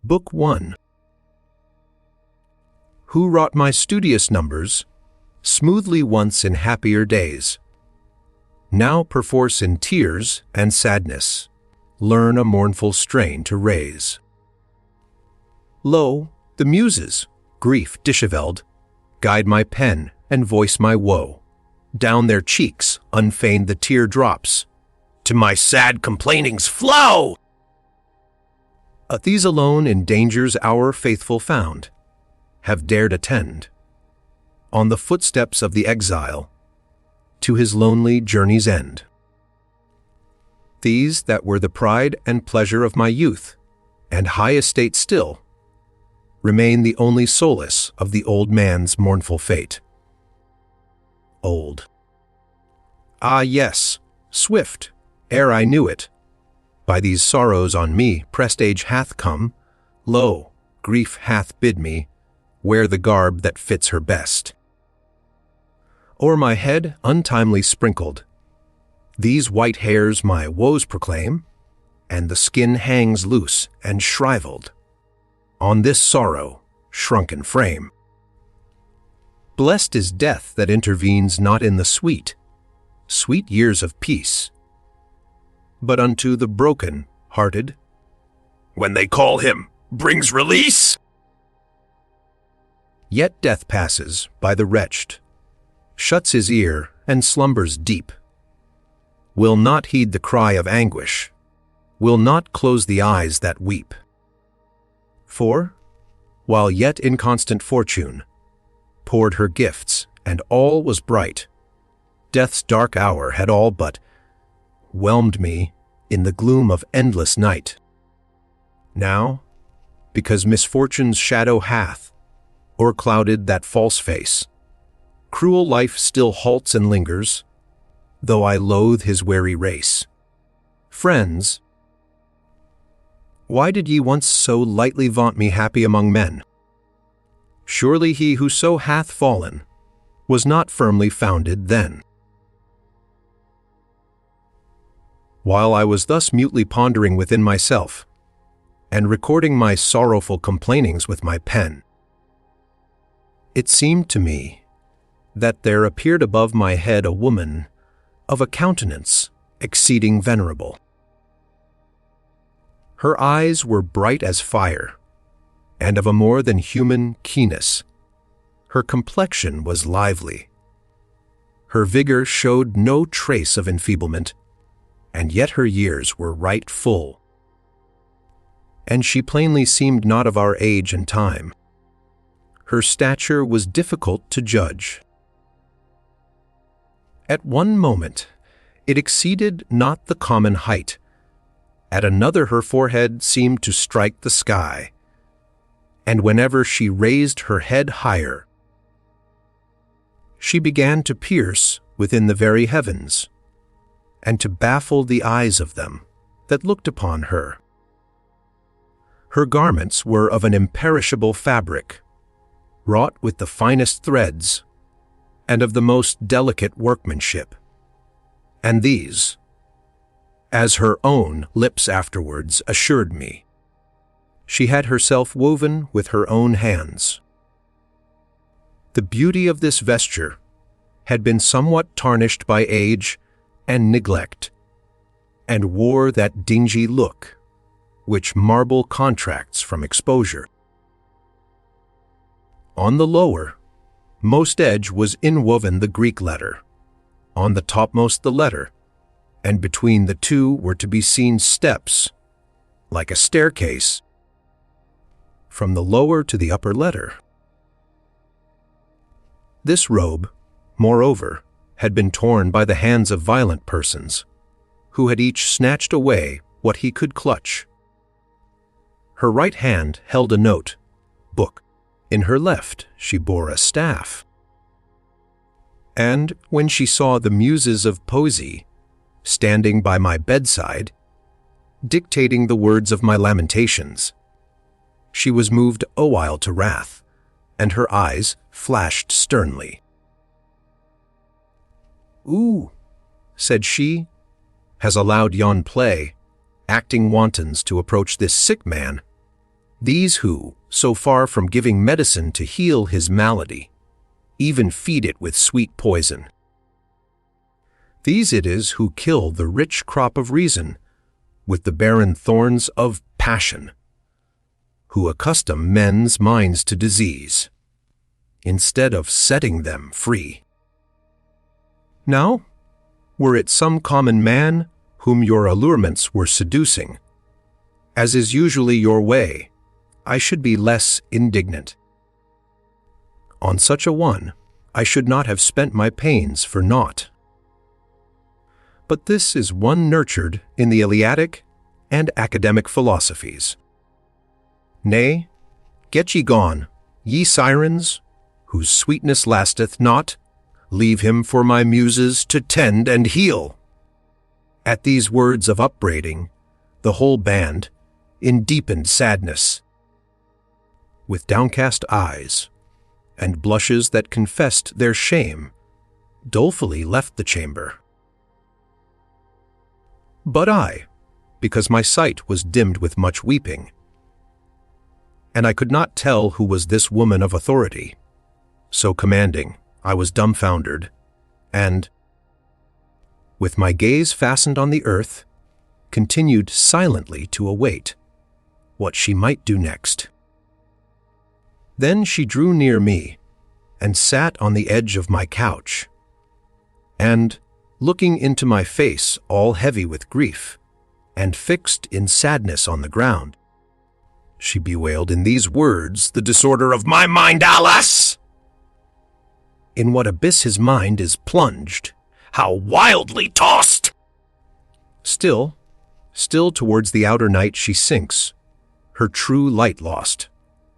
Book 1. Who wrought my studious numbers, smoothly once in happier days, now perforce in tears and sadness, learn a mournful strain to raise. Lo, the Muses, grief dishevelled, guide my pen and voice my woe. Down their cheeks unfeigned the tear drops, to my sad complainings flow! These alone in danger's hour faithful found, have dared attend, on the footsteps of the exile, to his lonely journey's end. These that were the pride and pleasure of my youth, and high estate still, remain the only solace of the old man's mournful fate. Old. Ah, yes, swift, ere I knew it, by these sorrows on me pressed age hath come, lo, grief hath bid me wear the garb that fits her best. O'er my head untimely sprinkled, these white hairs my woes proclaim, and the skin hangs loose and shriveled on this sorrow shrunken frame. Blessed is death that intervenes not in the sweet years of peace, but unto the broken-hearted, when they call him, brings release. Yet death passes by the wretched, shuts his ear and slumbers deep, will not heed the cry of anguish, will not close the eyes that weep. For, while yet inconstant fortune poured her gifts and all was bright, death's dark hour had all but whelmed me in the gloom of endless night. Now, because misfortune's shadow hath o'erclouded that false face, cruel life still halts and lingers, though I loathe his weary race. Friends, why did ye once so lightly vaunt me happy among men? Surely he who so hath fallen was not firmly founded then. While I was thus mutely pondering within myself, and recording my sorrowful complainings with my pen, it seemed to me that there appeared above my head a woman of a countenance exceeding venerable. Her eyes were bright as fire, and of a more than human keenness. Her complexion was lively. Her vigor showed no trace of enfeeblement, and yet her years were right full. And she plainly seemed not of our age and time. Her stature was difficult to judge. At one moment, it exceeded not the common height. At another, her forehead seemed to strike the sky, and whenever she raised her head higher, she began to pierce within the very heavens, and to baffle the eyes of them that looked upon her. Her garments were of an imperishable fabric, wrought with the finest threads, and of the most delicate workmanship. And these, as her own lips afterwards assured me, she had herself woven with her own hands. The beauty of this vesture had been somewhat tarnished by age and neglect, and wore that dingy look which marble contracts from exposure. On the lower most edge was inwoven the Greek letter, on the topmost the letter, and between the two were to be seen steps, like a staircase, from the lower to the upper letter. This robe, moreover, had been torn by the hands of violent persons, who had each snatched away what he could clutch. Her right hand held a note, book. In her left she bore a staff. And when she saw the Muses of Poesy standing by my bedside, dictating the words of my lamentations, she was moved awhile to wrath, and her eyes flashed sternly. "Ooh," said she, "has allowed yon play, acting wantons to approach this sick man. These who, so far from giving medicine to heal his malady, even feed it with sweet poison. These it is who kill the rich crop of reason with the barren thorns of passion, who accustom men's minds to disease, instead of setting them free. Now, were it some common man whom your allurements were seducing, as is usually your way, I should be less indignant. On such a one, I should not have spent my pains for naught. But this is one nurtured in the Eleatic and academic philosophies. Nay, get ye gone, ye sirens, whose sweetness lasteth not, leave him for my muses to tend and heal. At these words of upbraiding, the whole band, in deepened sadness, with downcast eyes, and blushes that confessed their shame, dolefully left the chamber. But I, because my sight was dimmed with much weeping, and I could not tell who was this woman of authority, so commanding, I was dumbfoundered, and, with my gaze fastened on the earth, continued silently to await what she might do next. Then she drew near me, and sat on the edge of my couch, and, looking into my face all heavy with grief, and fixed in sadness on the ground, she bewailed in these words the disorder of my mind, alas! In what abyss his mind is plunged, how wildly tossed! Still towards the outer night she sinks, her true light lost,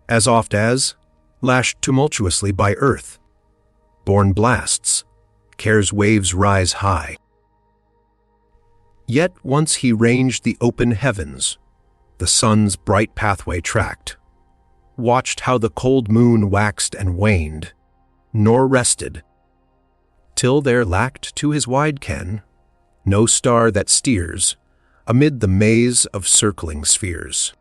as oft as, lashed tumultuously by earth, born blasts, care's waves rise high. Yet once he ranged the open heavens, the sun's bright pathway tracked, watched how the cold moon waxed and waned, nor rested, till there lacked to his wide ken no star that steers amid the maze of circling spheres.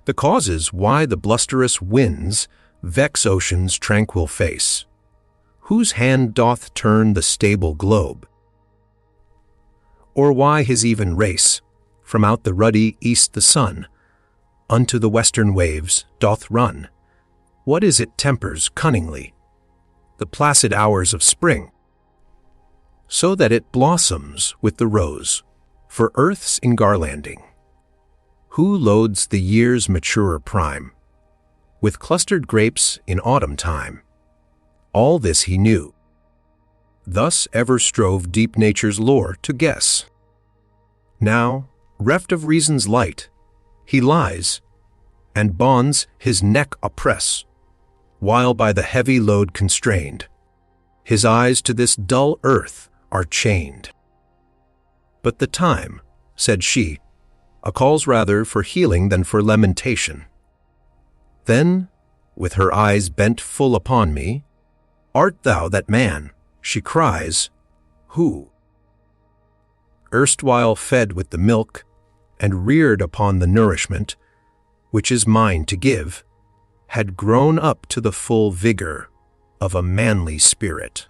The causes why the blusterous winds vex ocean's tranquil face, whose hand doth turn the stable globe, or why his even race, from out the ruddy east the sun, unto the western waves doth run, what is it tempers cunningly the placid hours of spring, so that it blossoms with the rose for earth's engarlanding? Who loads the year's maturer prime with clustered grapes in autumn time? All this he knew. Thus ever strove deep nature's lore to guess. Now, reft of reason's light, he lies, and bonds his neck oppress, while by the heavy load constrained, his eyes to this dull earth are chained. But the time, said she, calls rather for healing than for lamentation. Then, with her eyes bent full upon me, art thou that man, she cries, who, erstwhile fed with the milk, and reared upon the nourishment, which is mine to give, had grown up to the full vigor of a manly spirit.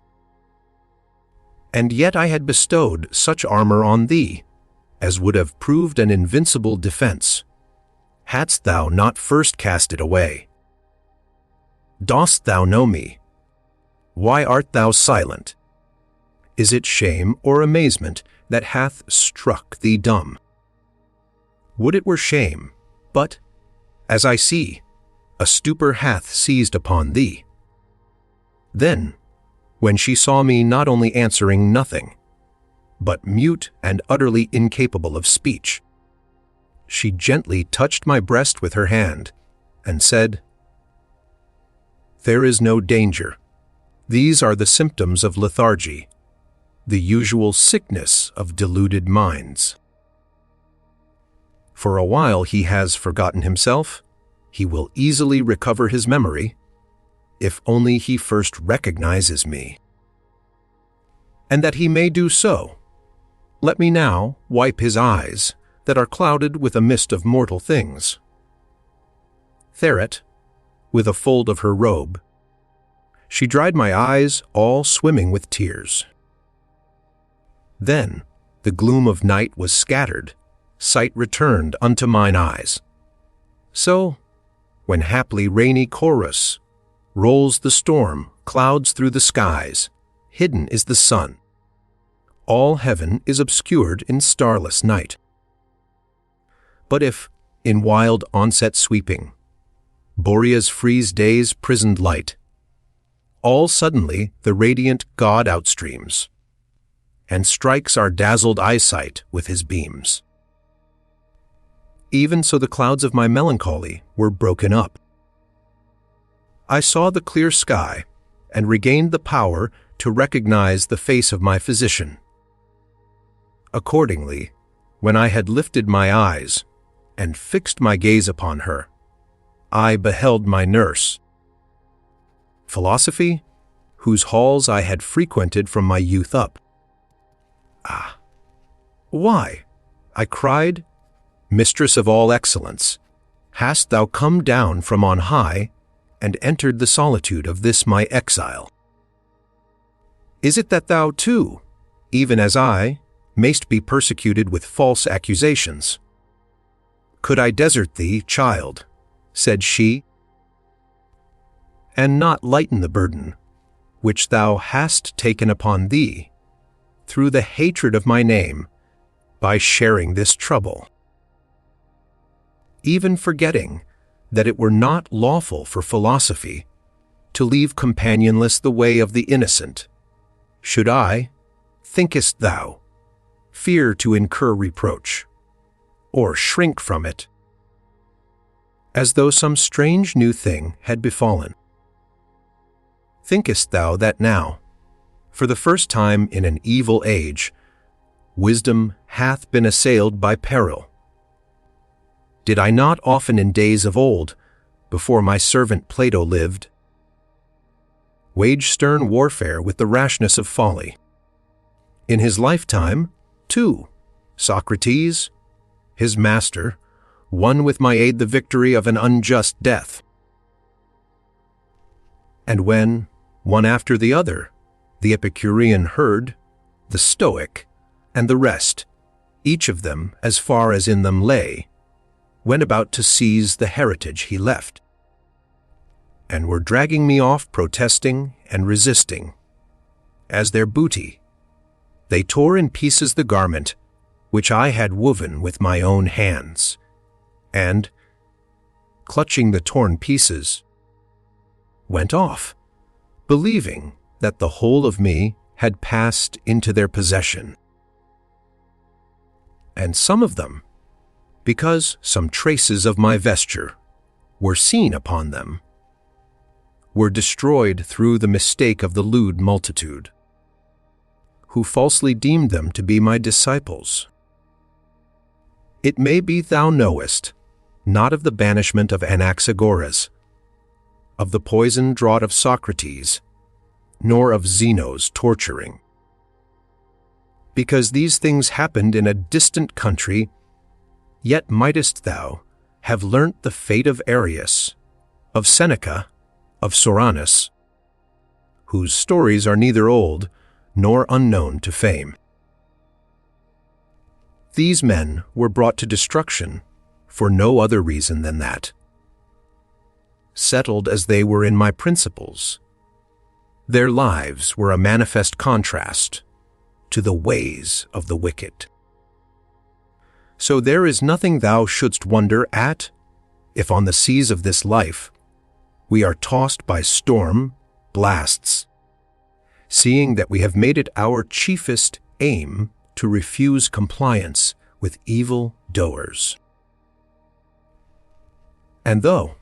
And yet I had bestowed such armor on thee, as would have proved an invincible defense, hadst thou not first cast it away. Dost thou know me? Why art thou silent? Is it shame or amazement that hath struck thee dumb? Would it were shame, but, as I see, a stupor hath seized upon thee. Then, when she saw me not only answering nothing, but mute and utterly incapable of speech, she gently touched my breast with her hand, and said, "There is no danger. These are the symptoms of lethargy, the usual sickness of deluded minds. For a while he has forgotten himself, he will easily recover his memory, if only he first recognizes me. And that he may do so, let me now wipe his eyes that are clouded with a mist of mortal things, Theret, with a fold of her robe. She dried my eyes, all swimming with tears. Then the gloom of night was scattered, sight returned unto mine eyes. So, when haply rainy chorus rolls the storm, clouds through the skies, hidden is the sun. All heaven is obscured in starless night. But if, in wild onset sweeping, Boreas freeze day's prisoned light, all suddenly the radiant God outstreams, and strikes our dazzled eyesight with his beams. Even so the clouds of my melancholy were broken up. I saw the clear sky, and regained the power to recognize the face of my physician. Accordingly, when I had lifted my eyes, and fixed my gaze upon her, I beheld my nurse, Philosophy, whose halls I had frequented from my youth up. Ah! Why, I cried, mistress of all excellence, hast thou come down from on high, and entered the solitude of this my exile? Is it that thou too, even as I, mayst be persecuted with false accusations? Could I desert thee, child, said she, and not lighten the burden which thou hast taken upon thee through the hatred of my name by sharing this trouble, even forgetting that it were not lawful for philosophy to leave companionless the way of the innocent, should I, thinkest thou, fear to incur reproach, or shrink from it, as though some strange new thing had befallen? Thinkest thou that now, for the first time in an evil age, wisdom hath been assailed by peril? Did I not often in days of old, before my servant Plato lived, wage stern warfare with the rashness of folly? In his lifetime, too, Socrates, his master, won with my aid the victory of an unjust death. And when, one after the other, the Epicurean herd, the Stoic, and the rest, each of them, as far as in them lay, went about to seize the heritage he left, and were dragging me off protesting and resisting, as their booty, they tore in pieces the garment which I had woven with my own hands, and, clutching the torn pieces, went off, believing that the whole of me had passed into their possession. And some of them, because some traces of my vesture were seen upon them, were destroyed through the mistake of the lewd multitude, who falsely deemed them to be my disciples. It may be thou knowest not of the banishment of Anaxagoras, of the poisoned draught of Socrates, nor of Zeno's torturing. Because these things happened in a distant country, yet mightest thou have learnt the fate of Arius, of Seneca, of Soranus, whose stories are neither old nor unknown to fame. These men were brought to destruction for no other reason than that, settled as they were in my principles, their lives were a manifest contrast to the ways of the wicked. So there is nothing thou shouldst wonder at, if on the seas of this life we are tossed by storm, blasts, seeing that we have made it our chiefest aim to refuse compliance with evil doers. And though,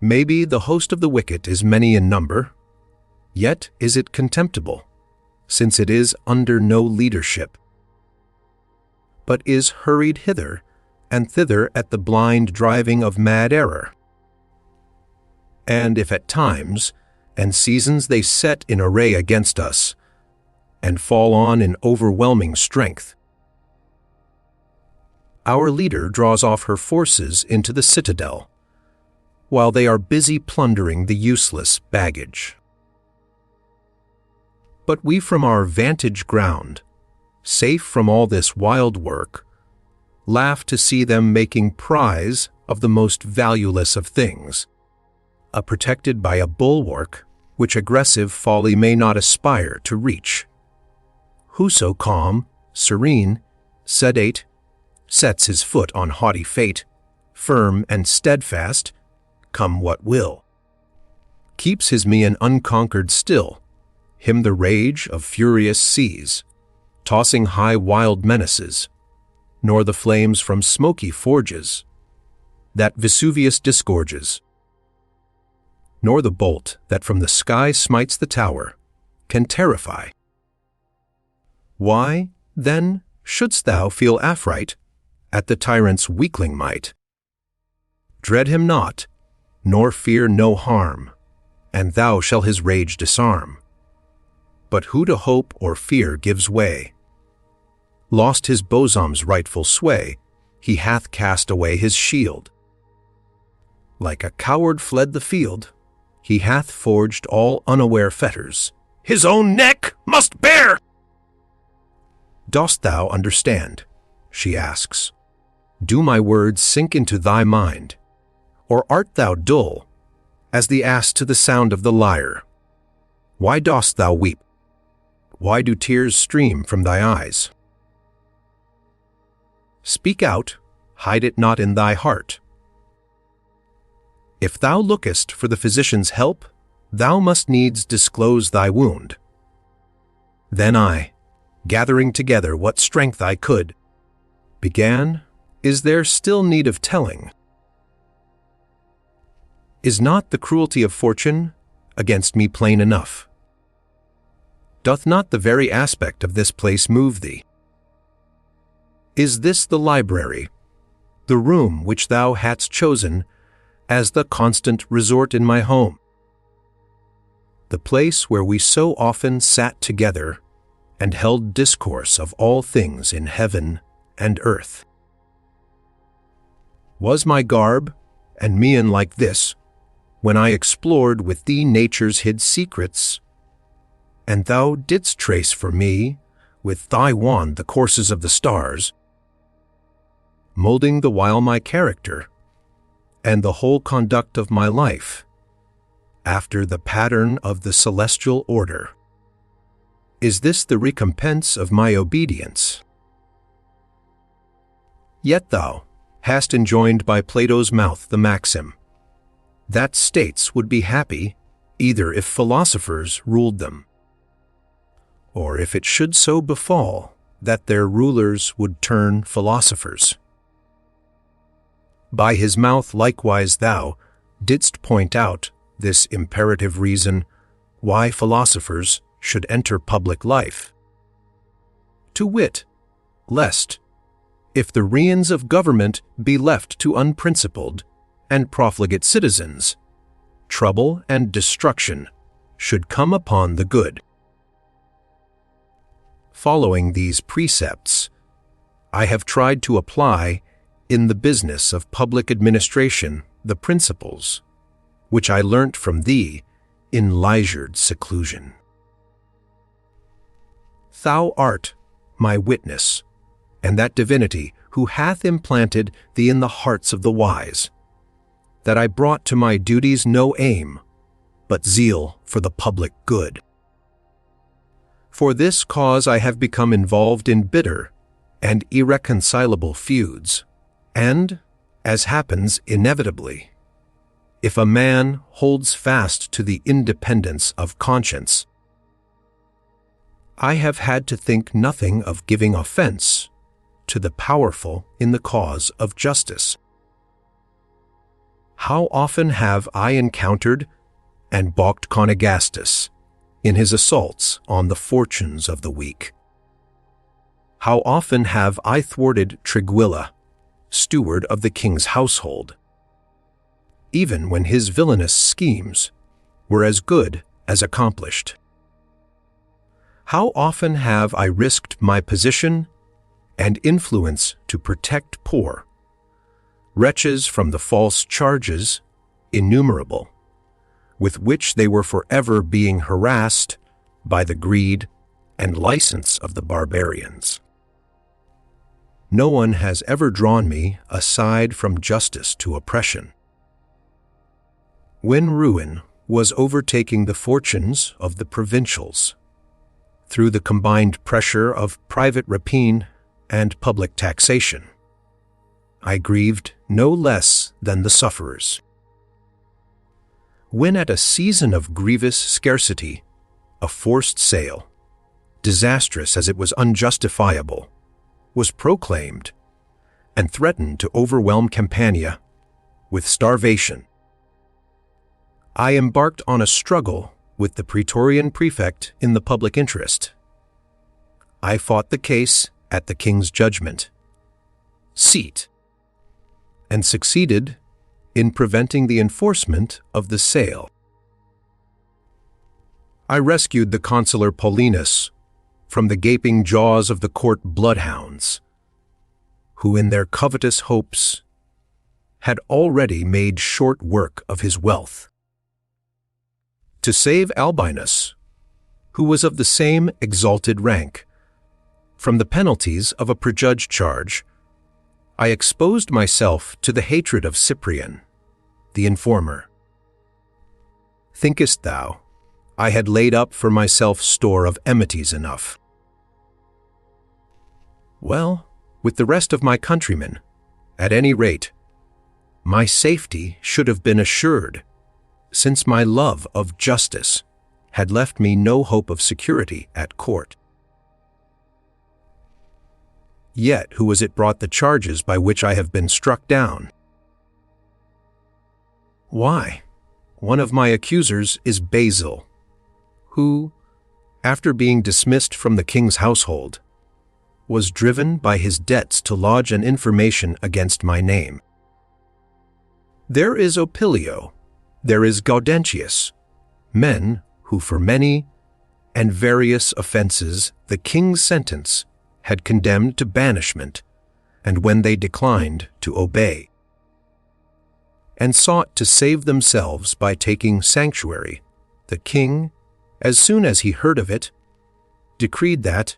maybe the host of the wicked is many in number, yet is it contemptible, since it is under no leadership, but is hurried hither and thither at the blind driving of mad error. And if at times and seasons they set in array against us, and fall on in overwhelming strength, our leader draws off her forces into the citadel, while they are busy plundering the useless baggage. But we from our vantage ground, safe from all this wild work, laugh to see them making prize of the most valueless of things, protected by a bulwark which aggressive folly may not aspire to reach. Whoso calm, serene, sedate, sets his foot on haughty fate, firm and steadfast, come what will, keeps his mien unconquered still, him the rage of furious seas, tossing high wild menaces, nor the flames from smoky forges, that Vesuvius disgorges, nor the bolt that from the sky smites the tower, can terrify. Why, then, shouldst thou feel affright at the tyrant's weakling might? Dread him not, nor fear no harm, and thou shall his rage disarm. But who to hope or fear gives way, lost his bosom's rightful sway, he hath cast away his shield. Like a coward fled the field, he hath forged all unaware fetters, his own neck must bear. Dost thou understand? She asks. Do my words sink into thy mind, or art thou dull, as the ass to the sound of the lyre? Why dost thou weep? Why do tears stream from thy eyes? Speak out, hide it not in thy heart. If thou lookest for the physician's help, thou must needs disclose thy wound. Then I, gathering together what strength I could, began, is there still need of telling? Is not the cruelty of fortune against me plain enough? Doth not the very aspect of this place move thee? Is this the library, the room which thou hadst chosen as the constant resort in my home? The place where we so often sat together and held discourse of all things in heaven and earth? Was my garb and mien like this when I explored with thee nature's hid secrets, and thou didst trace for me with thy wand the courses of the stars, molding the while my character and the whole conduct of my life after the pattern of the celestial order? Is this the recompense of my obedience? Yet thou hast enjoined by Plato's mouth the maxim, that states would be happy either if philosophers ruled them, or if it should so befall that their rulers would turn philosophers. By his mouth likewise thou didst point out this imperative reason why philosophers should enter public life, to wit, lest, if the reins of government be left to unprincipled and profligate citizens, trouble and destruction should come upon the good. Following these precepts, I have tried to apply in the business of public administration the principles which I learnt from thee in leisured seclusion. Thou art my witness, and that divinity who hath implanted thee in the hearts of the wise, that I brought to my duties no aim, but zeal for the public good. For this cause I have become involved in bitter and irreconcilable feuds, and, as happens inevitably, if a man holds fast to the independence of conscience, I have had to think nothing of giving offense to the powerful in the cause of justice. How often have I encountered and balked Conegastus in his assaults on the fortunes of the weak? How often have I thwarted Triguilla, steward of the king's household, even when his villainous schemes were as good as accomplished? How often have I risked my position and influence to protect poor wretches from the false charges innumerable, with which they were forever being harassed by the greed and license of the barbarians. No one has ever drawn me aside from justice to oppression. When ruin was overtaking the fortunes of the provincials, through the combined pressure of private rapine and public taxation, I grieved no less than the sufferers. When at a season of grievous scarcity, a forced sale, disastrous as it was unjustifiable, was proclaimed and threatened to overwhelm Campania with starvation, I embarked on a struggle with the Praetorian prefect in the public interest. I fought the case at the king's judgment seat and succeeded in preventing the enforcement of the sale. I rescued the consular Paulinus from the gaping jaws of the court bloodhounds, who in their covetous hopes had already made short work of his wealth. To save Albinus, who was of the same exalted rank, from the penalties of a prejudged charge, I exposed myself to the hatred of Cyprian, the informer. Thinkest thou I had laid up for myself store of enmities enough? Well, with the rest of my countrymen, at any rate, my safety should have been assured, since my love of justice had left me no hope of security at court. Yet who was it brought the charges by which I have been struck down? Why, one of my accusers is Basil, who, after being dismissed from the king's household, was driven by his debts to lodge an information against my name. There is Opilio, there is Gaudentius, men who for many and various offenses the king's sentence had condemned to banishment, and when they declined to obey, and sought to save themselves by taking sanctuary, the king, as soon as he heard of it, decreed that,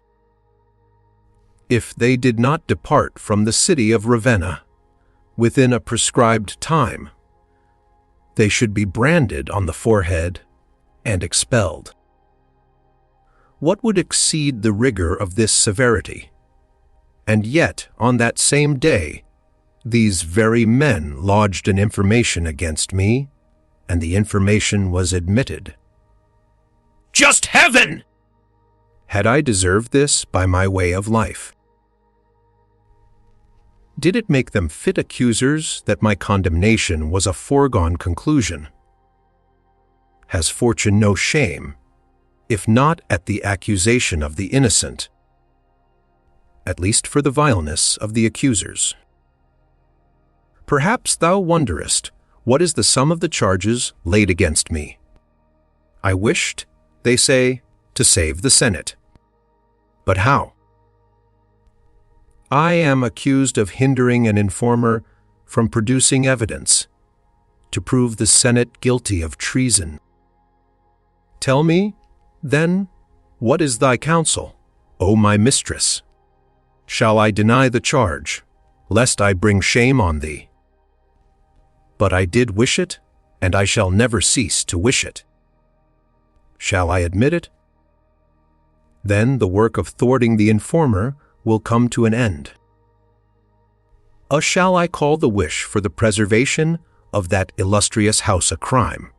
if they did not depart from the city of Ravenna within a prescribed time, they should be branded on the forehead and expelled. What would exceed the rigor of this severity? And yet, on that same day, these very men lodged an information against me, and the information was admitted. Just heaven! Had I deserved this by my way of life? Did it make them fit accusers that my condemnation was a foregone conclusion? Has fortune no shame, if not at the accusation of the innocent, at least for the vileness of the accusers? Perhaps thou wonderest what is the sum of the charges laid against me. I wished, they say, to save the Senate. But how? I am accused of hindering an informer from producing evidence to prove the Senate guilty of treason. Tell me, then, what is thy counsel, O my mistress? Shall I deny the charge, lest I bring shame on thee? But I did wish it, and I shall never cease to wish it. Shall I admit it? Then the work of thwarting the informer will come to an end. Shall I call the wish for the preservation of that illustrious house a crime?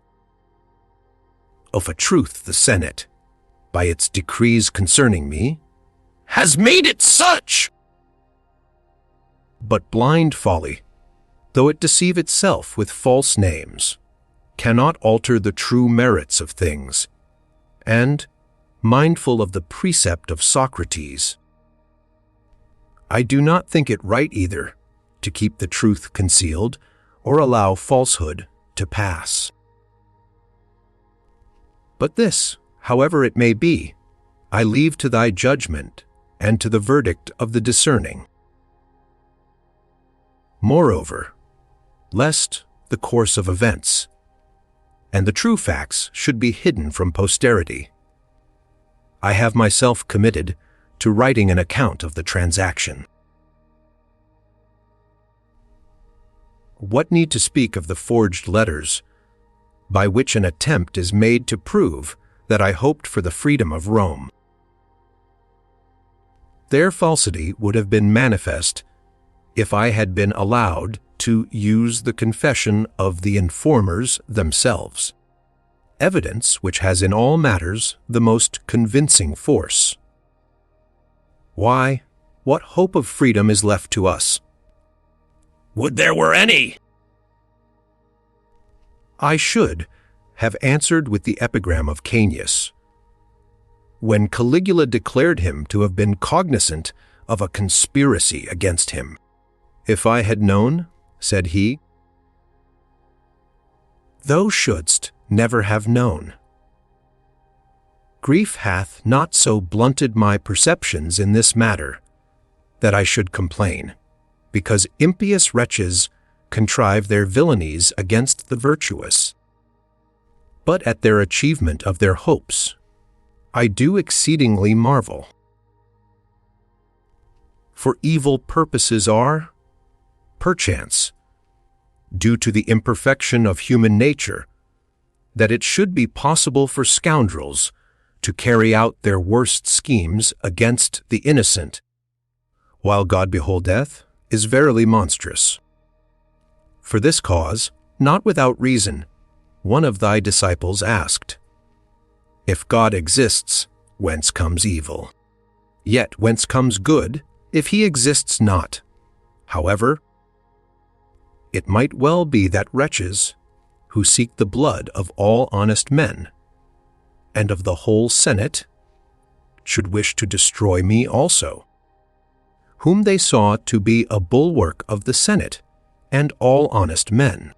Of a truth the Senate, by its decrees concerning me, has made it such! But blind folly, though it deceive itself with false names, cannot alter the true merits of things, and, mindful of the precept of Socrates, I do not think it right either to keep the truth concealed or allow falsehood to pass. But this, however it may be, I leave to thy judgment and to the verdict of the discerning. Moreover, lest, the course of events, and the true facts should be hidden from posterity. I have myself committed to writing an account of the transaction. What need to speak of the forged letters, by which an attempt is made to prove that I hoped for the freedom of Rome? Their falsity would have been manifest if I had been allowed to use the confession of the informers themselves, evidence which has in all matters the most convincing force. Why, what hope of freedom is left to us? Would there were any! I should have answered with the epigram of Cainius, when Caligula declared him to have been cognizant of a conspiracy against him. If I had known, said he, thou shouldst never have known. Grief hath not so blunted my perceptions in this matter, that I should complain, because impious wretches contrive their villainies against the virtuous. But at their achievement of their hopes, I do exceedingly marvel. For evil purposes are, perchance, due to the imperfection of human nature, that it should be possible for scoundrels to carry out their worst schemes against the innocent, while God beholdeth, is verily monstrous. For this cause, not without reason, one of thy disciples asked, if God exists, whence comes evil? Yet whence comes good, if he exists not? However, it might well be that wretches, who seek the blood of all honest men, and of the whole Senate, should wish to destroy me also, whom they saw to be a bulwark of the Senate and all honest men.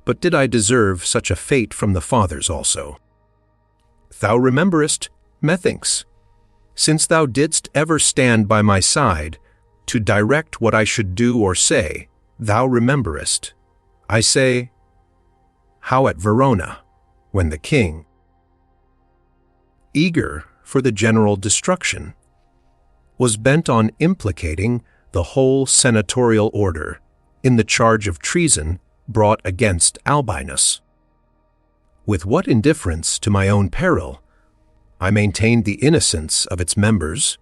But did I deserve such a fate from the fathers also? Thou rememberest, methinks, since thou didst ever stand by my side to direct what I should do or say, thou rememberest, I say, how at Verona, when the king, eager for the general destruction, was bent on implicating the whole senatorial order in the charge of treason brought against Albinus. With what indifference to my own peril I maintained the innocence of its members,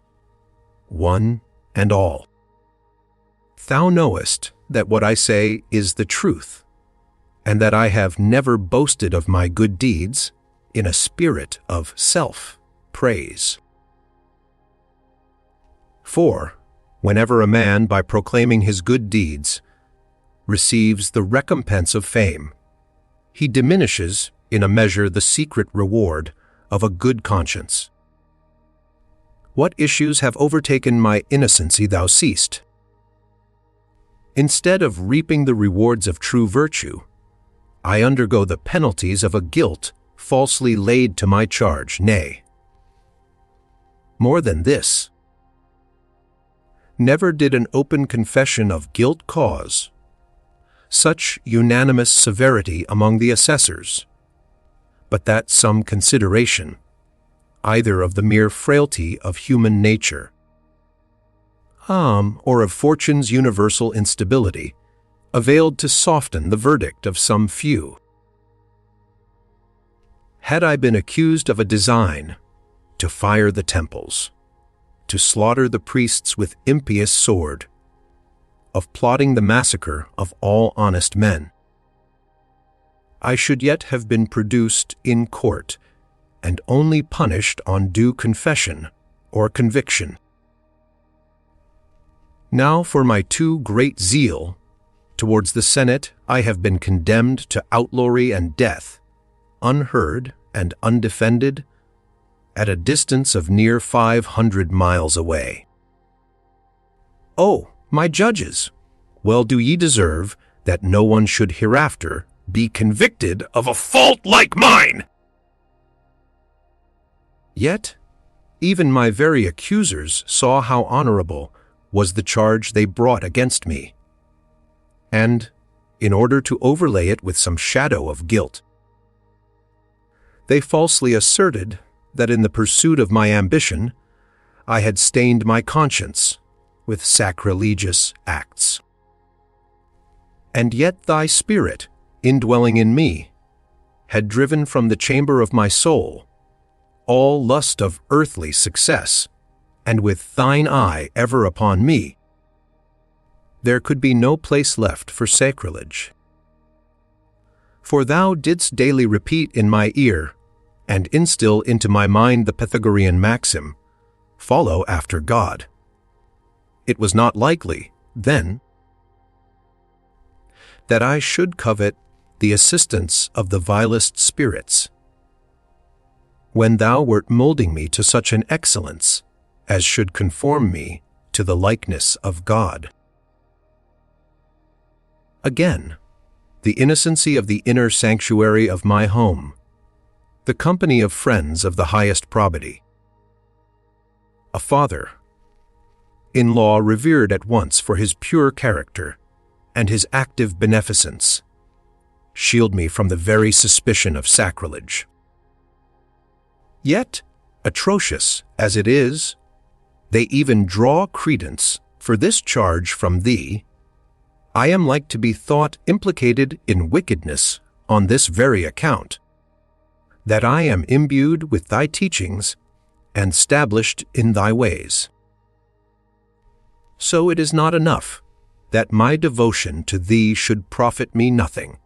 one and all. Thou knowest that what I say is the truth, and that I have never boasted of my good deeds in a spirit of self-praise. For, whenever a man, by proclaiming his good deeds, receives the recompense of fame, he diminishes in a measure the secret reward of a good conscience. What issues have overtaken my innocency thou seest? Instead of reaping the rewards of true virtue, I undergo the penalties of a guilt falsely laid to my charge, nay, more than this. Never did an open confession of guilt cause such unanimous severity among the assessors, but that some consideration, either of the mere frailty of human nature, or of fortune's universal instability, availed to soften the verdict of some few. Had I been accused of a design to fire the temples, to slaughter the priests with impious sword, of plotting the massacre of all honest men, I should yet have been produced in court and only punished on due confession or conviction. Now for my too great zeal towards the Senate I have been condemned to outlawry and death, unheard and undefended, at a distance of near 500 miles away. Oh, my judges, well do ye deserve that no one should hereafter be convicted of a fault like mine! Yet, even my very accusers saw how honorable was the charge they brought against me, and, in order to overlay it with some shadow of guilt. They falsely asserted that in the pursuit of my ambition, I had stained my conscience with sacrilegious acts. And yet thy Spirit, indwelling in me, had driven from the chamber of my soul all lust of earthly success, and with thine eye ever upon me, there could be no place left for sacrilege. For thou didst daily repeat in my ear, and instill into my mind the Pythagorean maxim, follow after God. It was not likely, then, that I should covet the assistance of the vilest spirits, when thou wert moulding me to such an excellence as should conform me to the likeness of God. Again, the innocency of the inner sanctuary of my home, the company of friends of the highest probity, a father, in law revered at once for his pure character and his active beneficence, shield me from the very suspicion of sacrilege. Yet, atrocious as it is, they even draw credence for this charge from thee. I am like to be thought implicated in wickedness on this very account, that I am imbued with thy teachings and stablished in thy ways. So it is not enough that my devotion to thee should profit me nothing,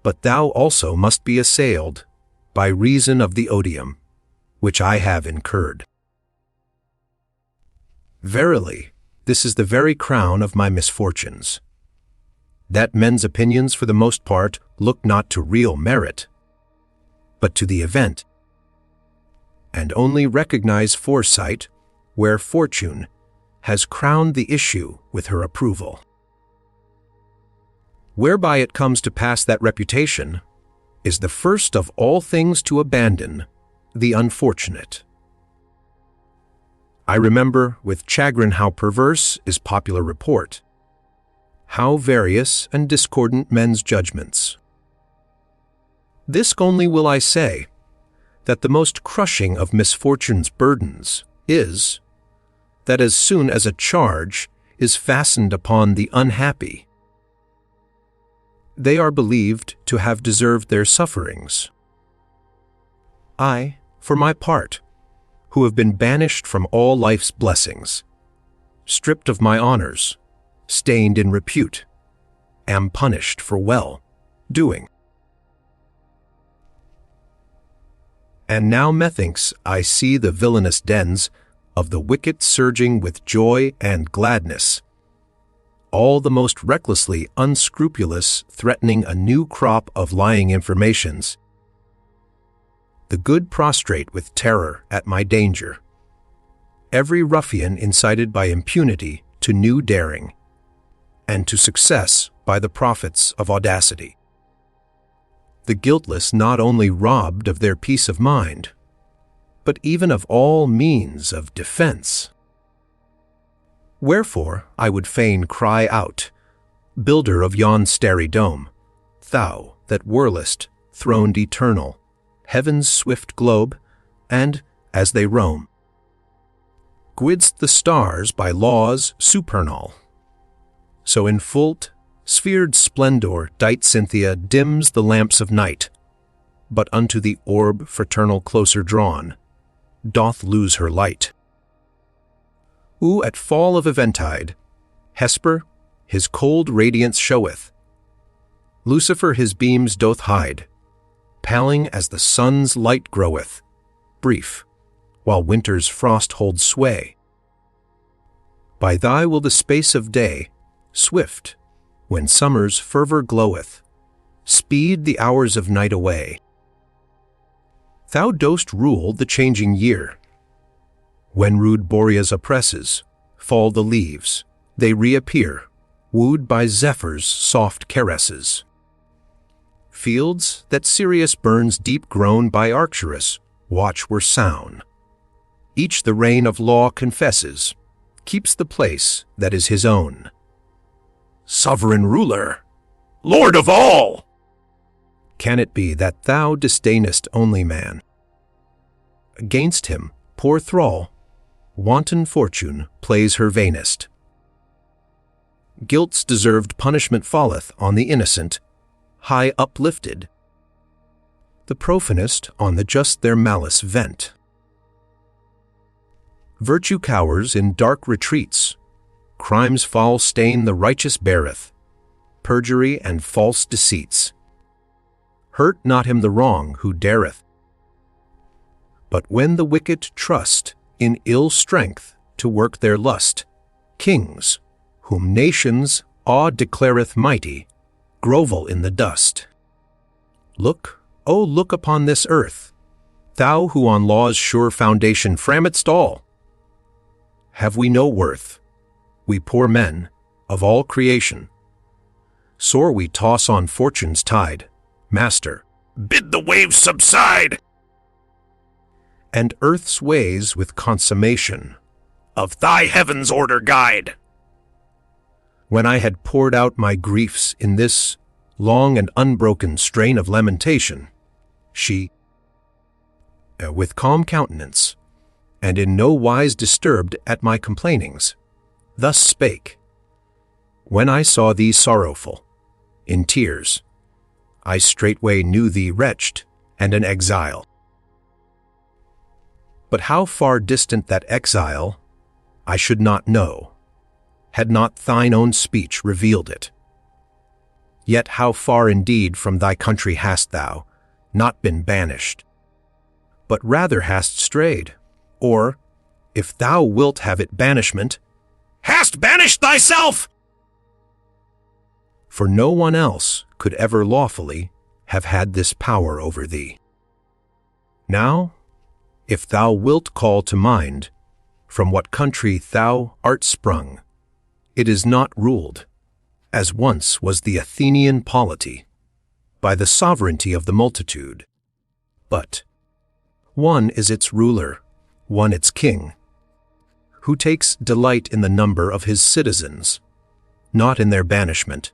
but thou also must be assailed by reason of the odium which I have incurred. Verily, this is the very crown of my misfortunes, that men's opinions for the most part look not to real merit, but to the event, and only recognize foresight where fortune has crowned the issue with her approval. Whereby it comes to pass that reputation is the first of all things to abandon the unfortunate. I remember with chagrin how perverse is popular report, how various and discordant men's judgments. This only will I say, that the most crushing of misfortune's burdens is, that as soon as a charge is fastened upon the unhappy, they are believed to have deserved their sufferings. I, for my part, who have been banished from all life's blessings, stripped of my honors, stained in repute, am punished for well-doing. And now methinks I see the villainous dens of the wicked surging with joy and gladness, all the most recklessly unscrupulous threatening a new crop of lying informations, the good prostrate with terror at my danger, every ruffian incited by impunity to new daring, and to success by the profits of audacity, the guiltless not only robbed of their peace of mind, but even of all means of defense. Wherefore I would fain cry out, Builder of yon starry dome, thou that whirlest, throned eternal, heaven's swift globe, and, as they roam, guid'st the stars by laws supernal. So in full sphered splendor dight Cynthia dims the lamps of night, but unto the orb fraternal closer drawn, doth lose her light. Who at fall of eventide, Hesper his cold radiance showeth, Lucifer his beams doth hide, paling as the sun's light groweth, brief, while winter's frost holds sway. By thy will the space of day, swift, when summer's fervor gloweth, speed the hours of night away. Thou dost rule the changing year. When rude Boreas oppresses, fall the leaves, they reappear, wooed by Zephyr's soft caresses. Fields that Sirius burns deep grown by Arcturus, watch were sown. Each the reign of law confesses, keeps the place that is his own. sovereign ruler, Lord of all! Can it be that thou disdainest only man? Against him, poor thrall, wanton fortune plays her vainest. Guilt's deserved punishment falleth on the innocent, high uplifted. The profanest on the just their malice vent. Virtue cowers in dark retreats, crime's foul stain the righteous beareth, perjury and false deceits. Hurt not him the wrong who dareth. But when the wicked trust in ill strength to work their lust, kings, whom nations awe declareth mighty, grovel in the dust. Look, O look upon this earth, thou who on law's sure foundation framedst all. Have we no worth, we poor men, of all creation? Sore we toss on fortune's tide, Master, bid the waves subside! And earth's ways with consummation of thy heaven's order guide. When I had poured out my griefs in this long and unbroken strain of lamentation, she, with calm countenance, and in no wise disturbed at my complainings, thus spake. When I saw thee sorrowful, in tears, I straightway knew thee wretched and an exile. But how far distant that exile, I should not know, had not thine own speech revealed it. Yet how far indeed from thy country hast thou not been banished, but rather hast strayed, or, if thou wilt have it banishment, hast banished thyself! For no one else could ever lawfully have had this power over thee. Now, if thou wilt call to mind from what country thou art sprung, it is not ruled, as once was the Athenian polity, by the sovereignty of the multitude, but one is its ruler, one its king, who takes delight in the number of his citizens, not in their banishment,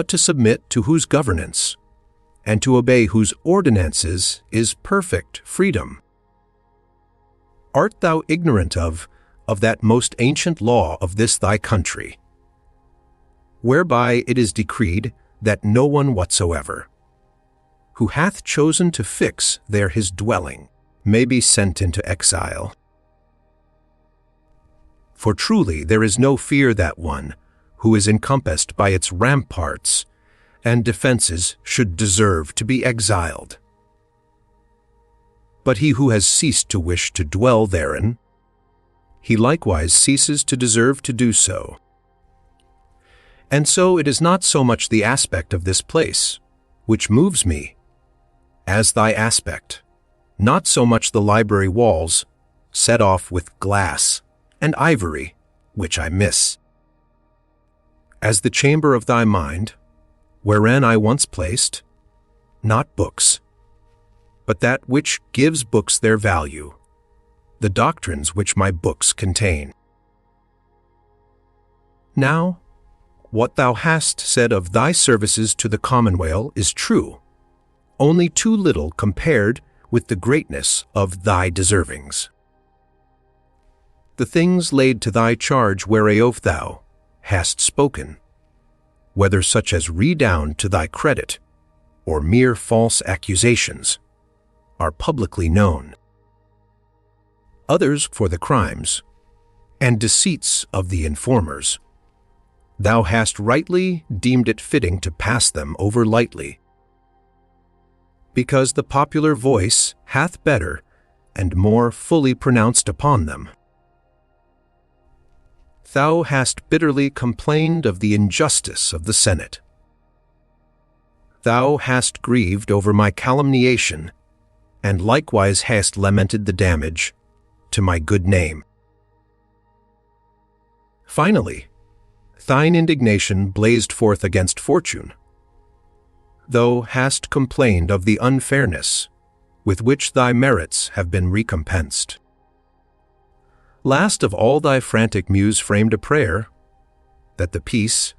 to submit to whose governance, and to obey whose ordinances is perfect freedom. Art thou ignorant of that most ancient law of this thy country, whereby it is decreed that no one whatsoever, who hath chosen to fix there his dwelling, may be sent into exile? For truly there is no fear that one who is encompassed by its ramparts and defenses should deserve to be exiled. But he who has ceased to wish to dwell therein, he likewise ceases to deserve to do so. And so it is not so much the aspect of this place, which moves me, as thy aspect, not so much the library walls, set off with glass and ivory, which I miss, as the chamber of thy mind, wherein I once placed, not books, but that which gives books their value, the doctrines which my books contain. Now, what thou hast said of thy services to the commonweal is true, only too little compared with the greatness of thy deservings. The things laid to thy charge whereof thou hast spoken, whether such as redound to thy credit, or mere false accusations, are publicly known. Others for the crimes and deceits of the informers, thou hast rightly deemed it fitting to pass them over lightly, because the popular voice hath better and more fully pronounced upon them. Thou hast bitterly complained of the injustice of the Senate. Thou hast grieved over my calumniation, and likewise hast lamented the damage to my good name. Finally, thine indignation blazed forth against fortune. Thou hast complained of the unfairness with which thy merits have been recompensed. Last of all thy frantic muse framed a prayer, that the peace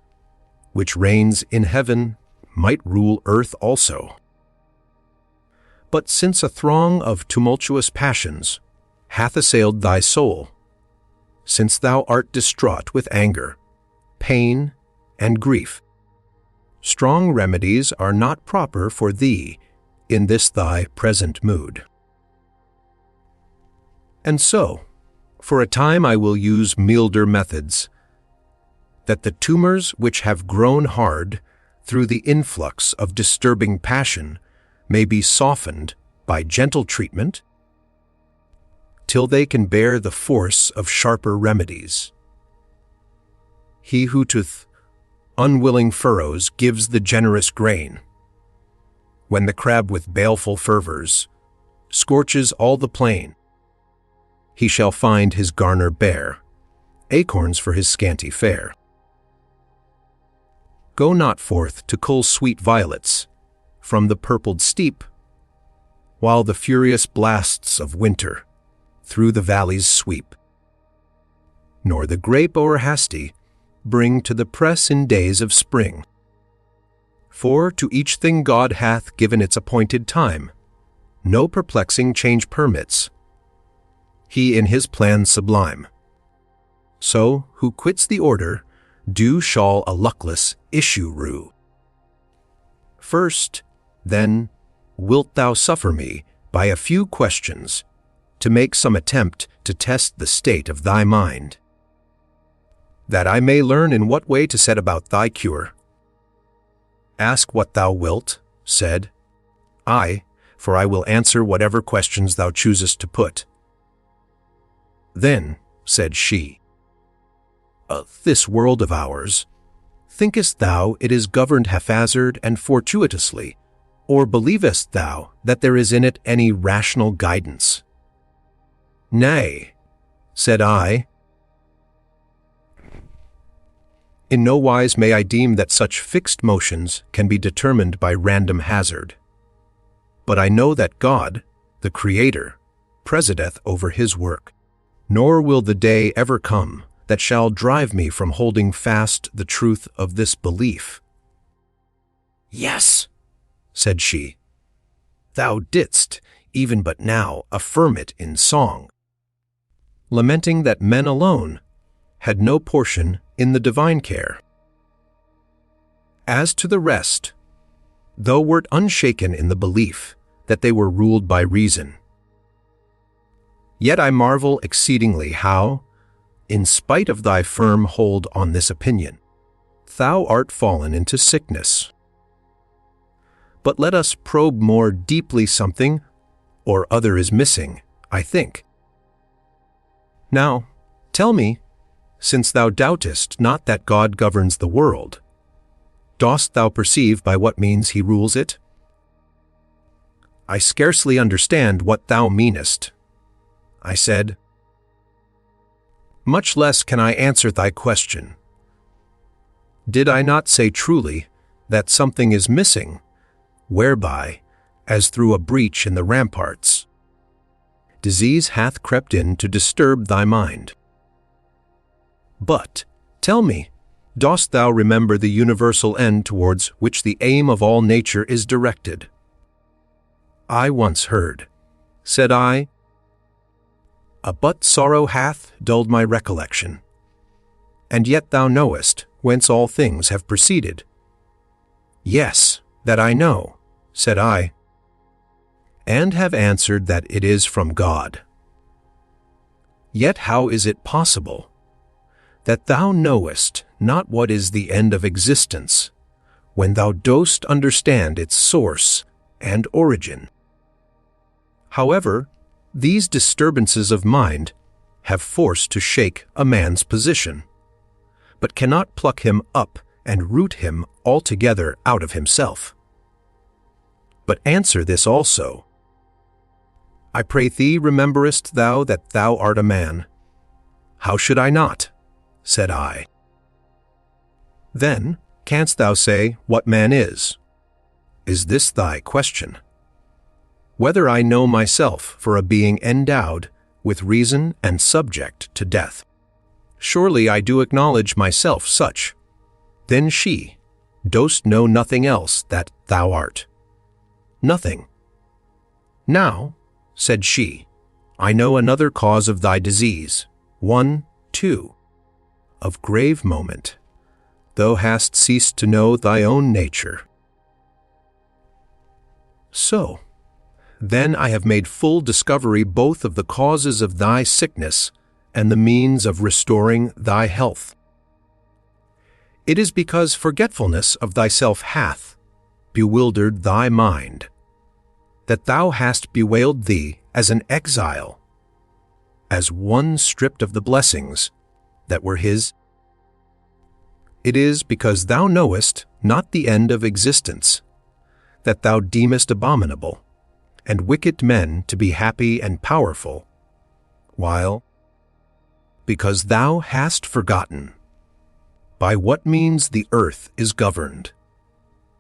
which reigns in heaven, might rule earth also. But since a throng of tumultuous passions hath assailed thy soul, since thou art distraught with anger, pain, and grief, strong remedies are not proper for thee in this thy present mood. And so, for a time I will use milder methods, that the tumors which have grown hard through the influx of disturbing passion may be softened by gentle treatment, till they can bear the force of sharper remedies. He who to unwilling furrows gives the generous grain, when the crab with baleful fervors scorches all the plain, he shall find his garner bare, acorns for his scanty fare. Go not forth to cull sweet violets from the purpled steep, while the furious blasts of winter through the valleys sweep. Nor the grape o'er-hasty bring to the press in days of spring. For to each thing God hath given its appointed time, no perplexing change permits, he in his plan sublime. So, who quits the order, do shall a luckless issue rue. First, then, wilt thou suffer me, by a few questions, to make some attempt to test the state of thy mind, that I may learn in what way to set about thy cure? Ask what thou wilt, said I, for I will answer whatever questions thou choosest to put. Then, said she, this world of ours, thinkest thou it is governed haphazard and fortuitously, or believest thou that there is in it any rational guidance? Nay, said I, in no wise may I deem that such fixed motions can be determined by random hazard. But I know that God, the Creator, presideth over his work, nor will the day ever come that shall drive me from holding fast the truth of this belief. Yes, said she, thou didst, even but now, affirm it in song, lamenting that men alone had no portion in the divine care. As to the rest, thou wert unshaken in the belief that they were ruled by reason. Yet I marvel exceedingly how, in spite of thy firm hold on this opinion, thou art fallen into sickness. But let us probe more deeply. Something or other is missing, I think. Now, tell me, since thou doubtest not that God governs the world, dost thou perceive by what means he rules it? I scarcely understand what thou meanest, I said. Much less can I answer thy question. Did I not say truly that something is missing, whereby, as through a breach in the ramparts, disease hath crept in to disturb thy mind? But, tell me, dost thou remember the universal end towards which the aim of all nature is directed? I once heard, said I, but sorrow hath dulled my recollection, and yet thou knowest whence all things have proceeded. Yes, that I know, said I, and have answered that it is from God. Yet how is it possible that thou knowest not what is the end of existence, when thou dost understand its source and origin? However, these disturbances of mind have force to shake a man's position, but cannot pluck him up and root him altogether out of himself. But answer this also. I pray thee, rememberest thou that thou art a man? How should I not? Said I. Then canst thou say what man is? Is this thy question? Whether I know myself for a being endowed with reason and subject to death? Surely I do acknowledge myself such. Then she, dost know nothing else that thou art? Nothing. Now, said she, I know another cause of thy disease, one, too, of grave moment. Thou hast ceased to know thy own nature. So, then I have made full discovery both of the causes of thy sickness and the means of restoring thy health. It is because forgetfulness of thyself hath bewildered thy mind, that thou hast bewailed thee as an exile, as one stripped of the blessings that were his. It is because thou knowest not the end of existence, that thou deemest abominable and wicked men to be happy and powerful, while, because thou hast forgotten by what means the earth is governed,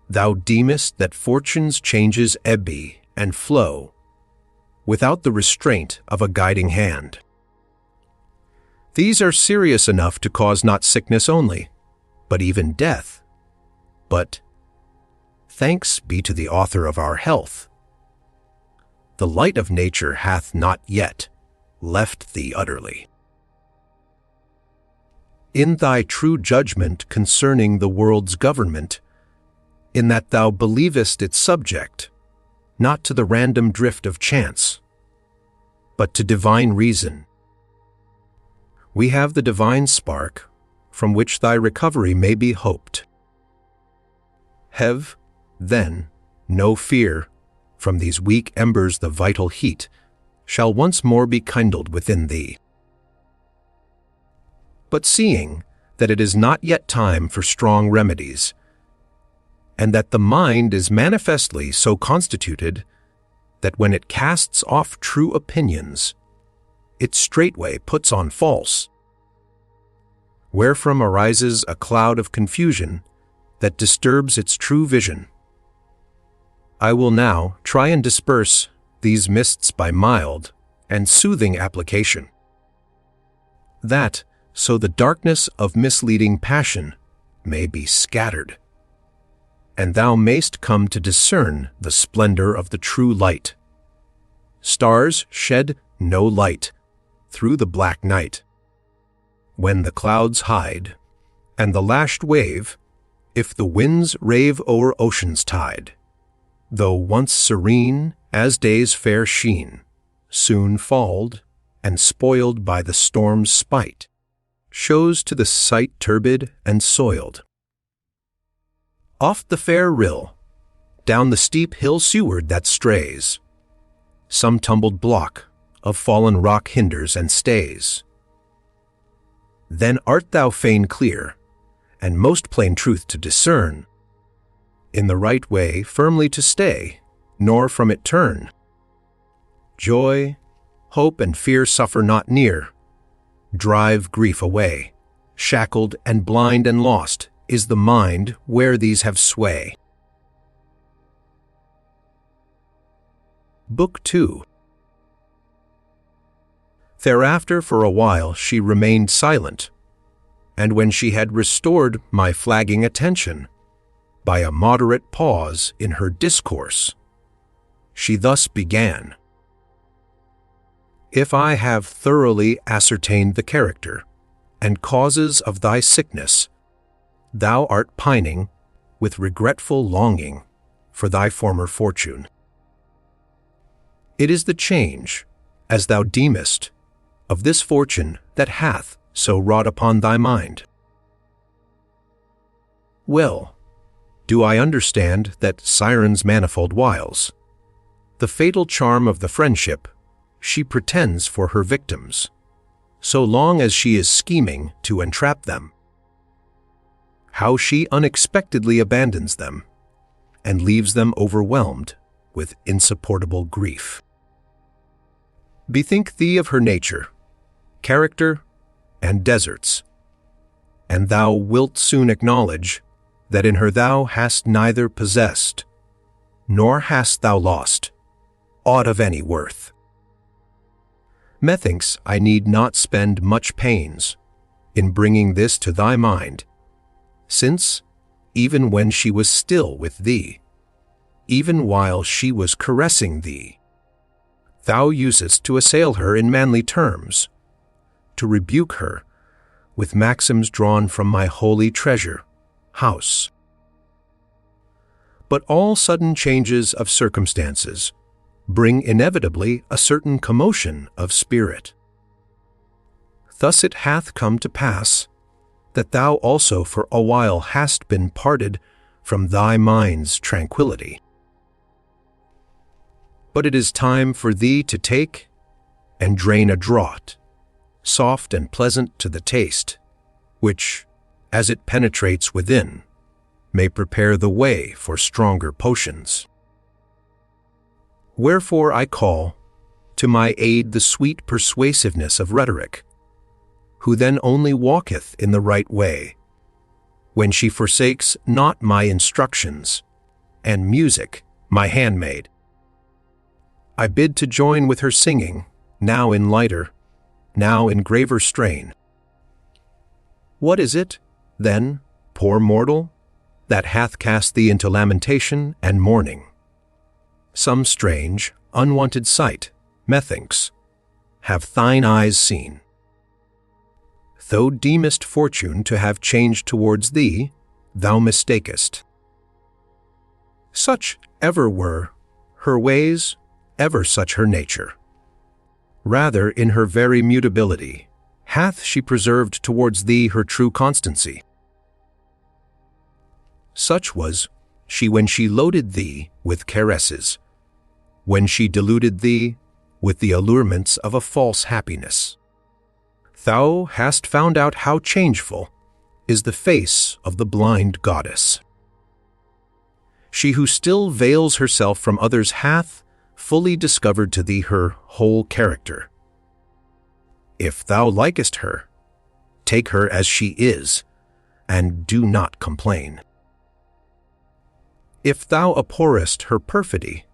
thou deemest that fortune's changes ebby and flow without the restraint of a guiding hand. These are serious enough to cause not sickness only, but even death. But thanks be to the author of our health, the light of nature hath not yet left thee utterly. In thy true judgment concerning the world's government, in that thou believest it subject, not to the random drift of chance, but to divine reason, we have the divine spark from which thy recovery may be hoped. Have, then, no fear, from these weak embers the vital heat shall once more be kindled within thee. But seeing that it is not yet time for strong remedies, and that the mind is manifestly so constituted that when it casts off true opinions, it straightway puts on false, wherefrom arises a cloud of confusion that disturbs its true vision, I will now try and disperse these mists by mild and soothing application, that so the darkness of misleading passion may be scattered, and thou mayst come to discern the splendor of the true light. Stars shed no light through the black night. When the clouds hide, and the lashed wave, if the winds rave o'er ocean's tide, though once serene as day's fair sheen, soon falled and spoiled by the storm's spite, shows to the sight turbid and soiled. Oft the fair rill, down the steep hill seaward that strays, some tumbled block of fallen rock hinders and stays. Then art thou fain clear, and most plain truth to discern, in the right way firmly to stay, nor from it turn. Joy, hope, and fear suffer not near. Drive grief away. Shackled and blind and lost is the mind where these have sway. Book 2. Thereafter for a while she remained silent, and when she had restored my flagging attention, by a moderate pause in her discourse, she thus began. If I have thoroughly ascertained the character and causes of thy sickness, thou art pining with regretful longing for thy former fortune. It is the change, as thou deemest, of this fortune that hath so wrought upon thy mind. Well, do I understand that Siren's manifold wiles, the fatal charm of the friendship, she pretends for her victims, so long as she is scheming to entrap them. How she unexpectedly abandons them, and leaves them overwhelmed with insupportable grief. Bethink thee of her nature, character, and deserts, and thou wilt soon acknowledge that in her thou hast neither possessed, nor hast thou lost, aught of any worth. Methinks I need not spend much pains in bringing this to thy mind, since, even when she was still with thee, even while she was caressing thee. Thou usedst to assail her in manly terms, to rebuke her with maxims drawn from my holy treasure, house. But all sudden changes of circumstances bring inevitably a certain commotion of spirit. Thus it hath come to pass that thou also for a while hast been parted from thy mind's tranquillity. But it is time for thee to take and drain a draught, soft and pleasant to the taste, which, as it penetrates within, may prepare the way for stronger potions. Wherefore I call to my aid the sweet persuasiveness of rhetoric, who then only walketh in the right way, when she forsakes not my instructions, and music my handmaid. I bid to join with her singing, now in lighter, now in graver strain. What is it, then, poor mortal, that hath cast thee into lamentation and mourning? Some strange, unwonted sight, methinks, have thine eyes seen. Thou deemest fortune to have changed towards thee, thou mistakest. Such ever were her ways, ever such her nature. Rather, in her very mutability, hath she preserved towards thee her true constancy. Such was she when she loaded thee with caresses, when she deluded thee with the allurements of a false happiness. Thou hast found out how changeful is the face of the blind goddess. She who still veils herself from others hath fully discovered to thee her whole character. If thou likest her, take her as she is, and do not complain. If thou abhorrest her perfidy,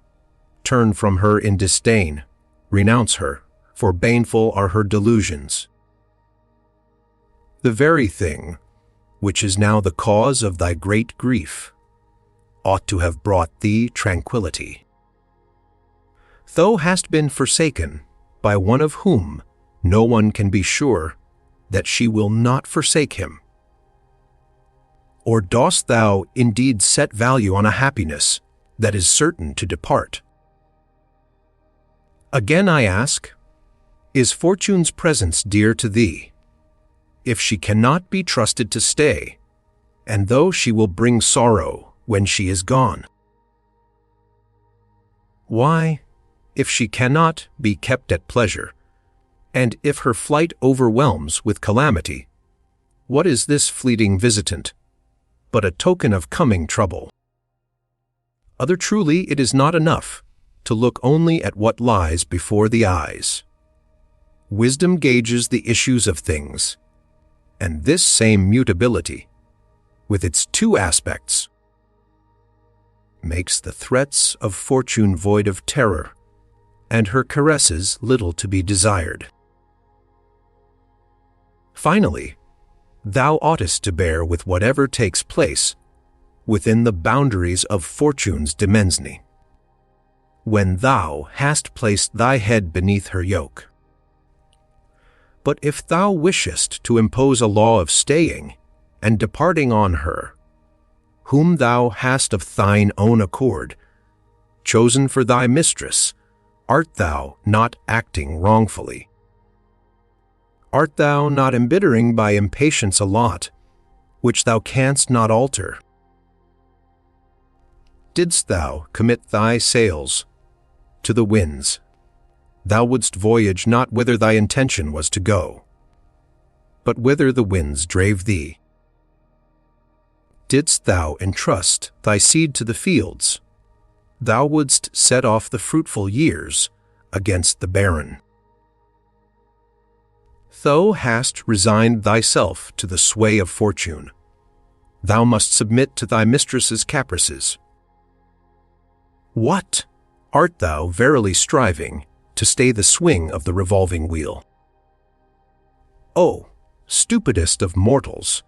turn from her in disdain, renounce her, for baneful are her delusions. The very thing, which is now the cause of thy great grief, ought to have brought thee tranquillity. Thou hast been forsaken by one of whom no one can be sure that she will not forsake him. Or dost thou indeed set value on a happiness that is certain to depart? Again I ask, is fortune's presence dear to thee, if she cannot be trusted to stay, and though she will bring sorrow when she is gone? Why, if she cannot be kept at pleasure, and if her flight overwhelms with calamity, what is this fleeting visitant but a token of coming trouble? Other truly it is not enough to look only at what lies before the eyes. Wisdom gauges the issues of things, and this same mutability, with its two aspects, makes the threats of fortune void of terror, and her caresses little to be desired. Finally, thou oughtest to bear with whatever takes place within the boundaries of fortune's demesne, when thou hast placed thy head beneath her yoke. But if thou wishest to impose a law of staying and departing on her, whom thou hast of thine own accord chosen for thy mistress, art thou not acting wrongfully? Art thou not embittering by impatience a lot which thou canst not alter? Didst thou commit thy sails to the winds, thou wouldst voyage not whither thy intention was to go, but whither the winds drave thee. Didst thou entrust thy seed to the fields, thou wouldst set off the fruitful years against the barren. Thou hast resigned thyself to the sway of fortune, thou must submit to thy mistress's caprices. What? Art thou verily striving to stay the swing of the revolving wheel? Oh, stupidest of mortals,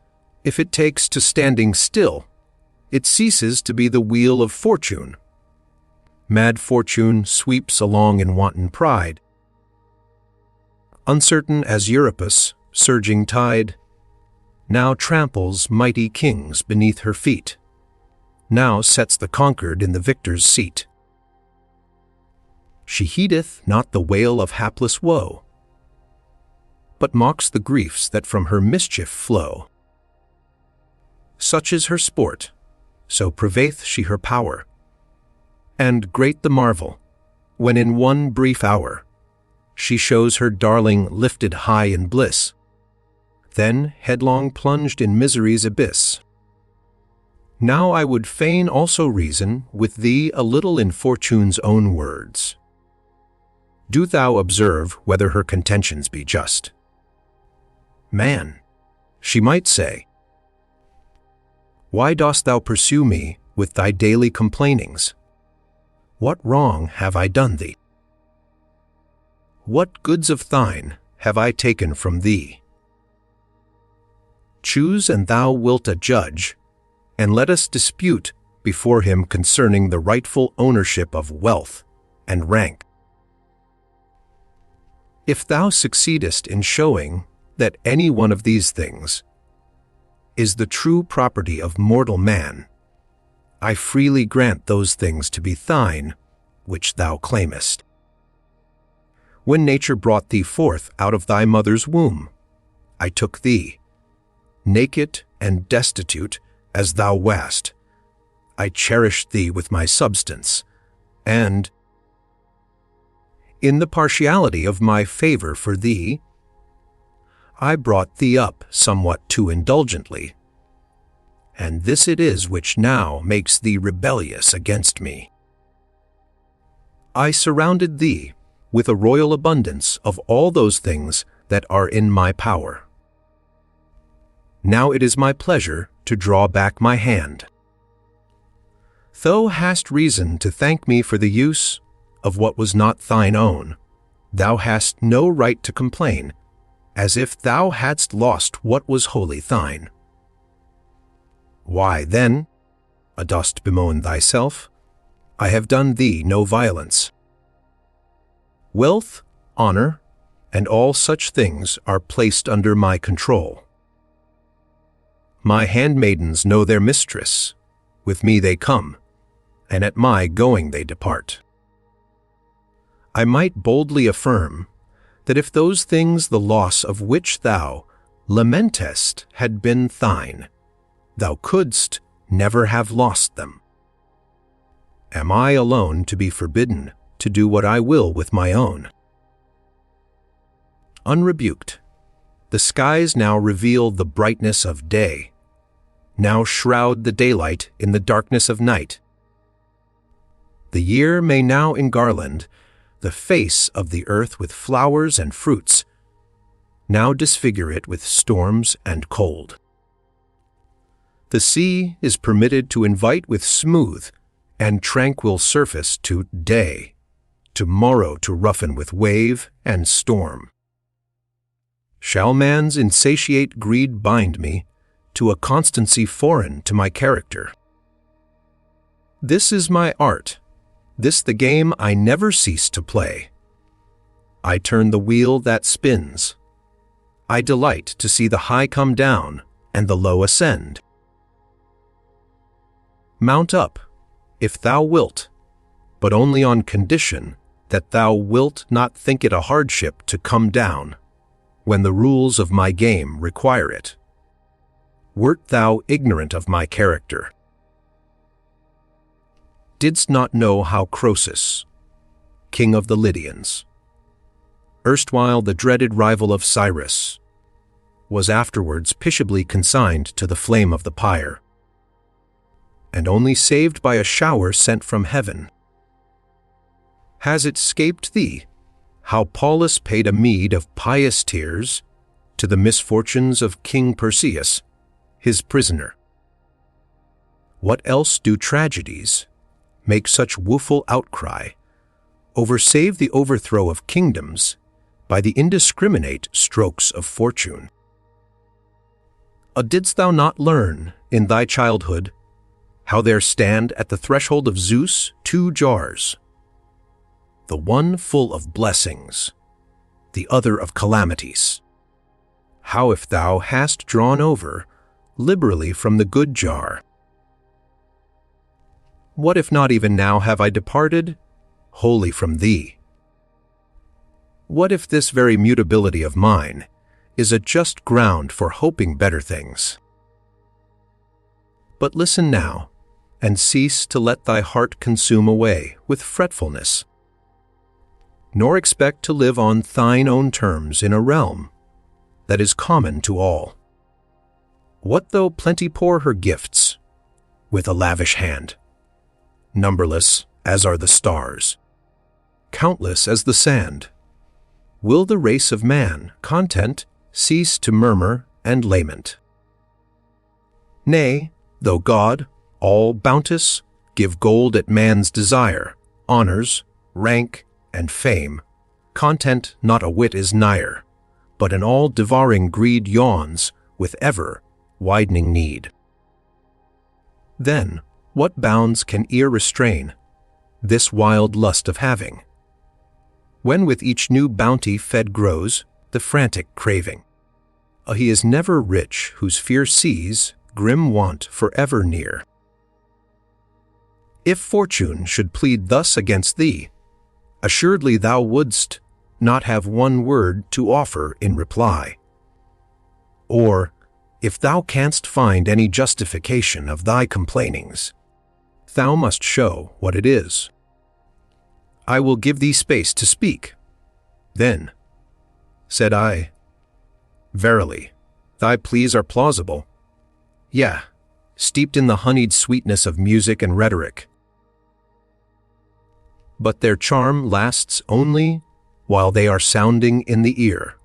if it takes to standing still it ceases to be the wheel of fortune. Mad fortune sweeps along in wanton pride. Uncertain as Euripus, surging tide, now tramples mighty kings beneath her feet, now sets the conquered in the victor's seat. She heedeth not the wail of hapless woe, but mocks the griefs that from her mischief flow. Such is her sport, so purveyeth she her power, and great the marvel, when in one brief hour she shows her darling lifted high in bliss, then headlong plunged in misery's abyss. Now I would fain also reason with thee a little in fortune's own words. Do thou observe whether her contentions be just. Man, she might say, why dost thou pursue me with thy daily complainings? What wrong have I done thee? What goods of thine have I taken from thee? Choose, and thou wilt a judge, and let us dispute before him concerning the rightful ownership of wealth and rank. If thou succeedest in showing that any one of these things is the true property of mortal man, I freely grant those things to be thine which thou claimest. When nature brought thee forth out of thy mother's womb, I took thee, naked and destitute as thou wast. I cherished thee with my substance, and, in the partiality of my favor for thee, I brought thee up somewhat too indulgently, and this it is which now makes thee rebellious against me. I surrounded thee with a royal abundance of all those things that are in my power. Now it is my pleasure to draw back my hand. Thou hast reason to thank me for the use of what was not thine own. Thou hast no right to complain, as if thou hadst lost what was wholly thine. Why, then, dost bemoan thyself? I have done thee no violence. Wealth, honor, and all such things are placed under my control. My handmaidens know their mistress. With me they come, and at my going they depart. I might boldly affirm that if those things the loss of which thou lamentest had been thine, thou couldst never have lost them. Am I alone to be forbidden to do what I will with my own? Unrebuked, the skies now reveal the brightness of day, now shroud the daylight in the darkness of night. The year may now engarland the face of the earth with flowers and fruits, now disfigure it with storms and cold. The sea is permitted to invite with smooth and tranquil surface to day, tomorrow to roughen with wave and storm. Shall man's insatiate greed bind me to a constancy foreign to my character? This is my art, this the game I never cease to play. I turn the wheel that spins. I delight to see the high come down and the low ascend. Mount up, if thou wilt, but only on condition that thou wilt not think it a hardship to come down, when the rules of my game require it. Wert thou ignorant of my character? Didst not know how Croesus, king of the Lydians, erstwhile the dreaded rival of Cyrus, was afterwards pitiably consigned to the flame of the pyre, and only saved by a shower sent from heaven? Has it scaped thee how Paulus paid a meed of pious tears to the misfortunes of King Perseus, his prisoner? What else do tragedies make such woeful outcry over save the overthrow of kingdoms by the indiscriminate strokes of fortune? Didst thou not learn in thy childhood how there stand at the threshold of Zeus 2 jars, the one full of blessings, the other of calamities. How if thou hast drawn over liberally from the good jar? What if not even now have I departed wholly from thee? What if this very mutability of mine is a just ground for hoping better things? But listen now, and cease to let thy heart consume away with fretfulness, nor expect to live on thine own terms in a realm that is common to all. What though plenty pour her gifts with a lavish hand, numberless as are the stars, countless as the sand? Will the race of man, content, cease to murmur and lament? Nay, though God, all bounteous, give gold at man's desire, honors, rank, and fame, content not a whit is nigher, but an all-devouring greed yawns with ever-widening need. Then, what bounds can ear restrain this wild lust of having, when with each new bounty fed grows the frantic craving? He is never rich whose fear sees grim want forever near. If fortune should plead thus against thee, assuredly thou wouldst not have one word to offer in reply. Or, if thou canst find any justification of thy complainings, thou must show what it is. I will give thee space to speak. Then, said I, verily, thy pleas are plausible, yea, steeped in the honeyed sweetness of music and rhetoric. But their charm lasts only while they are sounding in the ear.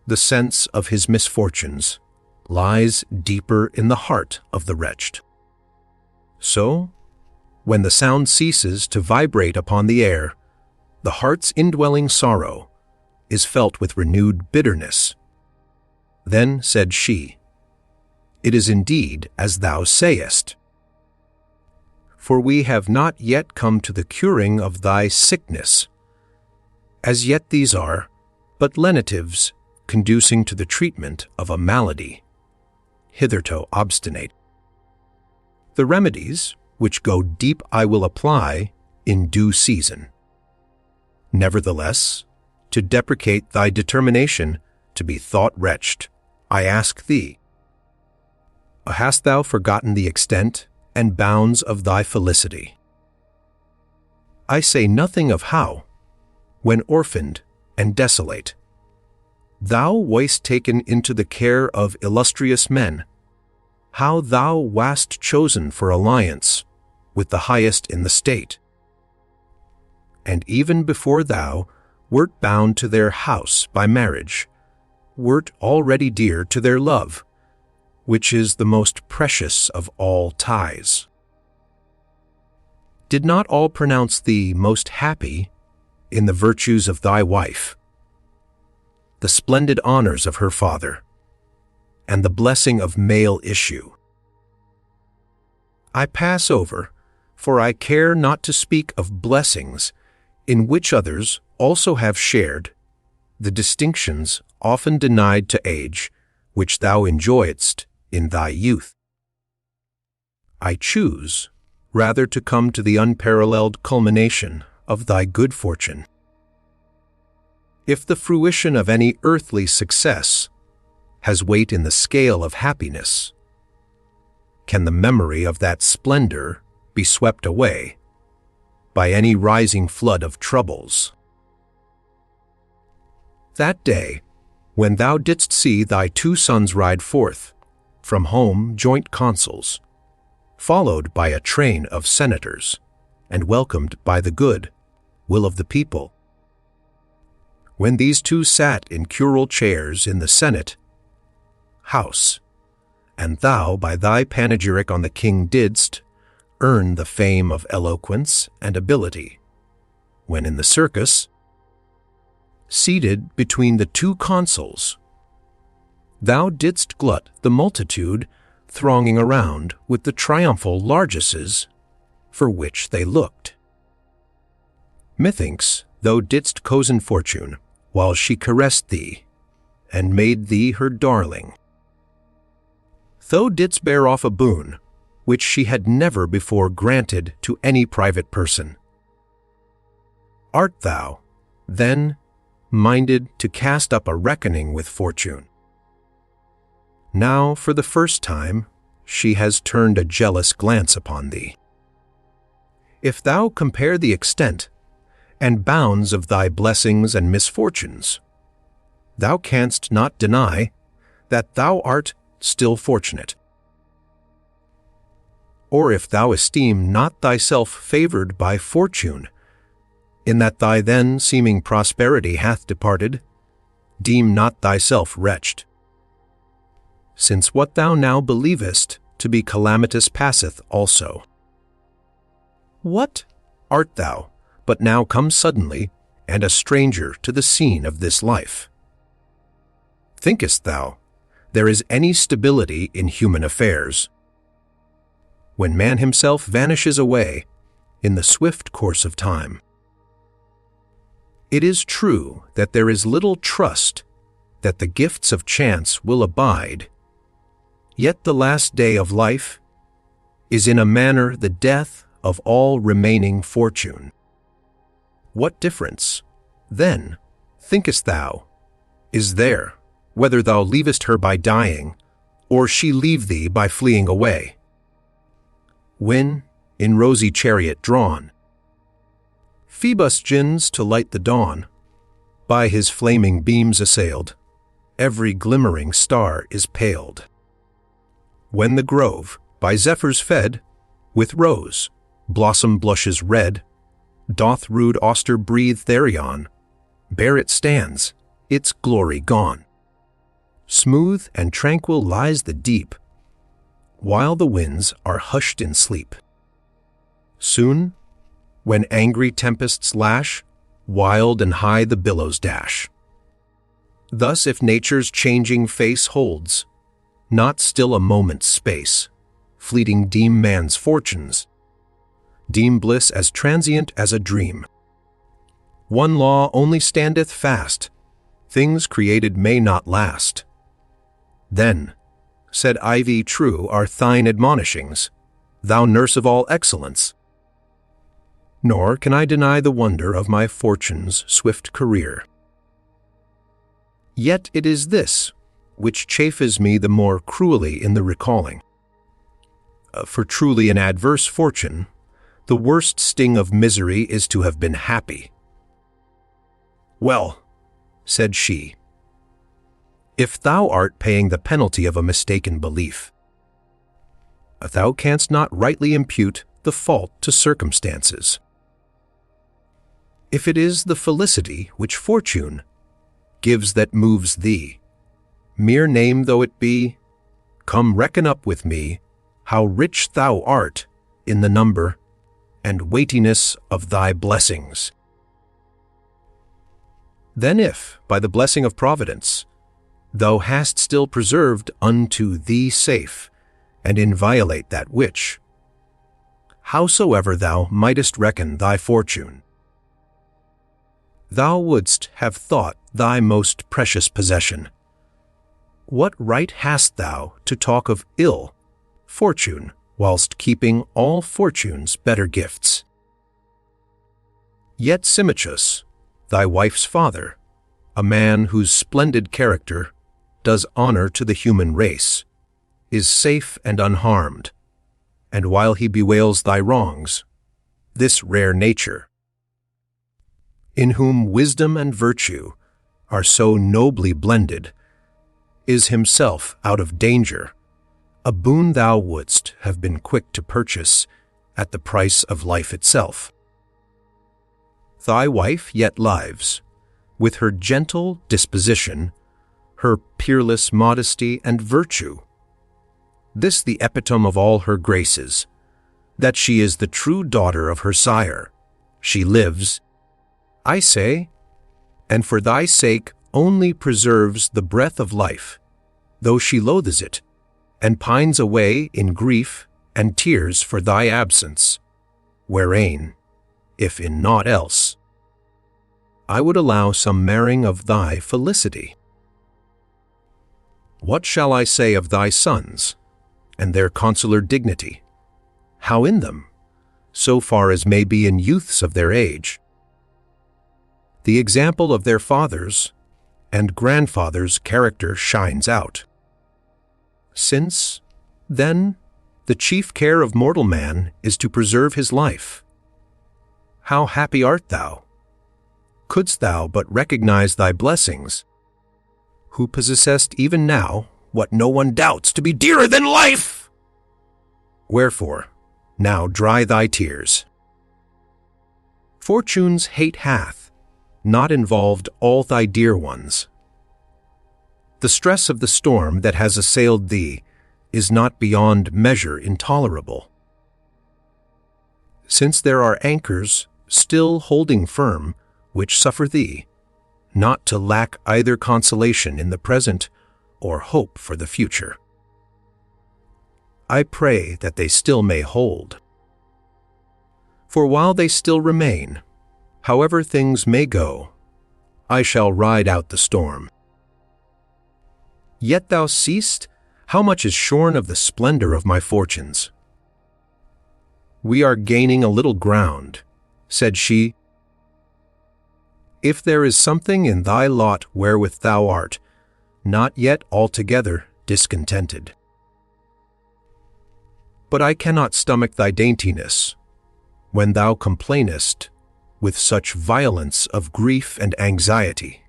The sense of his misfortunes lies deeper in the heart of the wretched. So, when the sound ceases to vibrate upon the air, the heart's indwelling sorrow is felt with renewed bitterness. Then said she, "It is indeed as thou sayest. For we have not yet come to the curing of thy sickness. As yet these are but lenitives conducing to the treatment of a malady, hitherto obstinate. The remedies which go deep I will apply in due season. Nevertheless, to deprecate thy determination to be thought wretched, I ask thee, hast thou forgotten the extent and bounds of thy felicity? I say nothing of how, when orphaned and desolate, thou wast taken into the care of illustrious men, how thou wast chosen for alliance with the highest in the state, and even before thou wert bound to their house by marriage, wert already dear to their love, which is the most precious of all ties. Did not all pronounce thee most happy in the virtues of thy wife, the splendid honors of her father, and the blessing of male issue? I pass over, for I care not to speak of blessings in which others also have shared, the distinctions often denied to age, which thou enjoyedst in thy youth. I choose rather to come to the unparalleled culmination of thy good fortune. If the fruition of any earthly success has weight in the scale of happiness, can the memory of that splendor be swept away by any rising flood of troubles? That day, when thou didst see thy 2 sons ride forth from home joint consuls, followed by a train of senators, and welcomed by the good will of the people, when these 2 sat in curule chairs in the Senate house, and thou by thy panegyric on the king didst earn the fame of eloquence and ability, when in the circus, seated between the 2 consuls, thou didst glut the multitude thronging around with the triumphal largesses for which they looked. Methinks thou didst cozen fortune while she caressed thee, and made thee her darling. Thou didst bear off a boon which she had never before granted to any private person. Art thou, then, minded to cast up a reckoning with fortune? Now, for the first time, she has turned a jealous glance upon thee. If thou compare the extent and bounds of thy blessings and misfortunes, thou canst not deny that thou art still fortunate. Or if thou esteem not thyself favored by fortune, in that thy then seeming prosperity hath departed, deem not thyself wretched. Since what thou now believest to be calamitous passeth also. What art thou but now come suddenly and a stranger to the scene of this life? Thinkest thou there is any stability in human affairs? When man himself vanishes away in the swift course of time. It is true that there is little trust that the gifts of chance will abide, yet the last day of life is in a manner the death of all remaining fortune. What difference, then, thinkest thou, is there, whether thou leavest her by dying, or she leave thee by fleeing away? When, in rosy chariot drawn, Phoebus gins to light the dawn, by his flaming beams assailed, every glimmering star is paled. When the grove, by zephyrs fed, with rose, blossom blushes red, doth rude Auster breathe thereon, bare it stands, its glory gone. Smooth and tranquil lies the deep, while the winds are hushed in sleep. Soon, when angry tempests lash, wild and high the billows dash. Thus if nature's changing face holds, not still a moment's space, fleeting deem man's fortunes, deem bliss as transient as a dream. One law only standeth fast, things created may not last. Then, said Ivy, true are thine admonishings, thou nurse of all excellence. Nor can I deny the wonder of my fortune's swift career. Yet it is this which chafes me the more cruelly in the recalling. For truly in adverse fortune, the worst sting of misery is to have been happy. Well, said she, if thou art paying the penalty of a mistaken belief, thou canst not rightly impute the fault to circumstances. If it is the felicity which fortune gives that moves thee, mere name though it be, come reckon up with me how rich thou art in the number and weightiness of thy blessings. Then if, by the blessing of providence, thou hast still preserved unto thee safe, and inviolate that which, howsoever thou mightest reckon thy fortune, thou wouldst have thought thy most precious possession. What right hast thou to talk of ill fortune whilst keeping all fortune's better gifts? Yet Symmachus, thy wife's father, a man whose splendid character does honor to the human race, is safe and unharmed, and while he bewails thy wrongs, this rare nature, in whom wisdom and virtue are so nobly blended, is himself out of danger, a boon thou wouldst have been quick to purchase at the price of life itself. Thy wife yet lives, with her gentle disposition, her peerless modesty and virtue. This the epitome of all her graces, that she is the true daughter of her sire. She lives, I say, and for thy sake only preserves the breath of life, though she loathes it, and pines away in grief and tears for thy absence, wherein, if in naught else, I would allow some marring of thy felicity. What shall I say of thy sons, and their consular dignity? How in them, so far as may be in youths of their age, the example of their fathers and grandfathers' character shines out. Since, then, the chief care of mortal man is to preserve his life, how happy art thou, couldst thou but recognize thy blessings, who possessest even now what no one doubts to be dearer than life! Wherefore, now dry thy tears. Fortune's hate hath not involved all thy dear ones. The stress of the storm that has assailed thee is not beyond measure intolerable. Since there are anchors still holding firm, which suffer thee not to lack either consolation in the present or hope for the future. I pray that they still may hold. For while they still remain, however things may go, I shall ride out the storm. Yet thou seest how much is shorn of the splendor of my fortunes. We are gaining a little ground, said she. If there is something in thy lot wherewith thou art not yet altogether discontented. But I cannot stomach thy daintiness, when thou complainest with such violence of grief and anxiety,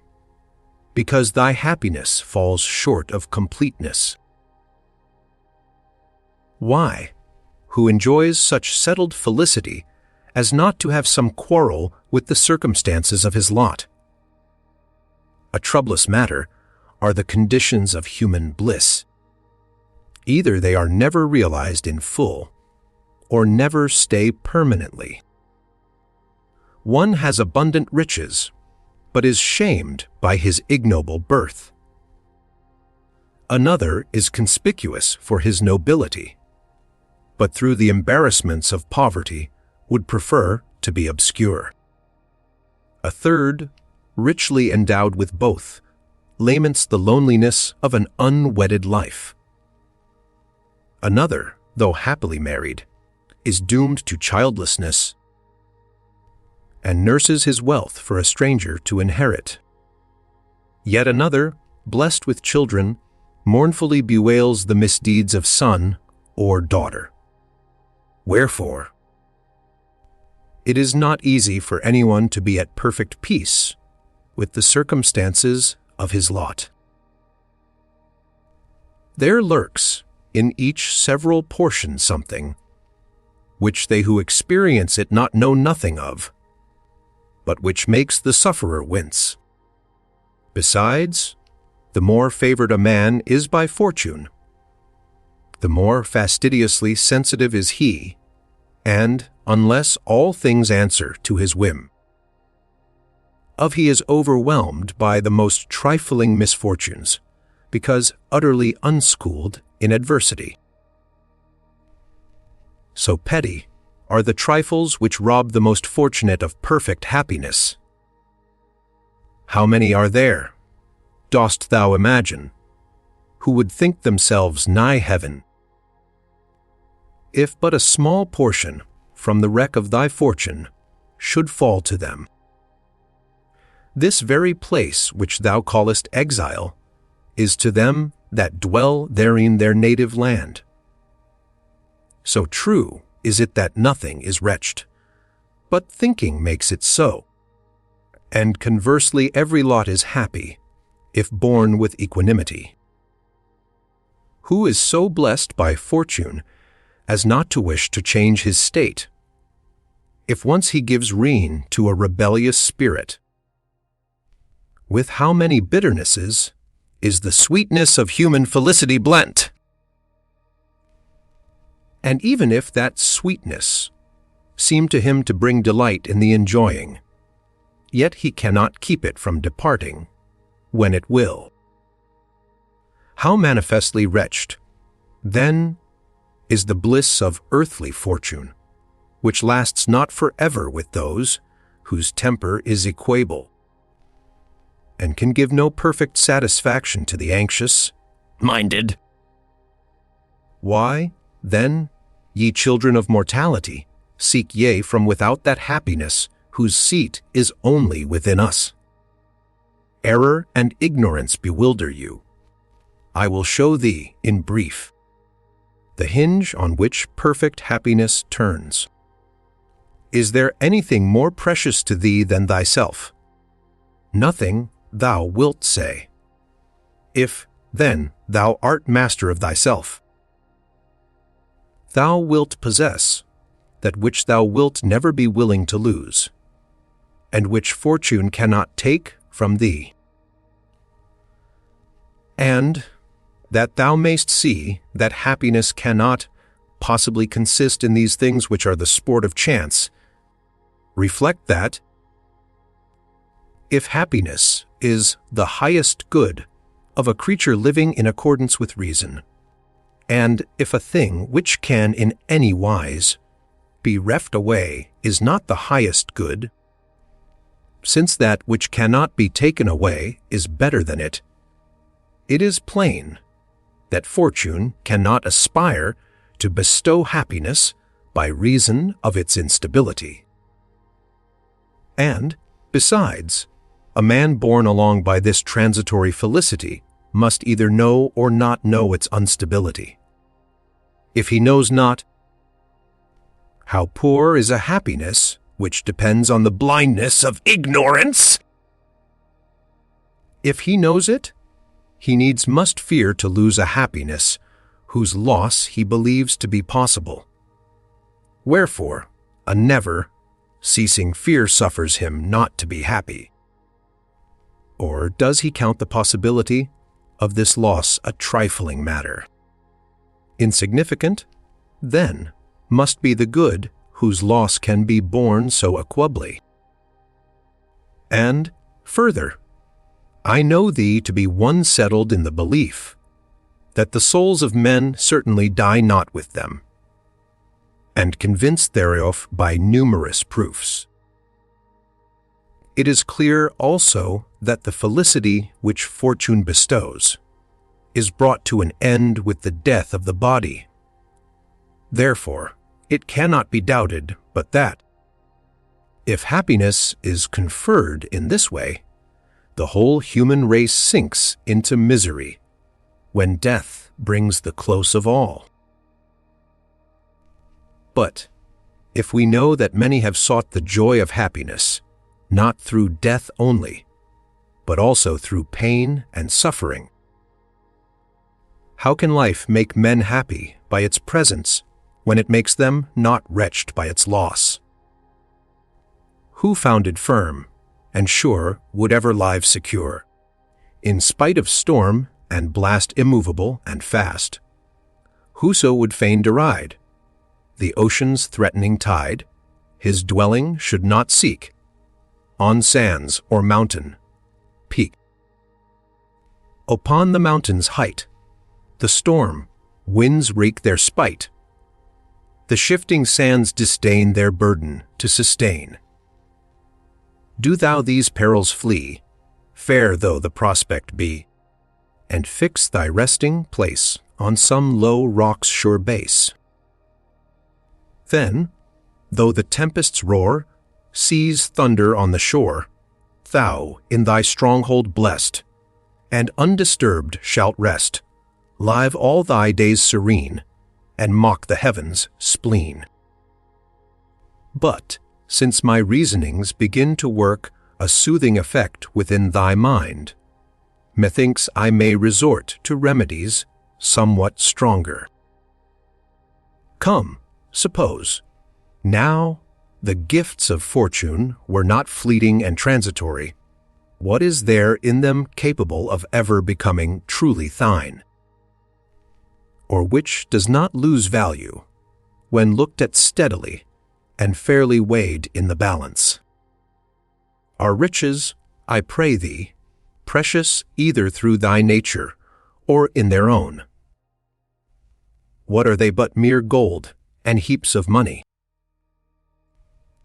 because thy happiness falls short of completeness. Why, who enjoys such settled felicity as not to have some quarrel with the circumstances of his lot? A troublous matter are the conditions of human bliss. Either they are never realized in full, or never stay permanently. One has abundant riches, but is shamed by his ignoble birth. Another is conspicuous for his nobility, but through the embarrassments of poverty would prefer to be obscure. A third, richly endowed with both, laments the loneliness of an unwedded life. Another, though happily married, is doomed to childlessness and nurses his wealth for a stranger to inherit. Yet another, blessed with children, mournfully bewails the misdeeds of son or daughter. Wherefore, it is not easy for anyone to be at perfect peace with the circumstances of his lot. There lurks in each several portion something which they who experience it not know nothing of, but which makes the sufferer wince. Besides, the more favored a man is by fortune, the more fastidiously sensitive is he, and, unless all things answer to his whim, of he is overwhelmed by the most trifling misfortunes, because utterly unschooled in adversity. So petty are the trifles which rob the most fortunate of perfect happiness. How many are there, dost thou imagine, who would think themselves nigh heaven, if but a small portion from the wreck of thy fortune should fall to them? This very place which thou callest exile is to them that dwell therein their native land. So true is it that nothing is wretched, but thinking makes it so. And conversely every lot is happy, if borne with equanimity. Who is so blessed by fortune as not to wish to change his state, if once he gives rein to a rebellious spirit? With how many bitternesses is the sweetness of human felicity blent? And even if that sweetness seem to him to bring delight in the enjoying, yet he cannot keep it from departing, when it will. How manifestly wretched, Then is the bliss of earthly fortune, which lasts not forever with those whose temper is equable, and can give no perfect satisfaction to the anxious-minded. Why, then, ye children of mortality, seek ye from without that happiness whose seat is only within us? Error and ignorance bewilder you. I will show thee, in brief, the hinge on which perfect happiness turns. Is there anything more precious to thee than thyself? Nothing, thou wilt say. If, then, thou art master of thyself, thou wilt possess that which thou wilt never be willing to lose, and which fortune cannot take from thee. And that thou mayst see that happiness cannot possibly consist in these things which are the sport of chance, reflect that, if happiness is the highest good of a creature living in accordance with reason, and if a thing which can in any wise be reft away is not the highest good, since that which cannot be taken away is better than it, it is plain that fortune cannot aspire to bestow happiness by reason of its instability. And, besides, a man borne along by this transitory felicity must either know or not know its instability. If he knows not, how poor is a happiness which depends on the blindness of ignorance! If he knows it, he needs must fear to lose a happiness whose loss he believes to be possible. Wherefore, a never-ceasing fear suffers him not to be happy. Or does he count the possibility of this loss a trifling matter? Insignificant, then, must be the good whose loss can be borne so equably. And, further, I know thee to be one settled in the belief that the souls of men certainly die not with them, and convinced thereof by numerous proofs. It is clear also that the felicity which fortune bestows is brought to an end with the death of the body. Therefore, it cannot be doubted but that, if happiness is conferred in this way, the whole human race sinks into misery when death brings the close of all. But if we know that many have sought the joy of happiness, not through death only, but also through pain and suffering, how can life make men happy by its presence when it makes them not wretched by its loss? Who found it firm and sure would ever live secure, in spite of storm and blast immovable and fast? Whoso would fain deride the ocean's threatening tide, his dwelling should not seek on sands or mountain peak. Upon the mountain's height, the storm winds wreak their spite. The shifting sands disdain their burden to sustain. Do thou these perils flee, fair though the prospect be, and fix thy resting place on some low rock's sure base. Then, though the tempests roar, seas thunder on the shore, thou in thy stronghold blessed, and undisturbed shalt rest, live all thy days serene, and mock the heavens' spleen. But, since my reasonings begin to work a soothing effect within thy mind, methinks I may resort to remedies somewhat stronger. Come, suppose, now the gifts of fortune were not fleeting and transitory, what is there in them capable of ever becoming truly thine? Or which does not lose value when looked at steadily and fairly weighed in the balance? Are riches, I pray thee, precious either through thy nature or in their own? what are they but mere gold and heaps of money?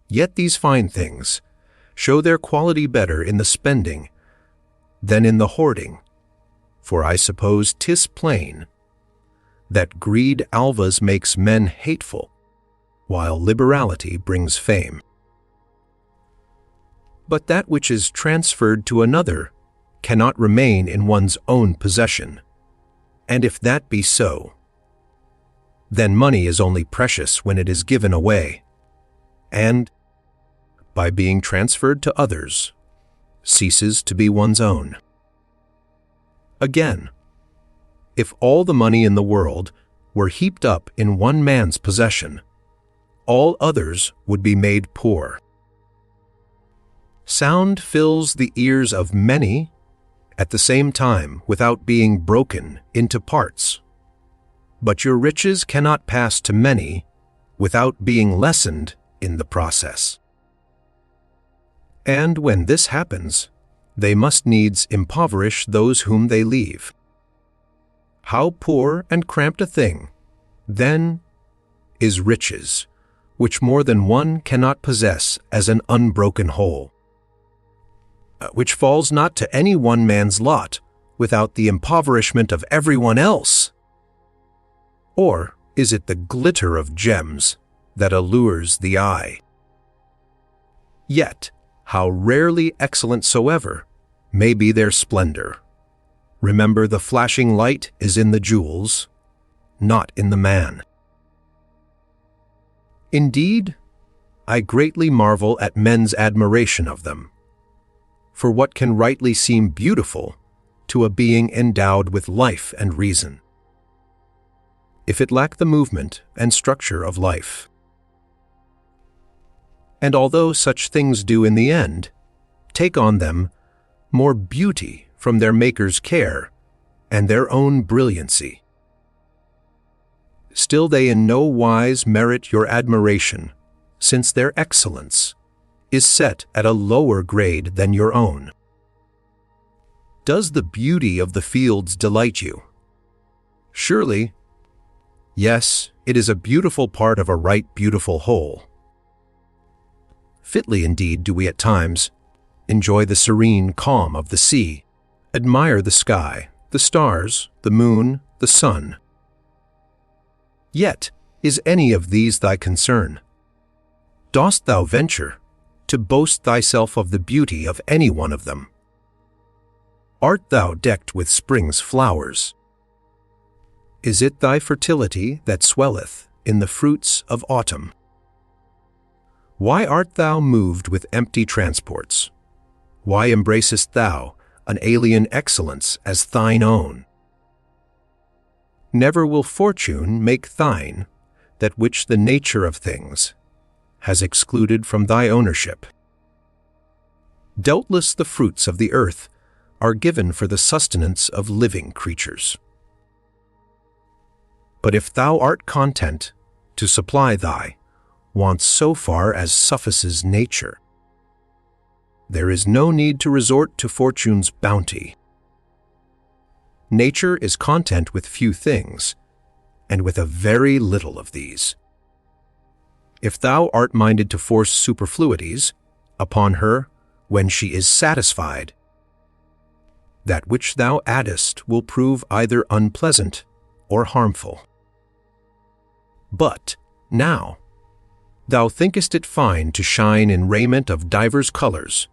Yet these fine things show their quality better in the spending than in the hoarding, for I suppose 'tis plain that greed always makes men hateful, while liberality brings fame. But that which is transferred to another cannot remain in one's own possession, and if that be so, then money is only precious when it is given away, and, by being transferred to others, ceases to be one's own. Again, if all the money in the world were heaped up in one man's possession, all others would be made poor. Sound fills the ears of many at the same time without being broken into parts. But your riches cannot pass to many without being lessened in the process. And when this happens, they must needs impoverish those whom they leave. How poor and cramped a thing, then, is riches, which more than one cannot possess as an unbroken whole, which falls not to any one man's lot without the impoverishment of everyone else? Or is it the glitter of gems that allures the eye? Yet, how rarely excellent soever may be their splendor, remember the flashing light is in the jewels, not in the man. Indeed, I greatly marvel at men's admiration of them. For what can rightly seem beautiful to a being endowed with life and reason, if it lack the movement and structure of life? And although such things do in the end take on them more beauty from their Maker's care and their own brilliancy, still they in no wise merit your admiration, since their excellence is set at a lower grade than your own. Does the beauty of the fields delight you? Surely, yes, it is a beautiful part of a right beautiful whole. Fitly indeed do we at times enjoy the serene calm of the sea, admire the sky, the stars, the moon, the sun. Yet, is any of these thy concern? Dost thou venture to boast thyself of the beauty of any one of them? Art thou decked with spring's flowers? Is it thy fertility that swelleth in the fruits of autumn? Why art thou moved with empty transports? Why embracest thou an alien excellence as thine own? Never will fortune make thine that which the nature of things has excluded from thy ownership. Doubtless the fruits of the earth are given for the sustenance of living creatures. But if thou art content to supply thy wants so far as suffices nature, there is no need to resort to fortune's bounty. Nature is content with few things, and with a very little of these. If thou art minded to force superfluities upon her when she is satisfied, that which thou addest will prove either unpleasant or harmful. But now, thou thinkest it fine to shine in raiment of divers colors.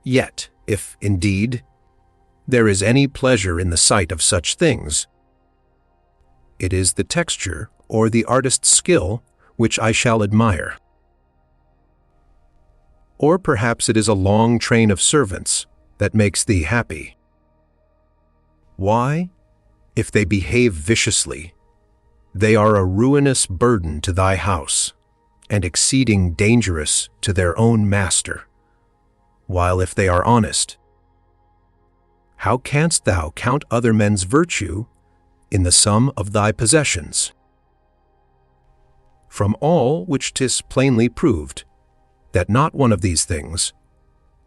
Yet, if, indeed, there is any pleasure in the sight of such things, it is the texture or the artist's skill which I shall admire. Or perhaps it is a long train of servants that makes thee happy. Why, if they behave viciously, they are a ruinous burden to thy house, and exceeding dangerous to their own master, while if they are honest, how canst thou count other men's virtue in the sum of thy possessions? From all which 'tis plainly proved, that not one of these things,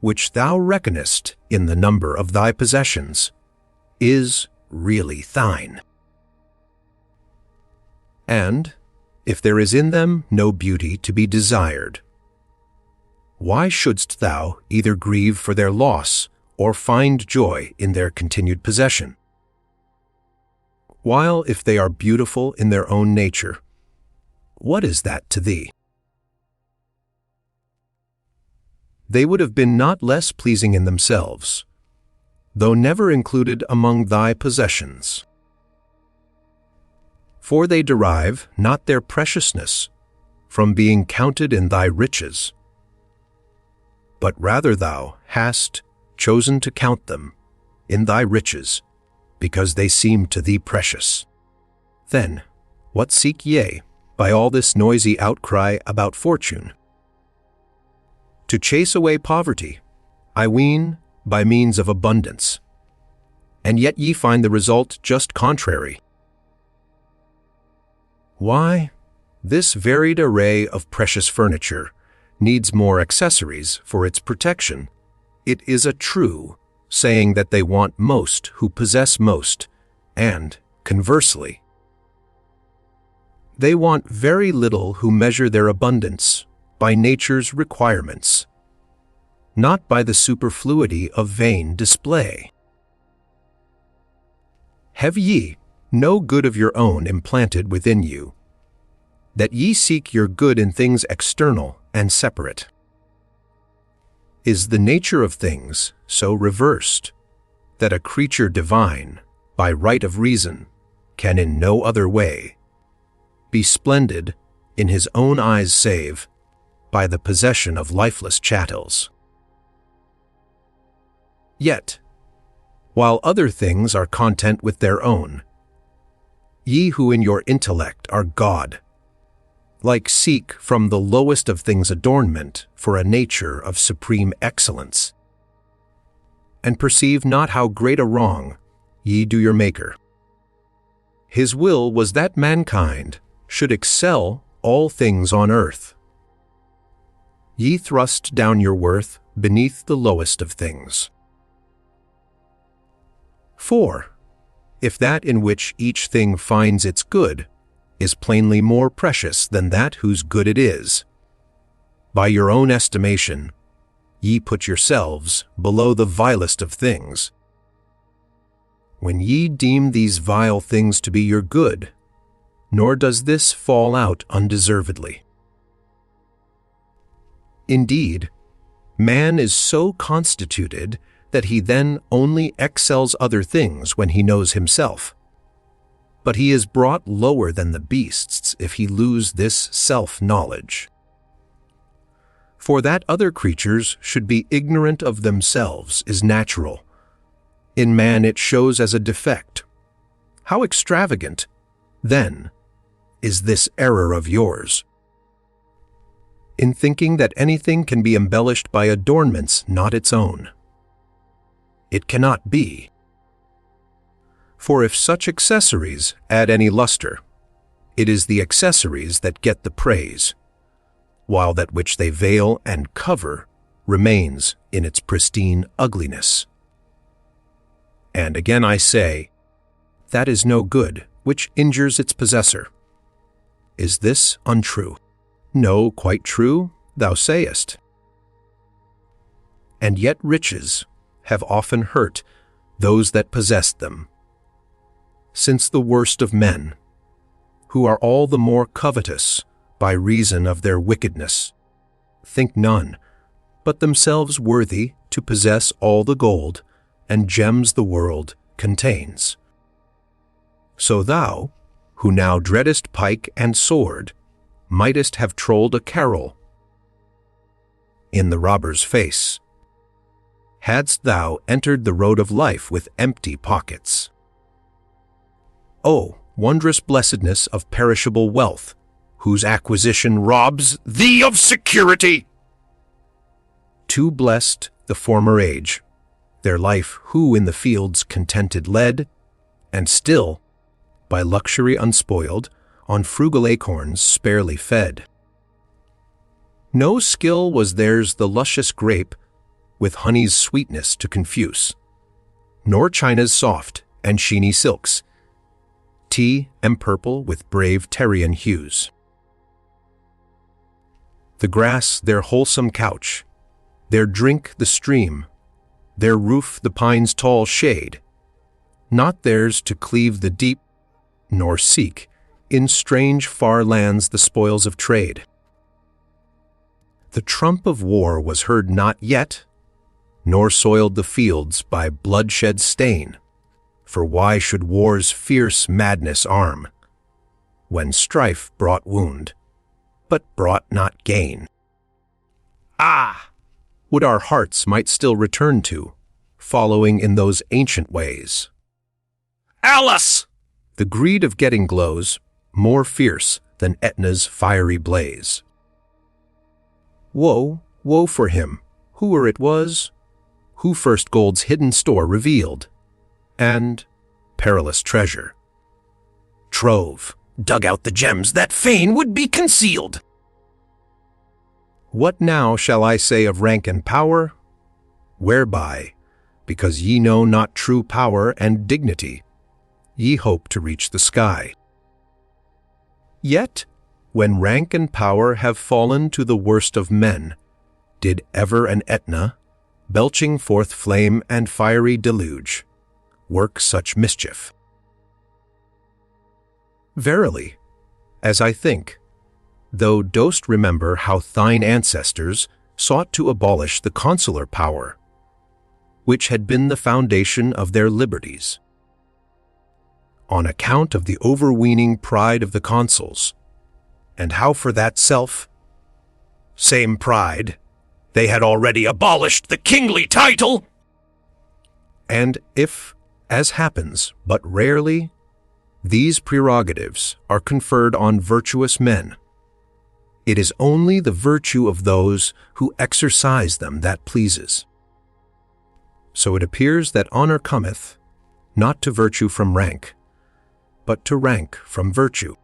which thou reckonest in the number of thy possessions, is really thine. and, if there is in them no beauty to be desired, why shouldst thou either grieve for their loss or find joy in their continued possession? While if they are beautiful in their own nature, what is that to thee? They would have been not less pleasing in themselves, though never included among thy possessions. For they derive not their preciousness from being counted in thy riches, but rather thou hast chosen to count them in thy riches, because they seem to thee precious. Then, what seek ye by all this noisy outcry about fortune? To chase away poverty, I ween, by means of abundance, and yet ye find the result just contrary. Why, this varied array of precious furniture needs more accessories for its protection. It is a true saying that they want most who possess most, and, conversely, they want very little who measure their abundance by nature's requirements, not by the superfluity of vain display. Have ye no good of your own implanted within you, that ye seek your good in things external and separate? Is the nature of things so reversed that a creature divine, by right of reason, can in no other way be splendid in his own eyes save by the possession of lifeless chattels? Yet, while other things are content with their own, ye who in your intellect are God, like seek from the lowest of things adornment for a nature of supreme excellence, and perceive not how great a wrong ye do your Maker. His will was that mankind should excel all things on earth. Ye thrust down your worth beneath the lowest of things. For, if that in which each thing finds its good is plainly more precious than that whose good it is, by your own estimation, ye put yourselves below the vilest of things. When ye deem these vile things to be your good, nor does this fall out undeservedly. Indeed, man is so constituted that he then only excels other things when he knows himself. But he is brought lower than the beasts if he lose this self-knowledge. For that other creatures should be ignorant of themselves is natural. In man it shows as a defect. How extravagant, then, is this error of yours, in thinking that anything can be embellished by adornments not its own. It cannot be. For if such accessories add any luster, it is the accessories that get the praise, while that which they veil and cover remains in its pristine ugliness. And again I say, that is no good which injures its possessor. Is this untrue? No, quite true, thou sayest. And yet riches have often hurt those that possessed them, since the worst of men, who are all the more covetous by reason of their wickedness, think none but themselves worthy to possess all the gold and gems the world contains. So thou, who now dreadest pike and sword, mightest have trolled a carol in the robber's face, hadst thou entered the road of life with empty pockets. O wondrous blessedness of perishable wealth, whose acquisition robs thee of security! Too blessed the former age, their life who in the fields contented led, and still, by luxury unspoiled, on frugal acorns sparely fed. No skill was theirs the luscious grape with honey's sweetness to confuse, nor China's soft and sheeny silks, tea empurple with brave Tyrian hues. The grass their wholesome couch, their drink the stream, their roof the pine's tall shade, not theirs to cleave the deep, nor seek, in strange far lands, the spoils of trade. The trump of war was heard not yet, nor soiled the fields by bloodshed stain, for why should war's fierce madness arm, when strife brought wound, but brought not gain? Ah! Would our hearts might still return to, following in those ancient ways. Alice! The greed of getting glows more fierce than Etna's fiery blaze. Woe, woe for him, whoe'er it was, who first gold's hidden store revealed, and perilous treasure. Trove, dug out the gems that fain would be concealed. What now shall I say of rank and power? Whereby, because ye know not true power and dignity, ye hope to reach the sky. Yet, when rank and power have fallen to the worst of men, did ever an Etna, belching forth flame and fiery deluge, work such mischief? Verily, as I think, thou dost remember how thine ancestors sought to abolish the consular power, which had been the foundation of their liberties, on account of the overweening pride of the consuls, and how for that same pride they had already abolished the kingly title. And if, as happens but rarely, these prerogatives are conferred on virtuous men, it is only the virtue of those who exercise them that pleases. So it appears that honor cometh, not to virtue from rank, but to rank from virtue.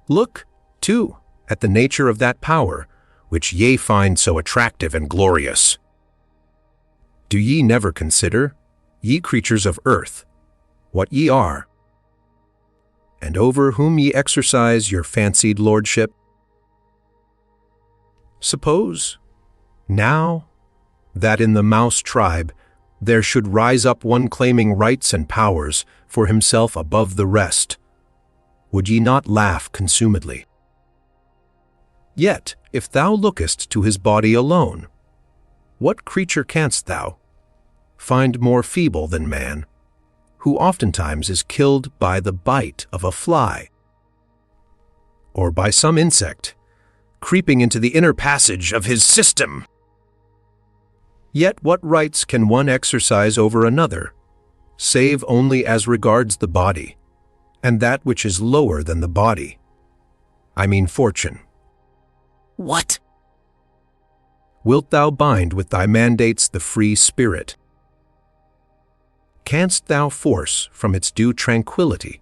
Look, too, at the nature of that power, which ye find so attractive and glorious. Do ye never consider, ye creatures of earth, what ye are, and over whom ye exercise your fancied lordship? Suppose, now, that in the mouse tribe there should rise up one claiming rights and powers for himself above the rest, would ye not laugh consumedly? Yet, if thou lookest to his body alone, what creature canst thou find more feeble than man, who oftentimes is killed by the bite of a fly, or by some insect creeping into the inner passage of his system? Yet what rights can one exercise over another, save only as regards the body, and that which is lower than the body? I mean fortune. What? Wilt thou bind with thy mandates the free spirit? Canst thou force from its due tranquility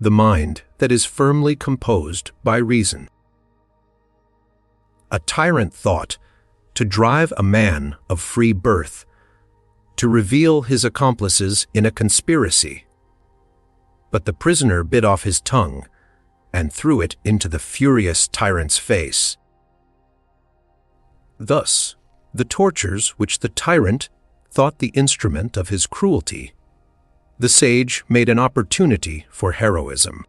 the mind that is firmly composed by reason? A tyrant thought to drive a man of free birth, to reveal his accomplices in a conspiracy. But the prisoner bit off his tongue and threw it into the furious tyrant's face. Thus, the tortures which the tyrant thought the instrument of his cruelty, the sage made an opportunity for heroism.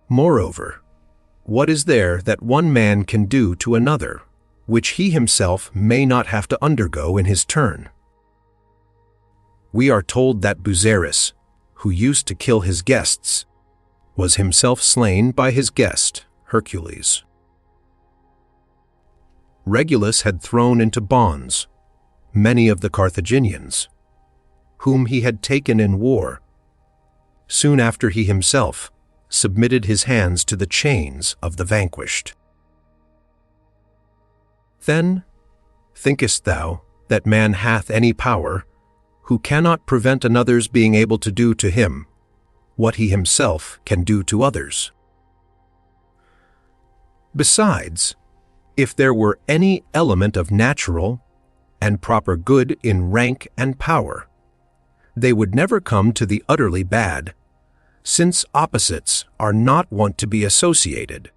Moreover, what is there that one man can do to another, which he himself may not have to undergo in his turn? We are told that Busiris, who used to kill his guests, was himself slain by his guest, Hercules. Regulus had thrown into bonds many of the Carthaginians, whom he had taken in war, soon after he himself submitted his hands to the chains of the vanquished. Then, thinkest thou that man hath any power, who cannot prevent another's being able to do to him what he himself can do to others? Besides, if there were any element of natural and proper good in rank and power, they would never come to the utterly bad, since opposites are not wont to be associated.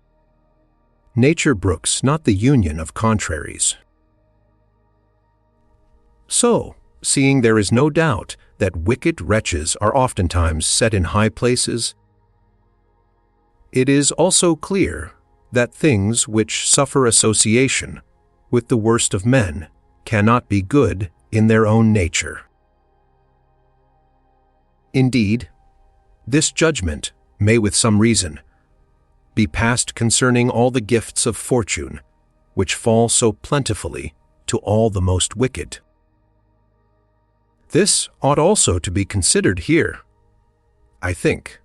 Nature brooks not the union of contraries. So, seeing there is no doubt that wicked wretches are oftentimes set in high places, it is also clear that things which suffer association with the worst of men cannot be good in their own nature. Indeed, this judgment may with some reason be passed concerning all the gifts of fortune which fall so plentifully to all the most wicked. This ought also to be considered here, I think.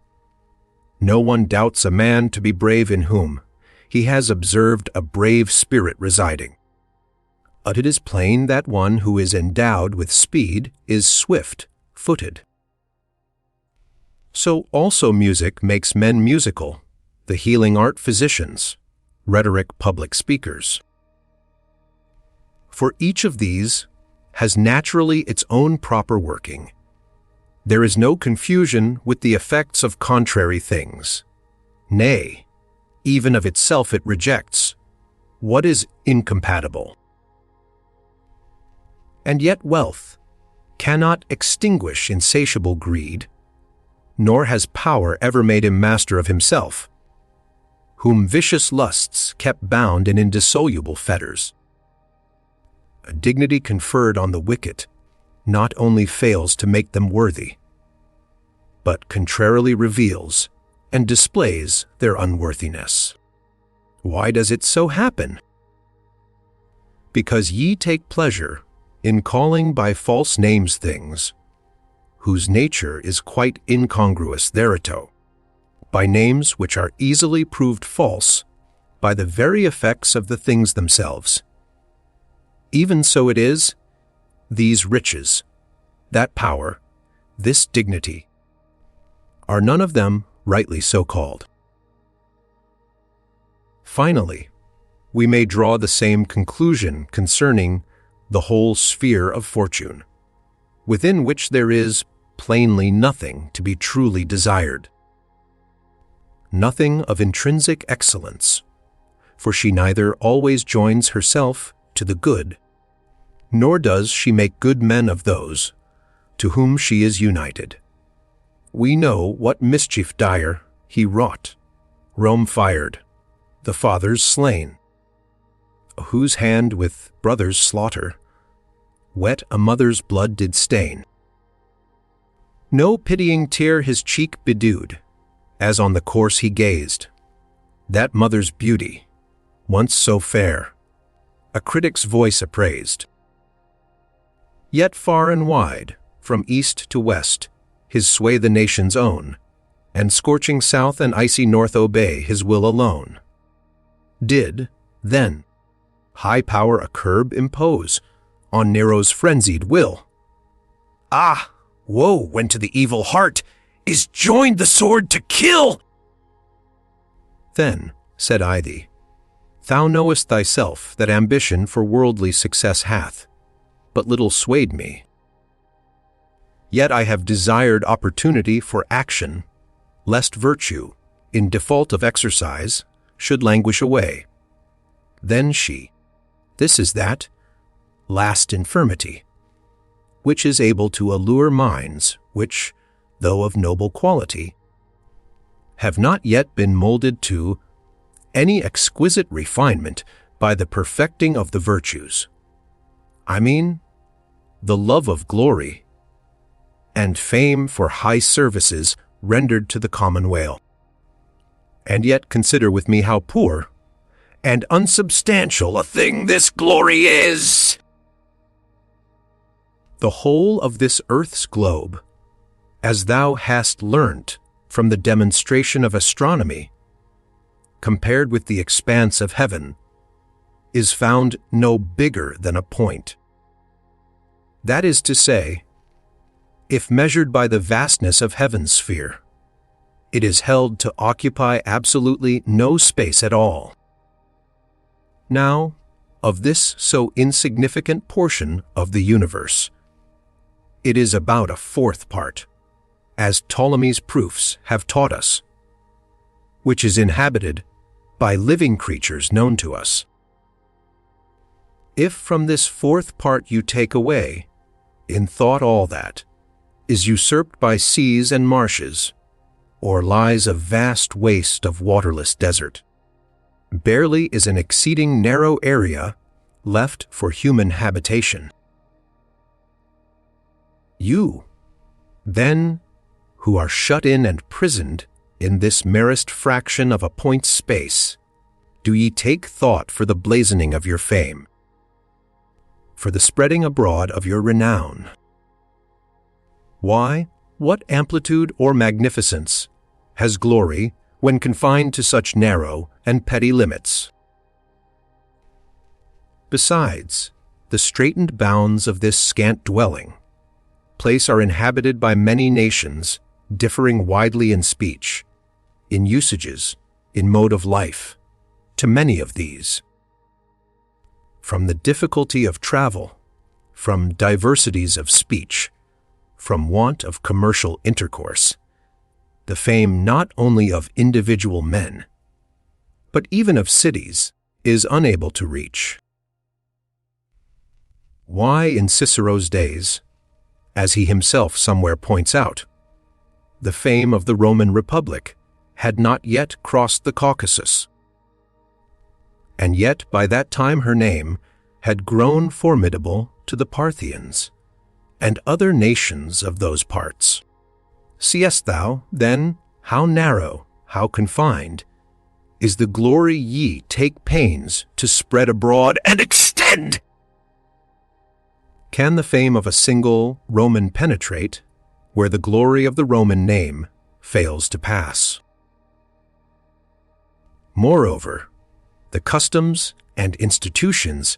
No one doubts a man to be brave in whom he has observed a brave spirit residing. But it is plain that one who is endowed with speed is swift-footed. So also music makes men musical, the healing art physicians, rhetoric public speakers. For each of these has naturally its own proper working. There is no confusion with the effects of contrary things. Nay, even of itself it rejects what is incompatible. And yet wealth cannot extinguish insatiable greed, nor has power ever made him master of himself, whom vicious lusts kept bound in indissoluble fetters. A dignity conferred on the wicked not only fails to make them worthy, but contrarily reveals and displays their unworthiness. Why does it so happen? Because ye take pleasure in calling by false names things, whose nature is quite incongruous thereto, by names which are easily proved false by the very effects of the things themselves. Even so it is, these riches, that power, this dignity, are none of them rightly so called. Finally, we may draw the same conclusion concerning the whole sphere of fortune, within which there is plainly nothing to be truly desired. Nothing of intrinsic excellence, for she neither always joins herself to the good, nor does she make good men of those to whom she is united. We know what mischief dire he wrought, Rome fired, the fathers slain, whose hand with brother's slaughter wet a mother's blood did stain. No pitying tear his cheek bedewed, as on the corse he gazed, that mother's beauty, once so fair, a critic's voice appraised. Yet far and wide, from east to west, his sway the nations own, and scorching south and icy north obey his will alone. Did, then, high power a curb impose on Nero's frenzied will? Ah, woe when to the evil heart is joined the sword to kill! Then, said I thee, thou knowest thyself that ambition for worldly success hath but little swayed me. Yet I have desired opportunity for action, lest virtue, in default of exercise, should languish away. Then this is that last infirmity, which is able to allure minds which, though of noble quality, have not yet been molded to any exquisite refinement by the perfecting of the virtues. I mean, the love of glory and fame for high services rendered to the commonweal. And yet consider with me how poor and unsubstantial a thing this glory is. The whole of this earth's globe, as thou hast learnt from the demonstration of astronomy, compared with the expanse of heaven, is found no bigger than a point. That is to say, if measured by the vastness of heaven's sphere, it is held to occupy absolutely no space at all. Now, of this so insignificant portion of the universe, it is about a fourth part, as Ptolemy's proofs have taught us, which is inhabited by living creatures known to us. If from this fourth part you take away, in thought all that is usurped by seas and marshes, or lies a vast waste of waterless desert, barely is an exceeding narrow area left for human habitation. You, then, who are shut in and prisoned in this merest fraction of a point's space, do ye take thought for the blazoning of your fame, for the spreading abroad of your renown? Why, what amplitude or magnificence has glory when confined to such narrow and petty limits? Besides, the straitened bounds of this scant dwelling place are inhabited by many nations, differing widely in speech, in usages, in mode of life, to many of these. From the difficulty of travel, from diversities of speech, from want of commercial intercourse, the fame not only of individual men, but even of cities, is unable to reach. Why in Cicero's days, as he himself somewhere points out, the fame of the Roman Republic had not yet crossed the Caucasus, and yet by that time her name had grown formidable to the Parthians and other nations of those parts. Seest thou, then, how narrow, how confined, is the glory ye take pains to spread abroad and extend? Can the fame of a single Roman penetrate where the glory of the Roman name fails to pass? Moreover, the customs and institutions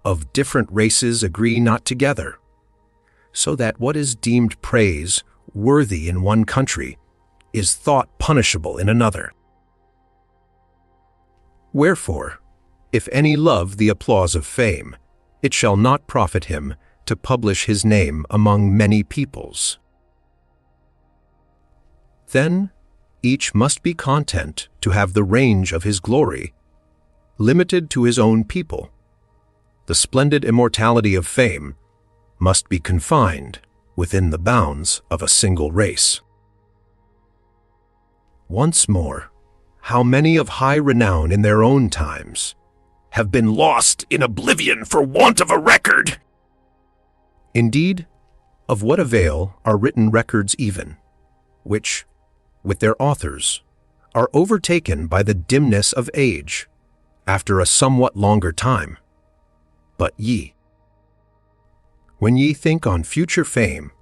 of different races agree not together, so that what is deemed praise worthy in one country is thought punishable in another. Wherefore, if any love the applause of fame, it shall not profit him to publish his name among many peoples. Then each must be content to have the range of his glory limited to his own people. The splendid immortality of fame must be confined within the bounds of a single race. Once more, how many of high renown in their own times have been lost in oblivion for want of a record? Indeed, of what avail are written records even, which, with their authors, are overtaken by the dimness of age after a somewhat longer time? But ye, when ye think on future fame,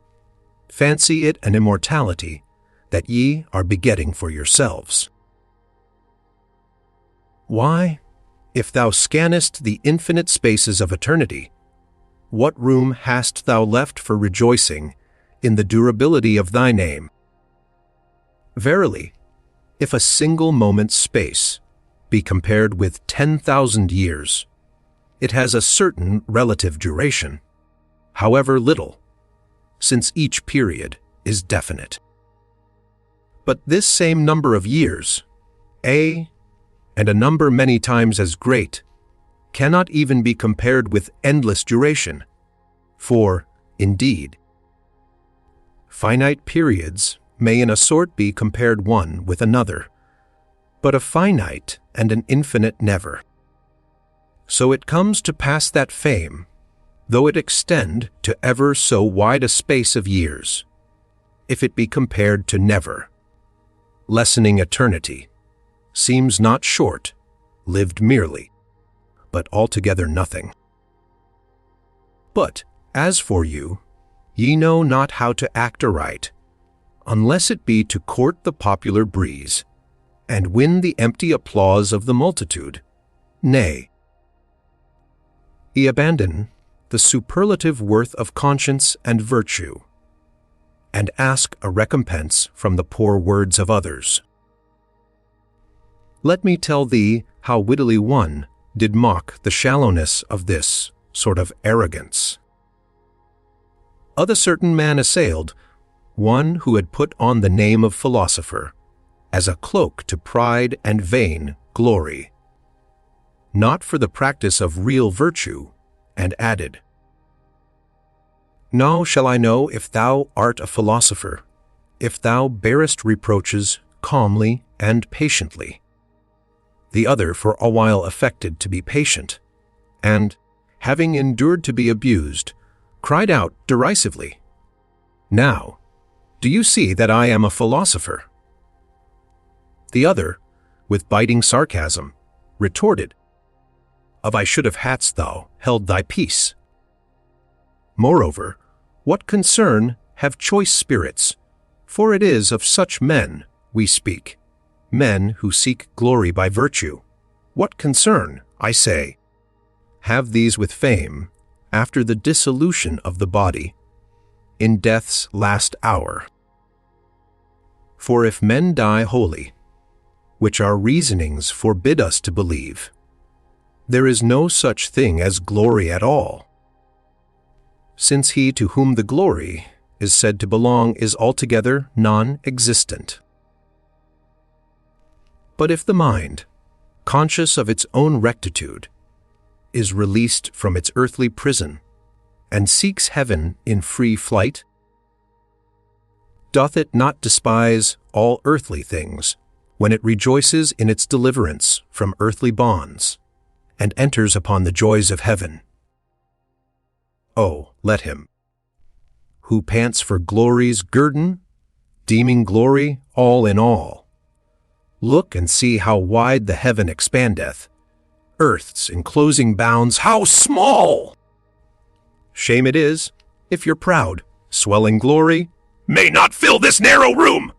fancy it an immortality that ye are begetting for yourselves. Why, if thou scannest the infinite spaces of eternity, what room hast thou left for rejoicing in the durability of thy name? Verily, if a single moment's space be compared with 10,000 years, it has a certain relative duration, however little, since each period is definite. But this same number of years, and a number many times as great, cannot even be compared with endless duration, for, indeed, finite periods may in a sort be compared one with another, but a finite and an infinite never. So it comes to pass that fame, though it extend to ever so wide a space of years, if it be compared to never, lessening eternity, seems not short, lived merely, but altogether nothing. But as for you, ye know not how to act aright, unless it be to court the popular breeze, and win the empty applause of the multitude. Nay, ye abandon the superlative worth of conscience and virtue, and ask a recompense from the poor words of others. Let me tell thee how wittily one did mock the shallowness of this sort of arrogance. Other certain man assailed, one who had put on the name of philosopher, as a cloak to pride and vain glory, not for the practice of real virtue, and added, Now shall I know if thou art a philosopher, if thou bearest reproaches calmly and patiently. The other for a while affected to be patient, and, having endured to be abused, cried out derisively, Now, do you see that I am a philosopher? The other, with biting sarcasm, retorted, Of I should have hadst thou held thy peace. Moreover, what concern have choice spirits, for it is of such men we speak, men who seek glory by virtue. What concern, I say, have these with fame, after the dissolution of the body, in death's last hour? For if men die wholly, which our reasonings forbid us to believe, there is no such thing as glory at all, since he to whom the glory is said to belong is altogether non-existent. But if the mind, conscious of its own rectitude, is released from its earthly prison, and seeks heaven in free flight, doth it not despise all earthly things, when it rejoices in its deliverance from earthly bonds, and enters upon the joys of heaven? Oh, let him, who pants for glory's guerdon, deeming glory all in all, look and see how wide the heaven expandeth, earth's enclosing bounds how small! Shame it is, if your proud, swelling glory may not fill this narrow room.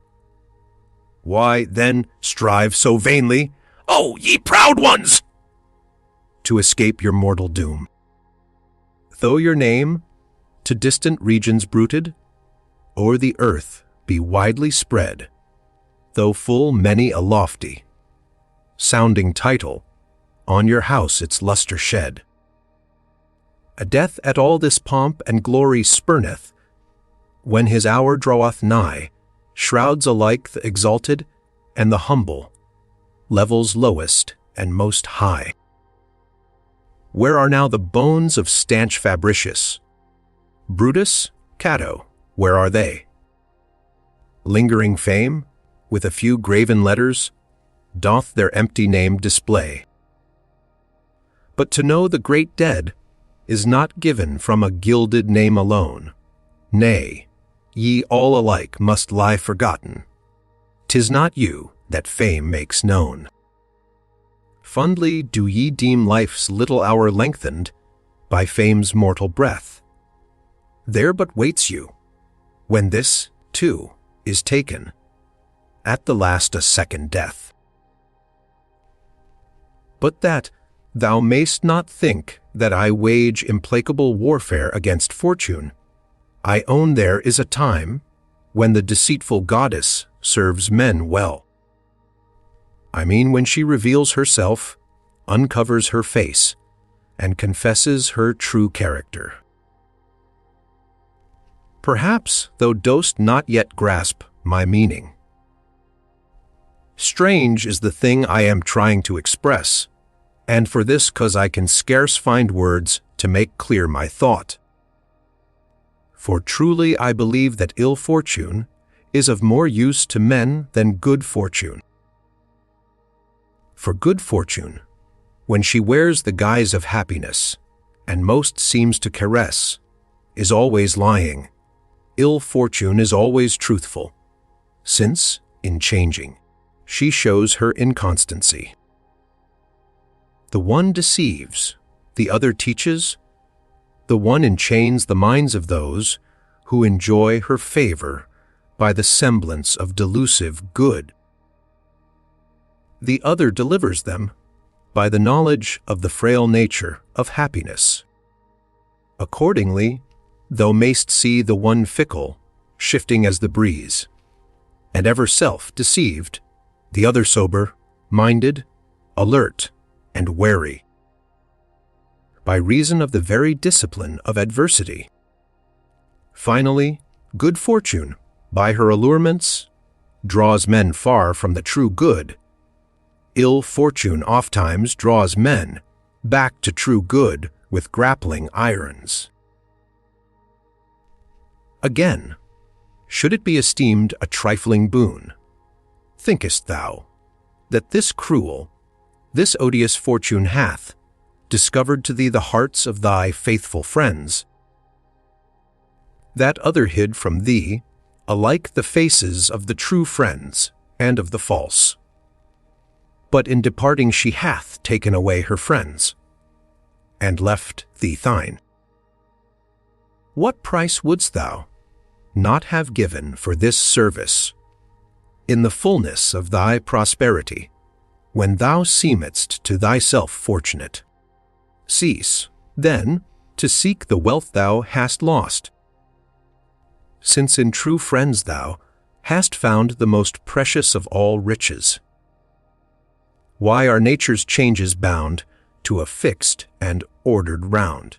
Why, then, strive so vainly, O ye proud ones, to escape your mortal doom? Though your name, to distant regions bruited, o'er the earth be widely spread, though full many a lofty, sounding title on your house its lustre shed, a death at all this pomp and glory spurneth, when his hour draweth nigh, shrouds alike the exalted and the humble, levels lowest and most high. Where are now the bones of stanch Fabricius? Brutus, Cato, where are they? Lingering fame, with a few graven letters, doth their empty name display. But to know the great dead is not given from a gilded name alone. Nay, ye all alike must lie forgotten. 'Tis not you that fame makes known. Fondly do ye deem life's little hour lengthened by fame's mortal breath. There but waits you, when this, too, is taken, at the last a second death. But that thou mayst not think that I wage implacable warfare against fortune, I own there is a time when the deceitful goddess serves men well. I mean when she reveals herself, uncovers her face, and confesses her true character. Perhaps thou dost not yet grasp my meaning. Strange is the thing I am trying to express, and for this cause I can scarce find words to make clear my thought. For truly I believe that ill fortune is of more use to men than good fortune. For good fortune, when she wears the guise of happiness, and most seems to caress, is always lying. Ill fortune is always truthful, since, in changing, she shows her inconstancy. The one deceives, the other teaches, the one enchains the minds of those who enjoy her favor by the semblance of delusive good. The other delivers them by the knowledge of the frail nature of happiness. Accordingly, thou mayst see the one fickle, shifting as the breeze, and ever self-deceived, the other sober, minded, alert, and wary, by reason of the very discipline of adversity. Finally, good fortune, by her allurements, draws men far from the true good. Ill fortune ofttimes draws men back to true good with grappling irons. Again, should it be esteemed a trifling boon, thinkest thou, that this cruel, this odious fortune hath discovered to thee the hearts of thy faithful friends, that other hid from thee alike the faces of the true friends and of the false? But in departing she hath taken away her friends, and left thee thine. What price wouldst thou not have given for this service, in the fullness of thy prosperity, when thou seemedst to thyself fortunate? Cease, then, to seek the wealth thou hast lost, since in true friends thou hast found the most precious of all riches. Why are nature's changes bound to a fixed and ordered round?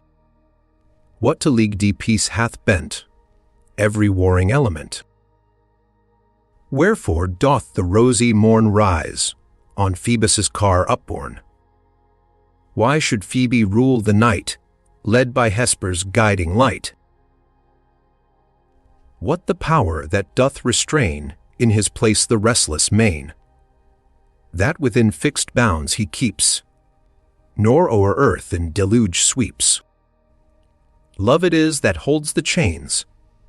What to league deep peace hath bent every warring element? Wherefore doth the rosy morn rise on Phoebus' car upborne? Why should Phoebe rule the night, led by Hesper's guiding light? What the power that doth restrain in his place the restless main? That within fixed bounds he keeps, nor o'er earth in deluge sweeps. Love it is that holds the chains,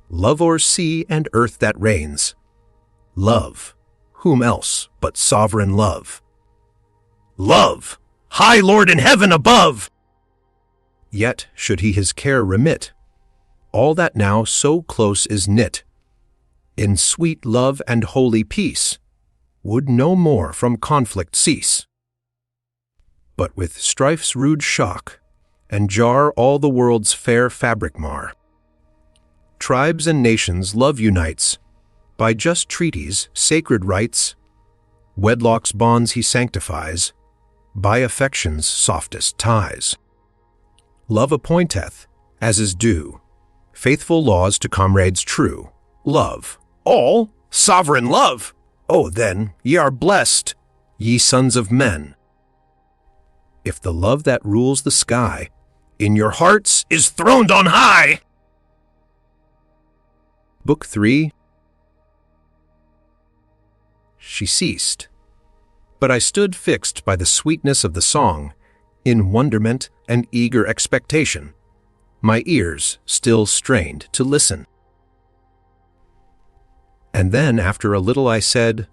love o'er sea and earth that reigns. Love, whom else but sovereign love? Love, high Lord in heaven above! Yet should he his care remit, all that now so close is knit, in sweet love and holy peace, would no more from conflict cease, but with strife's rude shock and jar all the world's fair fabric mar. Tribes and nations love unites, by just treaties, sacred rites, wedlock's bonds he sanctifies, by affection's softest ties. Love appointeth, as is due, faithful laws to comrades true. Love, all sovereign love! Oh, then, ye are blessed, ye sons of men, if the love that rules the sky in your hearts is throned on high. Book 3. She ceased, but I stood fixed by the sweetness of the song, in wonderment and eager expectation, my ears still strained to listen. And then after a little I said,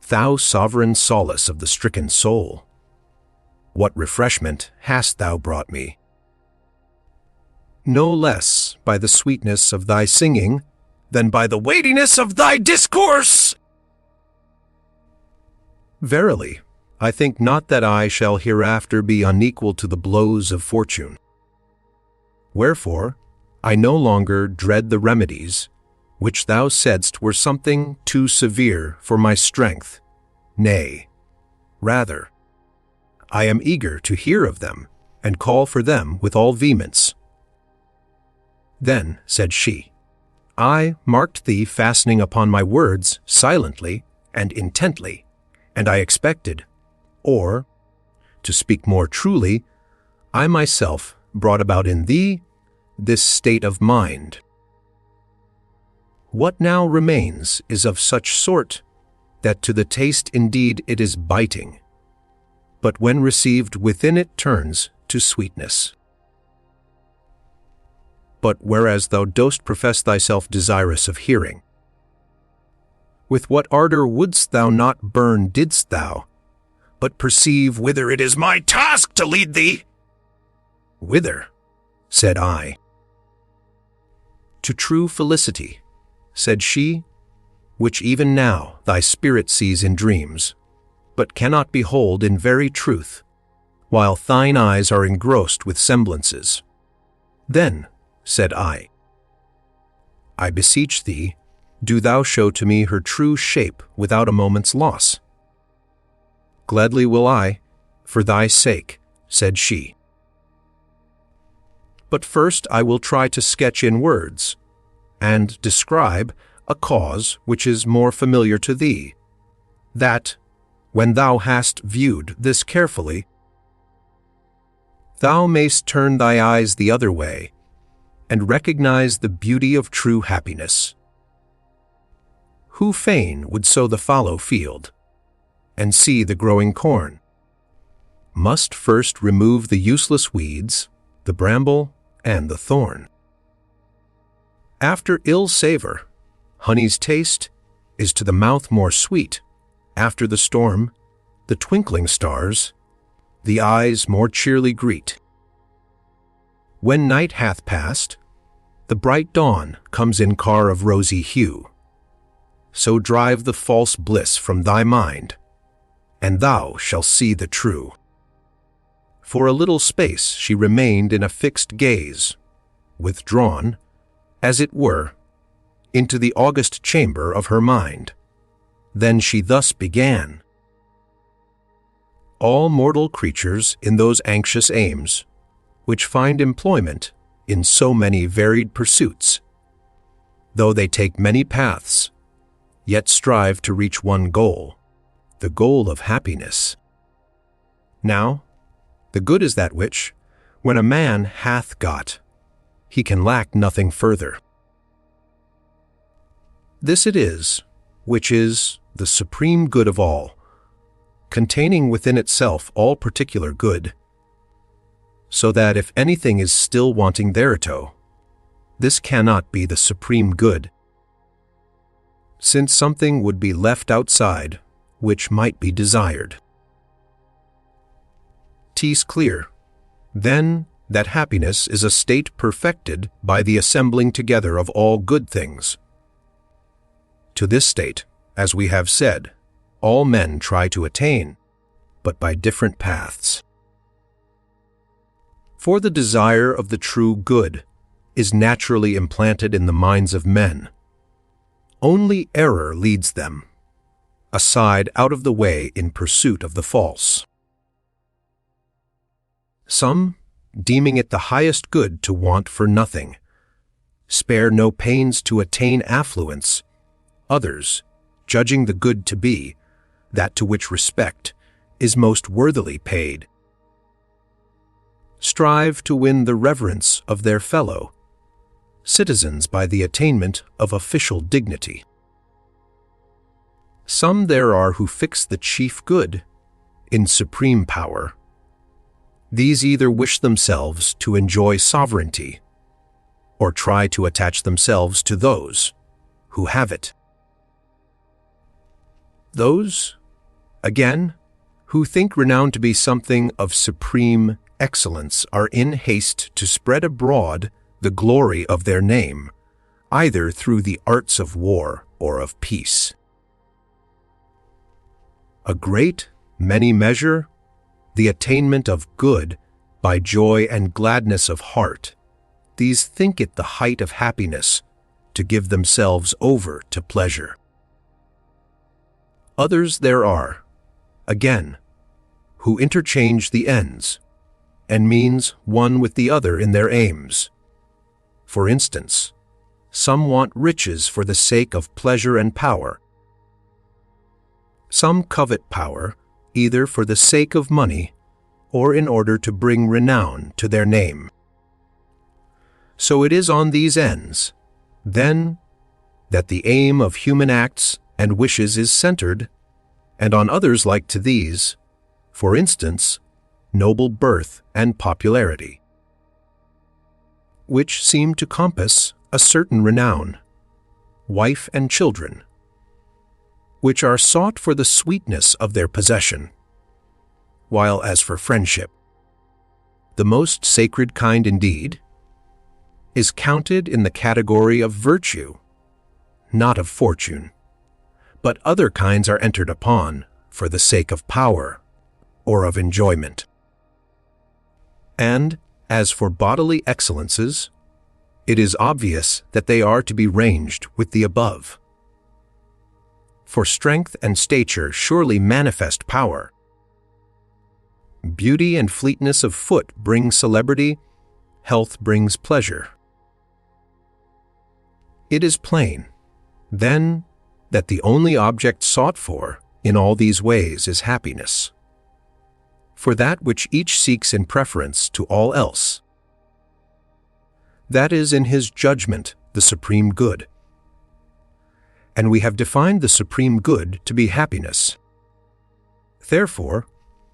Thou sovereign solace of the stricken soul, what refreshment hast thou brought me? No less by the sweetness of thy singing than by the weightiness of thy discourse. Verily, I think not that I shall hereafter be unequal to the blows of fortune. Wherefore, I no longer dread the remedies which thou saidst were something too severe for my strength. Nay, rather, I am eager to hear of them, and call for them with all vehemence. Then said she, I marked thee fastening upon my words silently and intently, and I expected, or, to speak more truly, I myself brought about in thee this state of mind. What now remains is of such sort that to the taste indeed it is biting, but when received within it turns to sweetness. But whereas thou dost profess thyself desirous of hearing, with what ardor wouldst thou not burn didst thou but perceive whither it is my task to lead thee? Whither? Said I. To true felicity, said she, which even now thy spirit sees in dreams, but cannot behold in very truth, while thine eyes are engrossed with semblances. Then, said I beseech thee, do thou show to me her true shape without a moment's loss. Gladly will I, for thy sake, said she. But first I will try to sketch in words and describe a cause which is more familiar to thee, that, when thou hast viewed this carefully, thou mayst turn thy eyes the other way and recognize the beauty of true happiness. Who fain would sow the fallow field and see the growing corn, must first remove the useless weeds, the bramble, and the thorn. After ill savor, honey's taste is to the mouth more sweet. After the storm, the twinkling stars, the eyes more cheerly greet. When night hath passed, the bright dawn comes in car of rosy hue. So drive the false bliss from thy mind, and thou shalt see the true. For a little space she remained in a fixed gaze, withdrawn, as it were, into the august chamber of her mind. Then she thus began. All mortal creatures in those anxious aims, which find employment in so many varied pursuits, though they take many paths, yet strive to reach one goal, the goal of happiness. Now, the good is that which, when a man hath got, he can lack nothing further. This it is, which is the supreme good of all, containing within itself all particular good, so that if anything is still wanting thereto, this cannot be the supreme good, since something would be left outside which might be desired. 'Tis clear, then, that happiness is a state perfected by the assembling together of all good things. To this state, as we have said, all men try to attain, but by different paths. For the desire of the true good is naturally implanted in the minds of men. Only error leads them, aside out of the way in pursuit of the false. Some, deeming it the highest good to want for nothing, spare no pains to attain affluence. Others, judging the good to be that to which respect is most worthily paid, strive to win the reverence of their fellow citizens by the attainment of official dignity. Some there are who fix the chief good in supreme power. These either wish themselves to enjoy sovereignty, or try to attach themselves to those who have it. Those, again, who think renown to be something of supreme excellence are in haste to spread abroad the glory of their name, either through the arts of war or of peace. A great many measure the attainment of good by joy and gladness of heart. These think it the height of happiness to give themselves over to pleasure. Others there are, again, who interchange the ends and means one with the other in their aims. For instance, some want riches for the sake of pleasure and power. Some covet power either for the sake of money or in order to bring renown to their name. So it is on these ends, then, that the aim of human acts and wishes is centered, and on others like to these, for instance, noble birth and popularity, which seem to compass a certain renown, wife and children, which are sought for the sweetness of their possession, while as for friendship, the most sacred kind indeed, is counted in the category of virtue, not of fortune, but other kinds are entered upon for the sake of power or of enjoyment. And as for bodily excellences, it is obvious that they are to be ranged with the above. For strength and stature surely manifest power. Beauty and fleetness of foot bring celebrity, health brings pleasure. It is plain, then, that the only object sought for in all these ways is happiness, for that which each seeks in preference to all else. That is in his judgment the supreme good. And we have defined the supreme good to be happiness. Therefore,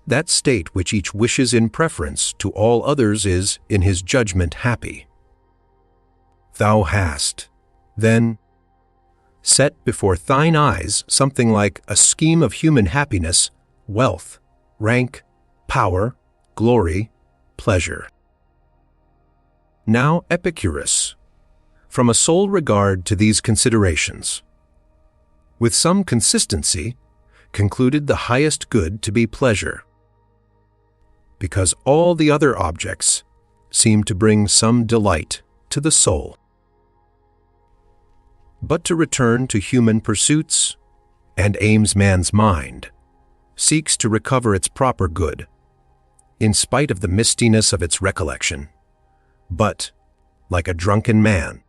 that state which each wishes in preference to all others is, in his judgment, happy. Thou hast, then, set before thine eyes something like a scheme of human happiness, wealth, rank, power, glory, pleasure. Now Epicurus, from a sole regard to these considerations, with some consistency, concluded the highest good to be pleasure, because all the other objects seem to bring some delight to the soul. But to return to human pursuits, and aims man's mind, seeks to recover its proper good, in spite of the mistiness of its recollection, but, like a drunken man,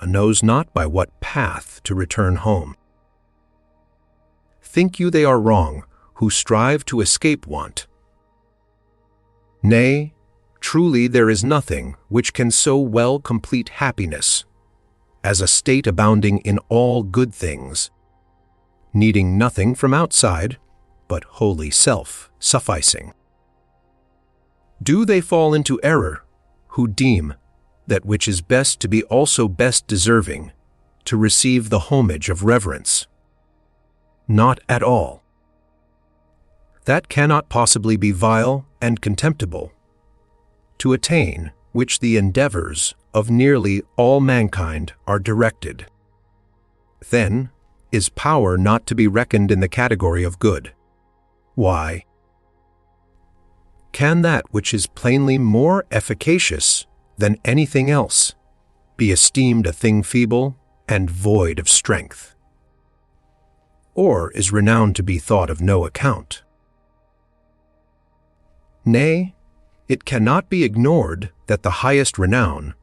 knows not by what path to return home. Think you they are wrong who strive to escape want? Nay, truly there is nothing which can so well complete happiness as a state abounding in all good things, needing nothing from outside, but wholly self-sufficing. Do they fall into error who deem that which is best to be also best deserving to receive the homage of reverence? Not at all. That cannot possibly be vile and contemptible, to attain which the endeavors of nearly all mankind are directed. Then is power not to be reckoned in the category of good. Why? Can that which is plainly more efficacious than anything else be esteemed a thing feeble and void of strength? Or is renown to be thought of no account? Nay, it cannot be ignored that the highest renown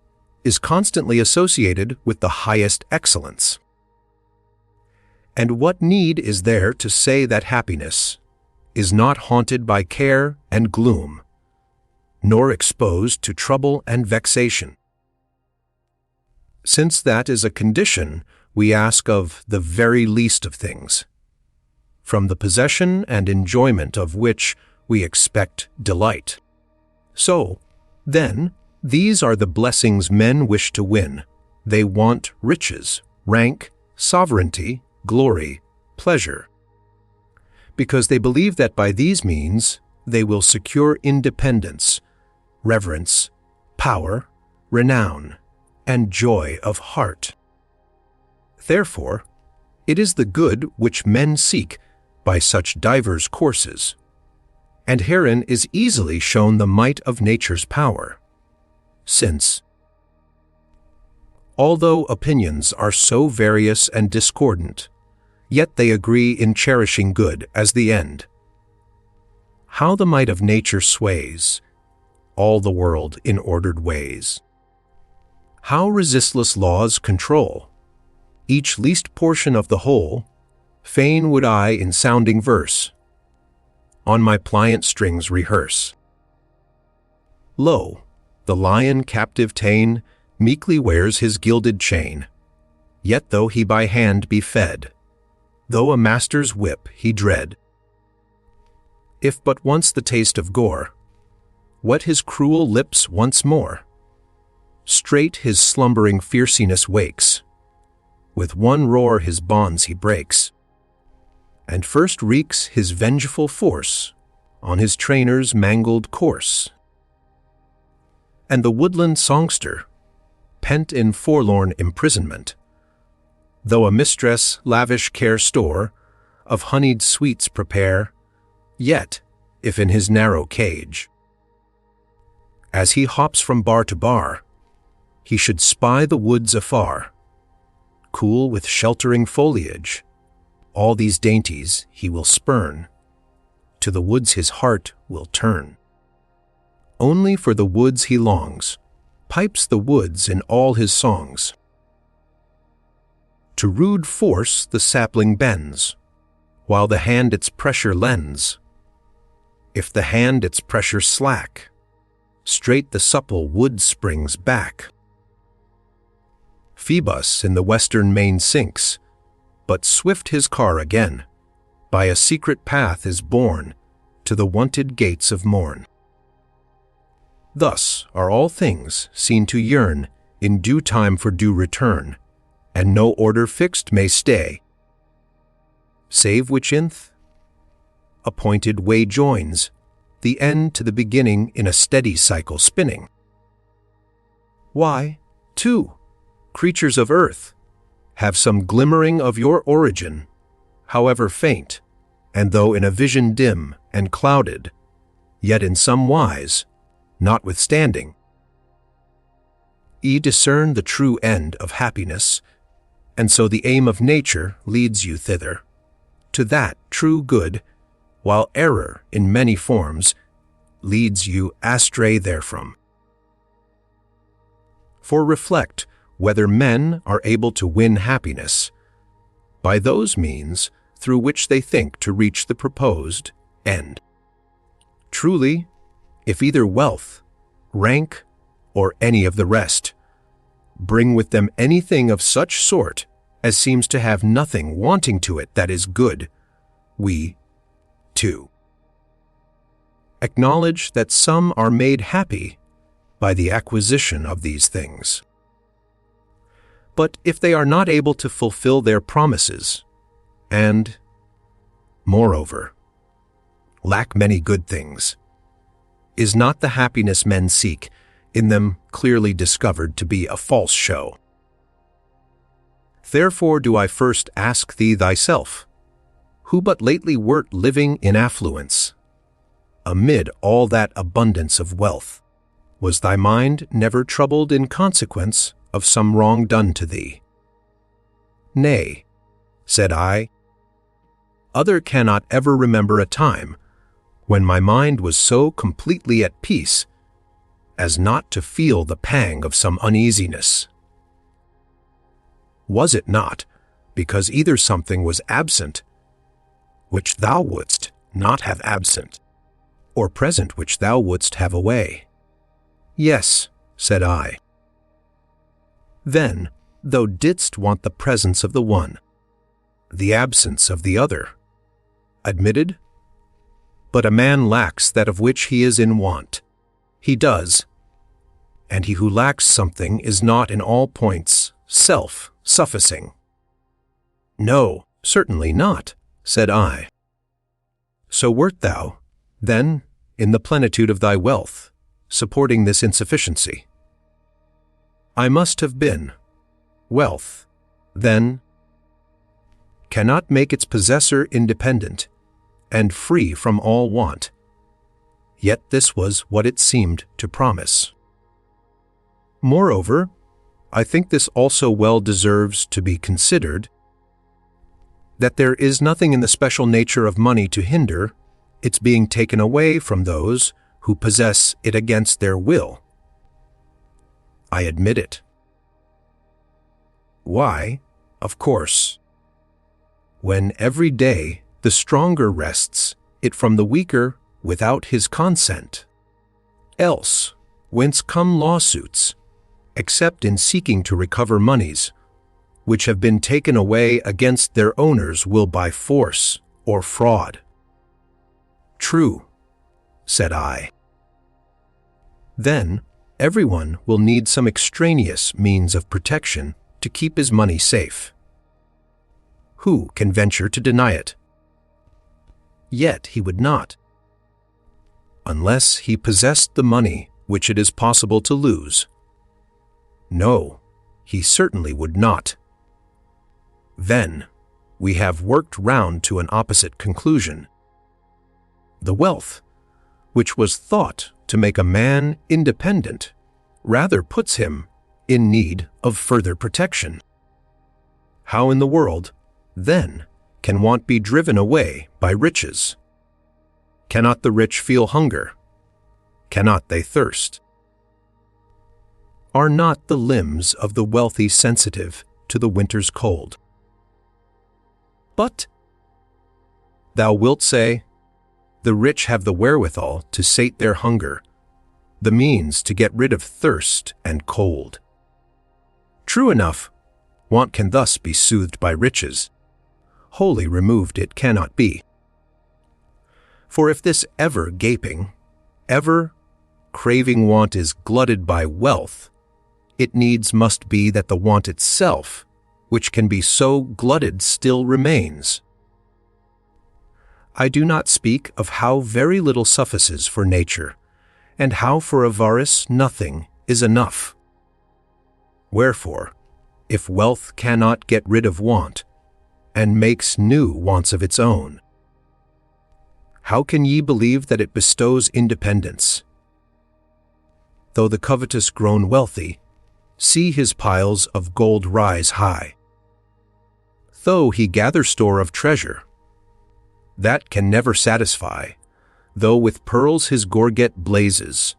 is constantly associated with the highest excellence. And what need is there to say that happiness is not haunted by care and gloom, nor exposed to trouble and vexation? Since that is a condition we ask of the very least of things, from the possession and enjoyment of which we expect delight. So, then, these are the blessings men wish to win. They want riches, rank, sovereignty, glory, pleasure, because they believe that by these means they will secure independence, reverence, power, renown, and joy of heart. Therefore, it is the good which men seek by such divers courses, and herein is easily shown the might of nature's power, since, although opinions are so various and discordant, yet they agree in cherishing good as the end. How the might of nature sways all the world in ordered ways! How resistless laws control each least portion of the whole! Fain would I in sounding verse on my pliant strings rehearse. Lo, the lion captive ta'en meekly wears his gilded chain, yet though he by hand be fed, though a master's whip he dread, if but once the taste of gore whet his cruel lips once more, straight his slumbering fierciness wakes, with one roar his bonds he breaks, and first wreaks his vengeful force on his trainer's mangled corse. And the woodland songster, pent in forlorn imprisonment, though a mistress lavish care store of honeyed sweets prepare, yet, if in his narrow cage, as he hops from bar to bar, he should spy the woods afar, cool with sheltering foliage, all these dainties he will spurn, to the woods his heart will turn. Only for the woods he longs, pipes the woods in all his songs. To rude force the sapling bends, while the hand its pressure lends. If the hand its pressure slack, straight the supple wood springs back. Phoebus in the western main sinks, but swift his car again, by a secret path is borne to the wonted gates of morn. Thus are all things seen to yearn in due time for due return, and no order fixed may stay, save which inth appointed way joins, the end to the beginning in a steady cycle spinning. Why, too, creatures of earth, have some glimmering of your origin, however faint, and though in a vision dim and clouded, yet in some wise, notwithstanding, ye discern the true end of happiness, and so the aim of nature leads you thither, to that true good, while error in many forms leads you astray therefrom. For reflect whether men are able to win happiness by those means through which they think to reach the proposed end. Truly, if either wealth, rank, or any of the rest bring with them anything of such sort as seems to have nothing wanting to it that is good, we, too, acknowledge that some are made happy by the acquisition of these things. But if they are not able to fulfill their promises, and, moreover, lack many good things, is not the happiness men seek in them clearly discovered to be a false show? Therefore do I first ask thee thyself, who but lately wert living in affluence, amid all that abundance of wealth, was thy mind never troubled in consequence of some wrong done to thee? Nay, said I, other cannot ever remember a time when my mind was so completely at peace as not to feel the pang of some uneasiness. Was it not because either something was absent which thou wouldst not have absent, or present which thou wouldst have away? Yes, said I. Then, thou didst want the presence of the one, the absence of the other. Admitted? But a man lacks that of which he is in want. He does, and he who lacks something is not in all points self-sufficing. No, certainly not, said I. So wert thou, then, in the plenitude of thy wealth, supporting this insufficiency? I must have been. Wealth, then, cannot make its possessor independent and free from all want, yet this was what it seemed to promise. Moreover, I think this also well deserves to be considered, that there is nothing in the special nature of money to hinder its being taken away from those who possess it against their will. I admit it. Why, of course, when every day the stronger wrests it from the weaker without his consent. Else, whence come lawsuits, except in seeking to recover monies, which have been taken away against their owners' will by force or fraud? True, said I. Then everyone will need some extraneous means of protection to keep his money safe. Who can venture to deny it? Yet he would not, unless he possessed the money which it is possible to lose. No, he certainly would not. Then we have worked round to an opposite conclusion. The wealth, which was thought to make a man independent, rather puts him in need of further protection. How in the world, then, can want be driven away by riches? Cannot the rich feel hunger? Cannot they thirst? Are not the limbs of the wealthy sensitive to the winter's cold? But thou wilt say, the rich have the wherewithal to sate their hunger, the means to get rid of thirst and cold. True enough, want can thus be soothed by riches. Wholly removed it cannot be. For if this ever gaping, ever craving want is glutted by wealth, it needs must be that the want itself, which can be so glutted, still remains. I do not speak of how very little suffices for nature, and how for avarice nothing is enough. Wherefore, if wealth cannot get rid of want, and makes new wants of its own, how can ye believe that it bestows independence? Though the covetous grown wealthy, see his piles of gold rise high. Though he gather store of treasure, that can never satisfy, though with pearls his gorget blazes,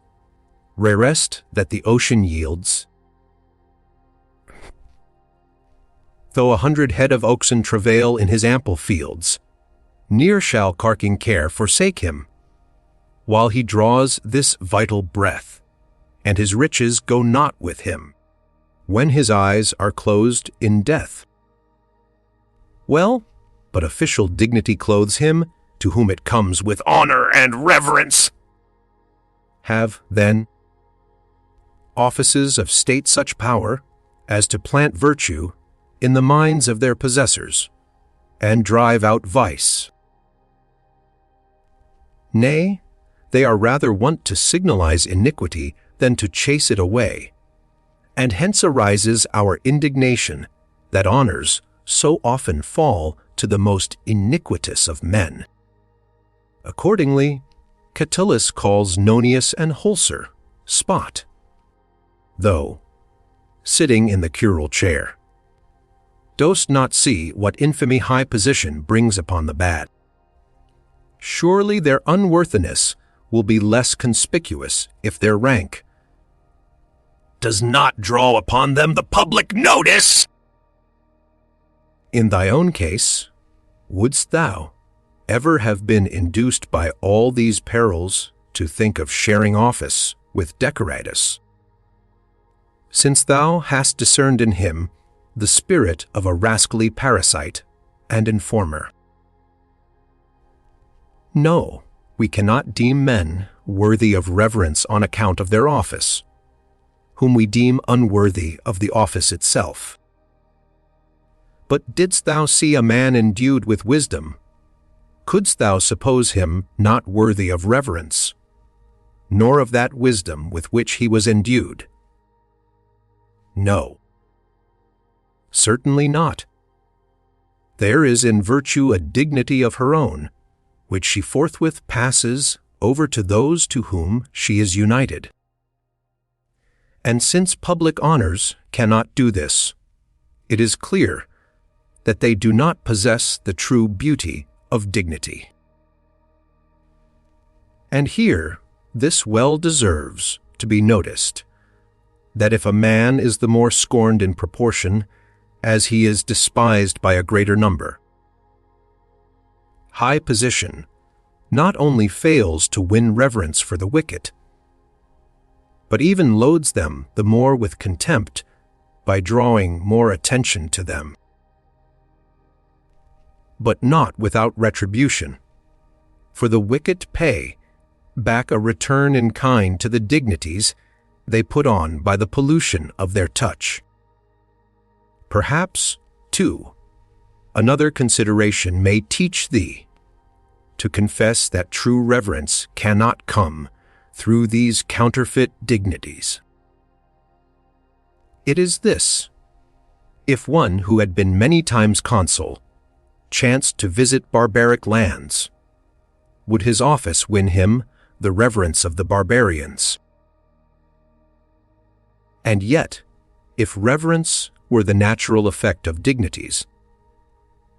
rarest that the ocean yields. Though 100 head of oxen travail in his ample fields, ne'er shall carking care forsake him, while he draws this vital breath, and his riches go not with him, when his eyes are closed in death. Well, but official dignity clothes him, to whom it comes with honor and reverence. Have, then, offices of state such power as to plant virtue in the minds of their possessors, and drive out vice. Nay, they are rather wont to signalize iniquity than to chase it away, and hence arises our indignation that honors so often fall to the most iniquitous of men. Accordingly, Catullus calls Nonius and Holser spot, though, sitting in the curule chair, dost not see what infamy high position brings upon the bad. Surely their unworthiness will be less conspicuous if their rank does not draw upon them the public notice. In thy own case, wouldst thou ever have been induced by all these perils to think of sharing office with Decoratus, since thou hast discerned in him the spirit of a rascally parasite and informer? No, we cannot deem men worthy of reverence on account of their office, whom we deem unworthy of the office itself. But didst thou see a man endued with wisdom, couldst thou suppose him not worthy of reverence, nor of that wisdom with which he was endued? No, certainly not. There is in virtue a dignity of her own, which she forthwith passes over to those to whom she is united. And since public honors cannot do this, it is clear that they do not possess the true beauty of dignity. And here this well deserves to be noticed, that if a man is the more scorned in proportion as he is despised by a greater number, high position not only fails to win reverence for the wicked, but even loads them the more with contempt by drawing more attention to them. But not without retribution, for the wicked pay back a return in kind to the dignities they put on by the pollution of their touch. Perhaps, too, another consideration may teach thee to confess that true reverence cannot come through these counterfeit dignities. It is this: if one who had been many times consul chanced to visit barbaric lands, would his office win him the reverence of the barbarians? And yet, if reverence were the natural effect of dignities,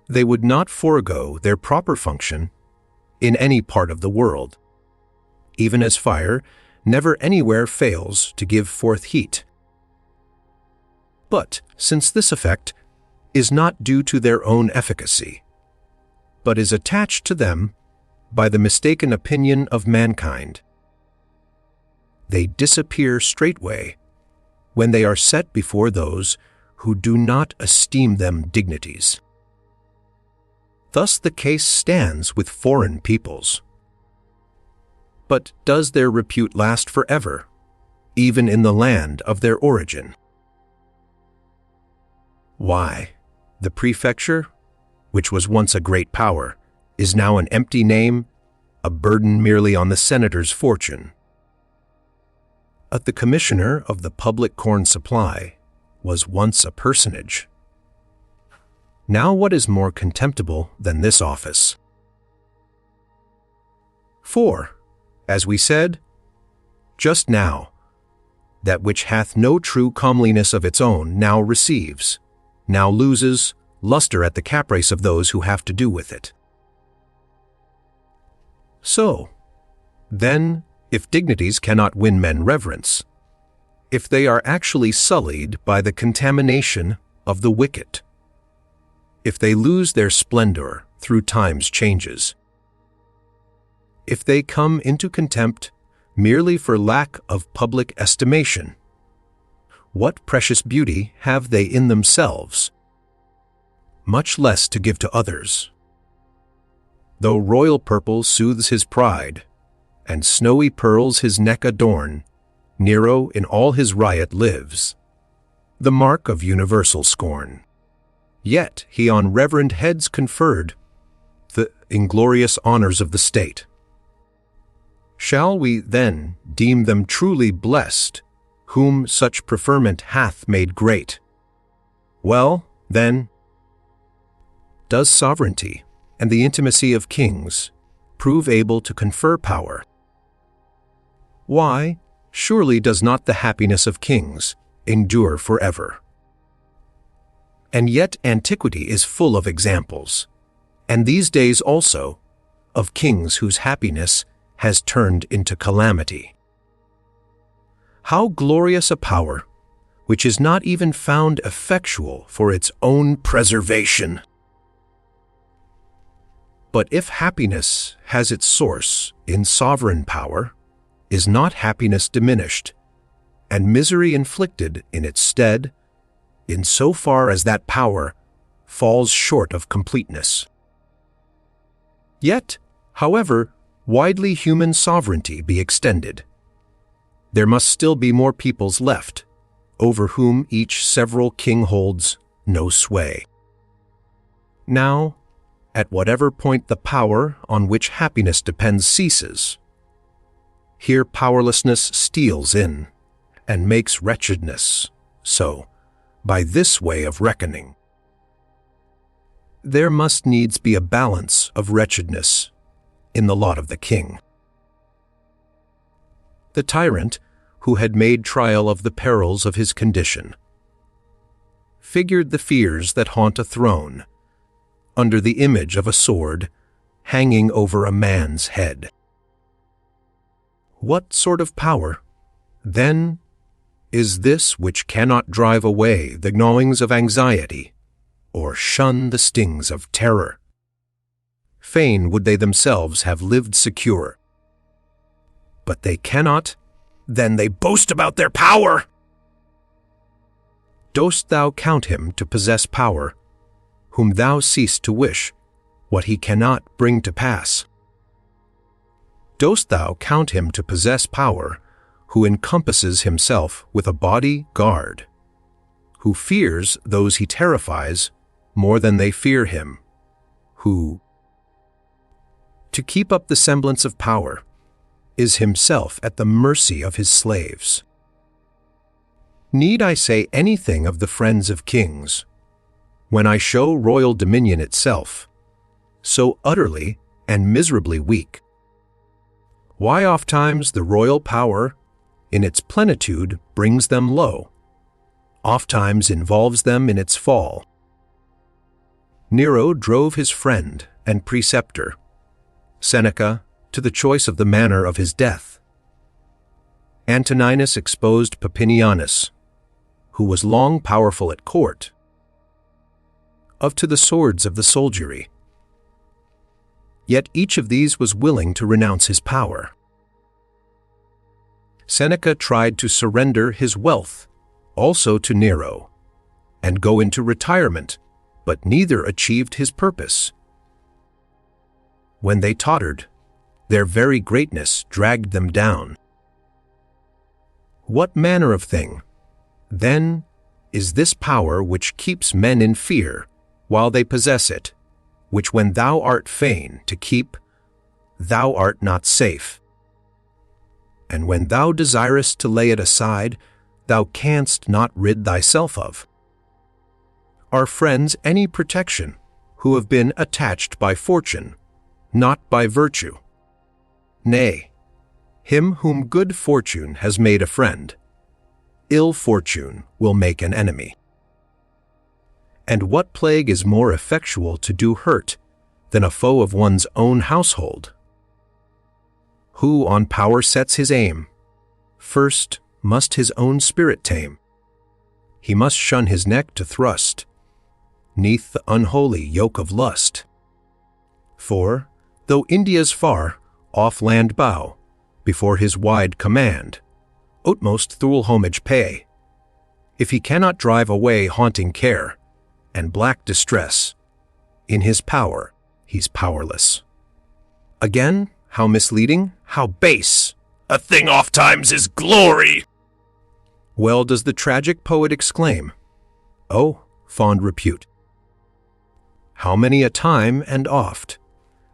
they would not forego their proper function in any part of the world, even as fire never anywhere fails to give forth heat. But since this effect is not due to their own efficacy, but is attached to them by the mistaken opinion of mankind. They disappear straightway when they are set before those who do not esteem them dignities. Thus the case stands with foreign peoples. But does their repute last forever, even in the land of their origin? Why, the prefecture, which was once a great power, is now an empty name, a burden merely on the senator's fortune. The commissioner of the public corn supply was once a personage. Now what is more contemptible than this office? For, as we said, just now, that which hath no true comeliness of its own now receives, now loses, luster at the caprice of those who have to do with it. So, then, if dignities cannot win men reverence, if they are actually sullied by the contamination of the wicked, if they lose their splendor through time's changes, if they come into contempt merely for lack of public estimation, what precious beauty have they in themselves, much less to give to others? Though royal purple soothes his pride, and snowy pearls his neck adorn, Nero in all his riot lives, the mark of universal scorn. Yet he on reverend heads conferred the inglorious honors of the state. Shall we then deem them truly blessed, whom such preferment hath made great? Well, then, does sovereignty and the intimacy of kings prove able to confer power? Why, surely does not the happiness of kings endure forever? And yet antiquity is full of examples, and these days also, of kings whose happiness has turned into calamity. How glorious a power, which is not even found effectual for its own preservation! But if happiness has its source in sovereign power, is not happiness diminished, and misery inflicted in its stead, in so far as that power falls short of completeness? Yet, however widely human sovereignty be extended, there must still be more peoples left, over whom each several king holds no sway. Now, at whatever point the power on which happiness depends ceases, here powerlessness steals in and makes wretchedness so, by this way of reckoning. There must needs be a balance of wretchedness in the lot of the king. The tyrant, who had made trial of the perils of his condition, figured the fears that haunt a throne under the image of a sword hanging over a man's head. What sort of power, then, is this which cannot drive away the gnawings of anxiety or shun the stings of terror? Fain would they themselves have lived secure. But they cannot, then they boast about their power! Dost thou count him to possess power, whom thou cease to wish what he cannot bring to pass? Dost thou count him to possess power, who encompasses himself with a body guard, who fears those he terrifies more than they fear him, who, to keep up the semblance of power, is himself at the mercy of his slaves? Need I say anything of the friends of kings, when I show royal dominion itself so utterly and miserably weak? Why ofttimes the royal power in its plenitude brings them low, ofttimes involves them in its fall. Nero drove his friend and preceptor, Seneca, to the choice of the manner of his death. Antoninus exposed Papinianus, who was long powerful at court, to the swords of the soldiery. Yet each of these was willing to renounce his power. Seneca tried to surrender his wealth also to Nero and go into retirement, but neither achieved his purpose. When they tottered, their very greatness dragged them down. What manner of thing, then, is this power which keeps men in fear while they possess it, which when thou art fain to keep, thou art not safe? And when thou desirest to lay it aside, thou canst not rid thyself of. Are friends any protection who have been attached by fortune, not by virtue? Nay, him whom good fortune has made a friend, ill fortune will make an enemy. And what plague is more effectual to do hurt than a foe of one's own household? Who on power sets his aim, first must his own spirit tame. He must shun his neck to thrust 'neath the unholy yoke of lust. For, though India's far off land bow before his wide command, utmost thule homage pay. If he cannot drive away haunting care and black distress, in his power he's powerless. Again, how misleading, how base! A thing ofttimes is glory! Well does the tragic poet exclaim, "Oh, fond repute! How many a time and oft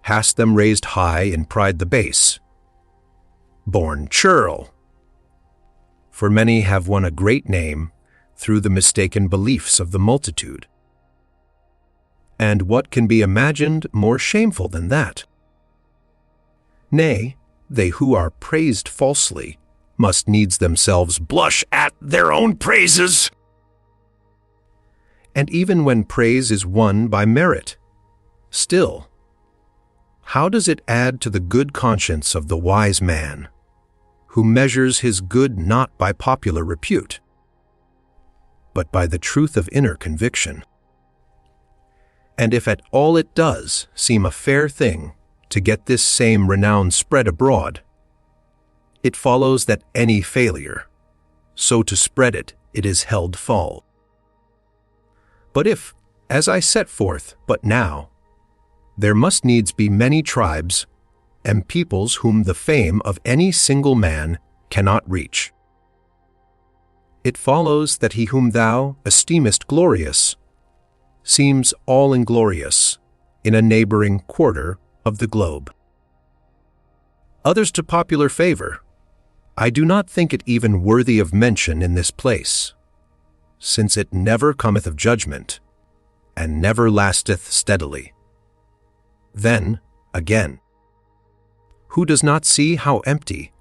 hast them raised high in pride the base, born churl! For many have won a great name through the mistaken beliefs of the multitude. And what can be imagined more shameful than that? Nay, they who are praised falsely must needs themselves blush at their own praises. And even when praise is won by merit, still, how does it add to the good conscience of the wise man, who measures his good not by popular repute, but by the truth of inner conviction? And if at all it does seem a fair thing to get this same renown spread abroad, it follows that any failure, so to spread it, it is held fall. But if, as I set forth but now, there must needs be many tribes and peoples whom the fame of any single man cannot reach, it follows that he whom thou esteemest glorious seems all inglorious in a neighboring quarter of the globe. Others to popular favor, I do not think it even worthy of mention in this place, since it never cometh of judgment, and never lasteth steadily. Then, again, who does not see how empty,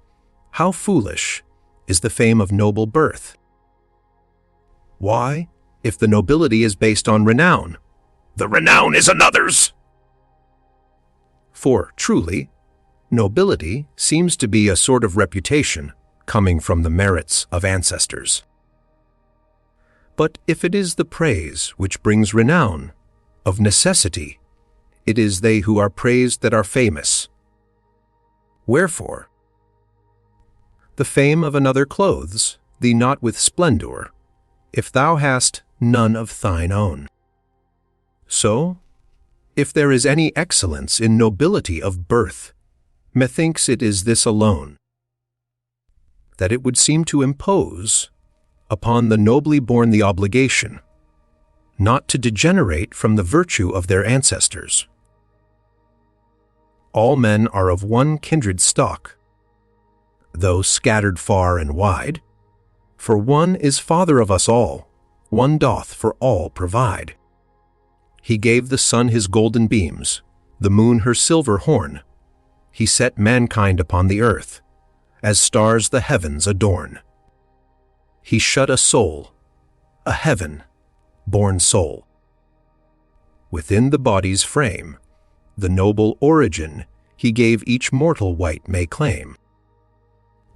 how foolish, is the fame of noble birth? Why, if the nobility is based on renown, the renown is another's. For, truly, nobility seems to be a sort of reputation coming from the merits of ancestors. But if it is the praise which brings renown, of necessity, it is they who are praised that are famous. Wherefore, the fame of another clothes thee not with splendor, if thou hast none of thine own. So, if there is any excellence in nobility of birth, methinks it is this alone, that it would seem to impose upon the nobly born the obligation not to degenerate from the virtue of their ancestors. All men are of one kindred stock, though scattered far and wide, for one is father of us all, one doth for all provide. He gave the sun his golden beams, the moon her silver horn. He set mankind upon the earth, as stars the heavens adorn. He shut a soul, a heaven-born soul, within the body's frame. The noble origin he gave each mortal wight may claim.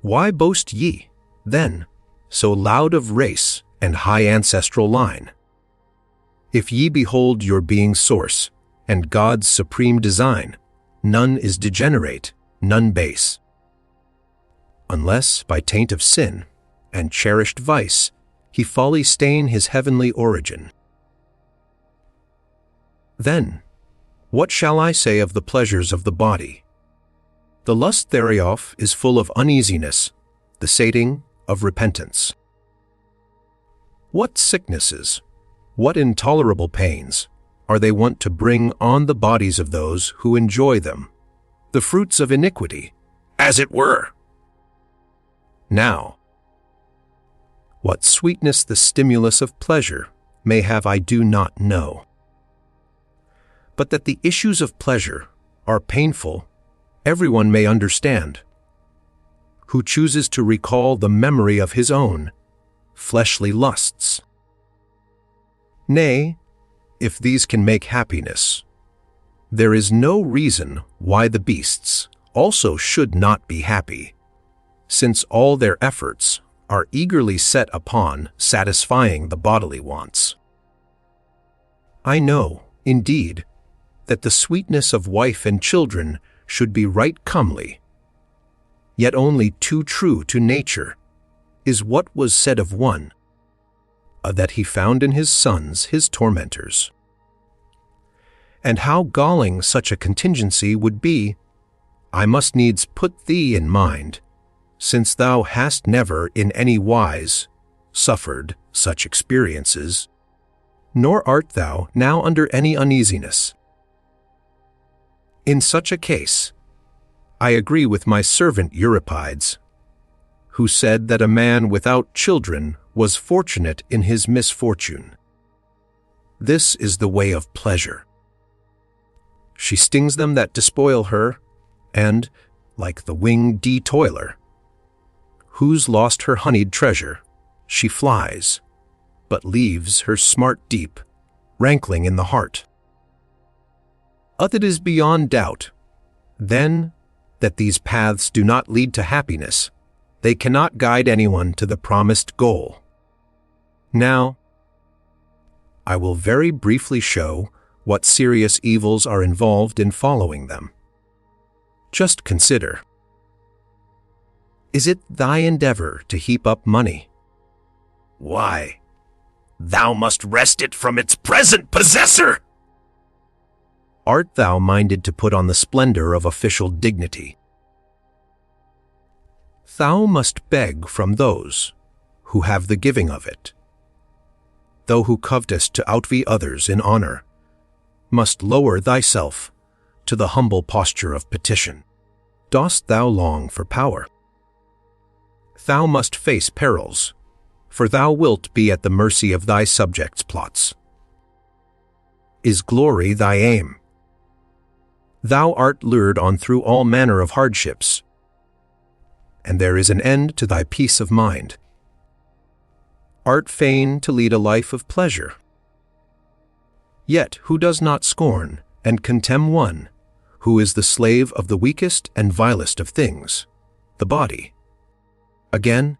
Why boast ye, then, so loud of race and high ancestral line? If ye behold your being's source and God's supreme design, none is degenerate, none base. Unless by taint of sin and cherished vice he folly stain his heavenly origin. Then, what shall I say of the pleasures of the body? The lust thereof is full of uneasiness, the sating of repentance. What sicknesses, what intolerable pains are they wont to bring on the bodies of those who enjoy them, the fruits of iniquity, as it were? Now, what sweetness the stimulus of pleasure may have I do not know. But that the issues of pleasure are painful, everyone may understand, who chooses to recall the memory of his own fleshly lusts. Nay, if these can make happiness, there is no reason why the beasts also should not be happy, since all their efforts are eagerly set upon satisfying the bodily wants. I know, indeed, that the sweetness of wife and children should be right comely, yet only too true to nature is what was said of one, that he found in his sons his tormentors. And how galling such a contingency would be, I must needs put thee in mind, since thou hast never in any wise suffered such experiences, nor art thou now under any uneasiness. In such a case, I agree with my servant Euripides, who said that a man without children was fortunate in his misfortune. This is the way of pleasure. She stings them that despoil her, and, like the winged detoiler, who's lost her honeyed treasure, she flies, but leaves her smart deep, rankling in the heart. It is beyond doubt, then, that these paths do not lead to happiness. They cannot guide anyone to the promised goal. Now, I will very briefly show what serious evils are involved in following them. Just consider. Is it thy endeavor to heap up money? Why, thou must wrest it from its present possessor! Art thou minded to put on the splendor of official dignity? Thou must beg from those who have the giving of it. Thou who covetest to outvie others in honor, must lower thyself to the humble posture of petition. Dost thou long for power? Thou must face perils, for thou wilt be at the mercy of thy subjects' plots. Is glory thy aim? Thou art lured on through all manner of hardships, and there is an end to thy peace of mind. Art fain to lead a life of pleasure. Yet who does not scorn and contemn one who is the slave of the weakest and vilest of things, the body? Again,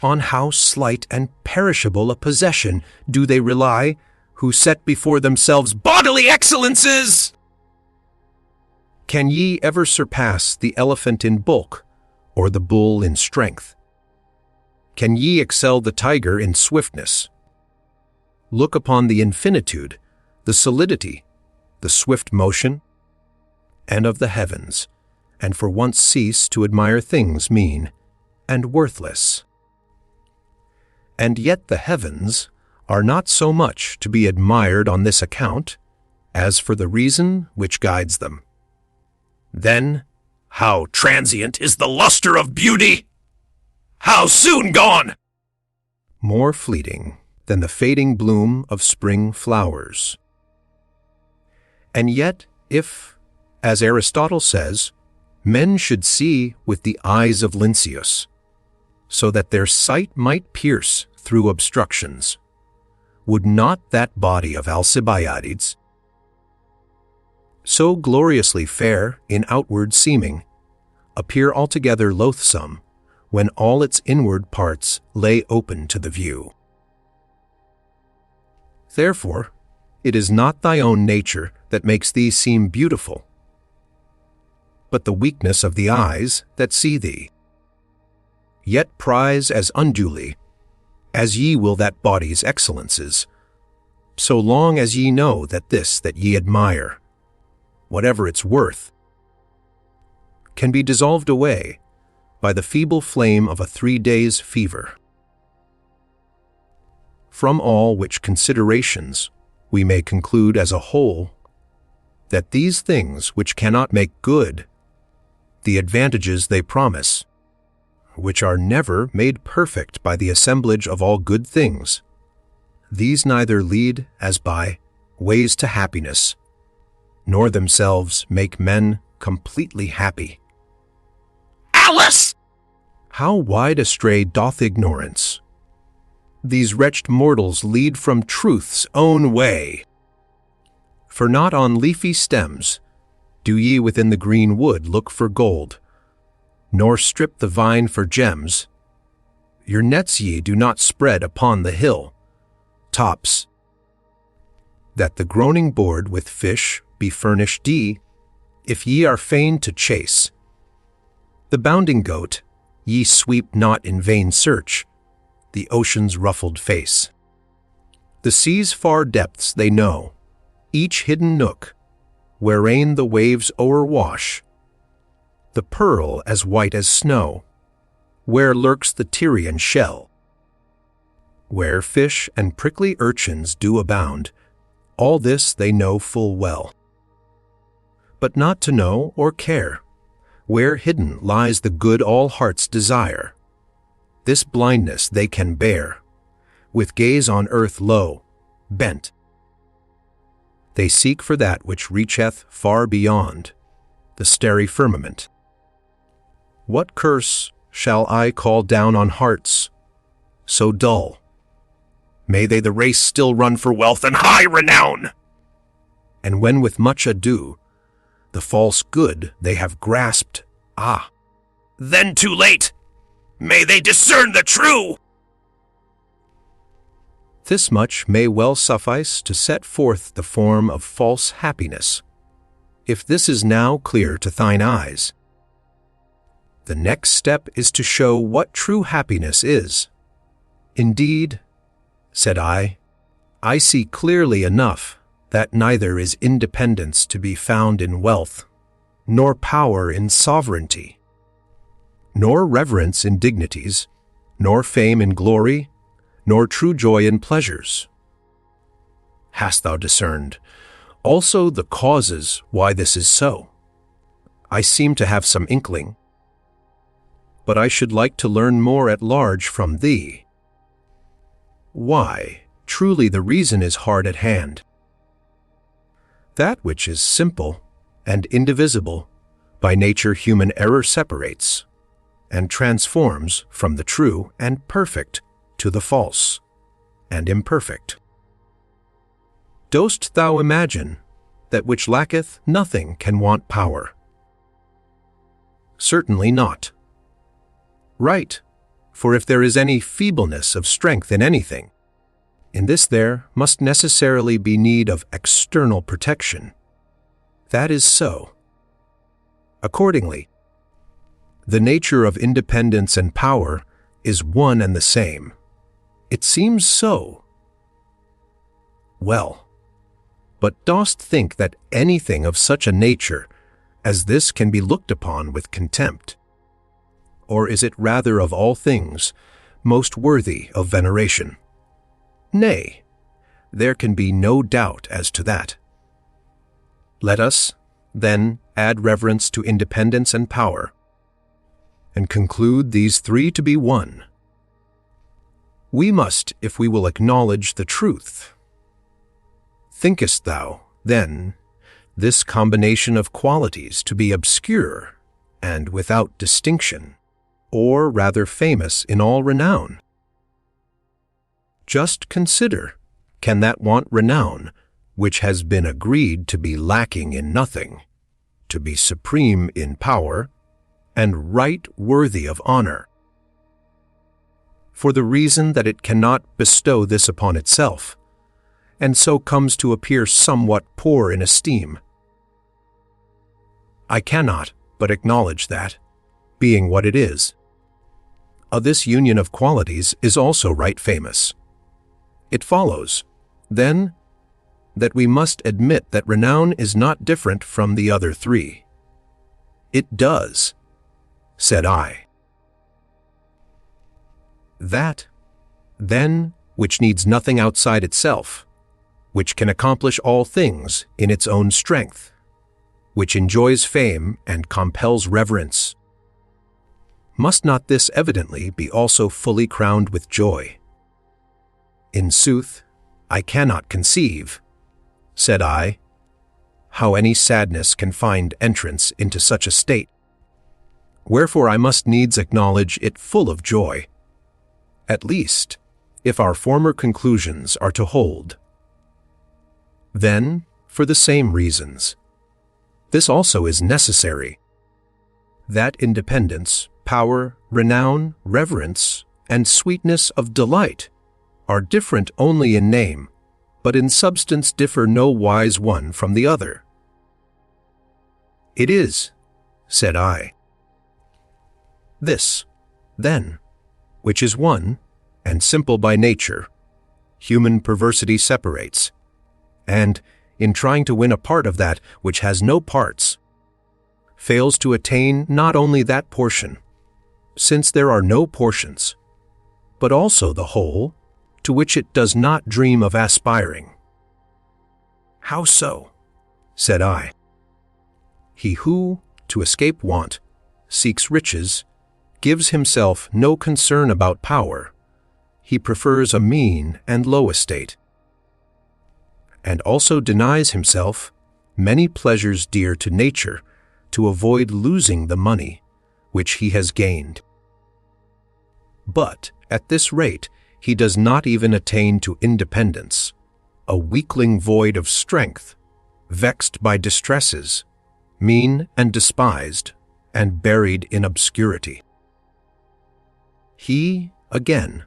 on how slight and perishable a possession do they rely who set before themselves bodily excellences? Can ye ever surpass the elephant in bulk, or the bull in strength? Can ye excel the tiger in swiftness? Look upon the infinitude, the solidity, the swift motion, and of the heavens, and for once cease to admire things mean and worthless. And yet the heavens are not so much to be admired on this account as for the reason which guides them. Then, how transient is the luster of beauty! How soon gone! More fleeting than the fading bloom of spring flowers. And yet, if, as Aristotle says, men should see with the eyes of Lynceus, so that their sight might pierce through obstructions, would not that body of Alcibiades, so gloriously fair in outward seeming, appear altogether loathsome when all its inward parts lay open to the view? Therefore, it is not thy own nature that makes thee seem beautiful, but the weakness of the eyes that see thee. Yet prize as unduly, as ye will that body's excellences, so long as ye know that this that ye admire, whatever its worth, can be dissolved away by the feeble flame of a 3 days' fever. From all which considerations we may conclude as a whole that these things which cannot make good the advantages they promise, which are never made perfect by the assemblage of all good things, these neither lead as by ways to happiness, nor themselves make men completely happy. Alice! How wide astray doth ignorance! These wretched mortals lead from truth's own way. For not on leafy stems do ye within the green wood look for gold, nor strip the vine for gems. Your nets ye do not spread upon the hill tops, that the groaning board with fish be furnished ye, if ye are fain to chase. The bounding goat ye sweep not in vain search, the ocean's ruffled face. The sea's far depths they know, each hidden nook, wherein the waves o'erwash, the pearl as white as snow, where lurks the Tyrian shell. Where fish and prickly urchins do abound, all this they know full well. But not to know or care, where hidden lies the good all hearts desire, this blindness they can bear, with gaze on earth low, bent. They seek for that which reacheth far beyond the starry firmament. What curse shall I call down on hearts so dull? May they the race still run for wealth and high renown! And when with much ado the false good they have grasped, then too late! May they discern the true! This much may well suffice to set forth the form of false happiness, if this is now clear to thine eyes. The next step is to show what true happiness is. Indeed, said I see clearly enough that neither is independence to be found in wealth, nor power in sovereignty, nor reverence in dignities, nor fame in glory, nor true joy in pleasures. Hast thou discerned also the causes why this is so? I seem to have some inkling, but I should like to learn more at large from thee. Why, truly the reason is hard at hand. That which is simple and indivisible, by nature human error separates, and transforms from the true and perfect to the false and imperfect. Dost thou imagine that which lacketh nothing can want power? Certainly not. Right, for if there is any feebleness of strength in anything, in this there must necessarily be need of external protection. That is so. Accordingly, the nature of independence and power is one and the same. It seems so. Well, but dost think that anything of such a nature as this can be looked upon with contempt? Or is it rather of all things most worthy of veneration? Nay, there can be no doubt as to that. Let us, then, add reverence to independence and power, and conclude these three to be one. We must, if we will acknowledge the truth. Thinkest thou, then, this combination of qualities to be obscure and without distinction, or rather famous in all renown? Just consider, can that want renown, which has been agreed to be lacking in nothing, to be supreme in power, and right worthy of honor? For the reason that it cannot bestow this upon itself, and so comes to appear somewhat poor in esteem. I cannot but acknowledge that, being what it is, this union of qualities is also right famous. It follows, then, that we must admit that renown is not different from the other three. It does, said I. That, then, which needs nothing outside itself, which can accomplish all things in its own strength, which enjoys fame and compels reverence. Must not this evidently be also fully crowned with joy? In sooth, I cannot conceive, said I, how any sadness can find entrance into such a state. Wherefore I must needs acknowledge it full of joy, at least, if our former conclusions are to hold. Then, for the same reasons, this also is necessary, that independence, power, renown, reverence, and sweetness of delight are different only in name, but in substance differ no wise one from the other. It is, said I. This, then, which is one, and simple by nature, human perversity separates, and, in trying to win a part of that which has no parts, fails to attain not only that portion, since there are no portions, but also the whole, to which it does not dream of aspiring. How so? Said I. He who, to escape want, seeks riches, gives himself no concern about power. He prefers a mean and low estate, and also denies himself many pleasures dear to nature to avoid losing the money which he has gained. But at this rate he does not even attain to independence, a weakling void of strength, vexed by distresses, mean and despised, and buried in obscurity. He, again,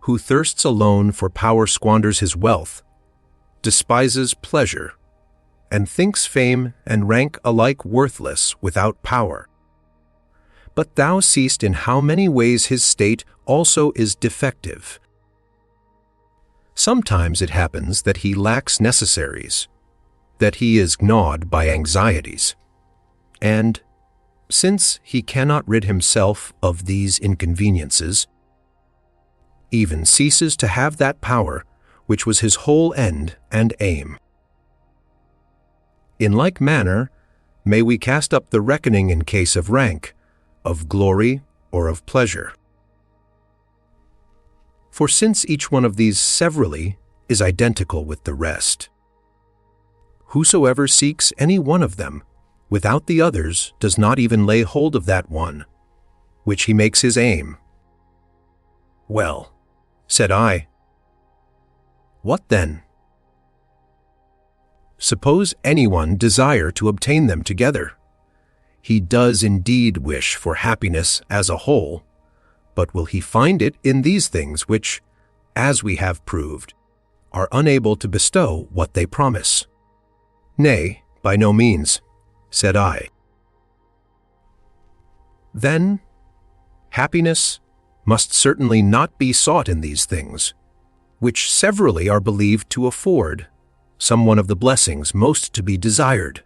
who thirsts alone for power squanders his wealth, despises pleasure, and thinks fame and rank alike worthless without power. But thou seest in how many ways his state also is defective. Sometimes it happens that he lacks necessaries, that he is gnawed by anxieties, and, since he cannot rid himself of these inconveniences, even ceases to have that power which was his whole end and aim. In like manner, may we cast up the reckoning in case of rank, of glory, or of pleasure. For since each one of these severally is identical with the rest, whosoever seeks any one of them without the others does not even lay hold of that one, which he makes his aim. Well, said I, what then? Suppose anyone desire to obtain them together. He does indeed wish for happiness as a whole, but will he find it in these things which, as we have proved, are unable to bestow what they promise? Nay, by no means, said I. Then, happiness must certainly not be sought in these things, which severally are believed to afford some one of the blessings most to be desired.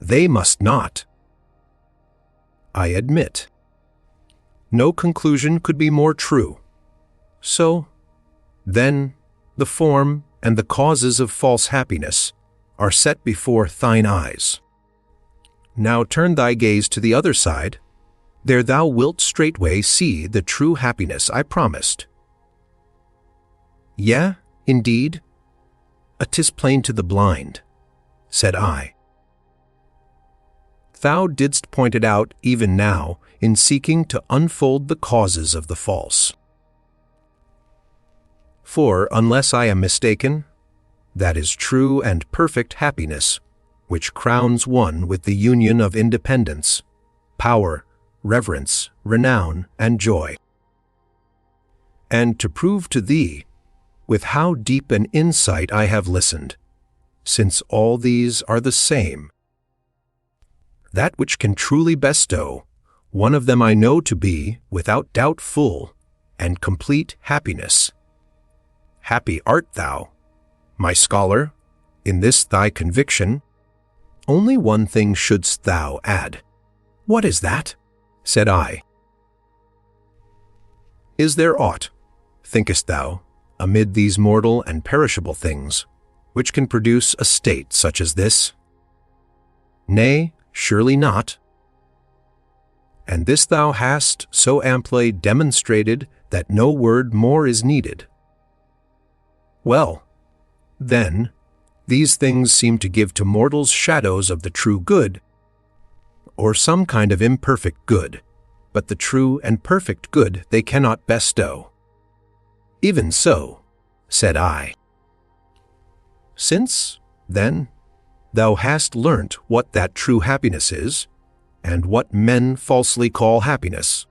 They must not. I admit. No conclusion could be more true. So, then, the form and the causes of false happiness are set before thine eyes. Now turn thy gaze to the other side. There thou wilt straightway see the true happiness I promised. Yea, indeed, 'tis plain to the blind, said I. Thou didst point it out even now in seeking to unfold the causes of the false. For, unless I am mistaken, that is true and perfect happiness, which crowns one with the union of independence, power, reverence, renown, and joy. And to prove to thee, with how deep an insight I have listened, since all these are the same. That which can truly bestow, one of them I know to be, without doubt, full and complete happiness. Happy art thou, my scholar, in this thy conviction. Only one thing shouldst thou add. What is that? Said I. Is there aught, thinkest thou, amid these mortal and perishable things, which can produce a state such as this? Nay, surely not. And this thou hast so amply demonstrated that no word more is needed. Well, then, these things seem to give to mortals shadows of the true good, or some kind of imperfect good, but the true and perfect good they cannot bestow. Even so, said I. Since, then, thou hast learnt what that true happiness is, and what men falsely call happiness,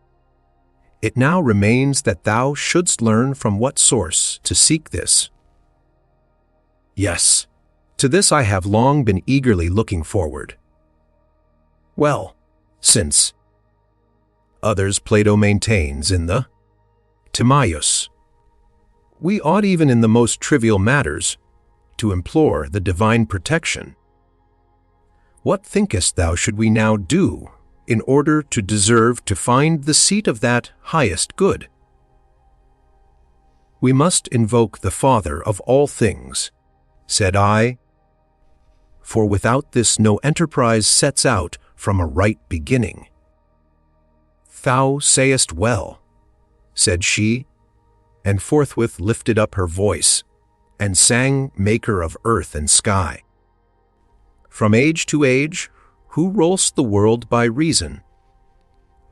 it now remains that thou shouldst learn from what source to seek this. Yes, to this I have long been eagerly looking forward. Well, since others Plato maintains in the Timaeus, we ought even in the most trivial matters to implore the divine protection. What thinkest thou should we now do in order to deserve to find the seat of that highest good? We must invoke the Father of all things, said I, for without this no enterprise sets out from a right beginning. Thou sayest well, said she, and forthwith lifted up her voice, and sang Maker of earth and sky. From age to age, who roll'st the world by reason,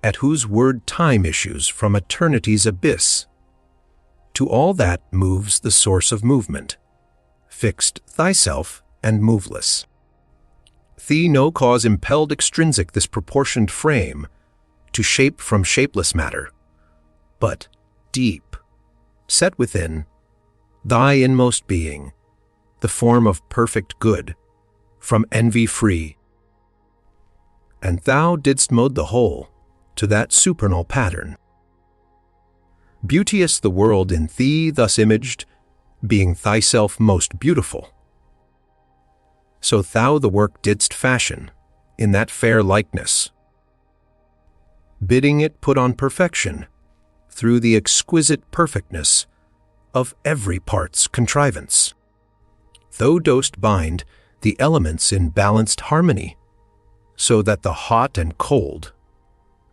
at whose word time issues from eternity's abyss, to all that moves the source of movement, fixed thyself and moveless. Thee no cause impelled extrinsic this proportioned frame to shape from shapeless matter, but deep, set within, thy inmost being, the form of perfect good, from envy free. And thou didst mold the whole to that supernal pattern. Beauteous the world in thee thus imaged, being thyself most beautiful. So thou the work didst fashion in that fair likeness, bidding it put on perfection through the exquisite perfectness of every part's contrivance. Thou dost bind the elements in balanced harmony, so that the hot and cold,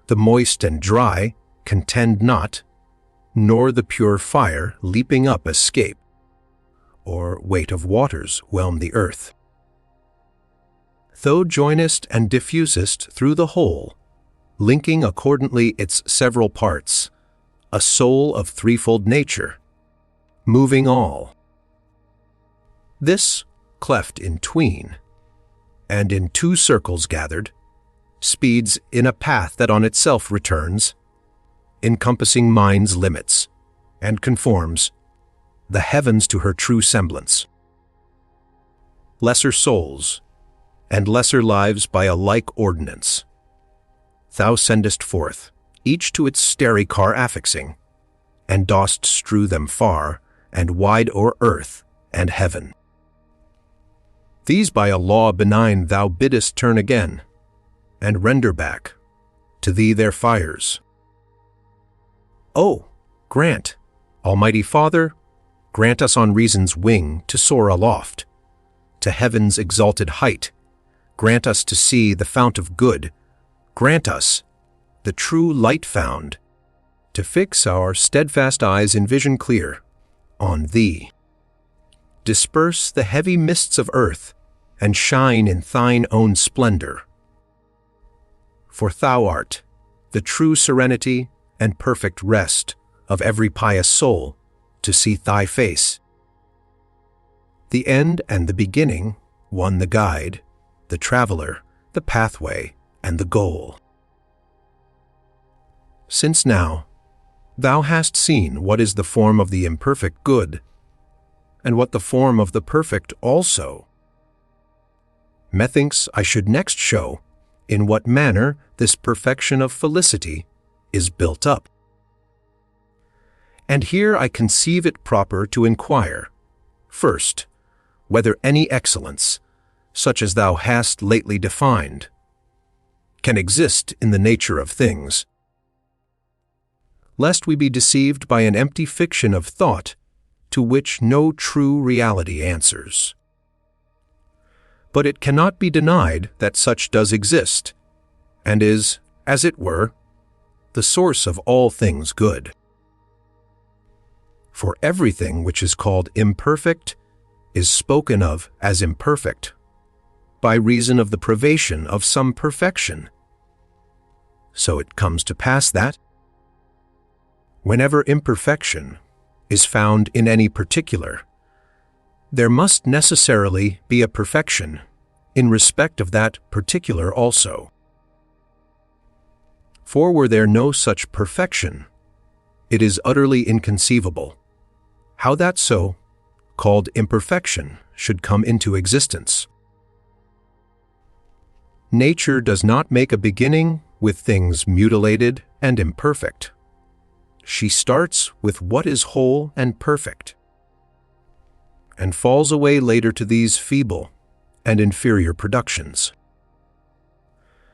the moist and dry, contend not, nor the pure fire leaping up escape, or weight of waters whelm the earth. Thou joinest and diffusest through the whole, linking accordantly its several parts, a soul of threefold nature, moving all. This, cleft in tween, and in two circles gathered, speeds in a path that on itself returns, encompassing mind's limits, and conforms the heavens to her true semblance. Lesser souls, and lesser lives by a like ordinance, thou sendest forth, each to its starry car affixing, and dost strew them far and wide o'er earth and heaven. These by a law benign thou biddest turn again, and render back to thee their fires. Oh, grant, Almighty Father, grant us on reason's wing to soar aloft, to heaven's exalted height, grant us to see the fount of good, grant us, the true light found, to fix our steadfast eyes in vision clear on thee. Disperse the heavy mists of earth, and shine in thine own splendor. For thou art the true serenity and perfect rest of every pious soul to see thy face. The end and the beginning, one the guide, the traveler, the pathway, and the goal. Since now thou hast seen what is the form of the imperfect good, and what the form of the perfect also. Methinks I should next show in what manner this perfection of felicity is built up. And here I conceive it proper to inquire, first, whether any excellence, such as thou hast lately defined, can exist in the nature of things, lest we be deceived by an empty fiction of thought to which no true reality answers. But it cannot be denied that such does exist, and is, as it were, the source of all things good. For everything which is called imperfect is spoken of as imperfect, by reason of the privation of some perfection. So it comes to pass that, whenever imperfection is found in any particular, there must necessarily be a perfection in respect of that particular also. For were there no such perfection, it is utterly inconceivable how that so-called imperfection should come into existence. Nature does not make a beginning with things mutilated and imperfect. She starts with what is whole and perfect, and falls away later to these feeble and inferior productions.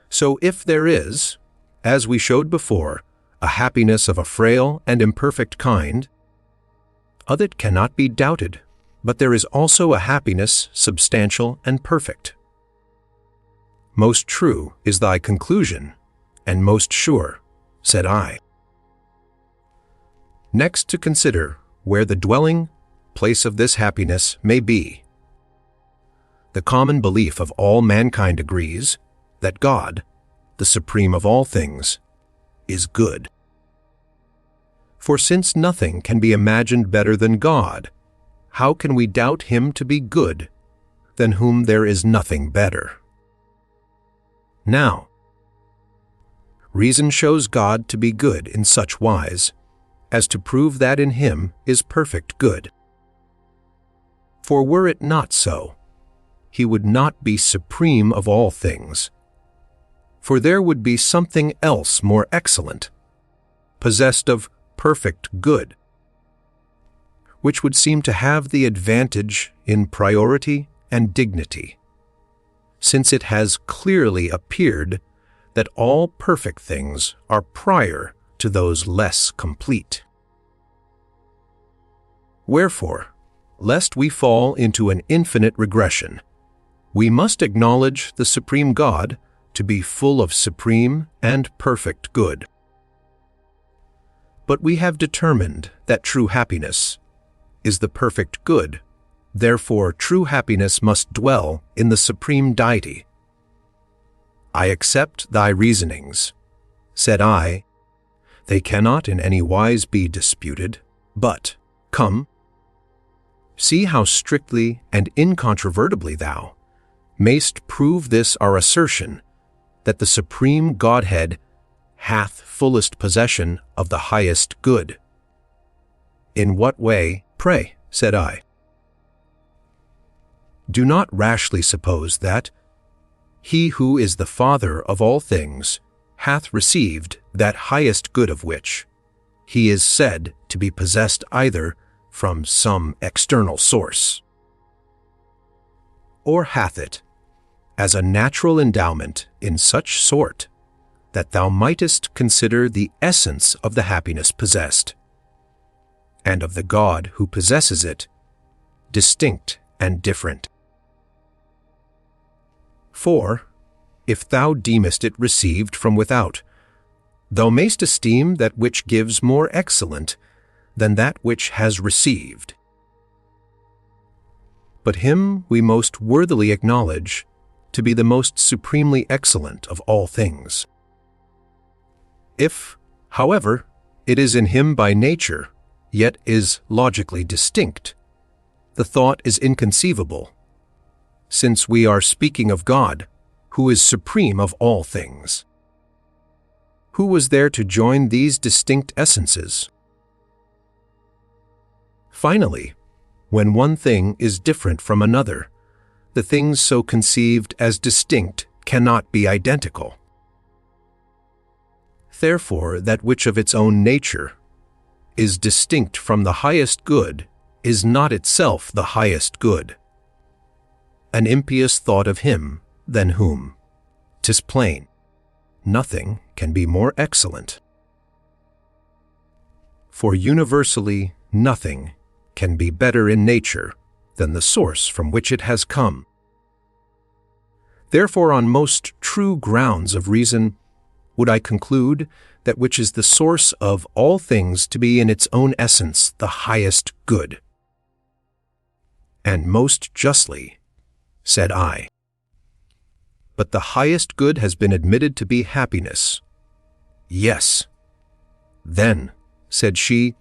So if there is, as we showed before, a happiness of a frail and imperfect kind, of it cannot be doubted, but there is also a happiness substantial and perfect. Most true is thy conclusion, and most sure, said I. Next to consider where the dwelling place of this happiness may be. The common belief of all mankind agrees that God, the supreme of all things, is good. For since nothing can be imagined better than God, how can we doubt him to be good, than whom there is nothing better? Now, reason shows God to be good in such wise as to prove that in him is perfect good. For were it not so, he would not be supreme of all things. For there would be something else more excellent, possessed of perfect good, which would seem to have the advantage in priority and dignity, since it has clearly appeared that all perfect things are prior to those less complete. Wherefore, lest we fall into an infinite regression, we must acknowledge the supreme God to be full of supreme and perfect good. But we have determined that true happiness is the perfect good, therefore true happiness must dwell in the supreme deity. I accept thy reasonings, said I. They cannot in any wise be disputed, but, come, see how strictly and incontrovertibly thou mayst prove this our assertion, that the supreme Godhead hath fullest possession of the highest good. In what way, pray, said I. Do not rashly suppose that he who is the Father of all things hath received that highest good of which he is said to be possessed either from some external source, or hath it as a natural endowment in such sort that thou mightest consider the essence of the happiness possessed, and of the God who possesses it, distinct and different. For, if thou deemest it received from without, thou mayst esteem that which gives more excellent than that which has received. But him we most worthily acknowledge to be the most supremely excellent of all things. If, however, it is in him by nature, yet is logically distinct, the thought is inconceivable, since we are speaking of God, who is supreme of all things. Who was there to join these distinct essences? Finally, when one thing is different from another, the things so conceived as distinct cannot be identical. Therefore, that which of its own nature is distinct from the highest good is not itself the highest good. An impious thought of him than whom, 'tis plain, nothing can be more excellent. For universally nothing can be better in nature than the source from which it has come. Therefore, on most true grounds of reason, would I conclude that which is the source of all things to be in its own essence the highest good. And most justly, said I. But the highest good has been admitted to be happiness. Yes. Then, said she,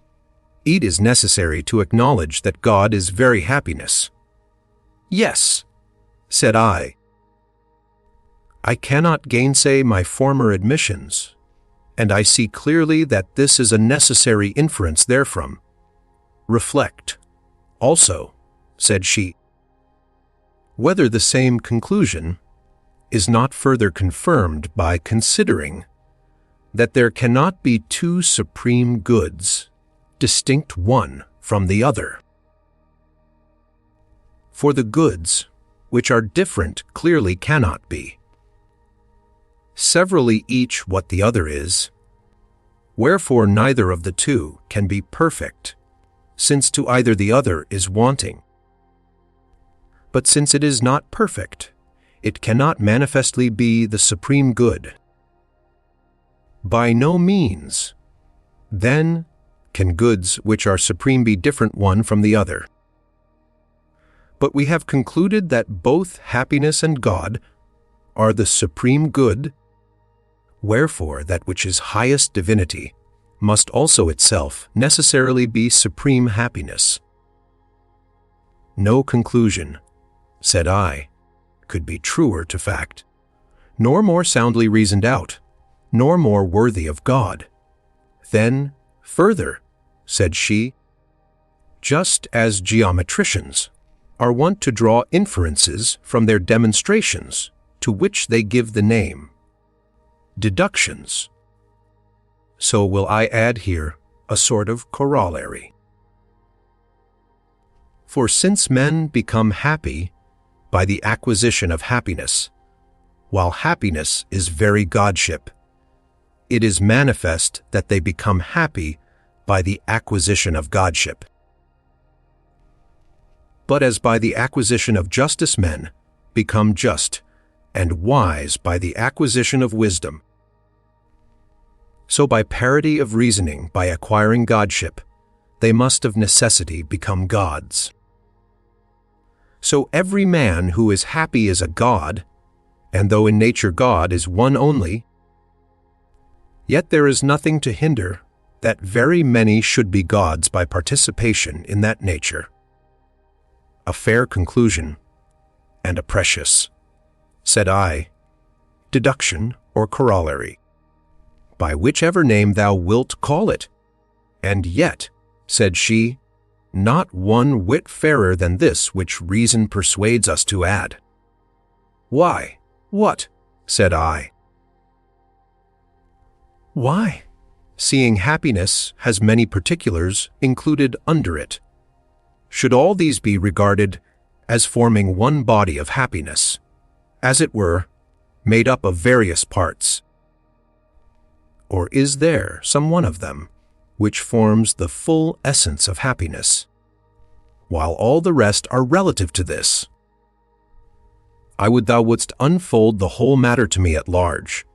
it is necessary to acknowledge that God is very happiness. Yes, said I. I cannot gainsay my former admissions, and I see clearly that this is a necessary inference therefrom. Reflect, also, said she, whether the same conclusion is not further confirmed by considering that there cannot be two supreme goods, distinct one from the other. For the goods, which are different, clearly cannot be, severally each what the other is, wherefore neither of the two can be perfect, since to either the other is wanting. But since it is not perfect, it cannot manifestly be the supreme good. By no means, then, can goods which are supreme be different one from the other. But we have concluded that both happiness and God are the supreme good, wherefore that which is highest divinity must also itself necessarily be supreme happiness. No conclusion, said I, could be truer to fact, nor more soundly reasoned out, nor more worthy of God. Then, further, said she, just as geometricians are wont to draw inferences from their demonstrations, to which they give the name deductions, so will I add here a sort of corollary. For since men become happy by the acquisition of happiness, while happiness is very godship, it is manifest that they become happy by the acquisition of godship. But as by the acquisition of justice men become just, and wise by the acquisition of wisdom, so by parity of reasoning by acquiring godship, they must of necessity become gods. So every man who is happy is a god, and though in nature God is one only, yet there is nothing to hinder that very many should be gods by participation in that nature. A fair conclusion, and a precious, said I, deduction or corollary, by whichever name thou wilt call it, and yet, said she, not one whit fairer than this which reason persuades us to add. Why, what? Said I. Why, seeing happiness has many particulars included under it, should all these be regarded as forming one body of happiness, as it were, made up of various parts? Or is there some one of them which forms the full essence of happiness, while all the rest are relative to this? I would thou wouldst unfold the whole matter to me at large.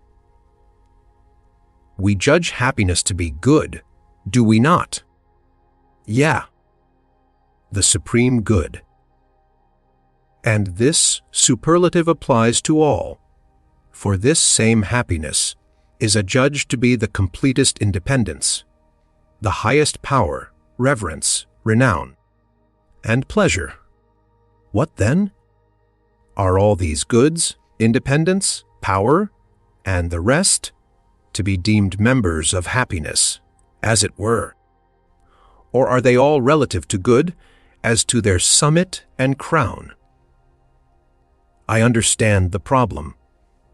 We judge happiness to be good, do we not? Yeah, the supreme good. And this superlative applies to all, for this same happiness is adjudged to be the completest independence, the highest power, reverence, renown, and pleasure. What then? Are all these goods, independence, power, and the rest, to be deemed members of happiness, as it were? Or are they all relative to good, as to their summit and crown. I understand the problem,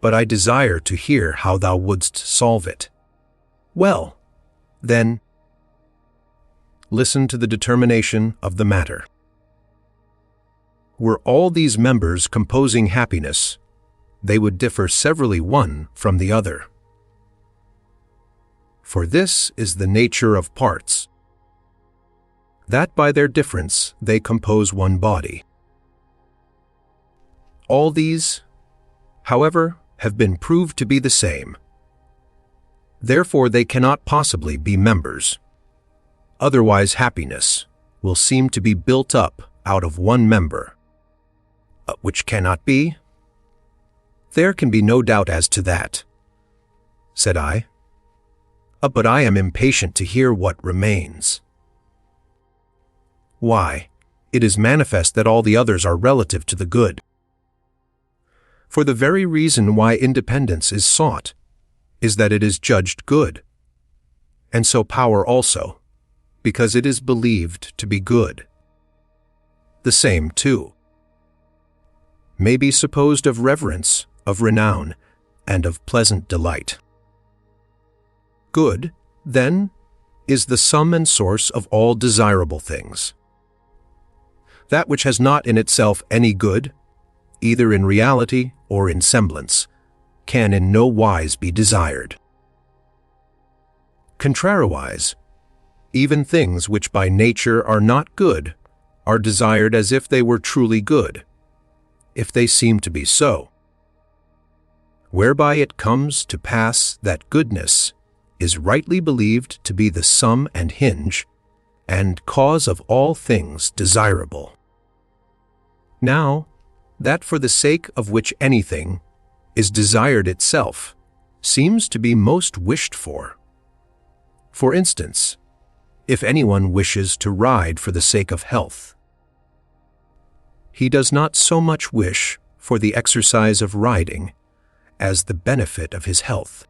but I desire to hear how thou wouldst solve it. Well, then, listen to the determination of the matter. Were all these members composing happiness, they would differ severally one from the other. For this is the nature of parts, that by their difference they compose one body. All these, however, have been proved to be the same. Therefore they cannot possibly be members. Otherwise happiness will seem to be built up out of one member, which cannot be. There can be no doubt as to that, said I. But I am impatient to hear what remains. Why, it is manifest that all the others are relative to the good. For the very reason why independence is sought is that it is judged good, and so power also, because it is believed to be good. The same, too, may be supposed of reverence, of renown, and of pleasant delight. Good, then, is the sum and source of all desirable things. That which has not in itself any good, either in reality or in semblance, can in no wise be desired. Contrariwise, even things which by nature are not good are desired as if they were truly good, if they seem to be so, whereby it comes to pass that goodness is rightly believed to be the sum and hinge and cause of all things desirable. Now, that for the sake of which anything is desired itself seems to be most wished for. For instance, if anyone wishes to ride for the sake of health, he does not so much wish for the exercise of riding as the benefit of his health.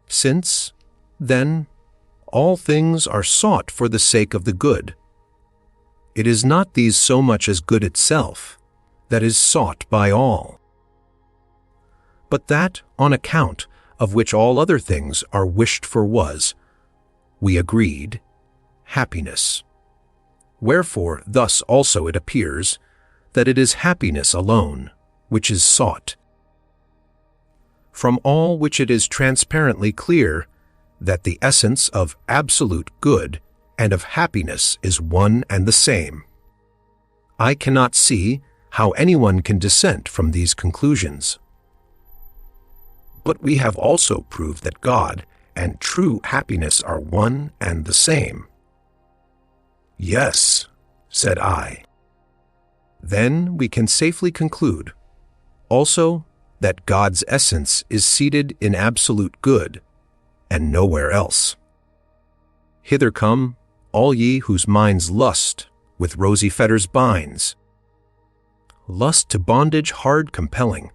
Since, then, all things are sought for the sake of the good, it is not these so much as good itself that is sought by all, but that on account of which all other things are wished for was, we agreed, happiness. Wherefore thus also it appears that it is happiness alone which is sought. From all which it is transparently clear that the essence of absolute good and of happiness is one and the same. I cannot see how anyone can dissent from these conclusions. But we have also proved that God and true happiness are one and the same. Yes, said I. Then we can safely conclude, also, that God's essence is seated in absolute good, and nowhere else. Hither come, all ye whose minds lust with rosy fetters binds, lust to bondage hard compelling,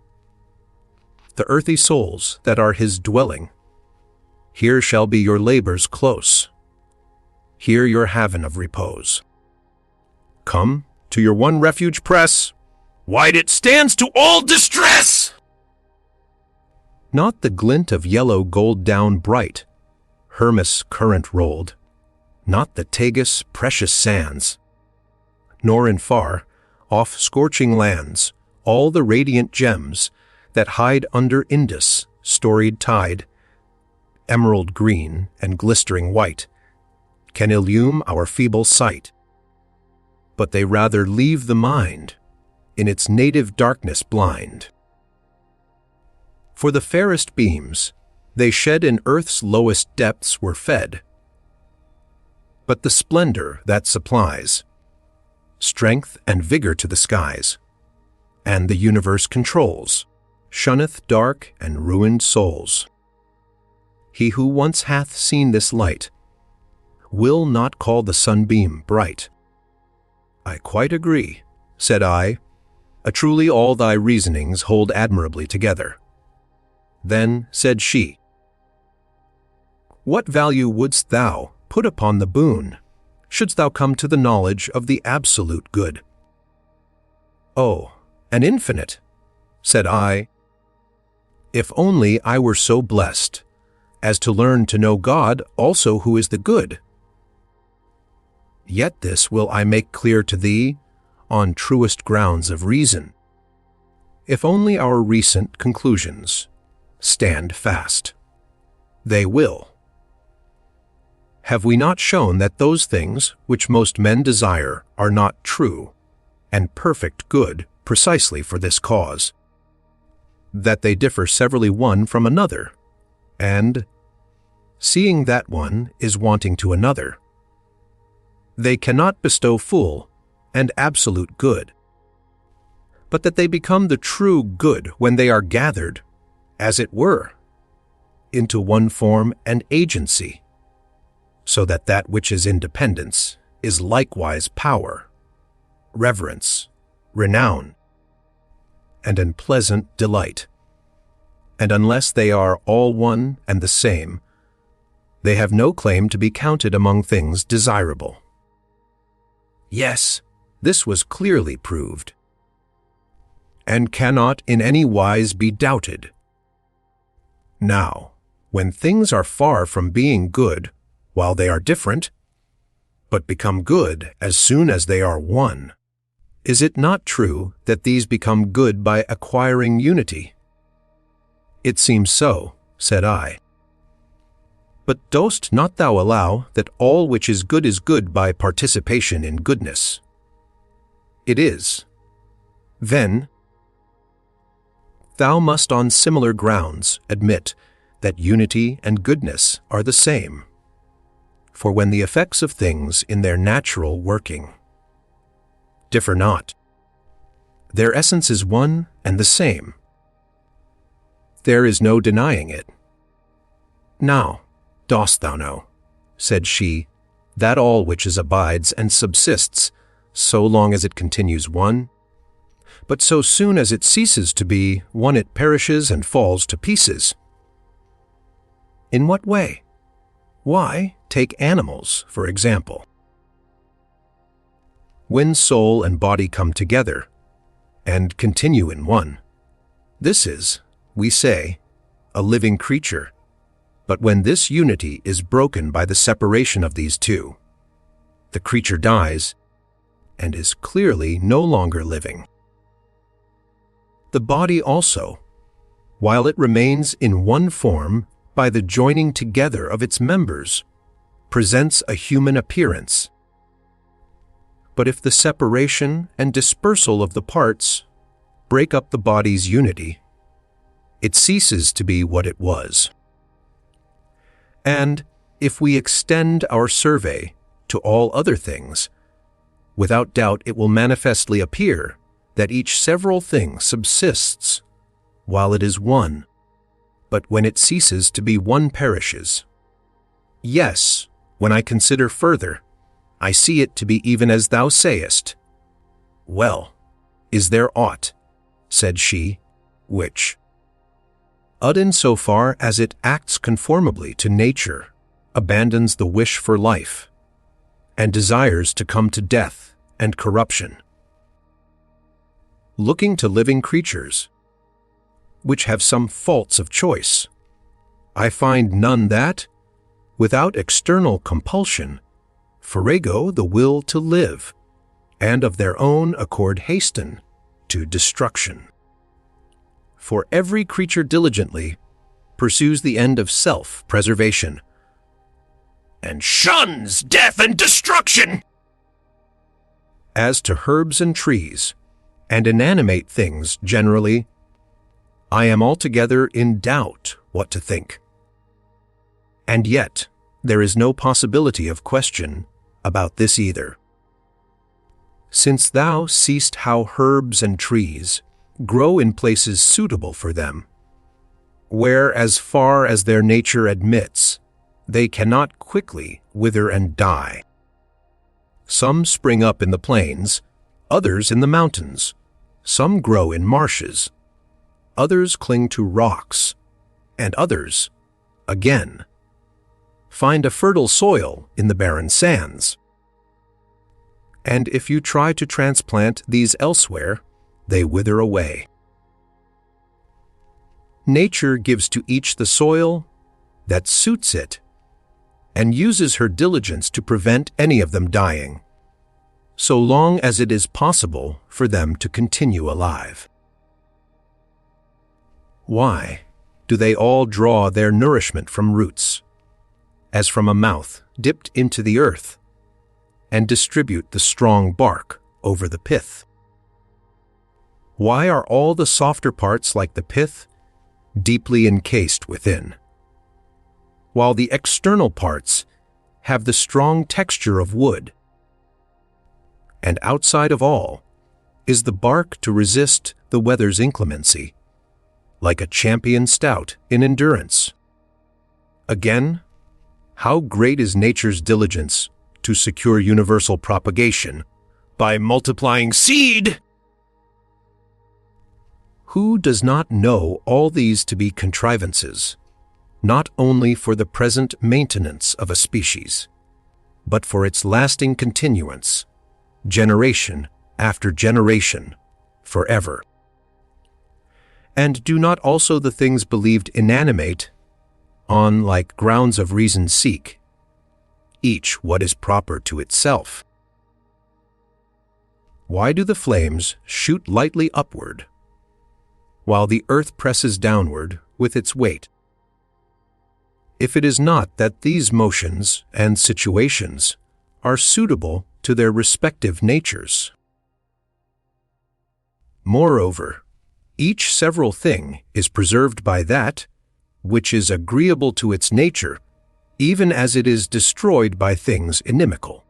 the earthy souls that are his dwelling. Here shall be your labors close, here your haven of repose. Come, to your one refuge press, wide it stands to all distress! Not the glint of yellow gold down bright, Hermus current rolled, not the Tagus precious sands, nor in far, off scorching lands, all the radiant gems that hide under Indus, storied tide, emerald green and glistering white, can illume our feeble sight. But they rather leave the mind in its native darkness blind. For the fairest beams they shed in earth's lowest depths were fed. But the splendor that supplies strength and vigor to the skies, and the universe controls, shunneth dark and ruined souls. He who once hath seen this light will not call the sunbeam bright. I quite agree, said I. Truly all thy reasonings hold admirably together. Then said she, what value wouldst thou put upon the boon, shouldst thou come to the knowledge of the absolute good? Oh, an infinite, said I. If only I were so blessed as to learn to know God also who is the good. Yet this will I make clear to thee on truest grounds of reason, if only our recent conclusions stand fast. They will. Have we not shown that those things which most men desire are not true and perfect good precisely for this cause, that they differ severally one from another, and, seeing that one is wanting to another, they cannot bestow full and absolute good, but that they become the true good when they are gathered, as it were, into one form and agency, so that that which is independence is likewise power, reverence, renown, and unpleasant delight. And unless they are all one and the same, they have no claim to be counted among things desirable. Yes, this was clearly proved, and cannot in any wise be doubted. Now, when things are far from being good while they are different, but become good as soon as they are one, is it not true that these become good by acquiring unity? It seems so, said I. But dost not thou allow that all which is good by participation in goodness? It is. Then, thou must on similar grounds admit that unity and goodness are the same. For when the effects of things in their natural working differ not, their essence is one and the same. There is no denying it. Now, dost thou know, said she, that all which is abides and subsists so long as it continues one, but so soon as it ceases to be one it perishes and falls to pieces? In what way? Why, take animals, for example. When soul and body come together and continue in one, this is, we say, a living creature. But when this unity is broken by the separation of these two, the creature dies and is clearly no longer living. The body also, while it remains in one form by the joining together of its members, presents a human appearance. But if the separation and dispersal of the parts break up the body's unity, it ceases to be what it was. And if we extend our survey to all other things, without doubt it will manifestly appear that each several thing subsists while it is one, but when it ceases to be one perishes. Yes, when I consider further, I see it to be even as thou sayest. Well, is there aught, said she, which, in so far as it acts conformably to nature, abandons the wish for life, and desires to come to death and corruption? Looking to living creatures, which have some faults of choice, I find none that, without external compulsion, farrago the will to live, and of their own accord hasten to destruction. For every creature diligently pursues the end of self-preservation, and shuns death and destruction. As to herbs and trees, and inanimate things generally, I am altogether in doubt what to think. And yet, there is no possibility of question about this either. Since thou seest how herbs and trees grow in places suitable for them, where as far as their nature admits, they cannot quickly wither and die. Some spring up in the plains, others in the mountains. Some grow in marshes, others cling to rocks, and others, again, find a fertile soil in the barren sands. and if you try to transplant these elsewhere, they wither away. Nature gives to each the soil that suits it, and uses her diligence to prevent any of them dying, so long as it is possible for them to continue alive. Why do they all draw their nourishment from roots, as from a mouth dipped into the earth, and distribute the strong bark over the pith? Why are all the softer parts like the pith deeply encased within, while the external parts have the strong texture of wood? And outside of all is the bark to resist the weather's inclemency, like a champion stout in endurance. Again, how great is nature's diligence to secure universal propagation by multiplying seed! Who does not know all these to be contrivances, not only for the present maintenance of a species, but for its lasting continuance, generation after generation, forever? And do not also the things believed inanimate, on like grounds of reason seek, each what is proper to itself? Why do the flames shoot lightly upward, while the earth presses downward with its weight? If it is not that these motions and situations are suitable to their respective natures. Moreover, each several thing is preserved by that which is agreeable to its nature, even as it is destroyed by things inimical.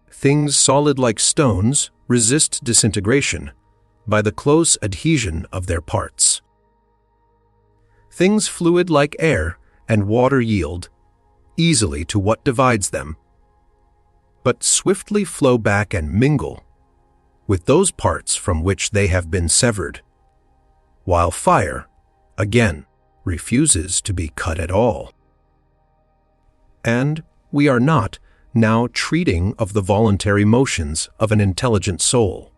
Things solid like stones resist disintegration by the close adhesion of their parts. Things fluid like air and water yield easily to what divides them, but swiftly flow back and mingle with those parts from which they have been severed, while fire, again, refuses to be cut at all. And we are not now treating of the voluntary motions of an intelligent soul,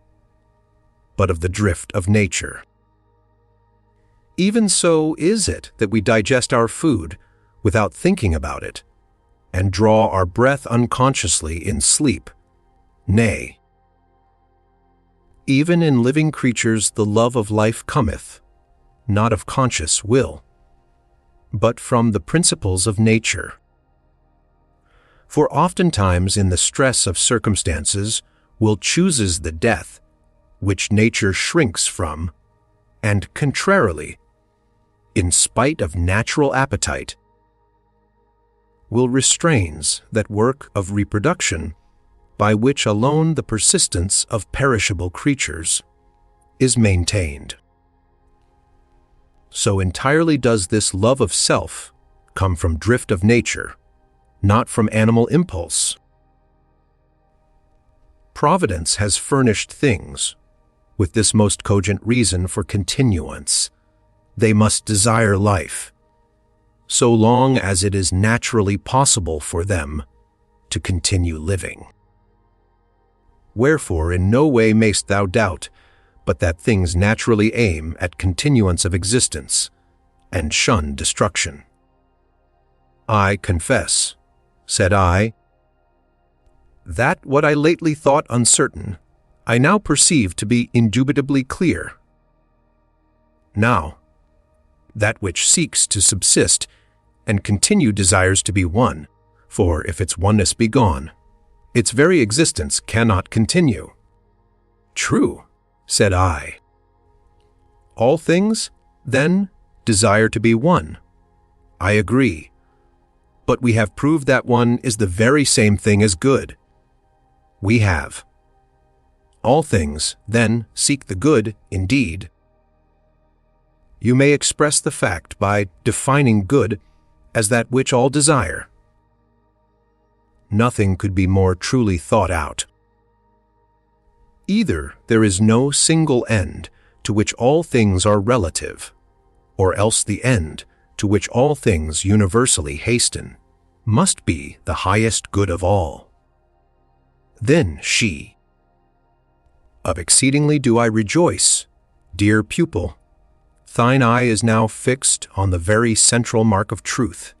but of the drift of nature. Even so is it that we digest our food without thinking about it, and draw our breath unconsciously in sleep. Nay, even in living creatures the love of life cometh, not of conscious will, but from the principles of nature. For oftentimes in the stress of circumstances will chooses the death, which nature shrinks from, and contrarily, in spite of natural appetite, will restrains that work of reproduction by which alone the persistence of perishable creatures is maintained. So entirely does this love of self come from drift of nature, not from animal impulse. Providence has furnished things with this most cogent reason for continuance. They must desire life, so long as it is naturally possible for them to continue living. Wherefore in no way mayst thou doubt but that things naturally aim at continuance of existence, and shun destruction. I confess, said I, that what I lately thought uncertain, I now perceive to be indubitably clear. Now, that which seeks to subsist and continue desires to be one, for if its oneness be gone, its very existence cannot continue. True, said I. All things, then, desire to be one. I agree. But we have proved that one is the very same thing as good. We have. All things, then, seek the good, indeed. You may express the fact by defining good as that which all desire. Nothing could be more truly thought out. Either there is no single end to which all things are relative, or else the end to which all things universally hasten must be the highest good of all. Then she, "Of exceedingly do I rejoice, dear pupil. Thine eye is now fixed on the very central mark of truth.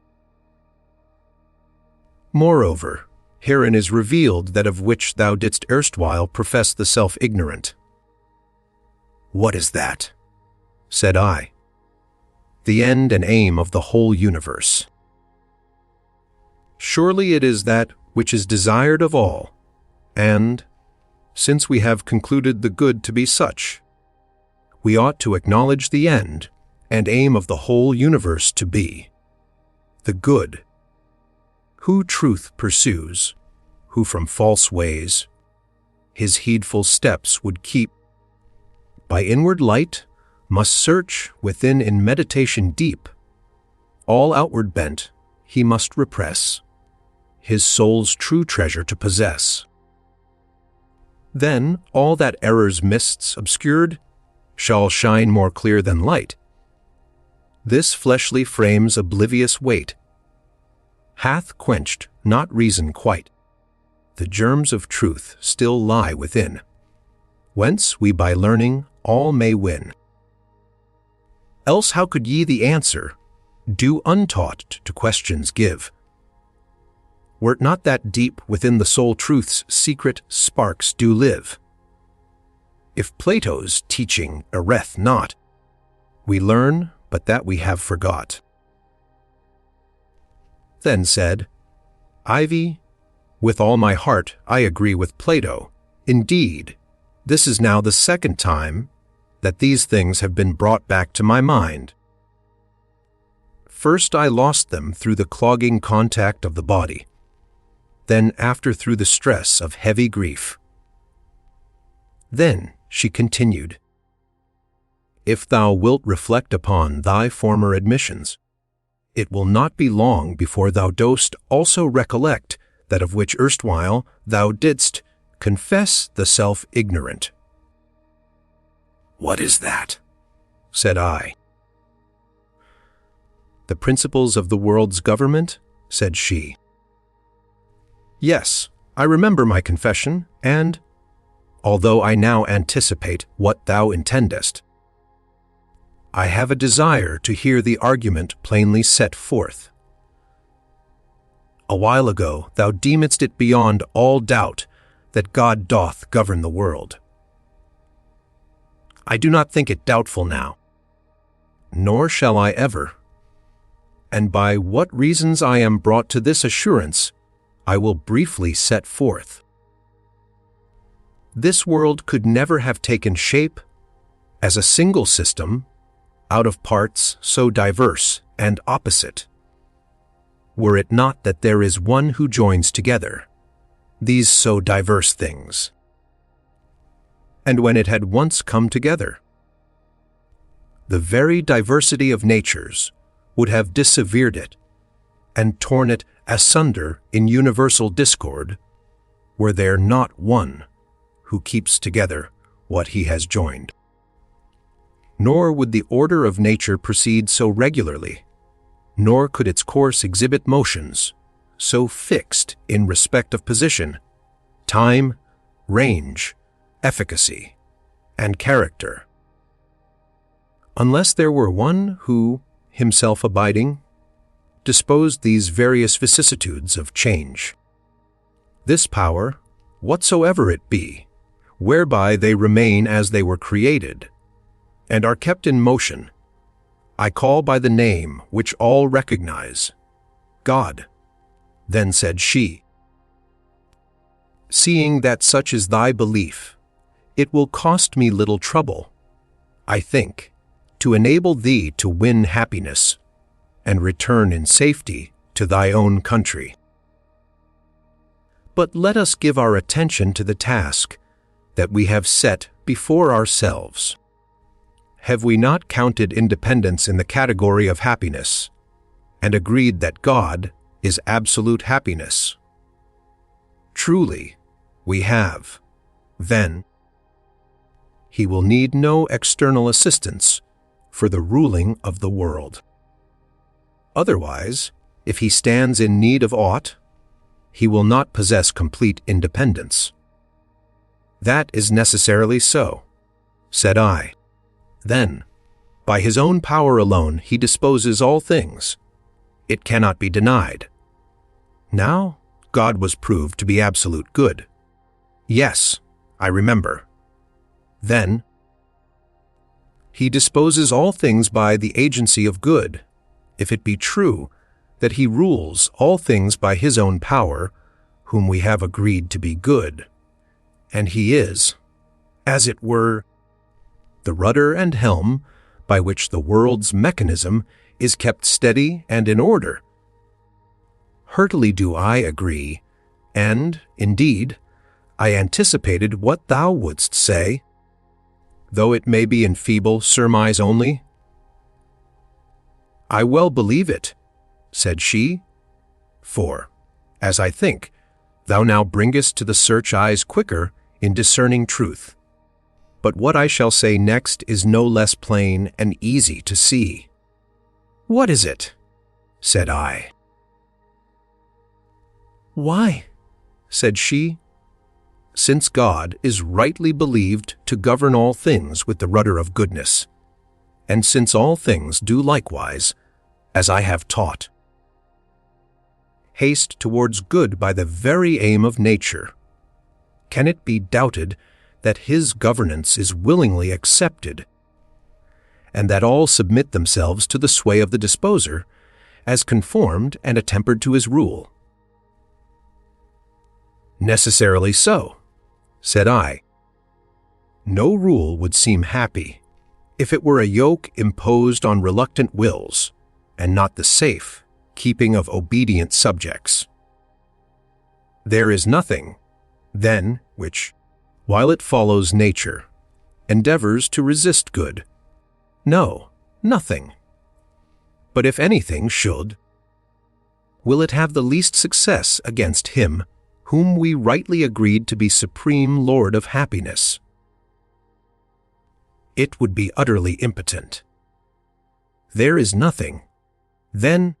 Moreover, herein is revealed that of which thou didst erstwhile profess the self-ignorant." "What is that?" said I. "The end and aim of the whole universe. Surely it is that which is desired of all, and, since we have concluded the good to be such, we ought to acknowledge the end and aim of the whole universe to be the good. Who truth pursues, who from false ways his heedful steps would keep, by inward light must search within in meditation deep. All outward bent he must repress, his soul's true treasure to possess. Then all that error's mists obscured shall shine more clear than light. This fleshly frame's oblivious weight hath quenched not reason quite. The germs of truth still lie within, whence we by learning all may win. Else how could ye the answer, do untaught to questions give? Were't not that deep within the soul truth's secret sparks do live? If Plato's teaching erreth not, we learn but that we have forgot." Then said, "Ivy, with all my heart I agree with Plato. Indeed, this is now the second time that these things have been brought back to my mind. First I lost them through the clogging contact of the body, then after through the stress of heavy grief." Then she continued, "If thou wilt reflect upon thy former admissions, it will not be long before thou dost also recollect that of which erstwhile thou didst confess the self-ignorant." "What is that?" said I. "The principles of the world's government," said she. "Yes, I remember my confession, and, although I now anticipate what thou intendest, I have a desire to hear the argument plainly set forth. A while ago thou deemedst it beyond all doubt that God doth govern the world. I do not think it doubtful now, nor shall I ever, and by what reasons I am brought to this assurance I will briefly set forth. This world could never have taken shape as a single system out of parts so diverse and opposite, were it not that there is one who joins together these so diverse things. And when it had once come together, the very diversity of natures would have dissevered it and torn it asunder in universal discord, were there not one who keeps together what he has joined. Nor would the order of nature proceed so regularly, nor could its course exhibit motions so fixed in respect of position, time, range, efficacy, and character, unless there were one who, himself abiding, disposed these various vicissitudes of change. This power, whatsoever it be, whereby they remain as they were created, and are kept in motion, I call by the name which all recognize, God. Then said she, "Seeing that such is thy belief, it will cost me little trouble, I think, to enable thee to win happiness and return in safety to thy own country. But let us give our attention to the task that we have set before ourselves. Have we not counted independence in the category of happiness, and agreed that God is absolute happiness? Truly, we have. Then, he will need no external assistance for the ruling of the world. Otherwise, if he stands in need of aught, he will not possess complete independence. That is necessarily so, said I. Then, by his own power alone he disposes all things. It cannot be denied. Now, God was proved to be absolute good. Yes, I remember. Then, he disposes all things by the agency of good, if it be true that he rules all things by his own power, whom we have agreed to be good, and he is, as it were, the rudder and helm by which the world's mechanism is kept steady and in order. Heartily do I agree, and, indeed, I anticipated what thou wouldst say, though it may be in feeble surmise only. I well believe it, said she, for, as I think, thou now bringest to the search eyes quicker in discerning truth. But what I shall say next is no less plain and easy to see. What is it? Said I. Why, said she, since God is rightly believed to govern all things with the rudder of goodness, and since all things do likewise, as I have taught, haste towards good by the very aim of nature, can it be doubted that his governance is willingly accepted, and that all submit themselves to the sway of the disposer, as conformed and attempered to his rule? Necessarily so, said I. No rule would seem happy if it were a yoke imposed on reluctant wills, and not the safe keeping of obedient subjects. There is nothing, then, which, while it follows nature, endeavors to resist good. No, nothing. But if anything should, will it have the least success against him whom we rightly agreed to be supreme Lord of happiness? It would be utterly impotent. There is nothing, then,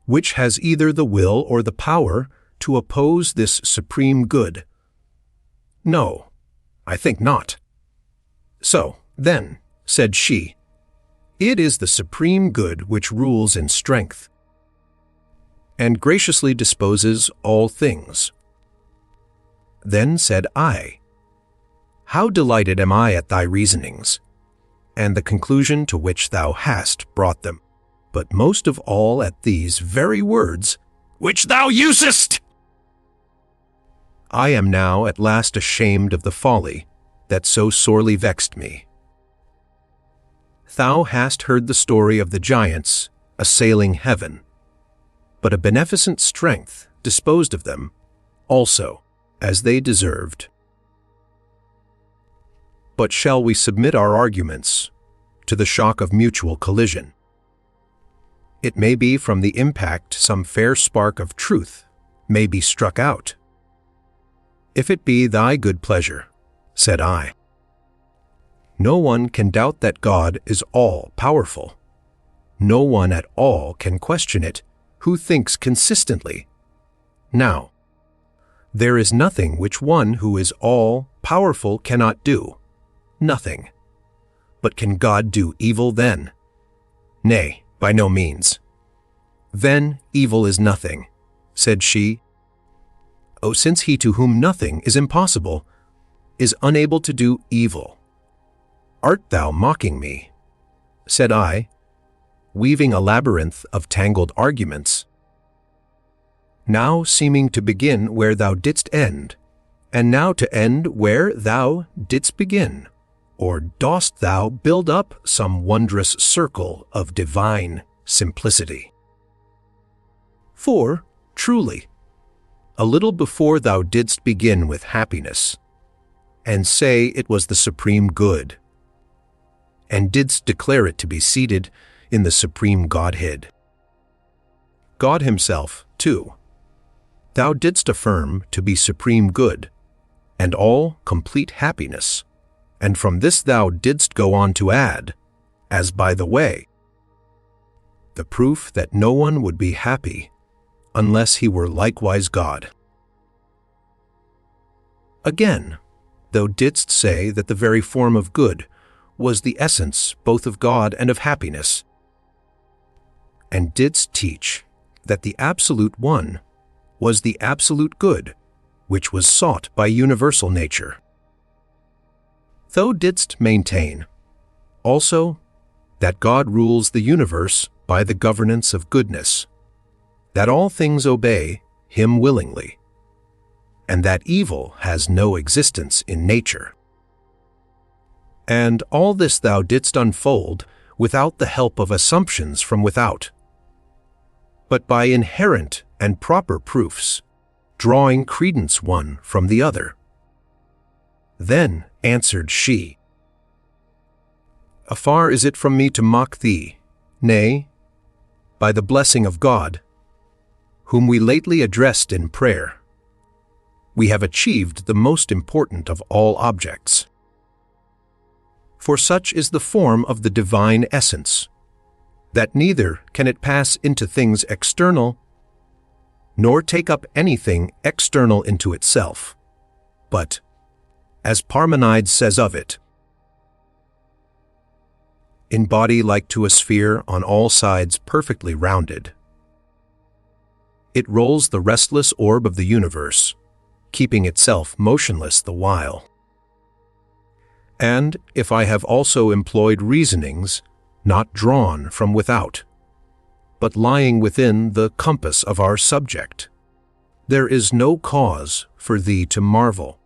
which has either the will or the power to oppose this supreme good. No, I think not. So, then, said she, it is the supreme good which rules in strength, and graciously disposes all things. Then said I, how delighted am I at thy reasonings, and the conclusion to which thou hast brought them, but most of all at these very words, which thou usest! I am now at last ashamed of the folly that so sorely vexed me. Thou hast heard the story of the giants assailing heaven, but a beneficent strength disposed of them, also, as they deserved. But shall we submit our arguments to the shock of mutual collision? It may be from the impact some fair spark of truth may be struck out. If it be thy good pleasure, said I. No one can doubt that God is all-powerful. No one at all can question it who thinks consistently. Now, there is nothing which one who is all-powerful cannot do. Nothing. But can God do evil then? Nay, by no means. Then evil is nothing, said she. Oh, since he to whom nothing is impossible is unable to do evil. Art thou mocking me? Said I, weaving a labyrinth of tangled arguments, now seeming to begin where thou didst end, and now to end where thou didst begin. Or dost thou build up some wondrous circle of divine simplicity? For, truly, a little before thou didst begin with happiness, and say it was the supreme good, and didst declare it to be seated in the supreme Godhead. God himself, too, thou didst affirm to be supreme good, and all complete happiness, and from this thou didst go on to add, as by the way, the proof that no one would be happy unless he were likewise God. Again, thou didst say that the very form of good was the essence both of God and of happiness, and didst teach that the absolute one was the absolute good, which was sought by universal nature. Thou didst maintain, also, that God rules the universe by the governance of goodness, that all things obey him willingly, and that evil has no existence in nature. And all this thou didst unfold without the help of assumptions from without, but by inherent and proper proofs, drawing credence one from the other. Then answered she, Afar is it from me to mock thee, nay, by the blessing of God, whom we lately addressed in prayer, we have achieved the most important of all objects. For such is the form of the divine essence, that neither can it pass into things external, nor take up anything external into itself, but, as Parmenides says of it, in body like to a sphere on all sides perfectly rounded, it rolls the restless orb of the universe, keeping itself motionless the while. And if I have also employed reasonings not drawn from without, but lying within the compass of our subject, there is no cause for thee to marvel.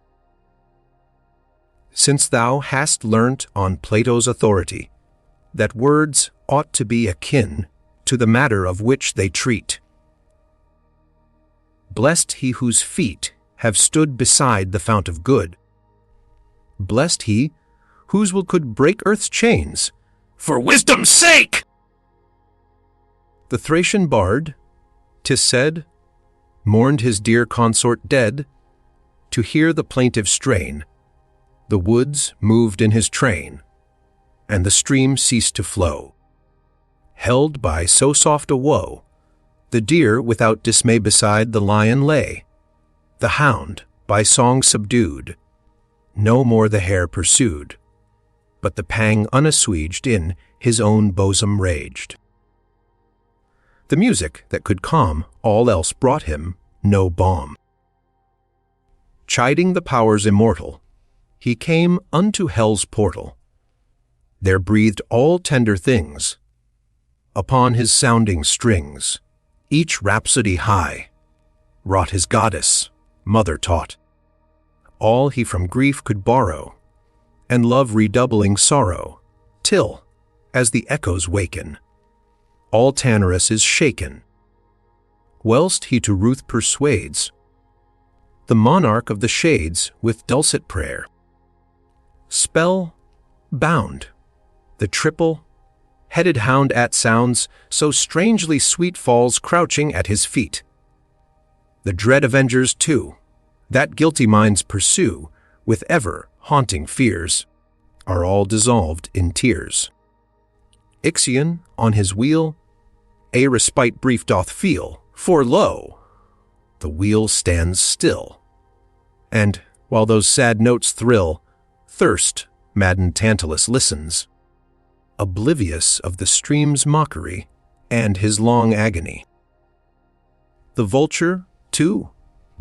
Since thou hast learnt on Plato's authority that words ought to be akin to the matter of which they treat. Blessed he whose feet have stood beside the fount of good. Blessed he whose will could break earth's chains, for wisdom's sake! The Thracian bard, 'tis said, mourned his dear consort dead. To hear the plaintive strain, the woods moved in his train, and the stream ceased to flow. Held by so soft a woe, the deer without dismay beside the lion lay, the hound by song subdued, no more the hare pursued, but the pang unassuaged in his own bosom raged. The music that could calm all else brought him no balm. Chiding the powers immortal, he came unto hell's portal. There breathed all tender things. Upon his sounding strings, each rhapsody high, wrought his goddess, mother taught. All he from grief could borrow, and love redoubling sorrow, till, as the echoes waken, all Tanarus is shaken. Whilst he to ruth persuades, the monarch of the shades with dulcet prayer. Spell bound, the triple-headed hound at sounds so strangely sweet falls crouching at his feet. The dread avengers, too, that guilty minds pursue with ever-haunting fears, are all dissolved in tears. Ixion, on his wheel, a respite brief doth feel, for lo, the wheel stands still. And, while those sad notes thrill, thirst-maddened Tantalus listens, oblivious of the stream's mockery and his long agony. The vulture, too,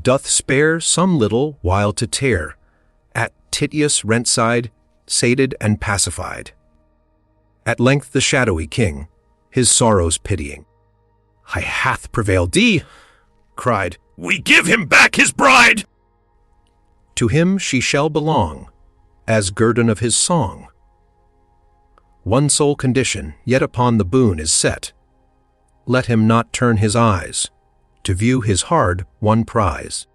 doth spare some little while to tear at Titius' rent side, sated and pacified. At length the shadowy king, his sorrows pitying, I hath prevailed thee, cried, We give him back his bride! To him she shall belong, as guerdon of his song. One sole condition yet upon the boon is set. Let him not turn his eyes to view his hard-won prize,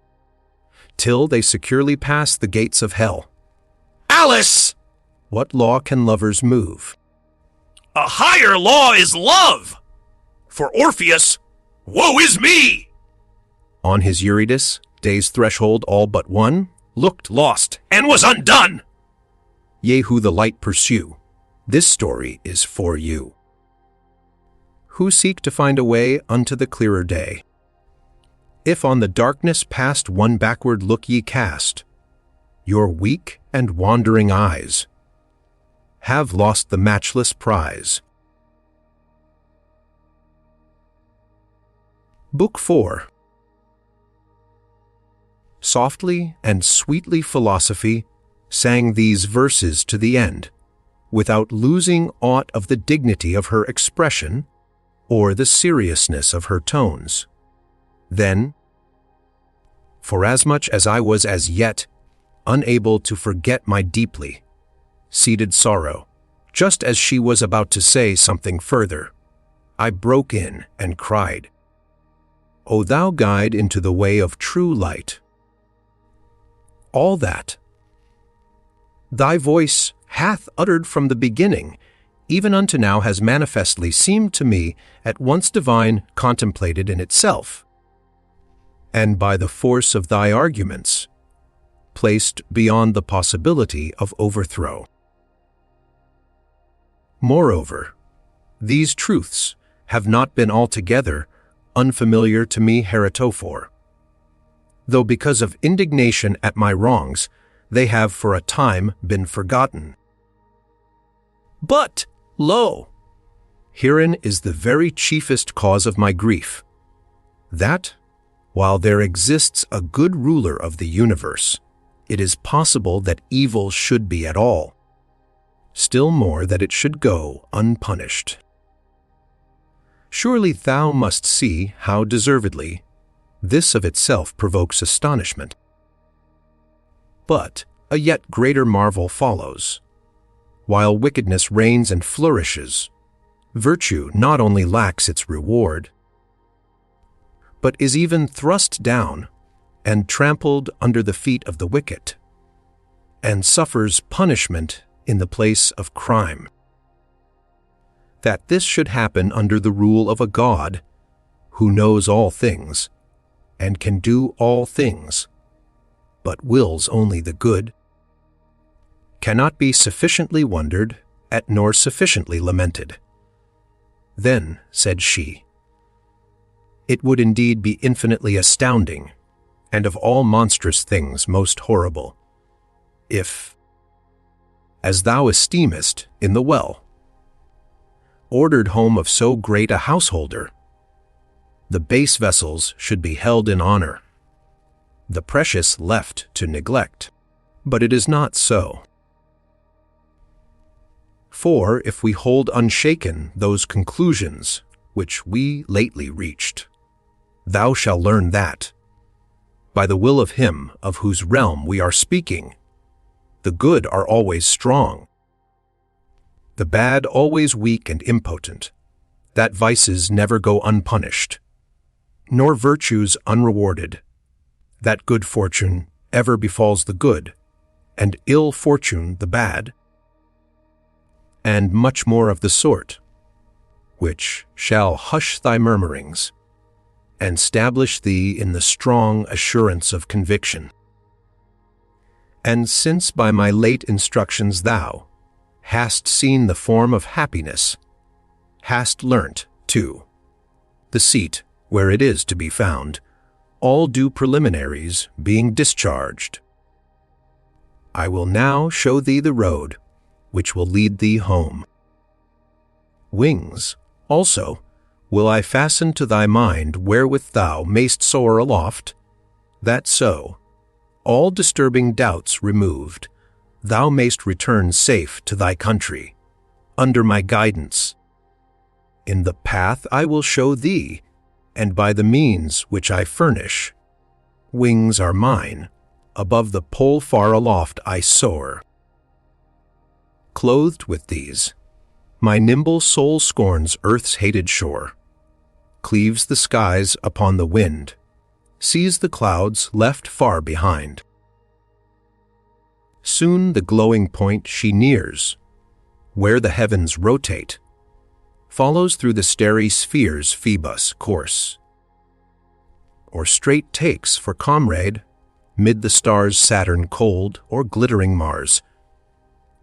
till they securely pass the gates of hell. Alice! What law can lovers move? A higher law is love! For Orpheus, woe is me! On his Eurydice, day's threshold all but one, looked lost and was undone. Ye who the light pursue, this story is for you. Who seek to find a way unto the clearer day. If on the darkness past one backward look ye cast, your weak and wandering eyes have lost the matchless prize. Book 4. Softly and sweetly Philosophy sang these verses to the end, without losing aught of the dignity of her expression or the seriousness of her tones. Then, forasmuch as I was as yet unable to forget my deeply seated sorrow, just as she was about to say something further, I broke in and cried, O thou guide into the way of true light! All that thy voice hath uttered from the beginning, even unto now has manifestly seemed to me at once divine contemplated in itself, and by the force of thy arguments placed beyond the possibility of overthrow. Moreover, these truths have not been altogether unfamiliar to me heretofore, though because of indignation at my wrongs they have for a time been forgotten. But, lo, herein is the very chiefest cause of my grief, that, while there exists a good ruler of the universe, it is possible that evil should be at all, still more that it should go unpunished. Surely thou must see how deservedly this of itself provokes astonishment. But a yet greater marvel follows. While wickedness reigns and flourishes, virtue not only lacks its reward, but is even thrust down and trampled under the feet of the wicked, and suffers punishment in the place of crime. That this should happen under the rule of a God who knows all things and can do all things, but wills only the good, cannot be sufficiently wondered at nor sufficiently lamented. Then, said she, it would indeed be infinitely astounding, and of all monstrous things most horrible, if, as thou esteemest in the well, ordered home of so great a householder, the base vessels should be held in honor, the precious left to neglect. But it is not so. For if we hold unshaken those conclusions which we lately reached, thou shalt learn that, by the will of him of whose realm we are speaking, the good are always strong, the bad always weak and impotent, that vices never go unpunished, nor virtues unrewarded, that good fortune ever befalls the good, and ill fortune the bad, and much more of the sort, which shall hush thy murmurings, and stablish thee in the strong assurance of conviction. And since by my late instructions thou hast seen the form of happiness, hast learnt, too, the seat where it is to be found, all due preliminaries being discharged, I will now show thee the road which will lead thee home. Wings, also, will I fasten to thy mind wherewith thou mayst soar aloft, that so, all disturbing doubts removed, thou mayst return safe to thy country, under my guidance. In the path I will show thee, and by the means which I furnish, wings are mine, above the pole far aloft I soar. Clothed with these, my nimble soul scorns earth's hated shore, cleaves the skies upon the wind, sees the clouds left far behind. Soon the glowing point she nears, where the heavens rotate, follows through the starry spheres Phoebus' course, or straight takes for comrade mid the stars Saturn cold or glittering Mars.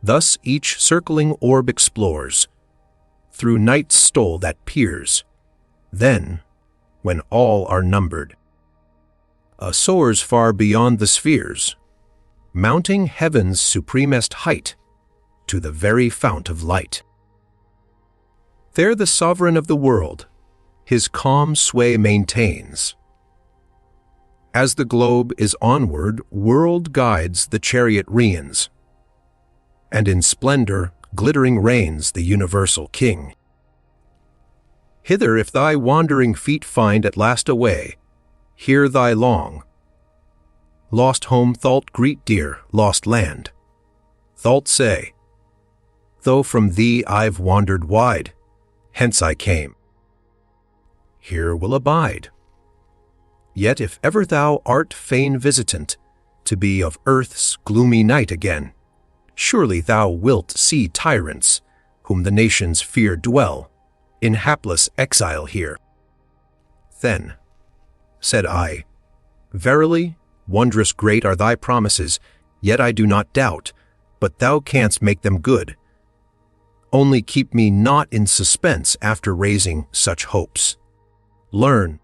Thus each circling orb explores, through night's stole that peers. Then, when all are numbered, soars far beyond the spheres, mounting heaven's supremest height, to the very fount of light. There the sovereign of the world his calm sway maintains. As the globe is onward, world guides the chariot reins, and in splendor glittering reigns the universal king. Hither if thy wandering feet find at last a way, here thy long lost home thou'lt greet, dear lost land. Thou'lt say, though from thee I've wandered wide, hence I came, here will abide. Yet if ever thou art fain visitant, to be of earth's gloomy night again, surely thou wilt see tyrants, whom the nations fear dwell, in hapless exile here. Then, said I, verily, wondrous great are thy promises, yet I do not doubt, but thou canst make them good. Only keep me not in suspense after raising such hopes. Learn.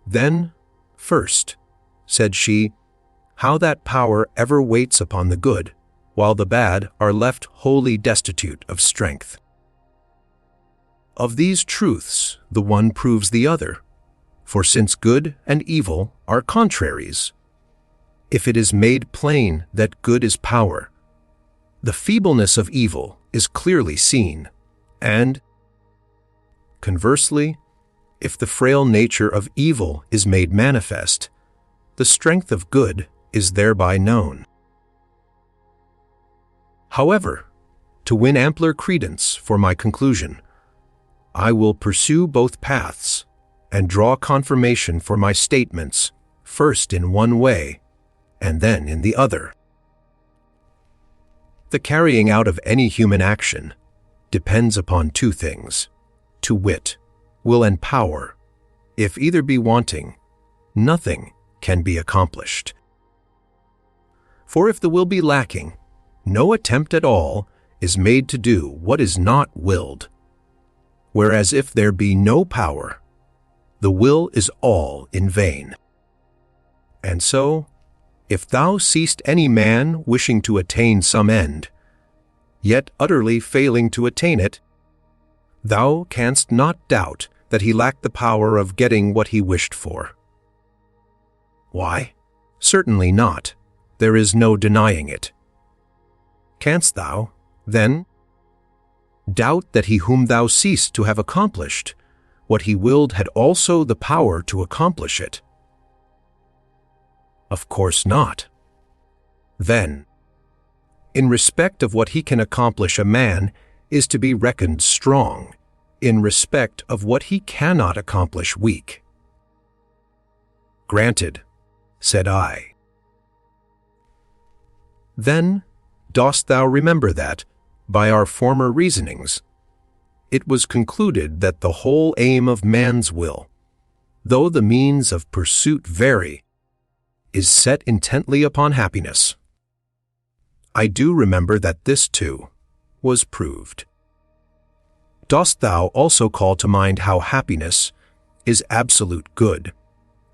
Then, first, said she, how that power ever waits upon the good, while the bad are left wholly destitute of strength. Of these truths the one proves the other, for since good and evil are contraries, if it is made plain that good is power, the feebleness of evil is clearly seen, and, conversely, if the frail nature of evil is made manifest, the strength of good is thereby known. However, to win ampler credence for my conclusion, I will pursue both paths and draw confirmation for my statements, first in one way and then in the other. The carrying out of any human action depends upon two things, to wit, will and power. If either be wanting, nothing can be accomplished. For if the will be lacking, no attempt at all is made to do what is not willed. Whereas if there be no power, the will is all in vain. And so, if thou seest any man wishing to attain some end, yet utterly failing to attain it, thou canst not doubt that he lacked the power of getting what he wished for. Why? Certainly not. There is no denying it. Canst thou, then, doubt that he whom thou seest to have accomplished what he willed had also the power to accomplish it? Of course not. Then, in respect of what he can accomplish, a man is to be reckoned strong, in respect of what he cannot accomplish weak. Granted, said I. Then dost thou remember that, by our former reasonings, it was concluded that the whole aim of man's will, though the means of pursuit vary, is set intently upon happiness. I do remember that this, too, was proved. Dost thou also call to mind how happiness is absolute good,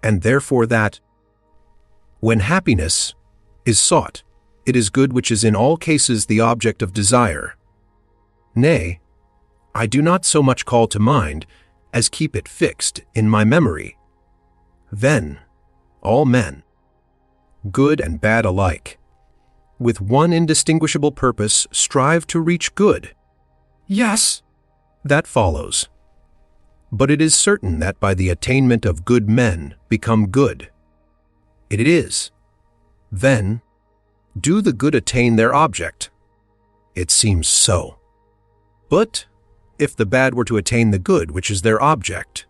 and therefore that, when happiness is sought, it is good which is in all cases the object of desire? Nay, I do not so much call to mind as keep it fixed in my memory. Then, all men, good and bad alike, with one indistinguishable purpose strive to reach good. Yes, that follows. But it is certain that by the attainment of good men become good. It is. Then, do the good attain their object? It seems so. But if the bad were to attain the good which is their object,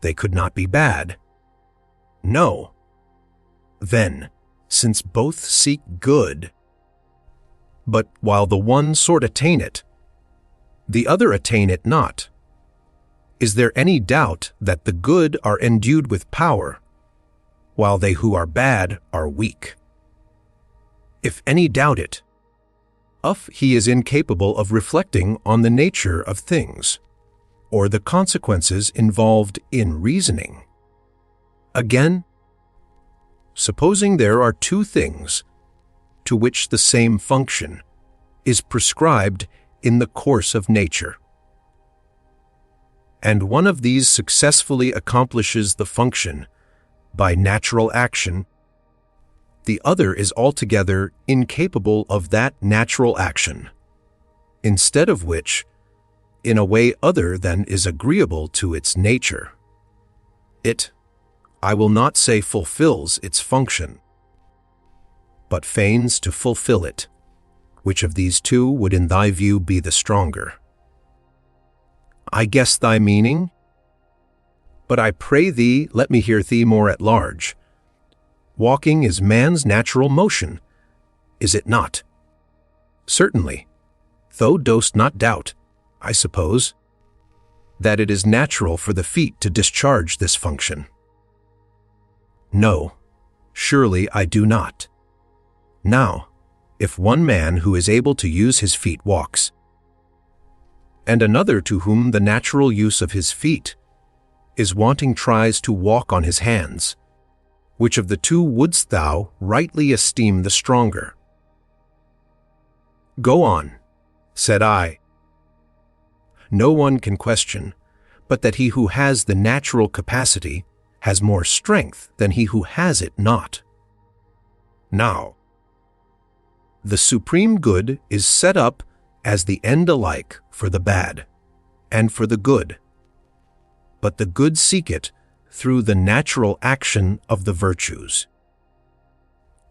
they could not be bad. No. Then, since both seek good, but while the one sort attain it, the other attain it not, is there any doubt that the good are endued with power, while they who are bad are weak? If any doubt it, he is incapable of reflecting on the nature of things, or the consequences involved in reasoning. Again, supposing there are two things to which the same function is prescribed in the course of nature, and one of these successfully accomplishes the function by natural action, the other is altogether incapable of that natural action, instead of which, in a way other than is agreeable to its nature, it, I will not say fulfills its function, but feigns to fulfill it. Which of these two would in thy view be the stronger? I guess thy meaning, but I pray thee let me hear thee more at large. Walking is man's natural motion, is it not? Certainly, thou dost not doubt, I suppose, that it is natural for the feet to discharge this function. No, surely I do not. Now, if one man who is able to use his feet walks, and another to whom the natural use of his feet is wanting tries to walk on his hands, which of the two wouldst thou rightly esteem the stronger? Go on, said I. No one can question but that he who has the natural capacity has more strength than he who has it not. Now, the supreme good is set up as the end alike for the bad and for the good, but the good seek it through the natural action of the virtues,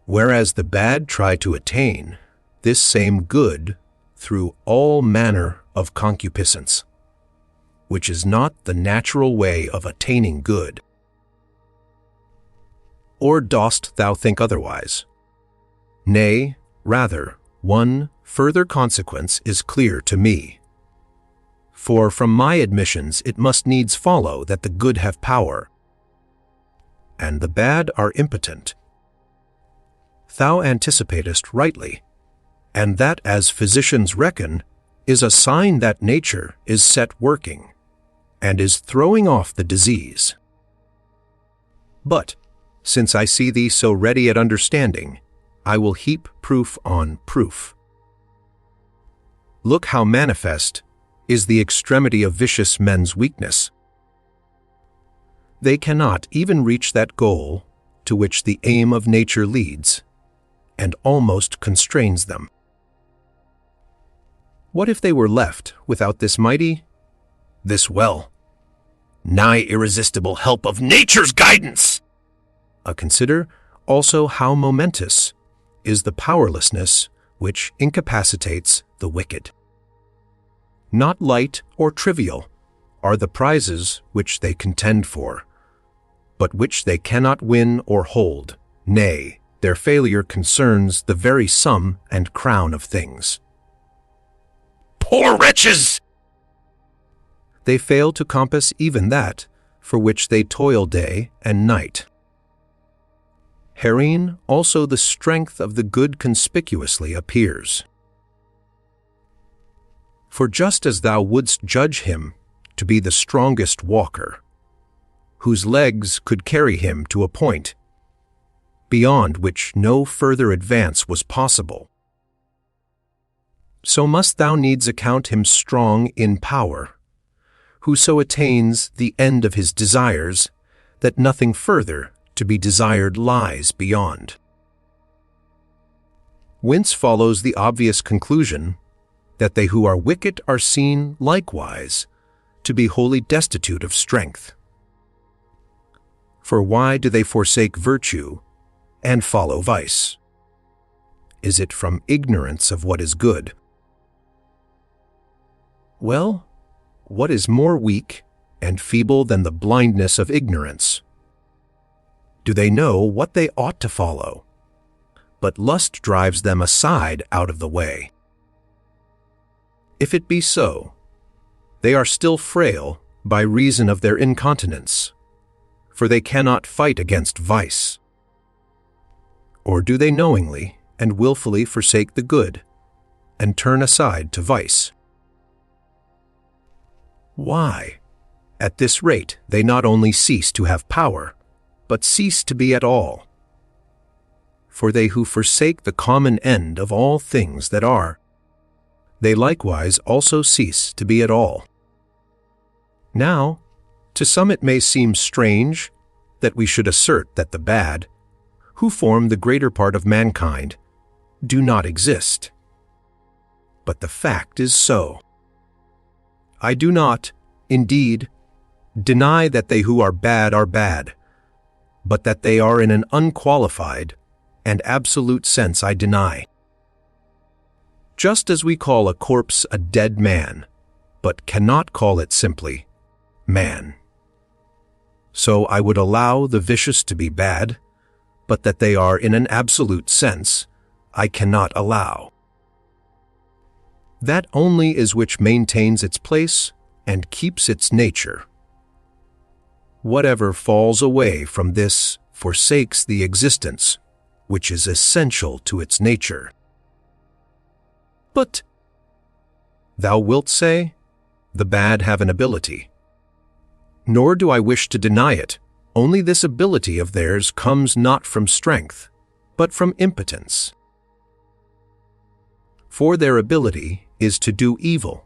whereas the bad try to attain this same good through all manner of concupiscence, which is not the natural way of attaining good. Or dost thou think otherwise? Nay, rather, one further consequence is clear to me. For from my admissions it must needs follow that the good have power, and the bad are impotent. Thou anticipatest rightly, and that, as physicians reckon, is a sign that nature is set working, and is throwing off the disease. But, since I see thee so ready at understanding, I will heap proof on proof. Look how manifest is the extremity of vicious men's weakness. They cannot even reach that goal to which the aim of nature leads, and almost constrains them. What if they were left without this mighty, this nigh irresistible help of nature's guidance? Consider also how momentous is the powerlessness which incapacitates the wicked. Not light or trivial are the prizes which they contend for, but which they cannot win or hold. Nay, their failure concerns the very sum and crown of things. Poor wretches! They fail to compass even that for which they toil day and night. Herein also the strength of the good conspicuously appears. For just as thou wouldst judge him to be the strongest walker, whose legs could carry him to a point beyond which no further advance was possible, so must thou needs account him strong in power, who so attains the end of his desires that nothing further to be desired lies beyond. Whence follows the obvious conclusion that they who are wicked are seen likewise to be wholly destitute of strength. For why do they forsake virtue and follow vice? Is it from ignorance of what is good? Well, what is more weak and feeble than the blindness of ignorance? Do they know what they ought to follow? But lust drives them aside out of the way. If it be so, they are still frail by reason of their incontinence, for they cannot fight against vice. Or do they knowingly and willfully forsake the good, and turn aside to vice? Why, at this rate, they not only cease to have power, but cease to be at all, for they who forsake the common end of all things that are, they likewise also cease to be at all. Now, to some it may seem strange that we should assert that the bad, who form the greater part of mankind, do not exist. But the fact is so. I do not, indeed, deny that they who are bad, but that they are in an unqualified and absolute sense I deny. Just as we call a corpse a dead man, but cannot call it simply man. So I would allow the vicious to be bad, but that they are in an absolute sense I cannot allow. That only is which maintains its place and keeps its nature. Whatever falls away from this forsakes the existence which is essential to its nature. But, thou wilt say, the bad have an ability. Nor do I wish to deny it, only this ability of theirs comes not from strength, but from impotence. For their ability is to do evil,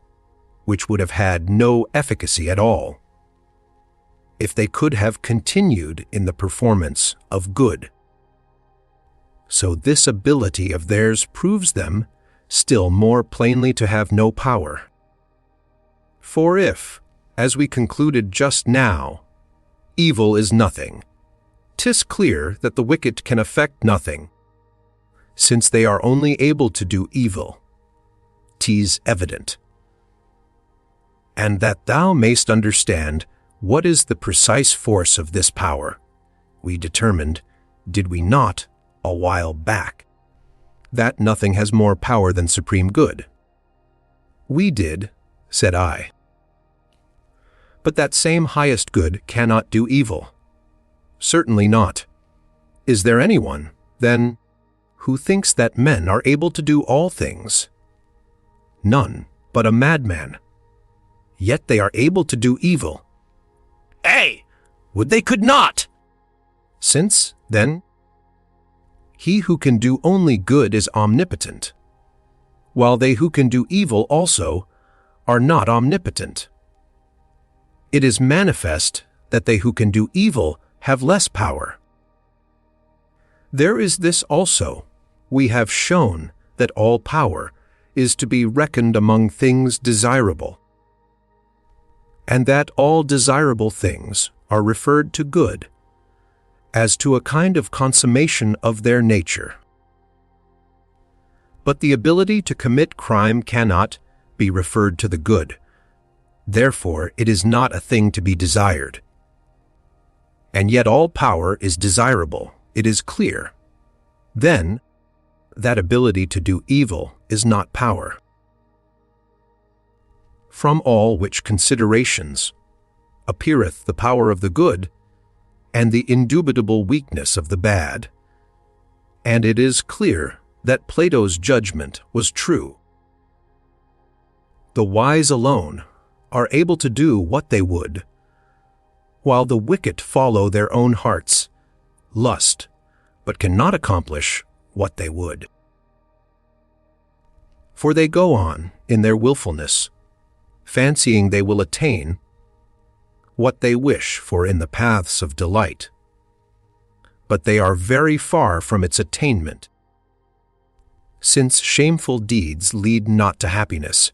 which would have had no efficacy at all, if they could have continued in the performance of good. So this ability of theirs proves them still more plainly to have no power. For if, as we concluded just now, evil is nothing, 'tis clear that the wicked can effect nothing, since they are only able to do evil. 'Tis evident. And that thou mayst understand what is the precise force of this power, we determined, did we not, a while back, that nothing has more power than supreme good. We did, said I. But that same highest good cannot do evil. Certainly not. Is there anyone, then, who thinks that men are able to do all things? None but a madman. Yet they are able to do evil. Ay, would they could not! Since, then, he who can do only good is omnipotent, while they who can do evil also are not omnipotent. It is manifest that they who can do evil have less power. There is this also, we have shown that all power is to be reckoned among things desirable, and that all desirable things are referred to good, as to a kind of consummation of their nature. But the ability to commit crime cannot be referred to the good. Therefore, it is not a thing to be desired. And yet all power is desirable, it is clear. Then, that ability to do evil is not power. From all which considerations appeareth the power of the good, and the indubitable weakness of the bad. And it is clear that Plato's judgment was true. The wise alone are able to do what they would, while the wicked follow their own hearts, lust, but cannot accomplish what they would. For they go on in their willfulness, fancying they will attain what they wish for in the paths of delight. But they are very far from its attainment, since shameful deeds lead not to happiness.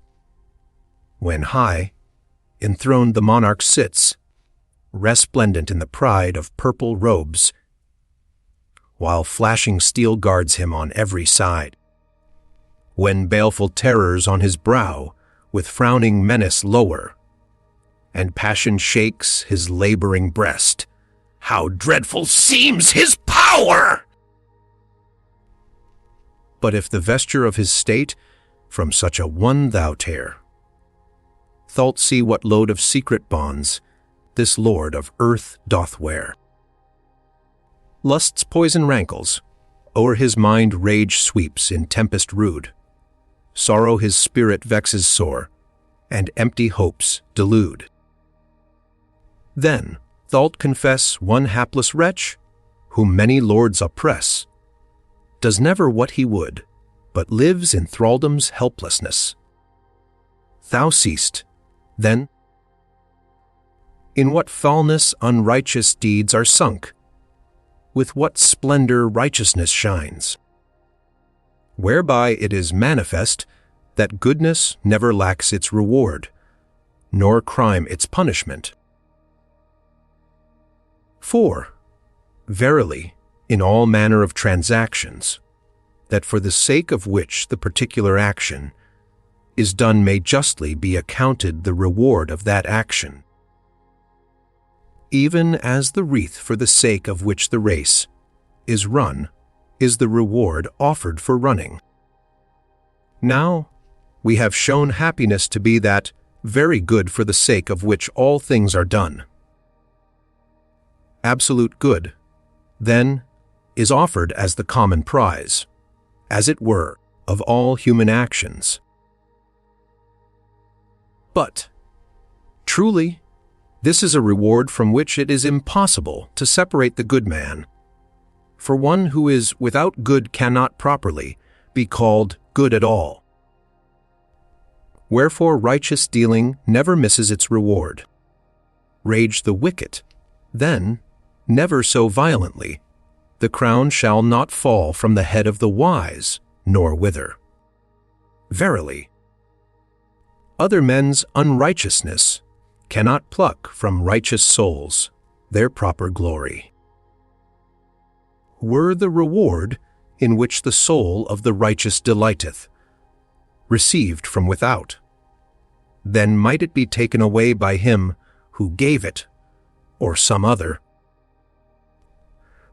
When high, enthroned the monarch sits, resplendent in the pride of purple robes, while flashing steel guards him on every side. When baleful terrors on his brow with frowning menace lower, and passion shakes his laboring breast, how dreadful seems his power! But if the vesture of his state from such a one thou tear, thou'lt see what load of secret bonds this lord of earth doth wear. Lust's poison rankles, o'er his mind rage sweeps in tempest rude, sorrow his spirit vexes sore, and empty hopes delude. Then thou'lt confess one hapless wretch, whom many lords oppress, does never what he would, but lives in thraldom's helplessness. Thou seest, then, in what foulness unrighteous deeds are sunk, with what splendor righteousness shines, whereby it is manifest that goodness never lacks its reward, nor crime its punishment. For, verily, in all manner of transactions, that for the sake of which the particular action is done may justly be accounted the reward of that action, even as the wreath for the sake of which the race is run is the reward offered for running. Now, we have shown happiness to be that very good for the sake of which all things are done. Absolute good, then, is offered as the common prize, as it were, of all human actions. But, truly, this is a reward from which it is impossible to separate the good man, for one who is without good cannot properly be called good at all. Wherefore righteous dealing never misses its reward. Rage the wicked, then, never so violently, the crown shall not fall from the head of the wise, nor wither. Verily, other men's unrighteousness cannot pluck from righteous souls their proper glory. Were the reward in which the soul of the righteous delighteth received from without, then might it be taken away by him who gave it, or some other.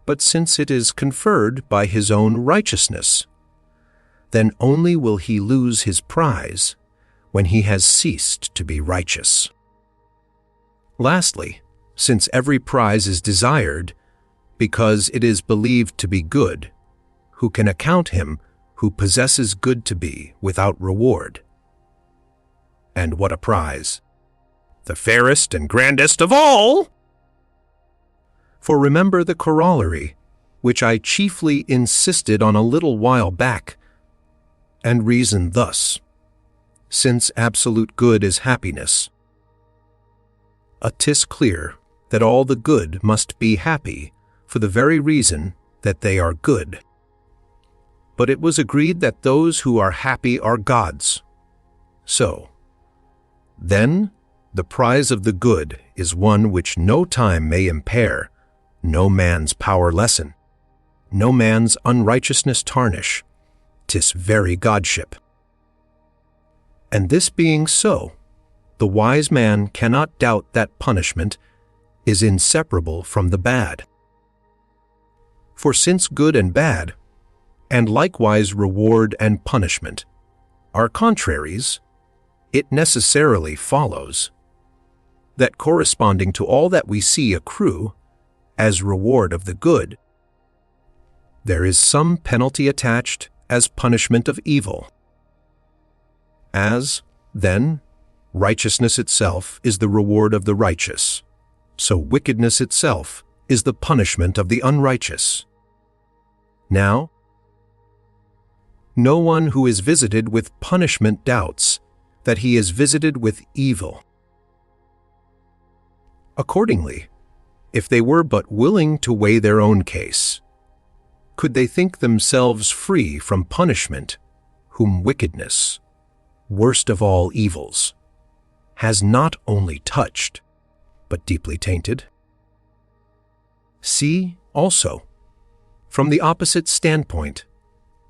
But since it is conferred by his own righteousness, then only will he lose his prize when he has ceased to be righteous. Lastly, since every prize is desired because it is believed to be good, who can account him who possesses good to be without reward? And what a prize! The fairest and grandest of all! For remember the corollary, which I chiefly insisted on a little while back, and reason thus: since absolute good is happiness, 'tis clear that all the good must be happy for the very reason that they are good. But it was agreed that those who are happy are gods. So, then, the prize of the good is one which no time may impair, no man's power lessen, no man's unrighteousness tarnish. 'Tis very godship. And this being so, the wise man cannot doubt that punishment is inseparable from the bad. For since good and bad, and likewise reward and punishment, are contraries, it necessarily follows that corresponding to all that we see accrue as reward of the good, there is some penalty attached as punishment of evil. As, then, righteousness itself is the reward of the righteous, so wickedness itself is the punishment of the unrighteous. Now, no one who is visited with punishment doubts that he is visited with evil. Accordingly, if they were but willing to weigh their own case, could they think themselves free from punishment, whom wickedness, worst of all evils, has not only touched, but deeply tainted? See, also, from the opposite standpoint,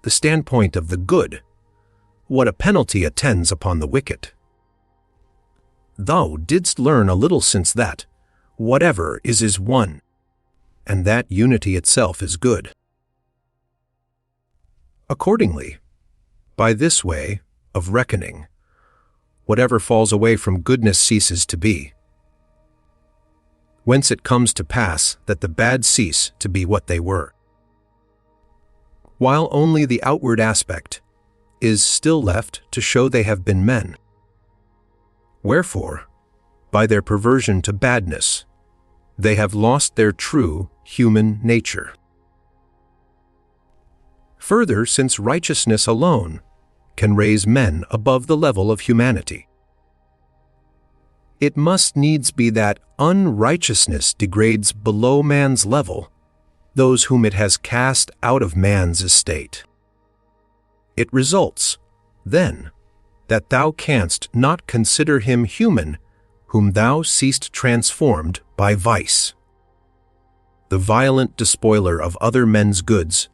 the standpoint of the good, what a penalty attends upon the wicked. Thou didst learn a little since that whatever is one, and that unity itself is good. Accordingly, by this way of reckoning, whatever falls away from goodness ceases to be, whence it comes to pass that the bad cease to be what they were, while only the outward aspect is still left to show they have been men. Wherefore, by their perversion to badness, they have lost their true human nature. Further, since righteousness alone can raise men above the level of humanity, it must needs be that unrighteousness degrades below man's level those whom it has cast out of man's estate. It results, then, that thou canst not consider him human whom thou seest transformed by vice. The violent despoiler of other men's goods,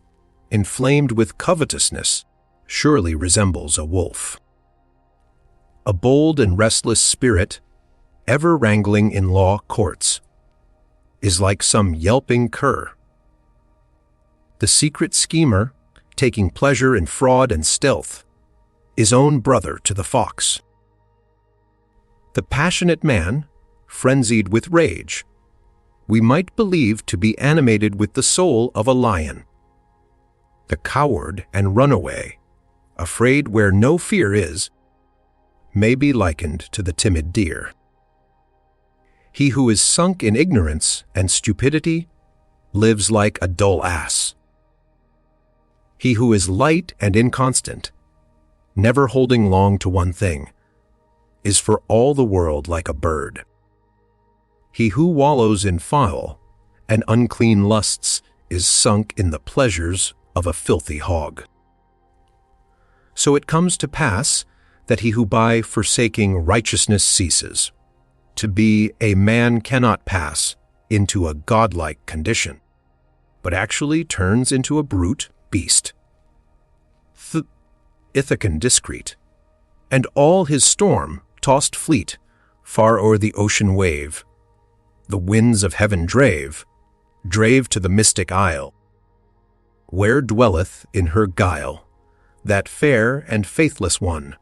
inflamed with covetousness, surely resembles a wolf. A bold and restless spirit, ever wrangling in law courts, is like some yelping cur. The secret schemer, taking pleasure in fraud and stealth, is own brother to the fox. The passionate man, frenzied with rage, we might believe to be animated with the soul of a lion. The coward and runaway, afraid where no fear is, may be likened to the timid deer. He who is sunk in ignorance and stupidity lives like a dull ass. He who is light and inconstant, never holding long to one thing, is for all the world like a bird. He who wallows in foul and unclean lusts is sunk in the pleasures of a filthy hog. So it comes to pass that he who by forsaking righteousness ceases, to be a man cannot pass into a godlike condition, but actually turns into a brute beast, Ithacan discreet, and all his storm-tossed fleet far o'er the ocean wave. The winds of heaven drave to the mystic isle, where dwelleth in her guile that fair and faithless one,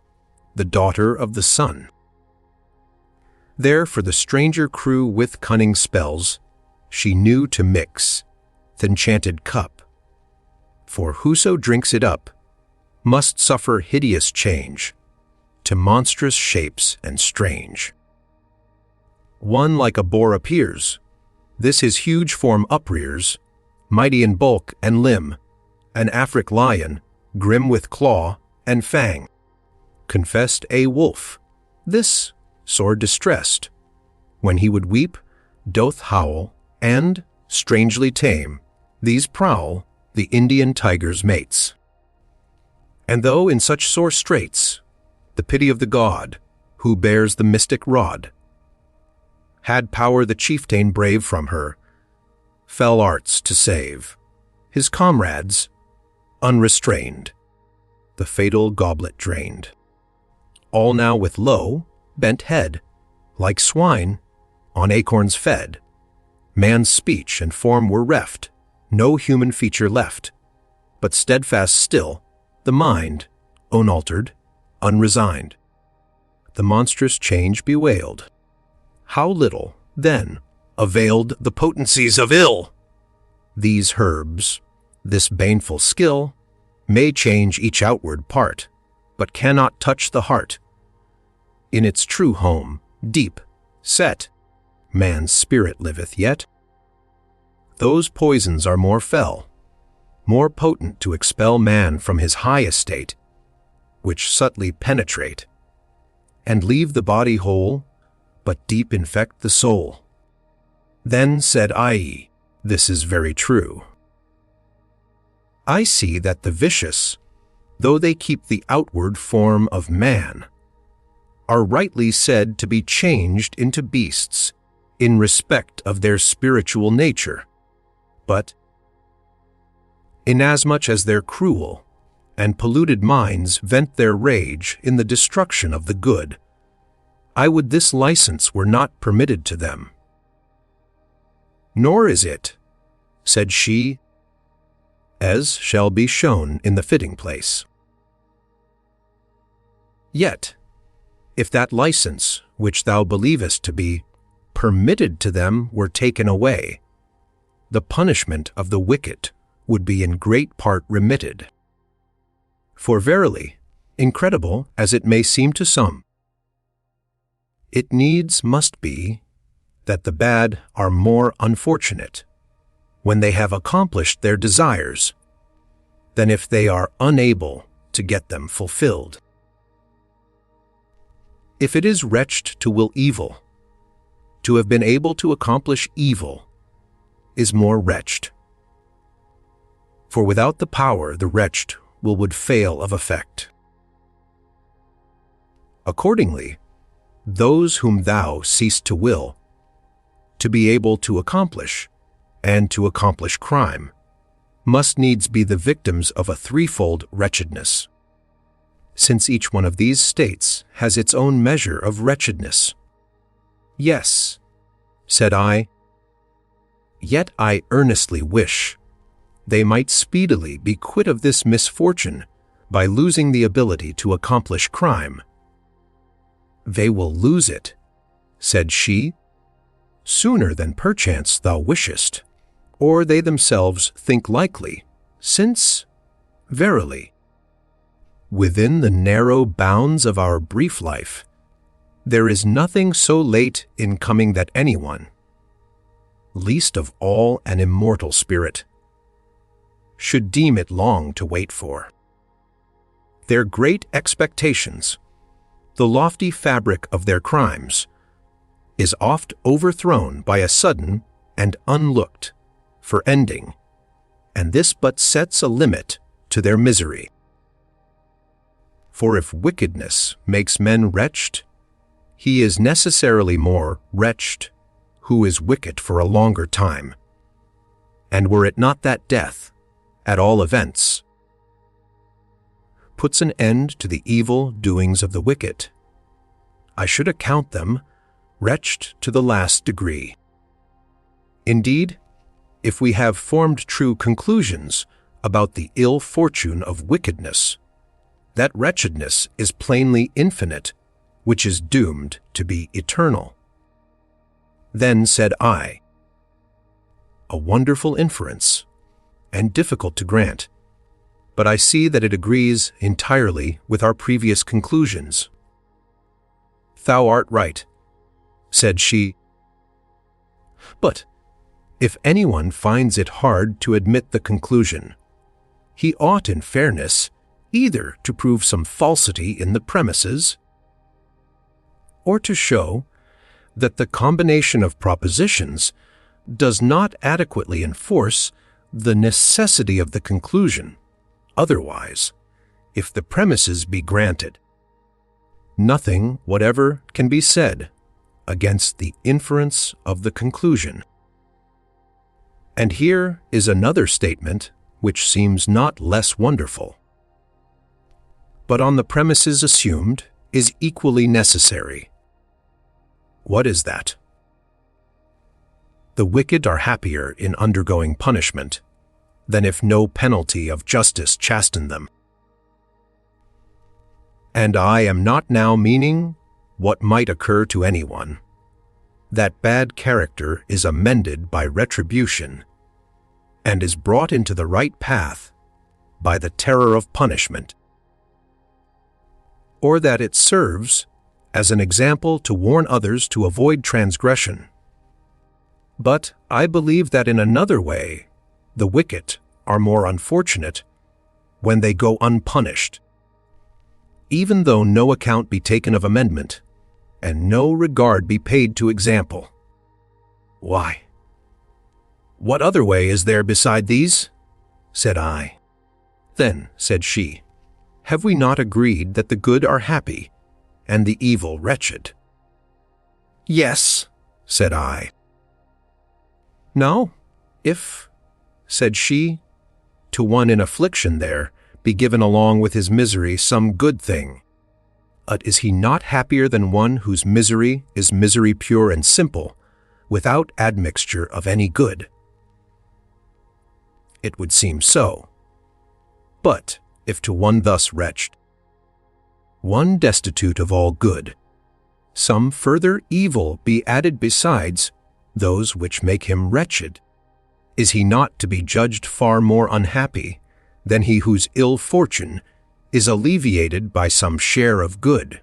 the daughter of the sun. There for the stranger crew with cunning spells she knew to mix th' enchanted cup, for whoso drinks it up must suffer hideous change to monstrous shapes and strange. One like a boar appears, this his huge form uprears, mighty in bulk and limb, an Afric lion, grim with claw and fang, confessed a wolf, this sore distressed, when he would weep, doth howl, and, strangely tame, these prowl the Indian tiger's mates. And though in such sore straits, the pity of the god, who bears the mystic rod, had power the chieftain brave from her, fell arts to save, his comrades, unrestrained, the fatal goblet drained. All now with low, bent head, like swine, on acorns fed, man's speech and form were reft, no human feature left, but steadfast still, the mind, unaltered, unresigned. The monstrous change bewailed. How little, then, availed the potencies of ill! These herbs, this baneful skill, may change each outward part, but cannot touch the heart. In its true home, deep, set, man's spirit liveth yet. Those poisons are more fell, more potent to expel man from his high estate, which subtly penetrate, and leave the body whole, but deep infect the soul. Then said I, this is very true. I see that the vicious, though they keep the outward form of man, are rightly said to be changed into beasts in respect of their spiritual nature, but inasmuch as their cruel and polluted minds vent their rage in the destruction of the good, I would this license were not permitted to them. Nor is it, said she, as shall be shown in the fitting place. Yet, if that license which thou believest to be permitted to them were taken away, the punishment of the wicked would be in great part remitted. For verily, incredible as it may seem to some, it needs must be that the bad are more unfortunate when they have accomplished their desires, than if they are unable to get them fulfilled. If it is wretched to will evil, to have been able to accomplish evil is more wretched. For without the power the wretched would fail of effect. Accordingly, those whom thou seest to will, to be able to accomplish, and to accomplish crime, must needs be the victims of a threefold wretchedness, since each one of these states has its own measure of wretchedness. Yes, said I, yet I earnestly wish they might speedily be quit of this misfortune by losing the ability to accomplish crime. They will lose it, said she, sooner than perchance thou wishest, or they themselves think likely, since, verily, within the narrow bounds of our brief life, there is nothing so late in coming that anyone, least of all an immortal spirit, should deem it long to wait for. Their great expectations, the lofty fabric of their crimes, is oft overthrown by a sudden and unlooked for ending, and this but sets a limit to their misery. For if wickedness makes men wretched, he is necessarily more wretched who is wicked for a longer time. And were it not that death, at all events, puts an end to the evil doings of the wicked, I should account them wretched to the last degree. Indeed, if we have formed true conclusions about the ill fortune of wickedness, that wretchedness is plainly infinite, which is doomed to be eternal. Then said I, a wonderful inference, and difficult to grant, but I see that it agrees entirely with our previous conclusions. Thou art right, said she. But if anyone finds it hard to admit the conclusion, he ought in fairness either to prove some falsity in the premises, or to show that the combination of propositions does not adequately enforce the necessity of the conclusion. Otherwise, if the premises be granted, nothing whatever can be said against the inference of the conclusion. And here is another statement which seems not less wonderful, but on the premises assumed is equally necessary. What is that? The wicked are happier in undergoing punishment than if no penalty of justice chasten them. And I am not now meaning what might occur to anyone, that bad character is amended by retribution and is brought into the right path by the terror of punishment, or that it serves as an example to warn others to avoid transgression. But I believe that in another way, the wicked are more unfortunate when they go unpunished, even though no account be taken of amendment, and no regard be paid to example. Why, what other way is there beside these? Said I. Then, said she, have we not agreed that the good are happy, and the evil wretched? Yes, said I. Now, if, said she, to one in affliction there be given along with his misery some good thing, is he not happier than one whose misery is misery pure and simple, without admixture of any good? It would seem so. But if to one thus wretched, one destitute of all good, some further evil be added besides those which make him wretched, is he not to be judged far more unhappy than he whose ill fortune is alleviated by some share of good?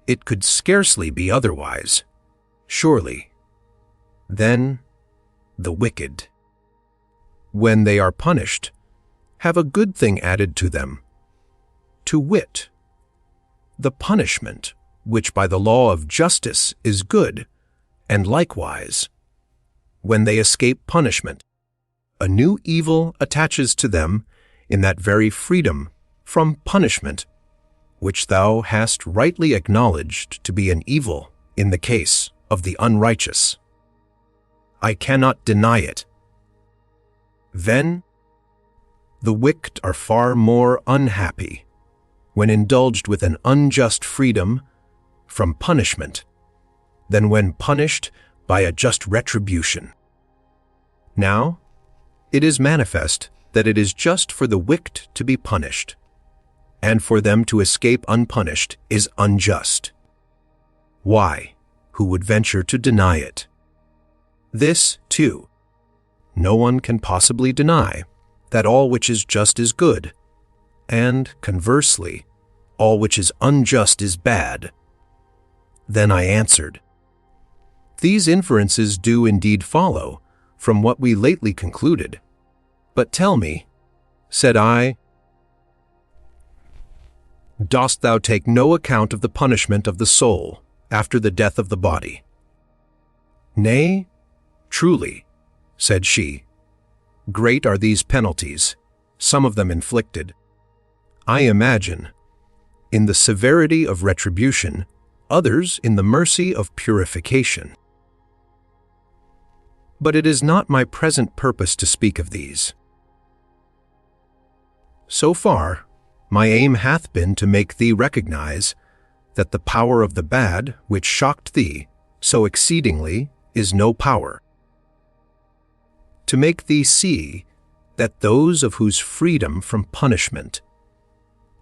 It could scarcely be otherwise, surely. Then the wicked, when they are punished, have a good thing added to them, to wit, the punishment which by the law of justice is good, and likewise, when they escape punishment, a new evil attaches to them in that very freedom from punishment, which thou hast rightly acknowledged to be an evil in the case of the unrighteous. I cannot deny it. Then, the wicked are far more unhappy when indulged with an unjust freedom from punishment than when punished by a just retribution. Now, it is manifest that it is just for the wicked to be punished, and for them to escape unpunished is unjust. Why, who would venture to deny it? This, too, no one can possibly deny, that all which is just is good, and, conversely, all which is unjust is bad. Then I answered, these inferences do indeed follow from what we lately concluded. But tell me, said I, dost thou take no account of the punishment of the soul after the death of the body? Nay, truly, said she, great are these penalties, some of them inflicted, I imagine, in the severity of retribution, others in the mercy of purification. But it is not my present purpose to speak of these. So far, my aim hath been to make thee recognize that the power of the bad, which shocked thee so exceedingly, is no power. To make thee see that those of whose freedom from punishment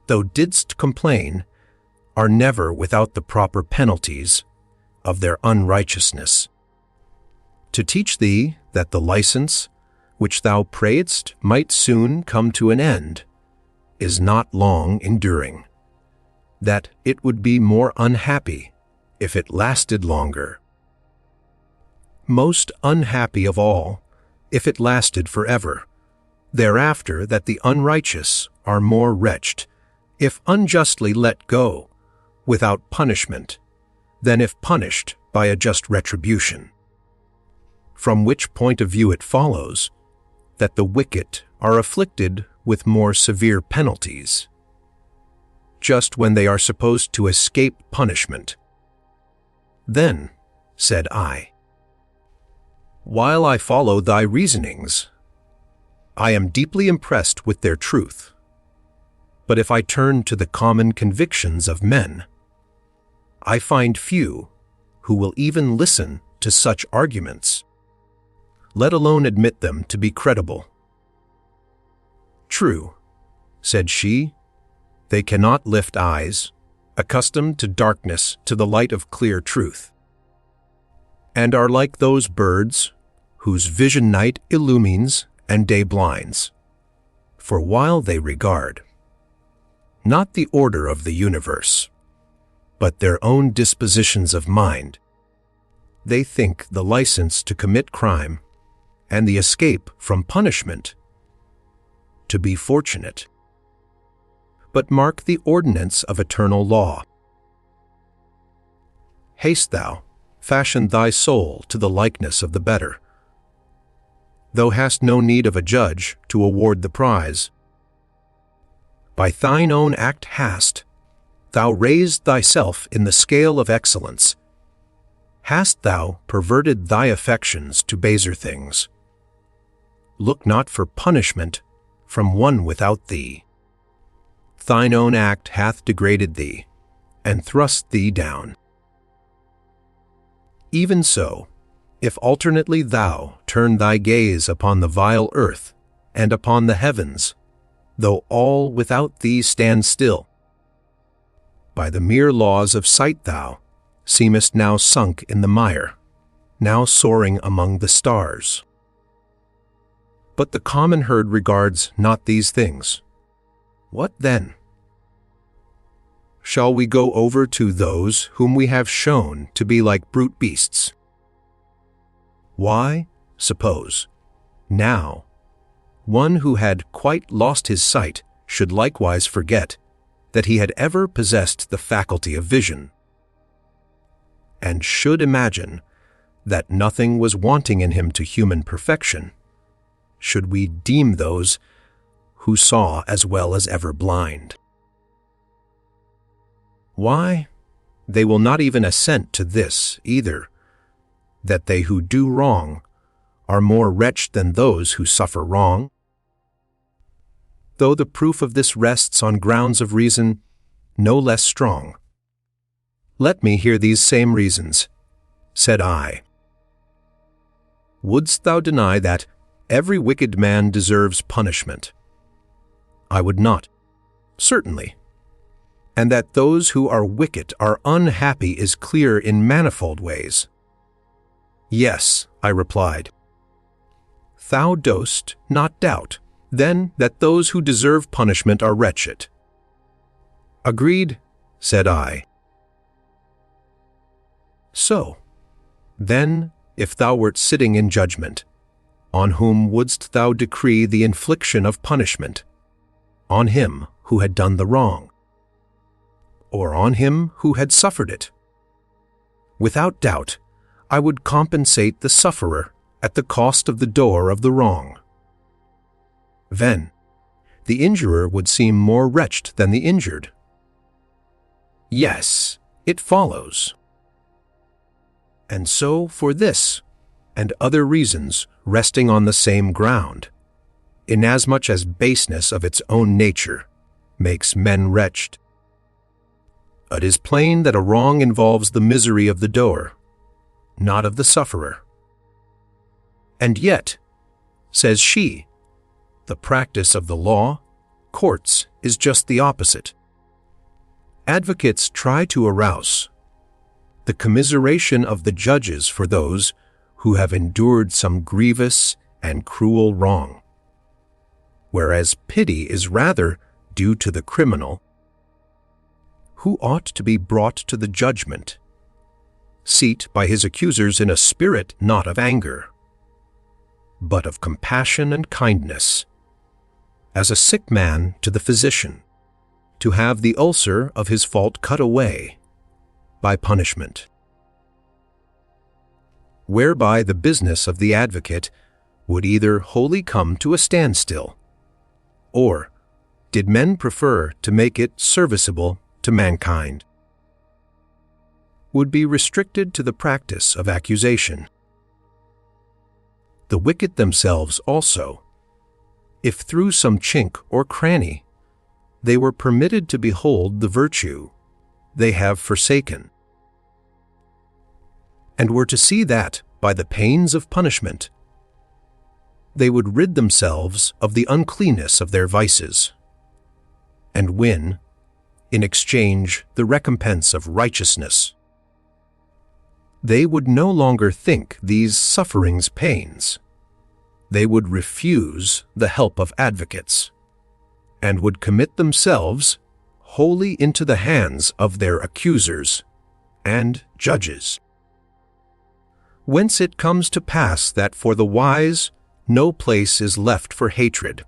thou didst complain are never without the proper penalties of their unrighteousness. To teach thee that the license which thou prayedst might soon come to an end is not long enduring, that it would be more unhappy if it lasted longer. Most unhappy of all, if it lasted forever, thereafter that the unrighteous are more wretched, if unjustly let go, without punishment, than if punished by a just retribution. From which point of view it follows that the wicked are afflicted with more severe penalties, just when they are supposed to escape punishment. Then, said I, while I follow thy reasonings, I am deeply impressed with their truth. But if I turn to the common convictions of men, I find few who will even listen to such arguments, let alone admit them to be credible. True, said she, they cannot lift eyes, accustomed to darkness, to the light of clear truth, and are like those birds whose vision night illumines and day blinds. For while they regard not the order of the universe, but their own dispositions of mind, they think the license to commit crime and the escape from punishment to be fortunate. But mark the ordinance of eternal law. Haste thou, fashion thy soul to the likeness of the better. Thou hast no need of a judge to award the prize. By thine own act hast thou raised thyself in the scale of excellence. Hast thou perverted thy affections to baser things? Look not for punishment from one without thee. Thine own act hath degraded thee, and thrust thee down. Even so, if alternately thou turn thy gaze upon the vile earth and upon the heavens, though all without thee stand still, by the mere laws of sight thou seemest now sunk in the mire, now soaring among the stars. But the common herd regards not these things. What then? Shall we go over to those whom we have shown to be like brute beasts? Why, suppose, now, one who had quite lost his sight should likewise forget that he had ever possessed the faculty of vision, and should imagine that nothing was wanting in him to human perfection, should we deem those who saw as well as ever blind. Why? They will not even assent to this either, that they who do wrong are more wretched than those who suffer wrong. Though the proof of this rests on grounds of reason no less strong. Let me hear these same reasons, said I. Wouldst thou deny that every wicked man deserves punishment? I would not, certainly. And that those who are wicked are unhappy is clear in manifold ways. Yes, I replied. Thou dost not doubt, then, that those who deserve punishment are wretched. Agreed, said I. So, then, if thou wert sitting in judgment, on whom wouldst thou decree the infliction of punishment? On him who had done the wrong, or on him who had suffered it? Without doubt, I would compensate the sufferer at the cost of the doer of the wrong. Then, the injurer would seem more wretched than the injured. Yes, it follows. And so for this, and other reasons resting on the same ground, inasmuch as baseness of its own nature makes men wretched. It is plain that a wrong involves the misery of the doer, not of the sufferer. And yet, says she, the practice of the law, courts, is just the opposite. Advocates try to arouse the commiseration of the judges for those who have endured some grievous and cruel wrong, whereas pity is rather due to the criminal, who ought to be brought to the judgment seat by his accusers in a spirit not of anger, but of compassion and kindness, as a sick man to the physician, to have the ulcer of his fault cut away by punishment, whereby the business of the advocate would either wholly come to a standstill, or did men prefer to make it serviceable to mankind, would be restricted to the practice of accusation. The wicked themselves also, if through some chink or cranny they were permitted to behold the virtue they have forsaken, and were to see that, by the pains of punishment, they would rid themselves of the uncleanness of their vices, and win, in exchange, the recompense of righteousness, they would no longer think these sufferings pains. They would refuse the help of advocates, and would commit themselves wholly into the hands of their accusers and judges. Whence it comes to pass that for the wise no place is left for hatred.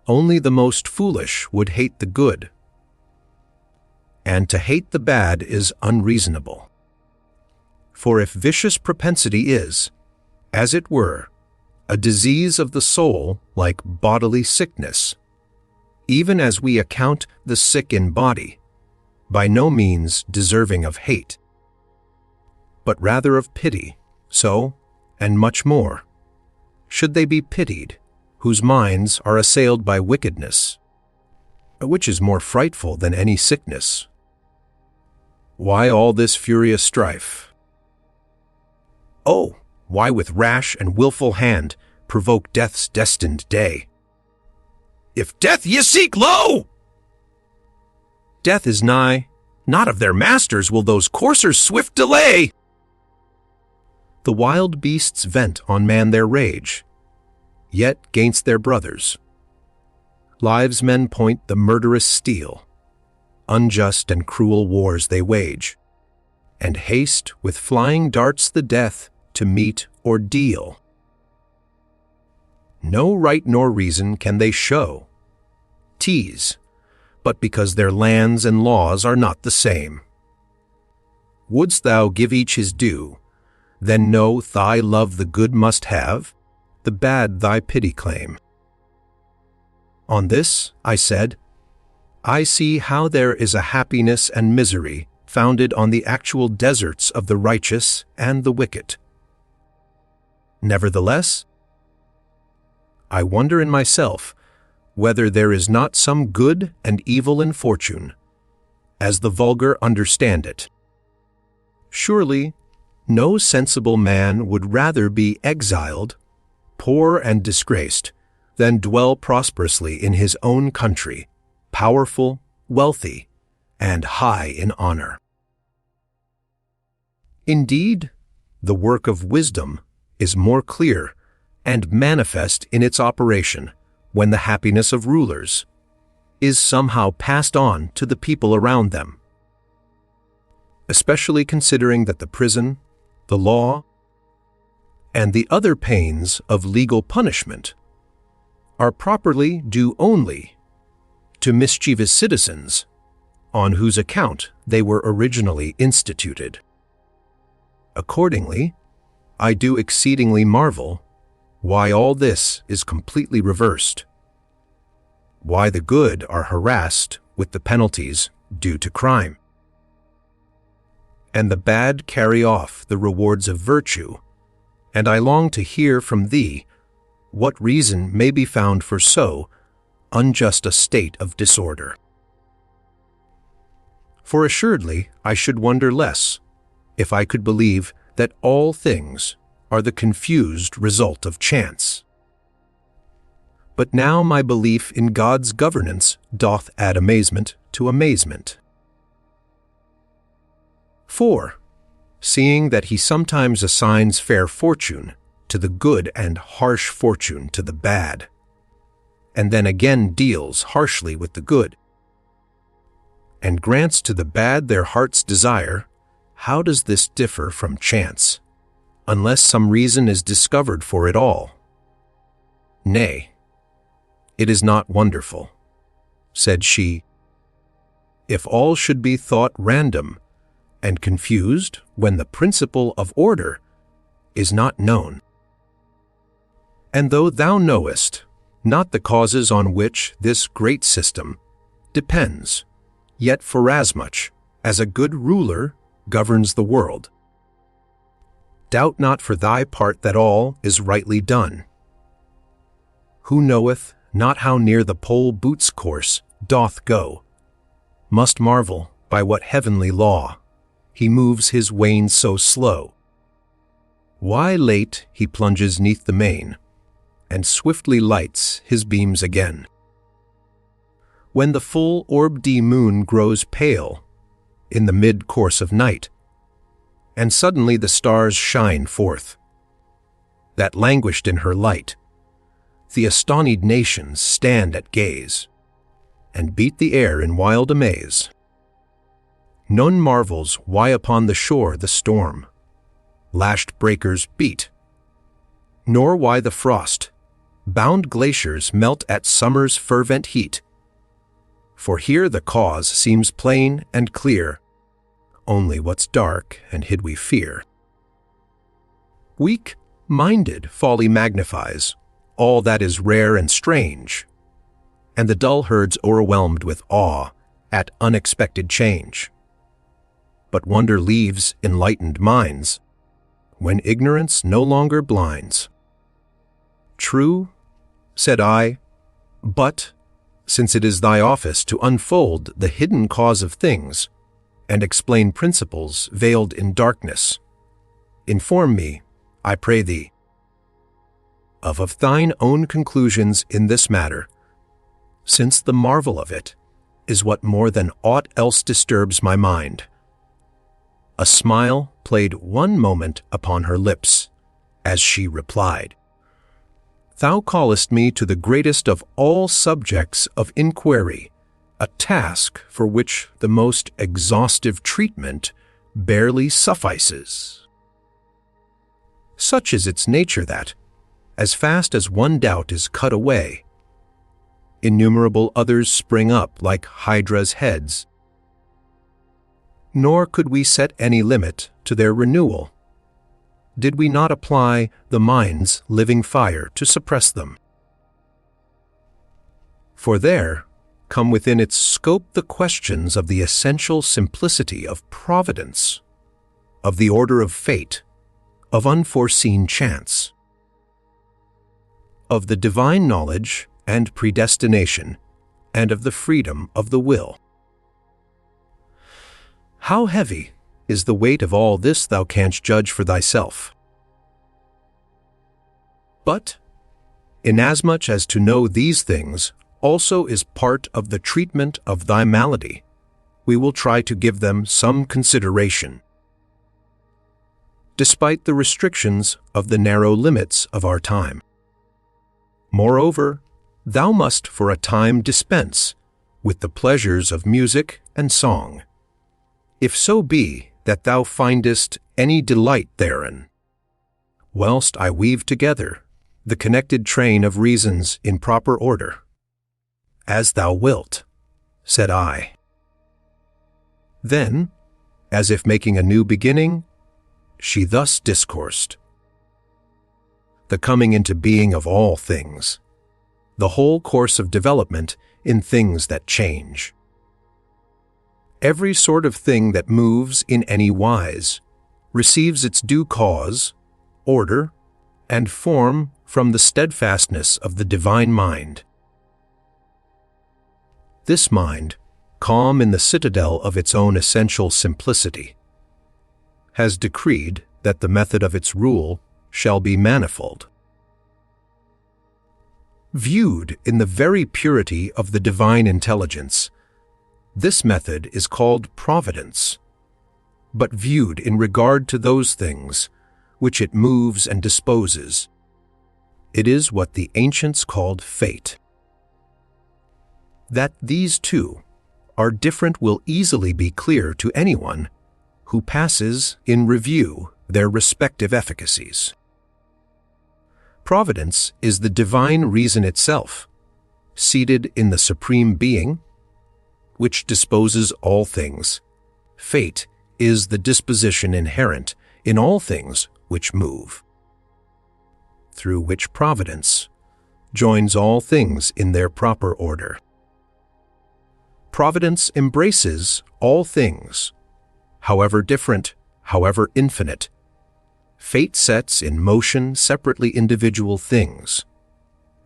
Only the most foolish would hate the good, and to hate the bad is unreasonable. For if vicious propensity is, as it were, a disease of the soul like bodily sickness, even as we account the sick in body, by no means deserving of hate, but rather of pity, so, and much more, should they be pitied, whose minds are assailed by wickedness, which is more frightful than any sickness. Why all this furious strife? Oh, why with rash and willful hand provoke death's destined day? If death ye seek, lo! Death is nigh, Not of their masters will those coursers swift delay. the wild beasts vent on man their rage, yet 'gainst their brothers. Lives men point the murderous steel, unjust and cruel wars they wage, and haste with flying darts the death to meet or deal. no right nor reason can they show. Tease, but because their lands and laws are not the same. Wouldst thou give each his due, then know thy love the good must have, the bad thy pity claim. On this, I said, I see how there is a happiness and misery founded on the actual deserts of the righteous and the wicked. Nevertheless, I wonder in myself whether there is not some good and evil in fortune, as the vulgar understand it. Surely, no sensible man would rather be exiled, poor and disgraced, than dwell prosperously in his own country, powerful, wealthy, and high in honor. Indeed, the work of wisdom is more clear and manifest in its operation when the happiness of rulers is somehow passed on to the people around them, especially considering that the prison, the law, and the other pains of legal punishment are properly due only to mischievous citizens on whose account they were originally instituted. Accordingly, I do exceedingly marvel why all this is completely reversed, why the good are harassed with the penalties due to crime, and the bad carry off the rewards of virtue, and I long to hear from thee what reason may be found for so unjust a state of disorder. For assuredly I should wonder less if I could believe that all things are the confused result of chance. But now my belief in God's governance doth add amazement to amazement. For, seeing that he sometimes assigns fair fortune to the good and harsh fortune to the bad, and then again deals harshly with the good, and grants to the bad their heart's desire, how does this differ from chance, unless some reason is discovered for it all? Nay, it is not wonderful, said she, if all should be thought random and confused when the principle of order is not known. And though thou knowest not the causes on which this great system depends, yet forasmuch as a good ruler governs the world, doubt not for thy part that all is rightly done. Who knoweth not how near the pole boot's course doth go, must marvel by what heavenly law he moves his wain so slow. Why late he plunges neath the main, and swiftly lights his beams again. When the full orbed moon grows pale in the mid-course of night, and suddenly the stars shine forth, that languished in her light, the astonied nations stand at gaze, and beat the air in wild amaze. None marvels why upon the shore the storm lashed breakers beat, nor why the frost bound glaciers melt at summer's fervent heat. For here the cause seems plain and clear, only what's dark and hid we fear. Weak-minded folly magnifies all that is rare and strange, and the dull herd's o'erwhelmed with awe at unexpected change. But wonder leaves enlightened minds when ignorance no longer blinds. True, said I, but since it is thy office to unfold the hidden cause of things and explain principles veiled in darkness, inform me, I pray thee, of thine own conclusions in this matter, since the marvel of it is what more than aught else disturbs my mind. A smile played one moment upon her lips as she replied, Thou callest me to the greatest of all subjects of inquiry, a task for which the most exhaustive treatment barely suffices. Such is its nature that, as fast as one doubt is cut away, innumerable others spring up like hydras' heads. Nor could we set any limit to their renewal, did we not apply the mind's living fire to suppress them. For there come within its scope the questions of the essential simplicity of providence, of the order of fate, of unforeseen chance, of the divine knowledge and predestination, and of the freedom of the will. How heavy is the weight of all this thou canst judge for thyself. But, inasmuch as to know these things also is part of the treatment of thy malady, we will try to give them some consideration, despite the restrictions of the narrow limits of our time. Moreover, thou must for a time dispense with the pleasures of music and song, if so be that thou findest any delight therein, whilst I weave together the connected train of reasons in proper order. As thou wilt, said I. Then, as if making a new beginning, she thus discoursed. The coming into being of all things, the whole course of development in things that change. Every sort of thing that moves in any wise receives its due cause, order, and form from the steadfastness of the divine mind. This mind, calm in the citadel of its own essential simplicity, has decreed that the method of its rule shall be manifold. Viewed in the very purity of the divine intelligence, this method is called providence, but viewed in regard to those things which it moves and disposes, it is what the ancients called fate. That these two are different will easily be clear to anyone who passes in review their respective efficacies. Providence is the divine reason itself, seated in the Supreme Being, which disposes all things. Fate is the disposition inherent in all things which move, through which providence joins all things in their proper order. Providence embraces all things, however different, however infinite. Fate sets in motion separately individual things,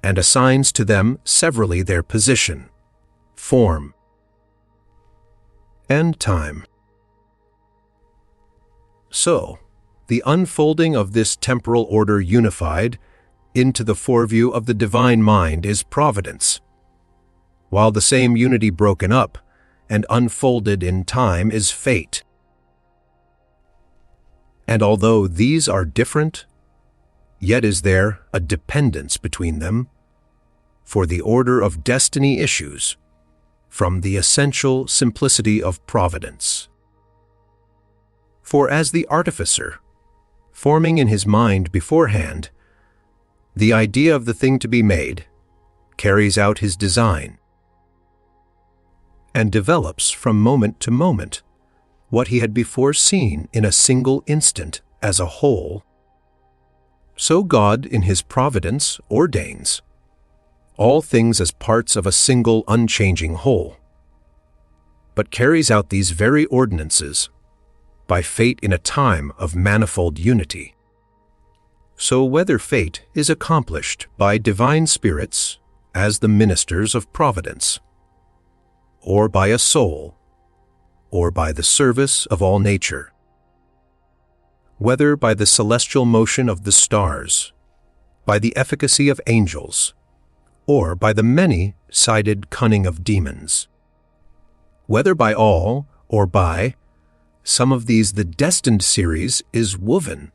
and assigns to them severally their position, form, and time. So, the unfolding of this temporal order unified into the foreview of the divine mind is providence, while the same unity broken up and unfolded in time is fate. And although these are different, yet is there a dependence between them, for the order of destiny issues from the essential simplicity of providence. For as the artificer, forming in his mind beforehand the idea of the thing to be made, carries out his design, and develops from moment to moment what he had before seen in a single instant as a whole, so God in his providence ordains all things as parts of a single unchanging whole, but carries out these very ordinances by fate in a time of manifold unity. So whether fate is accomplished by divine spirits as the ministers of providence, or by a soul, or by the service of all nature, whether by the celestial motion of the stars, by the efficacy of angels, or by the many-sided cunning of demons, whether by all or by some of these the destined series is woven,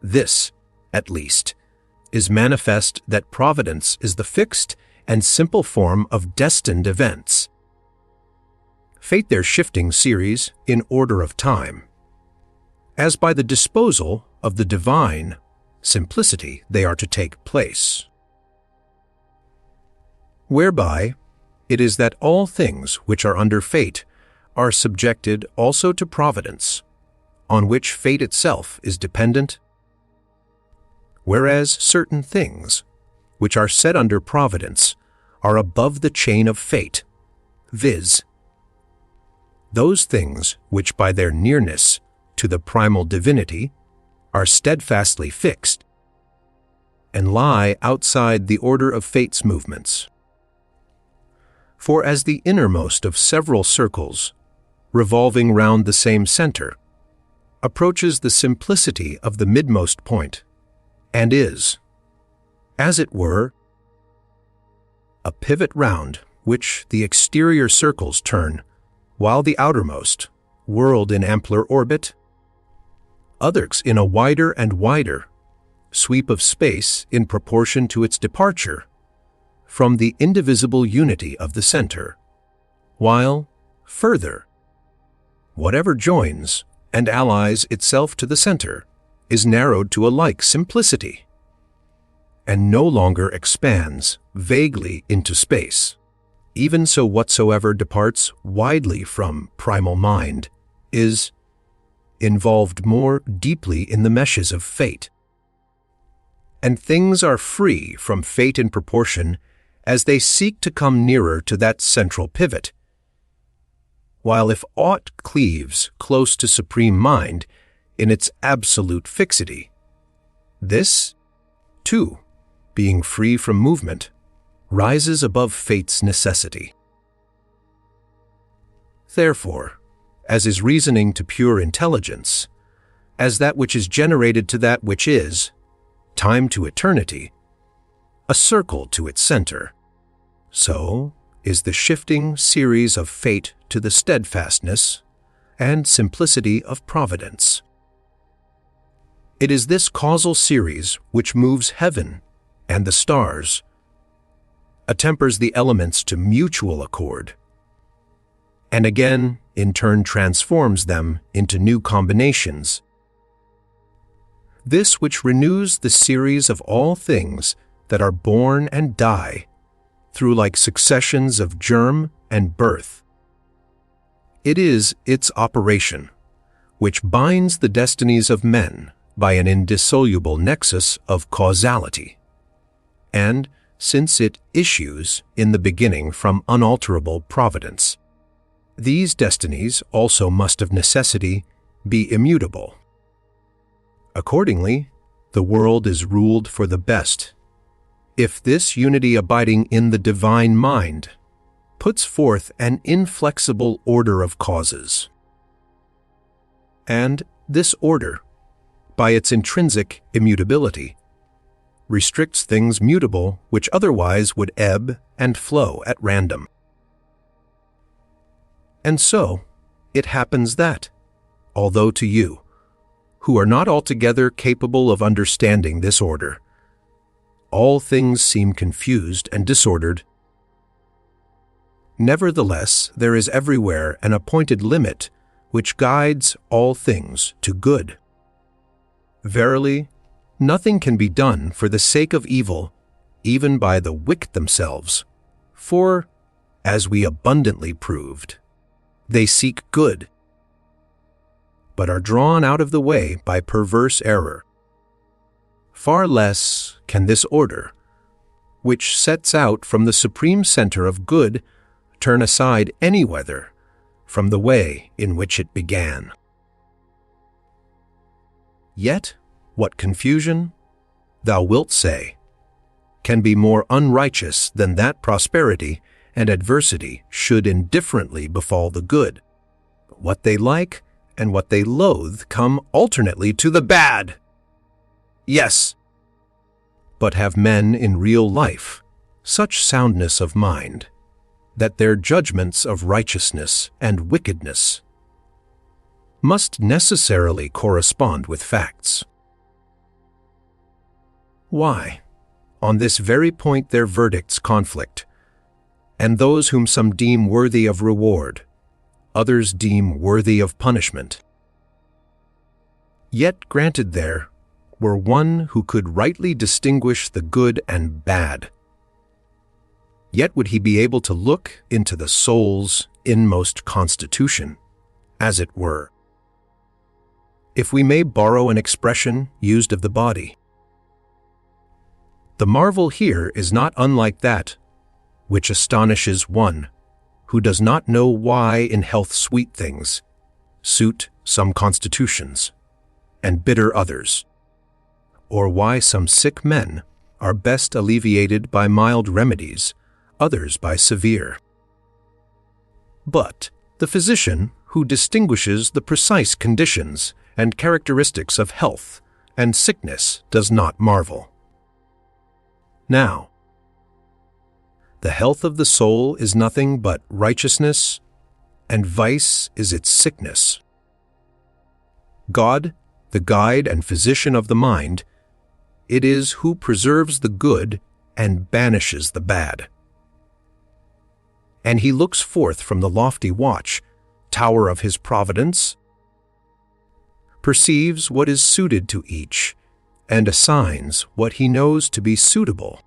this, at least, is manifest that providence is the fixed and simple form of destined events. Fate their shifting series in order of time, as by the disposal of the divine simplicity they are to take place. Whereby it is that all things which are under fate are subjected also to providence, on which fate itself is dependent, whereas certain things which are set under providence are above the chain of fate, viz., those things which by their nearness to the primal divinity are steadfastly fixed and lie outside the order of fate's movements. For as the innermost of several circles, revolving round the same center, approaches the simplicity of the midmost point, and is, as it were, a pivot round which the exterior circles turn, while the outermost, whirled in ampler orbit, others in a wider and wider sweep of space in proportion to its departure from the indivisible unity of the center, while, further, whatever joins and allies itself to the center is narrowed to a like simplicity, and no longer expands vaguely into space. Even so whatsoever departs widely from primal mind is involved more deeply in the meshes of fate. And things are free from fate in proportion as they seek to come nearer to that central pivot. While if aught cleaves close to supreme mind in its absolute fixity, this, too, being free from movement, rises above fate's necessity. Therefore, as is reasoning to pure intelligence, as that which is generated to that which is, time to eternity, a circle to its center, so is the shifting series of fate to the steadfastness and simplicity of providence. It is this causal series which moves heaven and the stars, attempers the elements to mutual accord, and again, in turn, transforms them into new combinations. This which renews the series of all things that are born and die through like successions of germ and birth. It is its operation which binds the destinies of men by an indissoluble nexus of causality, and since it issues in the beginning from unalterable providence, these destinies also must of necessity be immutable. Accordingly, the world is ruled for the best, if this unity abiding in the divine mind puts forth an inflexible order of causes. And this order, by its intrinsic immutability, restricts things mutable which otherwise would ebb and flow at random. And so, it happens that, although to you, who are not altogether capable of understanding this order, all things seem confused and disordered, nevertheless there is everywhere an appointed limit which guides all things to good. Verily, nothing can be done for the sake of evil, even by the wicked themselves, for, as we abundantly proved, they seek good, but are drawn out of the way by perverse error. Far less can this order, which sets out from the supreme center of good, turn aside any whither from the way in which it began. Yet, what confusion, thou wilt say, can be more unrighteous than that prosperity and adversity should indifferently befall the good? What they like and what they loathe come alternately to the bad. Yes, but have men in real life such soundness of mind that their judgments of righteousness and wickedness must necessarily correspond with facts? Why, on this very point their verdicts conflict, and those whom some deem worthy of reward, others deem worthy of punishment. Yet granted there, were one who could rightly distinguish the good and bad. Yet would he be able to look into the soul's inmost constitution, as it were, if we may borrow an expression used of the body. The marvel here is not unlike that which astonishes one who does not know why in health sweet things suit some constitutions, and bitter others, or why some sick men are best alleviated by mild remedies, others by severe. But the physician who distinguishes the precise conditions and characteristics of health and sickness does not marvel. Now, the health of the soul is nothing but righteousness, and vice is its sickness. God, the guide and physician of the mind, it is who preserves the good and banishes the bad. And he looks forth from the lofty watch, tower of his providence, perceives what is suited to each, and assigns what he knows to be suitable.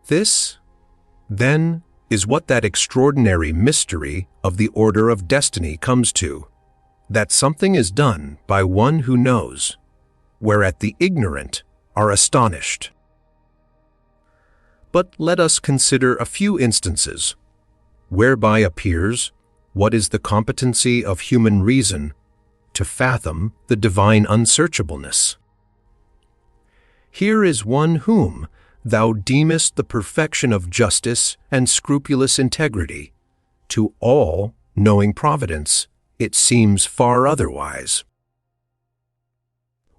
This, then, is what that extraordinary mystery of the order of destiny comes to, that something is done by one who knows, whereat the ignorant are astonished. But let us consider a few instances, whereby appears what is the competency of human reason to fathom the divine unsearchableness. Here is one whom thou deemest the perfection of justice and scrupulous integrity. To all knowing providence, it seems far otherwise.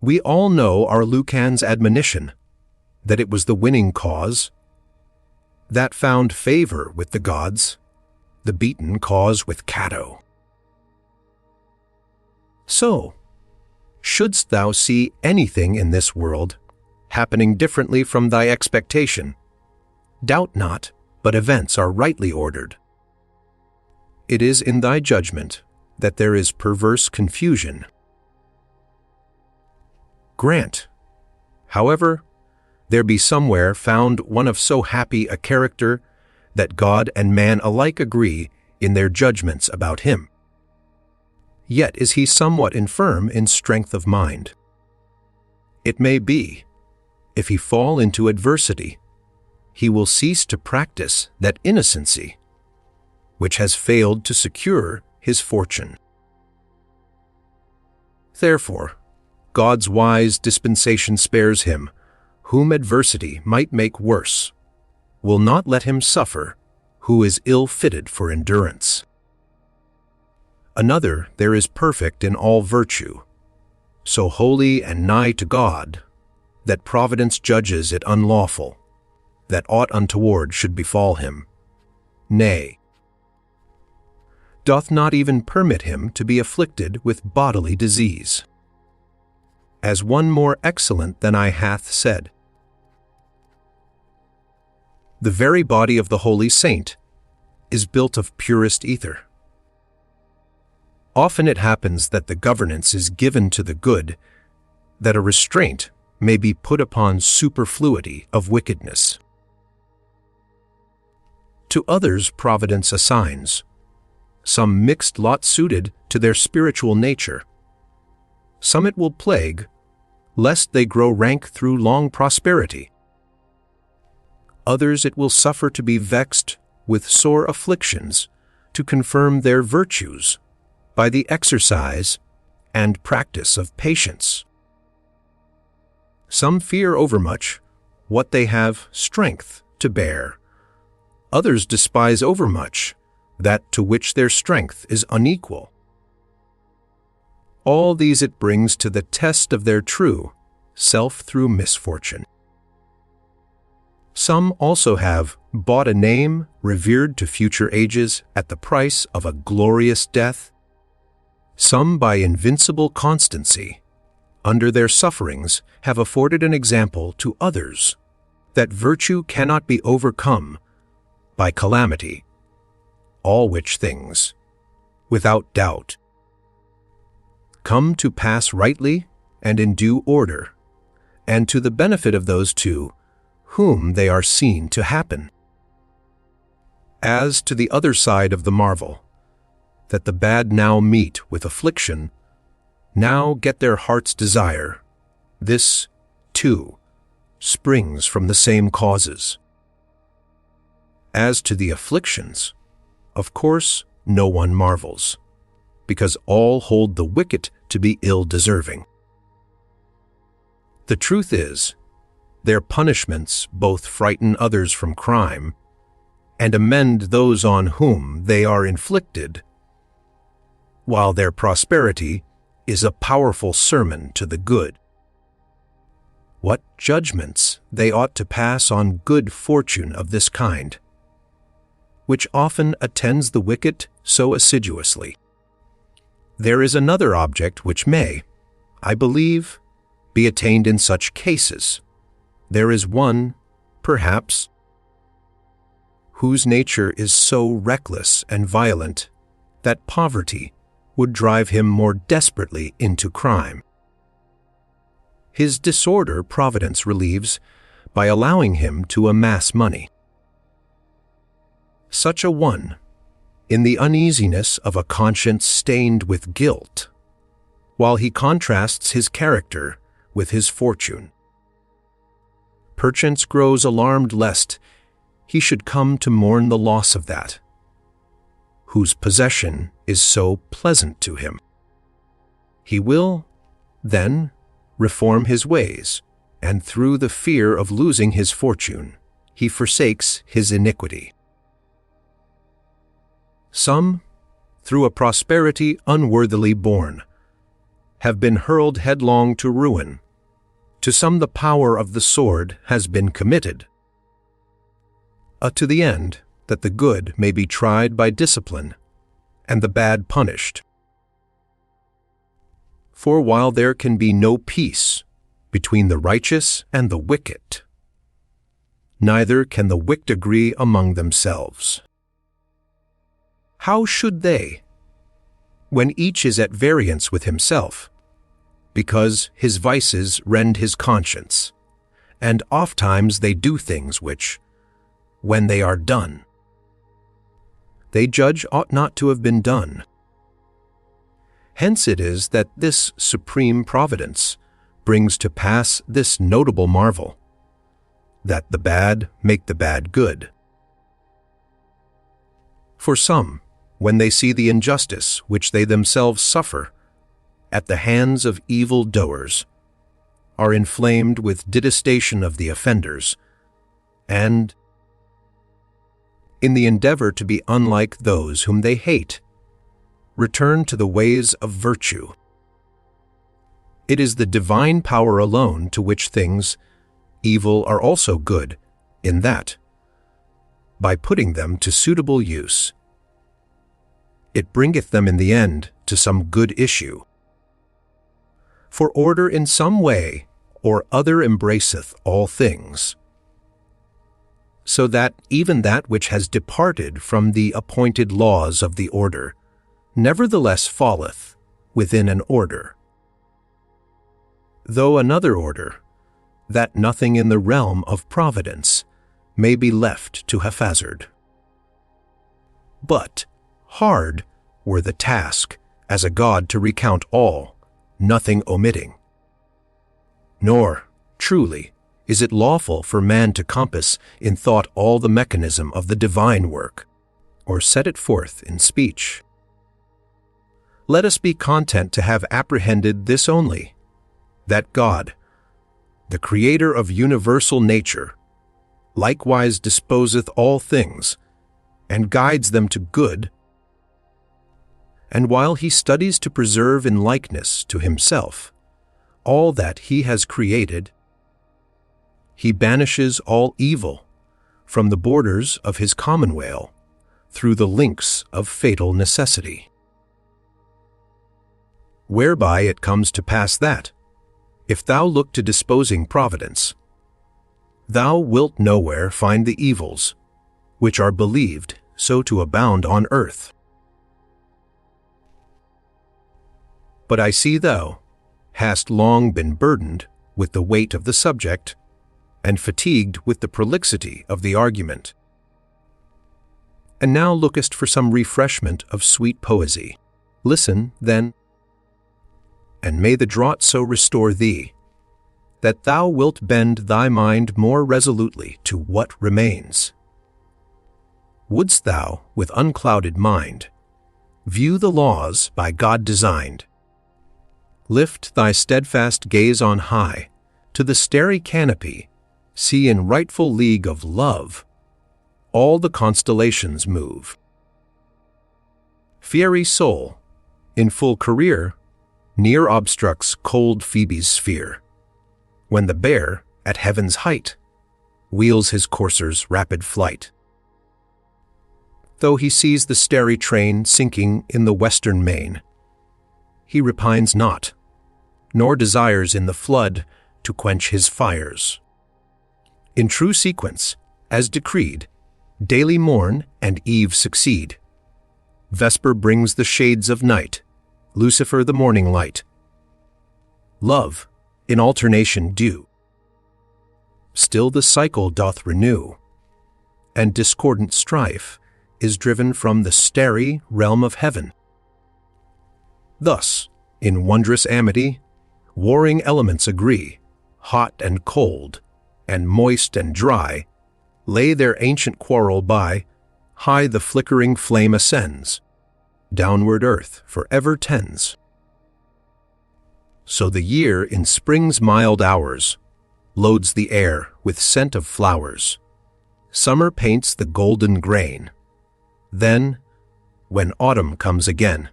We all know our Lucan's admonition, that it was the winning cause that found favor with the gods, the beaten cause with Cato. So, shouldst thou see anything in this world happening differently from thy expectation, doubt not, but events are rightly ordered. It is in thy judgment that there is perverse confusion. Grant, however, there be somewhere found one of so happy a character that God and man alike agree in their judgments about him. Yet is he somewhat infirm in strength of mind. It may be, if he fall into adversity, he will cease to practice that innocency which has failed to secure his fortune. Therefore, God's wise dispensation spares him, whom adversity might make worse, will not let him suffer, who is ill-fitted for endurance. Another there is perfect in all virtue, so holy and nigh to God, that providence judges it unlawful, that aught untoward should befall him. Nay, doth not even permit him to be afflicted with bodily disease. As one more excellent than I hath said, the very body of the holy saint is built of purest ether. Often it happens that the governance is given to the good, that a restraint may be put upon superfluity of wickedness. To others providence assigns some mixed lot suited to their spiritual nature. Some it will plague, lest they grow rank through long prosperity. Others it will suffer to be vexed with sore afflictions, to confirm their virtues by the exercise and practice of patience. Some fear overmuch what they have strength to bear. Others despise overmuch that to which their strength is unequal. All these it brings to the test of their true self through misfortune. Some also have bought a name revered to future ages at the price of a glorious death. Some by invincible constancy, under their sufferings, have afforded an example to others that virtue cannot be overcome by calamity, all which things, without doubt, come to pass rightly and in due order, and to the benefit of those to whom they are seen to happen. As to the other side of the marvel, that the bad now meet with affliction, now get their heart's desire, this, too, springs from the same causes. As to the afflictions, of course, no one marvels, because all hold the wicked to be ill-deserving. The truth is, their punishments both frighten others from crime and amend those on whom they are inflicted, while their prosperity is a powerful sermon to the good. What judgments they ought to pass on good fortune of this kind, which often attends the wicked so assiduously. There is another object which may, I believe, be attained in such cases. There is one, perhaps, whose nature is so reckless and violent that poverty would drive him more desperately into crime. His disorder Providence relieves by allowing him to amass money. Such a one, in the uneasiness of a conscience stained with guilt, while he contrasts his character with his fortune, perchance grows alarmed lest he should come to mourn the loss of that, whose possession is so pleasant to him. He will, then, reform his ways, and through the fear of losing his fortune, he forsakes his iniquity. Some, through a prosperity unworthily born, have been hurled headlong to ruin. To some the power of the sword has been committed, to the end that the good may be tried by discipline, and the bad punished. For while there can be no peace between the righteous and the wicked, neither can the wicked agree among themselves. How should they, when each is at variance with himself, because his vices rend his conscience, and ofttimes they do things which, when they are done, they judge ought not to have been done. Hence it is that this supreme providence brings to pass this notable marvel, that the bad make the bad good. For some, when they see the injustice which they themselves suffer at the hands of evil doers, are inflamed with detestation of the offenders, and, in the endeavor to be unlike those whom they hate, return to the ways of virtue. It is the divine power alone to which things evil are also good, in that, by putting them to suitable use, it bringeth them in the end to some good issue. For order in some way or other embraceth all things, so that even that which has departed from the appointed laws of the order nevertheless falleth within an order, though another order, that nothing in the realm of providence may be left to haphazard. But hard were the task as a god to recount all, nothing omitting. Nor, truly, is it lawful for man to compass in thought all the mechanism of the divine work, or set it forth in speech. Let us be content to have apprehended this only, that God, the Creator of universal nature, likewise disposeth all things, and guides them to good, and while he studies to preserve in likeness to himself all that he has created, he banishes all evil from the borders of his commonweal through the links of fatal necessity. Whereby it comes to pass that, if thou look to disposing providence, thou wilt nowhere find the evils, which are believed so to abound on earth. But I see thou, hast long been burdened with the weight of the subject, and fatigued with the prolixity of the argument. And now lookest for some refreshment of sweet poesy. Listen, then, and may the draught so restore thee, that thou wilt bend thy mind more resolutely to what remains. Wouldst thou, with unclouded mind, view the laws by God designed, lift thy steadfast gaze on high, to the starry canopy, see in rightful league of love, all the constellations move. Fiery soul, in full career, near obstructs cold Phoebe's sphere, when the bear, at heaven's height, wheels his courser's rapid flight. Though he sees the starry train sinking in the western main, he repines not, nor desires in the flood to quench his fires. In true sequence, as decreed, daily morn and eve succeed. Vesper brings the shades of night, Lucifer the morning light. Love, in alternation due, still the cycle doth renew, and discordant strife is driven from the starry realm of heaven. Thus, in wondrous amity, warring elements agree, hot and cold, and moist and dry, lay their ancient quarrel by, high the flickering flame ascends, downward earth forever tends. So the year in spring's mild hours loads the air with scent of flowers. Summer paints the golden grain. Then, when autumn comes again,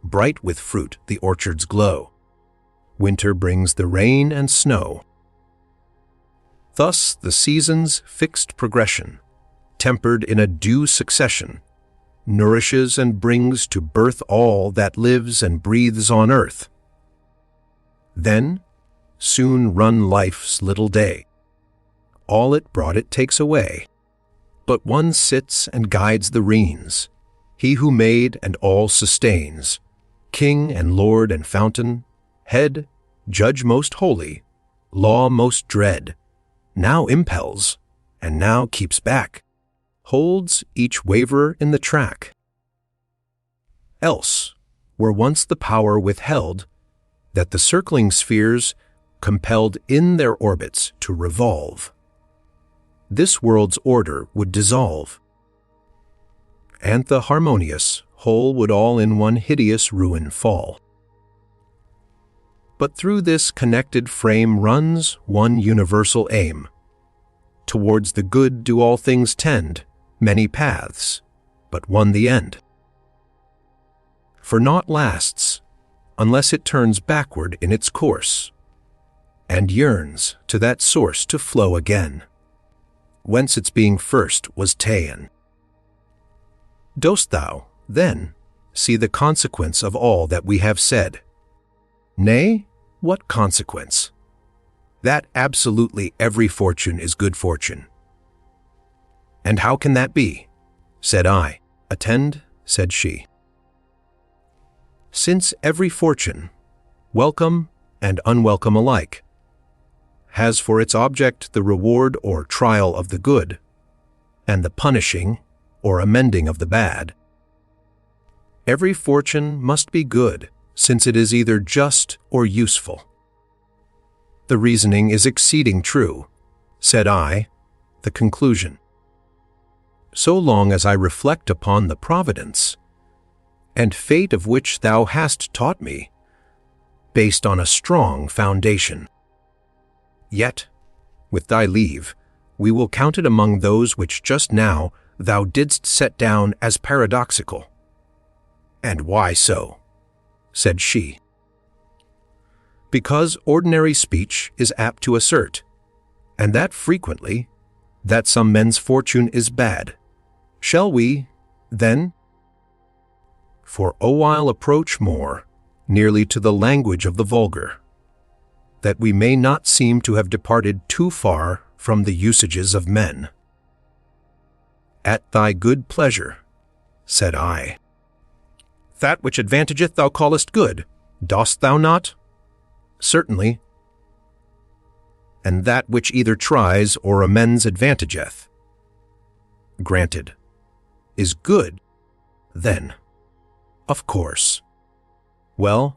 bright with fruit the orchards glow. Winter brings the rain and snow. Thus the season's fixed progression, tempered in a due succession, nourishes and brings to birth all that lives and breathes on earth. Then, soon run life's little day. All it brought it takes away. But one sits and guides the reins, he who made and all sustains, King and Lord and fountain, head, judge most holy, law most dread, now impels, and now keeps back, holds each waverer in the track. Else, were once the power withheld, that the circling spheres compelled in their orbits to revolve, this world's order would dissolve, and the harmonious whole would all in one hideous ruin fall. But through this connected frame runs one universal aim. Towards the good do all things tend, many paths, but one the end. For naught lasts, unless it turns backward in its course, and yearns to that source to flow again, whence its being first was ta'en. Dost thou, then, see the consequence of all that we have said? Nay, what consequence? That absolutely every fortune is good fortune. And how can that be? Said I. Attend, said she. Since every fortune, welcome and unwelcome alike, has for its object the reward or trial of the good, and the punishing or amending of the bad. Every fortune must be good, since it is either just or useful. The reasoning is exceeding true, said I, the conclusion. So long as I reflect upon the providence and fate of which thou hast taught me, based on a strong foundation. Yet, with thy leave, we will count it among those which just now thou didst set down as paradoxical. And why so? Said she. Because ordinary speech is apt to assert, and that frequently, that some men's fortune is bad. Shall we, then, for a while approach more nearly to the language of the vulgar, that we may not seem to have departed too far from the usages of men? At thy good pleasure, said I. That which advantageth thou callest good, dost thou not? certainly. And that which either tries or amends advantageth. Granted. Is good, then. Of course. Well,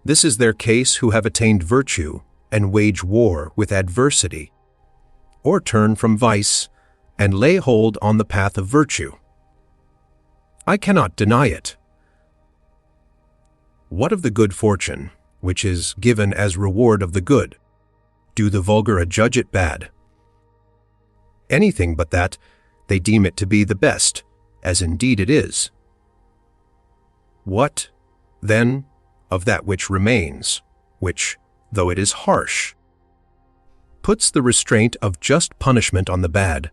this is their case who have attained virtue and wage war with adversity, or turn from vice and lay hold on the path of virtue. I cannot deny it. What of the good fortune, which is given as reward of the good? Do the vulgar adjudge it bad? Anything but that, they deem it to be the best, as indeed it is. What, then, of that which remains, which, though it is harsh, puts the restraint of just punishment on the bad?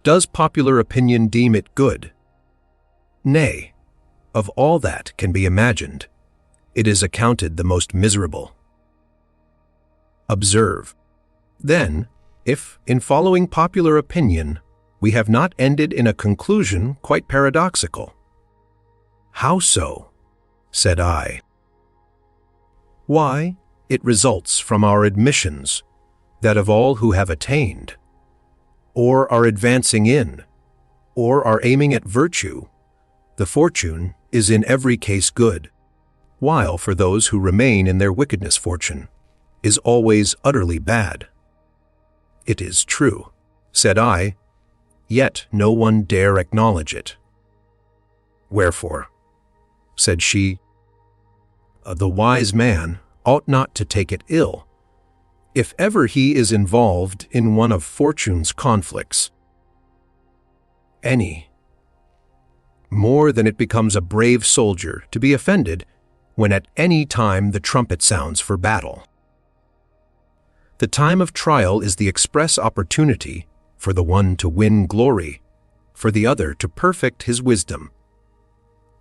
Does popular opinion deem it good? Nay, of all that can be imagined, it is accounted the most miserable. Observe, then, if, in following popular opinion, we have not ended in a conclusion quite paradoxical. How so? Said I. Why, it results from our admissions that of all who have attained, or are advancing in, or are aiming at virtue, the fortune is in every case good, while for those who remain in their wickedness fortune is always utterly bad. It is true, said I, yet no one dare acknowledge it. Wherefore, said she, the wise man ought not to take it ill, if ever he is involved in one of fortune's conflicts. Any more than it becomes a brave soldier to be offended when at any time the trumpet sounds for battle. The time of trial is the express opportunity for the one to win glory, for the other to perfect his wisdom.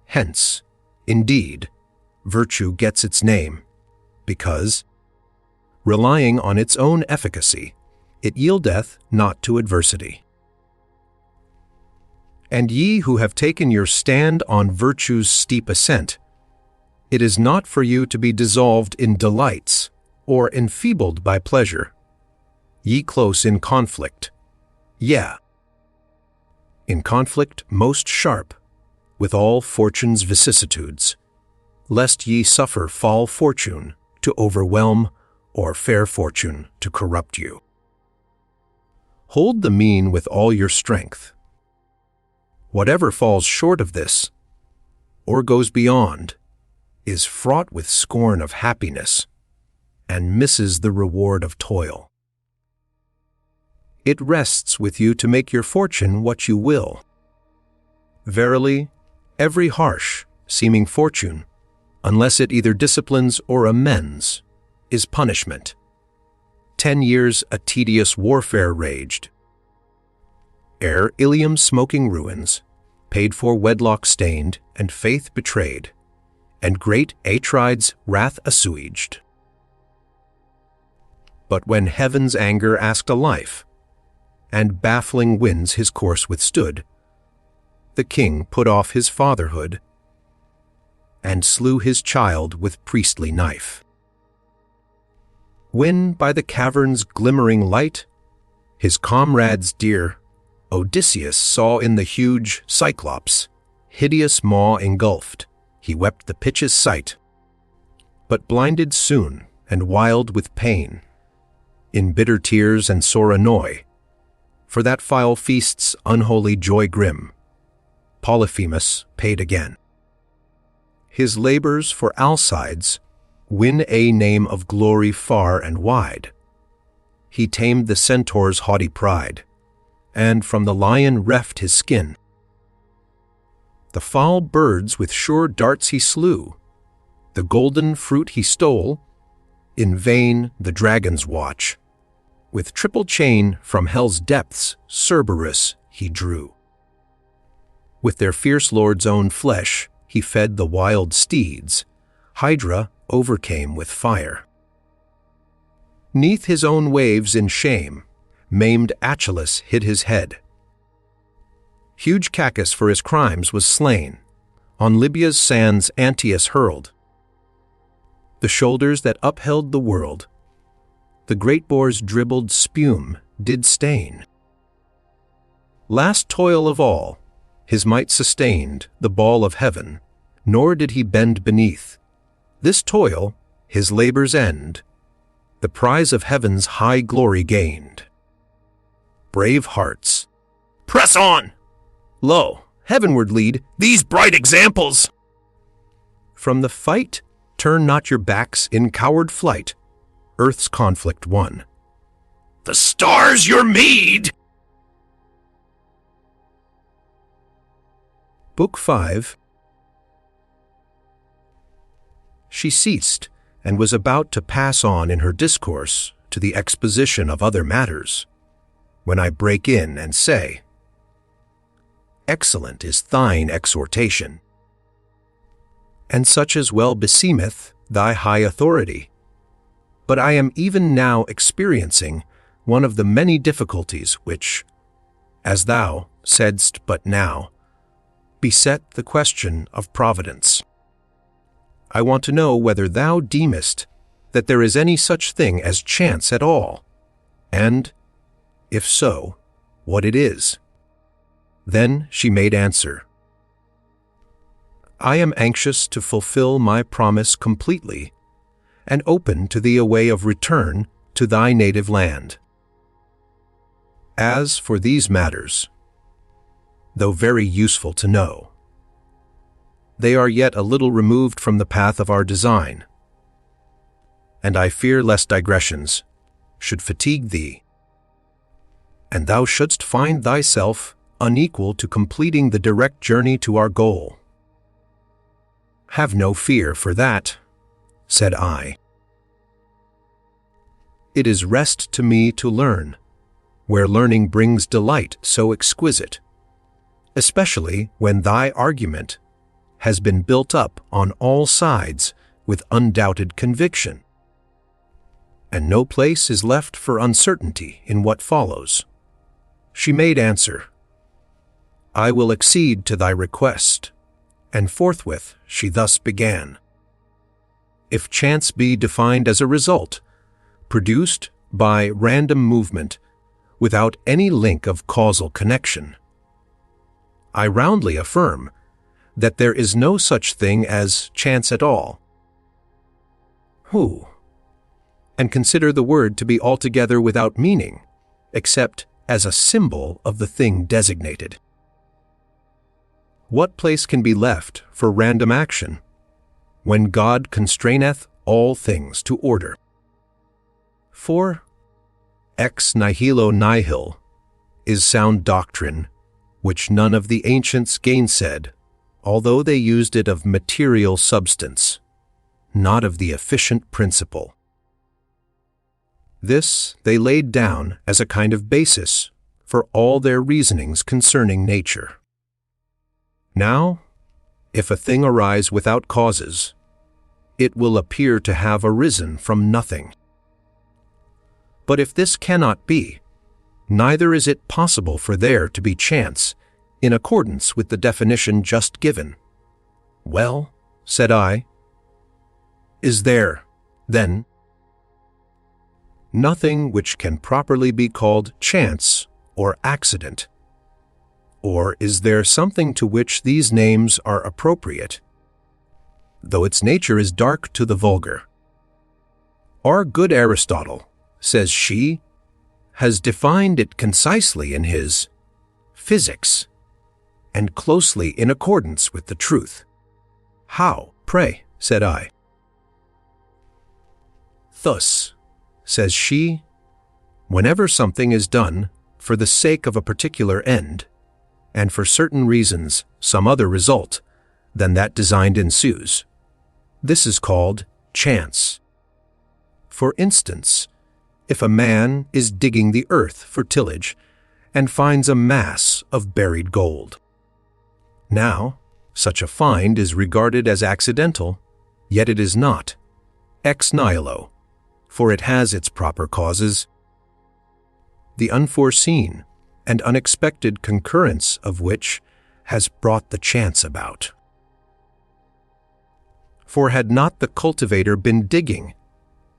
Hence, indeed, virtue gets its name, because, relying on its own efficacy, it yieldeth not to adversity. And ye who have taken your stand on virtue's steep ascent, it is not for you to be dissolved in delights or enfeebled by pleasure. Ye close in conflict, in conflict most sharp, with all fortune's vicissitudes, lest ye suffer fall fortune to overwhelm or fair fortune to corrupt you. Hold the mean with all your strength. Whatever falls short of this, or goes beyond, is fraught with scorn of happiness, and misses the reward of toil. It rests with you to make your fortune what you will. Verily, every harsh, seeming fortune, unless it either disciplines or amends, is punishment. 10 years a tedious warfare raged, ere Ilium's smoking ruins, paid for wedlock stained and faith betrayed, and great Atride's wrath assuaged. But when heaven's anger asked a life, and baffling winds his course withstood, the king put off his fatherhood, and slew his child with priestly knife. When by the cavern's glimmering light, his comrades dear, Odysseus saw in the huge Cyclops, hideous maw engulfed, he wept the pitch's sight, but blinded soon and wild with pain, in bitter tears and sore annoy, for that foul feast's unholy joy grim, Polyphemus paid again. His labors for Alcides win a name of glory far and wide. He tamed the centaur's haughty pride, and from the lion reft his skin. The foul birds with sure darts he slew, the golden fruit he stole, in vain the dragon's watch, with triple chain from hell's depths Cerberus he drew. With their fierce lord's own flesh he fed the wild steeds, Hydra overcame with fire. 'Neath his own waves in shame, maimed Achilles hid his head. Huge Cacus for his crimes was slain, on Libya's sands Antaeus hurled. the shoulders that upheld the world, the great boar's dribbled spume did stain. Last toil of all, his might sustained the ball of heaven, nor did he bend beneath. This toil, his labor's end, the prize of heaven's high glory gained. Brave hearts, Press on! lo, heavenward lead. These bright examples! From the fight, turn not your backs in coward flight. Earth's conflict won. The stars your meed! Book 5. She ceased, and was about to pass on in her discourse to the exposition of other matters, when I break in and say, Excellent is thine exhortation, and such as well beseemeth thy high authority. But I am even now experiencing one of the many difficulties which, as thou saidst but now, beset the question of providence. I want to know whether thou deemest that there is any such thing as chance at all, and, if so, what it is. Then she made answer, I am anxious to fulfill my promise completely, and open to thee a way of return to thy native land. As for these matters, though very useful to know, they are yet a little removed from the path of our design, and I fear lest digressions should fatigue thee, and thou shouldst find thyself unequal to completing the direct journey to our goal. Have no fear for that, said I. It is rest to me to learn, where learning brings delight so exquisite, especially when thy argument has been built up on all sides with undoubted conviction, and no place is left for uncertainty in what follows. She made answer, I will accede to thy request, and forthwith she thus began. If chance be defined as a result, produced by random movement, without any link of causal connection, I roundly affirm that there is no such thing as chance at all. Who? And consider the word to be altogether without meaning, except as a symbol of the thing designated. What place can be left for random action, when God constraineth all things to order? For ex nihilo nihil is sound doctrine, which none of the ancients gainsaid, although they used it of material substance, not of the efficient principle. This they laid down as a kind of basis for all their reasonings concerning nature. Now, if a thing arise without causes, it will appear to have arisen from nothing. But if this cannot be, neither is it possible for there to be chance in accordance with the definition just given. Well, said I, is there, then, nothing which can properly be called chance or accident? Or is there something to which these names are appropriate, though its nature is dark to the vulgar? Our good Aristotle, says she, has defined it concisely in his Physics, and closely in accordance with the truth. How, pray, said I. Thus, says she, whenever something is done for the sake of a particular end, and for certain reasons some other result than that designed ensues, this is called chance. For instance, if a man is digging the earth for tillage and finds a mass of buried gold. Now, such a find is regarded as accidental, yet it is not, ex nihilo, for it has its proper causes. The unforeseen and unexpected concurrence of which has brought the chance about. For had not the cultivator been digging,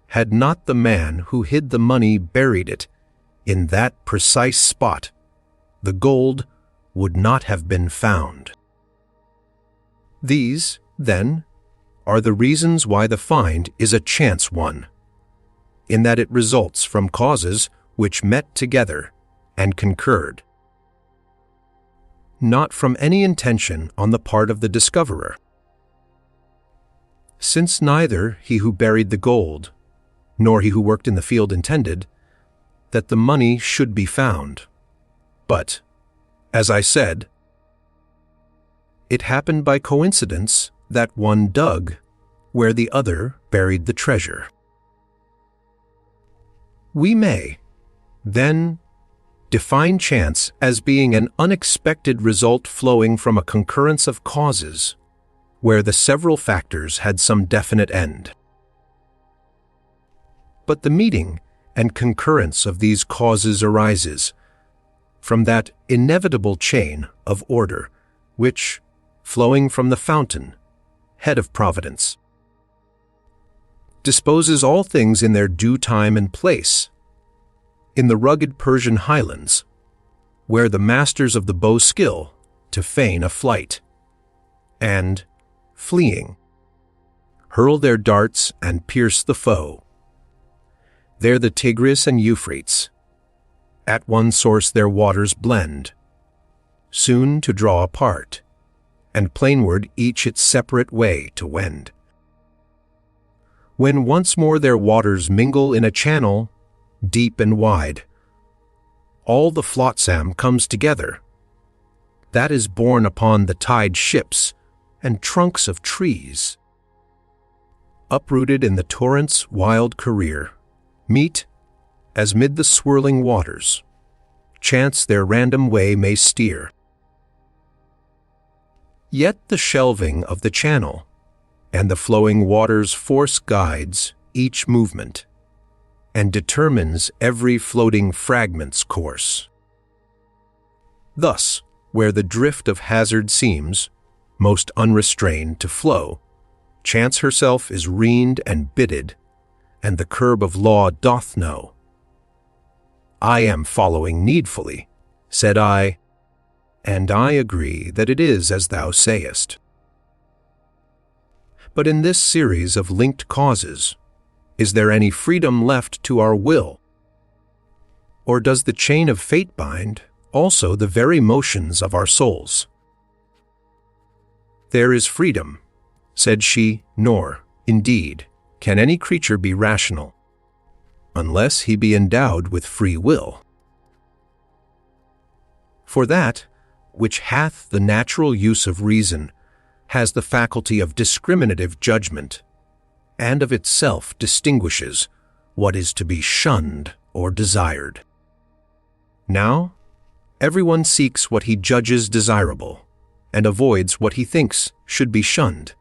had not the man who hid the money buried it in that precise spot, the gold would not have been found. These, then, are the reasons why the find is a chance one, in that it results from causes which met together and concurred, not from any intention on the part of the discoverer. Since neither he who buried the gold, nor he who worked in the field intended that the money should be found, but, as I said, it happened by coincidence that one dug where the other buried the treasure. We may, then, define chance as being an unexpected result flowing from a concurrence of causes where the several factors had some definite end. But the meeting and concurrence of these causes arises from that inevitable chain of order which, flowing from the fountain, head of providence, disposes all things in their due time and place. In the rugged Persian highlands, where the masters of the bow skill to feign a flight, and, fleeing, hurl their darts and pierce the foe. There the Tigris and Euphrates, at one source their waters blend, soon to draw apart, and plainward each its separate way to wend. When once more their waters mingle in a channel, deep and wide, all the flotsam comes together. That is borne upon the tide ships and trunks of trees. Uprooted in the torrent's wild career, meet, as mid the swirling waters, chance their random way may steer. Yet the shelving of the channel and the flowing water's force guides each movement and determines every floating fragment's course. Thus, where the drift of hazard seems most unrestrained to flow, chance herself is reined and bitted, and the curb of law doth know. I am following needfully, said I, and I agree that it is as thou sayest. But in this series of linked causes, is there any freedom left to our will? Or does the chain of fate bind also the very motions of our souls? There is freedom, said she, nor, indeed, can any creature be rational, unless he be endowed with free will. For that which hath the natural use of reason has the faculty of discriminative judgment, and of itself distinguishes what is to be shunned or desired. Now, everyone seeks what he judges desirable, and avoids what he thinks should be shunned.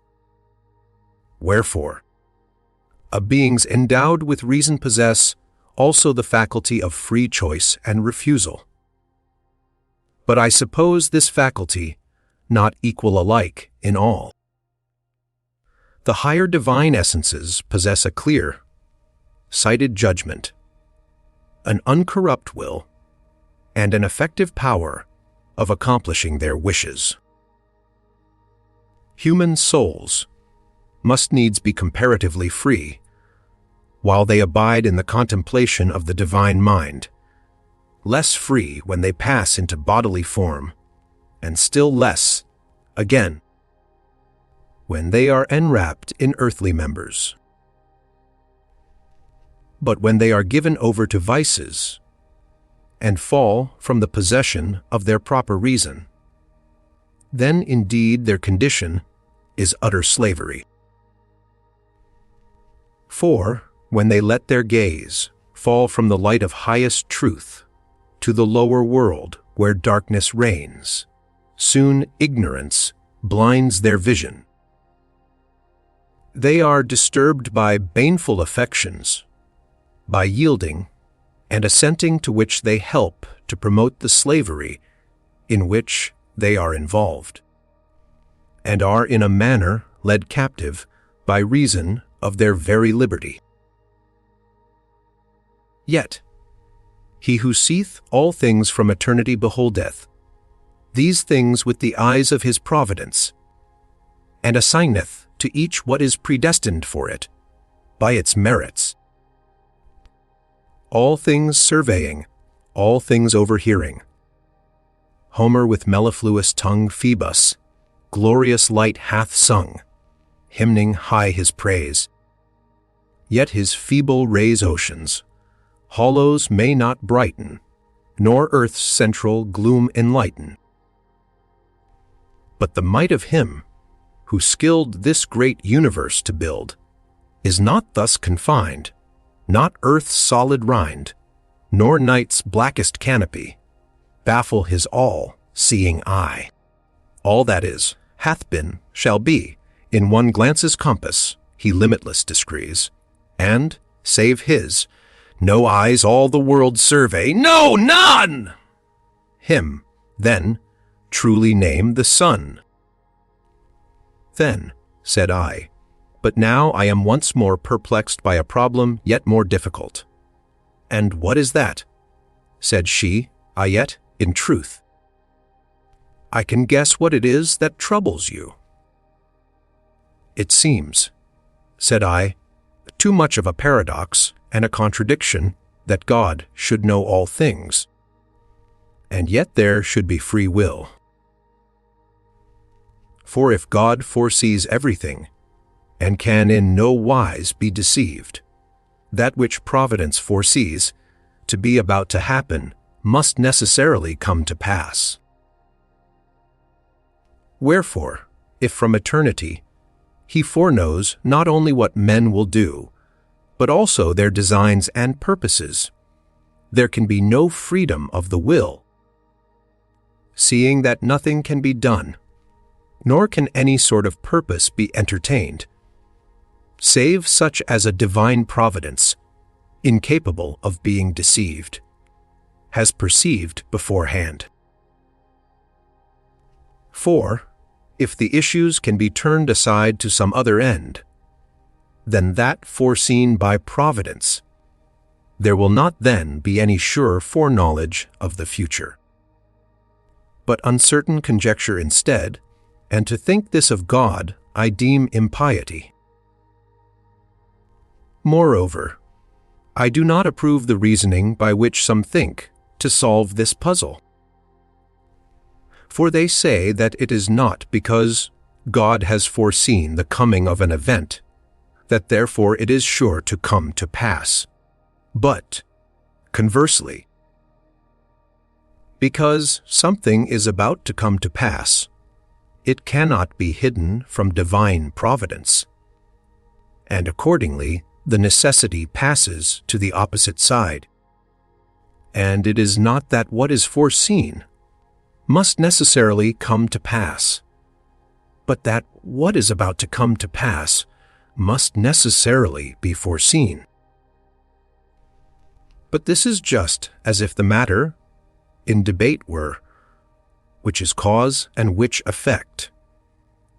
Wherefore, beings endowed with reason possess also the faculty of free choice and refusal. But I suppose this faculty not equal alike in all. The higher divine essences possess a clear, sighted judgment, an uncorrupt will, and an effective power of accomplishing their wishes. Human souls must needs be comparatively free, while they abide in the contemplation of the divine mind, less free when they pass into bodily form, and still less, again, when they are enwrapped in earthly members. But when they are given over to vices, and fall from the possession of their proper reason, then indeed their condition is utter slavery. For, when they let their gaze fall from the light of highest truth to the lower world where darkness reigns, soon ignorance blinds their vision. They are disturbed by baneful affections, by yielding and assenting to which they help to promote the slavery in which they are involved, and are in a manner led captive by reason of their very liberty. Yet, he who seeth all things from eternity beholdeth these things with the eyes of his providence, and assigneth to each what is predestined for it, by its merits. All things surveying, all things overhearing. Homer with mellifluous tongue Phoebus, glorious light hath sung, hymning high his praise. Yet his feeble rays oceans, hollows may not brighten, nor earth's central gloom enlighten. But the might of him who skilled this great universe to build is not thus confined, not earth's solid rind, nor night's blackest canopy, baffle his all-seeing eye. All that is, hath been, shall be, in one glance's compass he limitless descries, and, save his, no eyes all the world survey, no, none! Him, then, truly name the Son. Then, said I, but now I am once more perplexed by a problem yet more difficult. And what is that? Said she, I yet, in truth. I can guess what it is that troubles you. It seems, said I, too much of a paradox and a contradiction that God should know all things, and yet there should be free will. For if God foresees everything, and can in no wise be deceived, that which providence foresees to be about to happen must necessarily come to pass. Wherefore, if from eternity he foreknows not only what men will do, but also their designs and purposes, there can be no freedom of the will, seeing that nothing can be done, nor can any sort of purpose be entertained, save such as a divine providence, incapable of being deceived, has perceived beforehand. For, if the issues can be turned aside to some other end, than that foreseen by providence, there will not then be any sure foreknowledge of the future, but uncertain conjecture instead, and to think this of God I deem impiety. Moreover, I do not approve the reasoning by which some think to solve this puzzle. For they say that it is not because God has foreseen the coming of an event that therefore it is sure to come to pass, but, conversely, because something is about to come to pass, it cannot be hidden from divine providence, and accordingly the necessity passes to the opposite side. And it is not that what is foreseen must necessarily come to pass, but that what is about to come to pass must necessarily be foreseen. But this is just as if the matter in debate were, which is cause and which effect,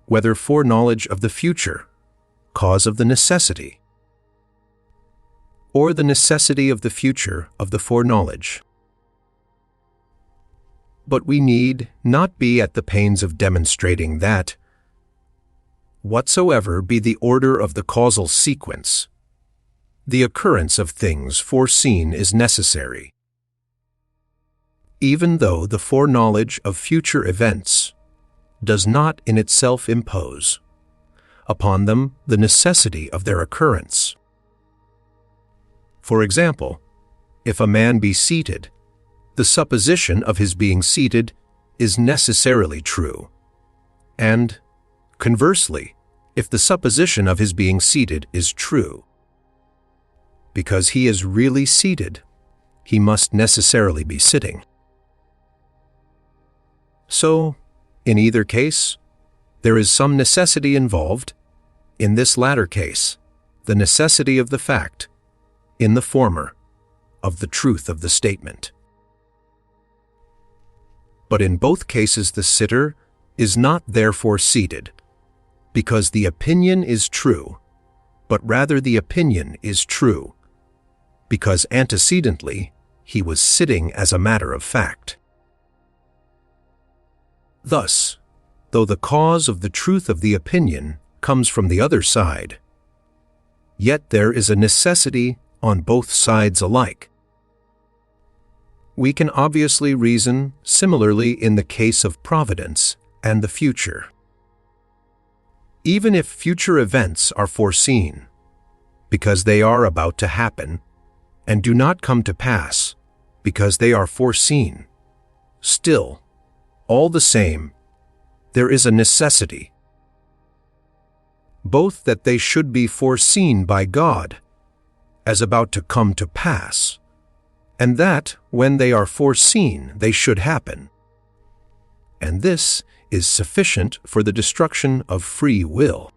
whether foreknowledge of the future, cause of the necessity, or the necessity of the future of the foreknowledge. But we need not be at the pains of demonstrating that, whatsoever be the order of the causal sequence, the occurrence of things foreseen is necessary, even though the foreknowledge of future events does not in itself impose upon them the necessity of their occurrence. For example, if a man be seated, the supposition of his being seated is necessarily true, and, conversely, if the supposition of his being seated is true, because he is really seated, he must necessarily be sitting. So, in either case, there is some necessity involved. In this latter case, the necessity of the fact; in the former, of the truth of the statement. But in both cases the sitter is not therefore seated, because the opinion is true, but rather the opinion is true, because antecedently he was sitting as a matter of fact. Thus, though the cause of the truth of the opinion comes from the other side, yet there is a necessity on both sides alike. We can obviously reason similarly in the case of providence and the future. Even if future events are foreseen, because they are about to happen, and do not come to pass, because they are foreseen, still, all the same, there is a necessity, both that they should be foreseen by God as about to come to pass, and that when they are foreseen they should happen. And this is sufficient for the destruction of free will.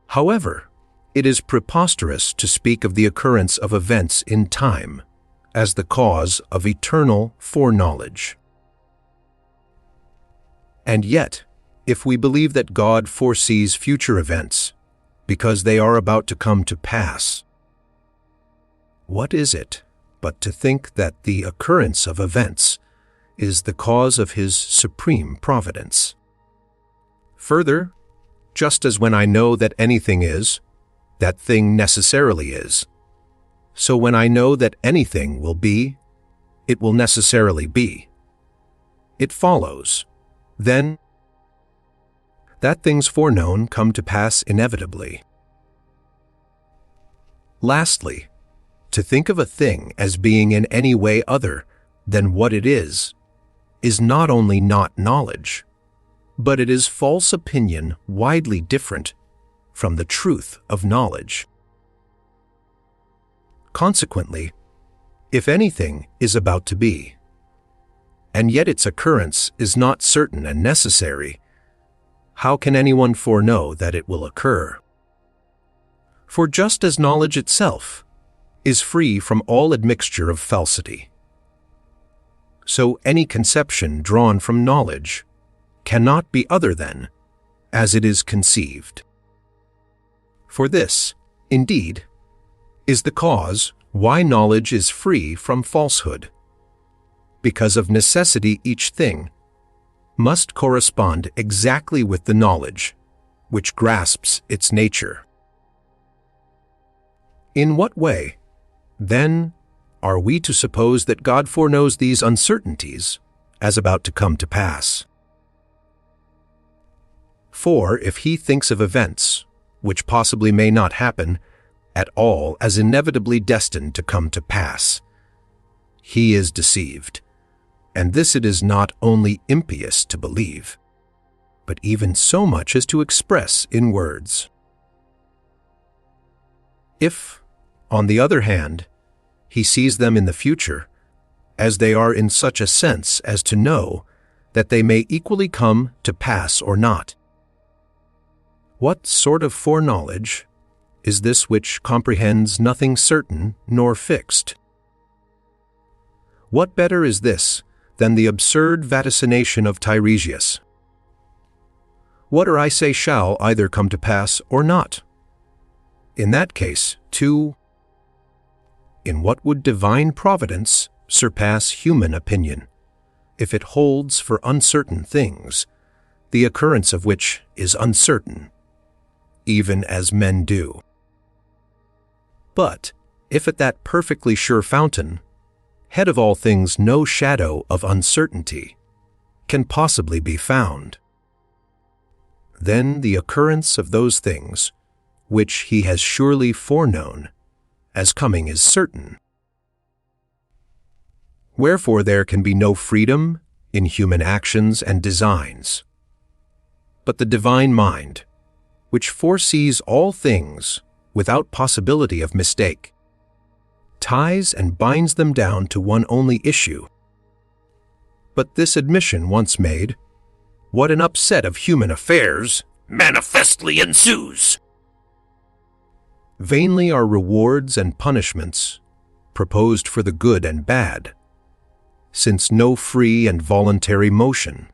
However, it is preposterous to speak of the occurrence of events in time as the cause of eternal foreknowledge. And yet, if we believe that God foresees future events because they are about to come to pass, what is it but to think that the occurrence of events is the cause of his supreme providence? Further, just as when I know that anything is, that thing necessarily is, so when I know that anything will be, it will necessarily be. It follows, then, that things foreknown come to pass inevitably. Lastly, to think of a thing as being in any way other than what it is not only not knowledge, but it is false opinion widely different from the truth of knowledge. Consequently, if anything is about to be, and yet its occurrence is not certain and necessary, how can anyone foreknow that it will occur? For just as knowledge itself is free from all admixture of falsity, so any conception drawn from knowledge cannot be other than as it is conceived. For this, indeed, is the cause why knowledge is free from falsehood, because of necessity each thing must correspond exactly with the knowledge which grasps its nature. In what way, then, are we to suppose that God foreknows these uncertainties as about to come to pass? For if he thinks of events which possibly may not happen at all as inevitably destined to come to pass, he is deceived, and this it is not only impious to believe, but even so much as to express in words. If, on the other hand, he sees them in the future, as they are in such a sense as to know that they may equally come to pass or not, what sort of foreknowledge is this which comprehends nothing certain nor fixed? What better is this than the absurd vaticination of Tiresias? Whatever I say shall either come to pass or not. In that case, too, in what would divine providence surpass human opinion, if it holds for uncertain things, the occurrence of which is uncertain, even as men do? But if at that perfectly sure fountain, head of all things, no shadow of uncertainty can possibly be found, then the occurrence of those things which he has surely foreknown as coming is certain. Wherefore there can be no freedom in human actions and designs, but the divine mind, which foresees all things without possibility of mistake, ties and binds them down to one only issue. But this admission once made, what an upset of human affairs manifestly ensues. Vainly are rewards and punishments proposed for the good and bad, since no free and voluntary motion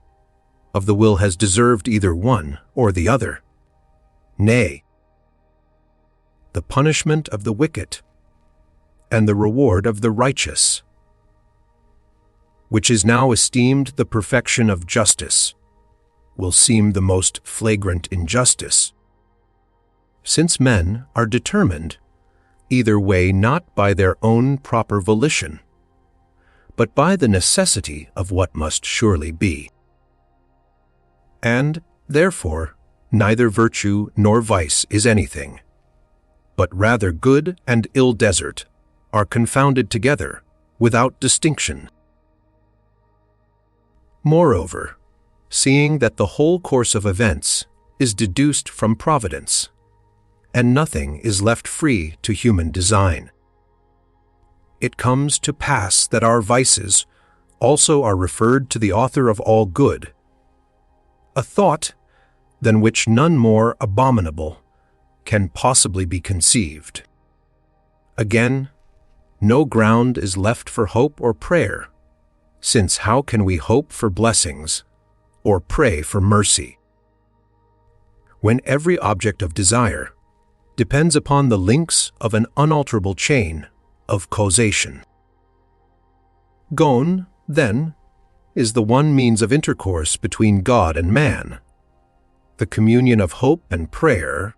of the will has deserved either one or the other. Nay, the punishment of the wicked and the reward of the righteous, which is now esteemed the perfection of justice, will seem the most flagrant injustice, since men are determined either way not by their own proper volition, but by the necessity of what must surely be. And, therefore, neither virtue nor vice is anything, but rather good and ill desert are confounded together without distinction. Moreover, seeing that the whole course of events is deduced from providence, and nothing is left free to human design, it comes to pass that our vices also are referred to the author of all good, a thought than which none more abominable can possibly be conceived. Again, no ground is left for hope or prayer, since how can we hope for blessings or pray for mercy, when every object of desire depends upon the links of an unalterable chain of causation? Gon, then, is the one means of intercourse between God and man, the communion of hope and prayer.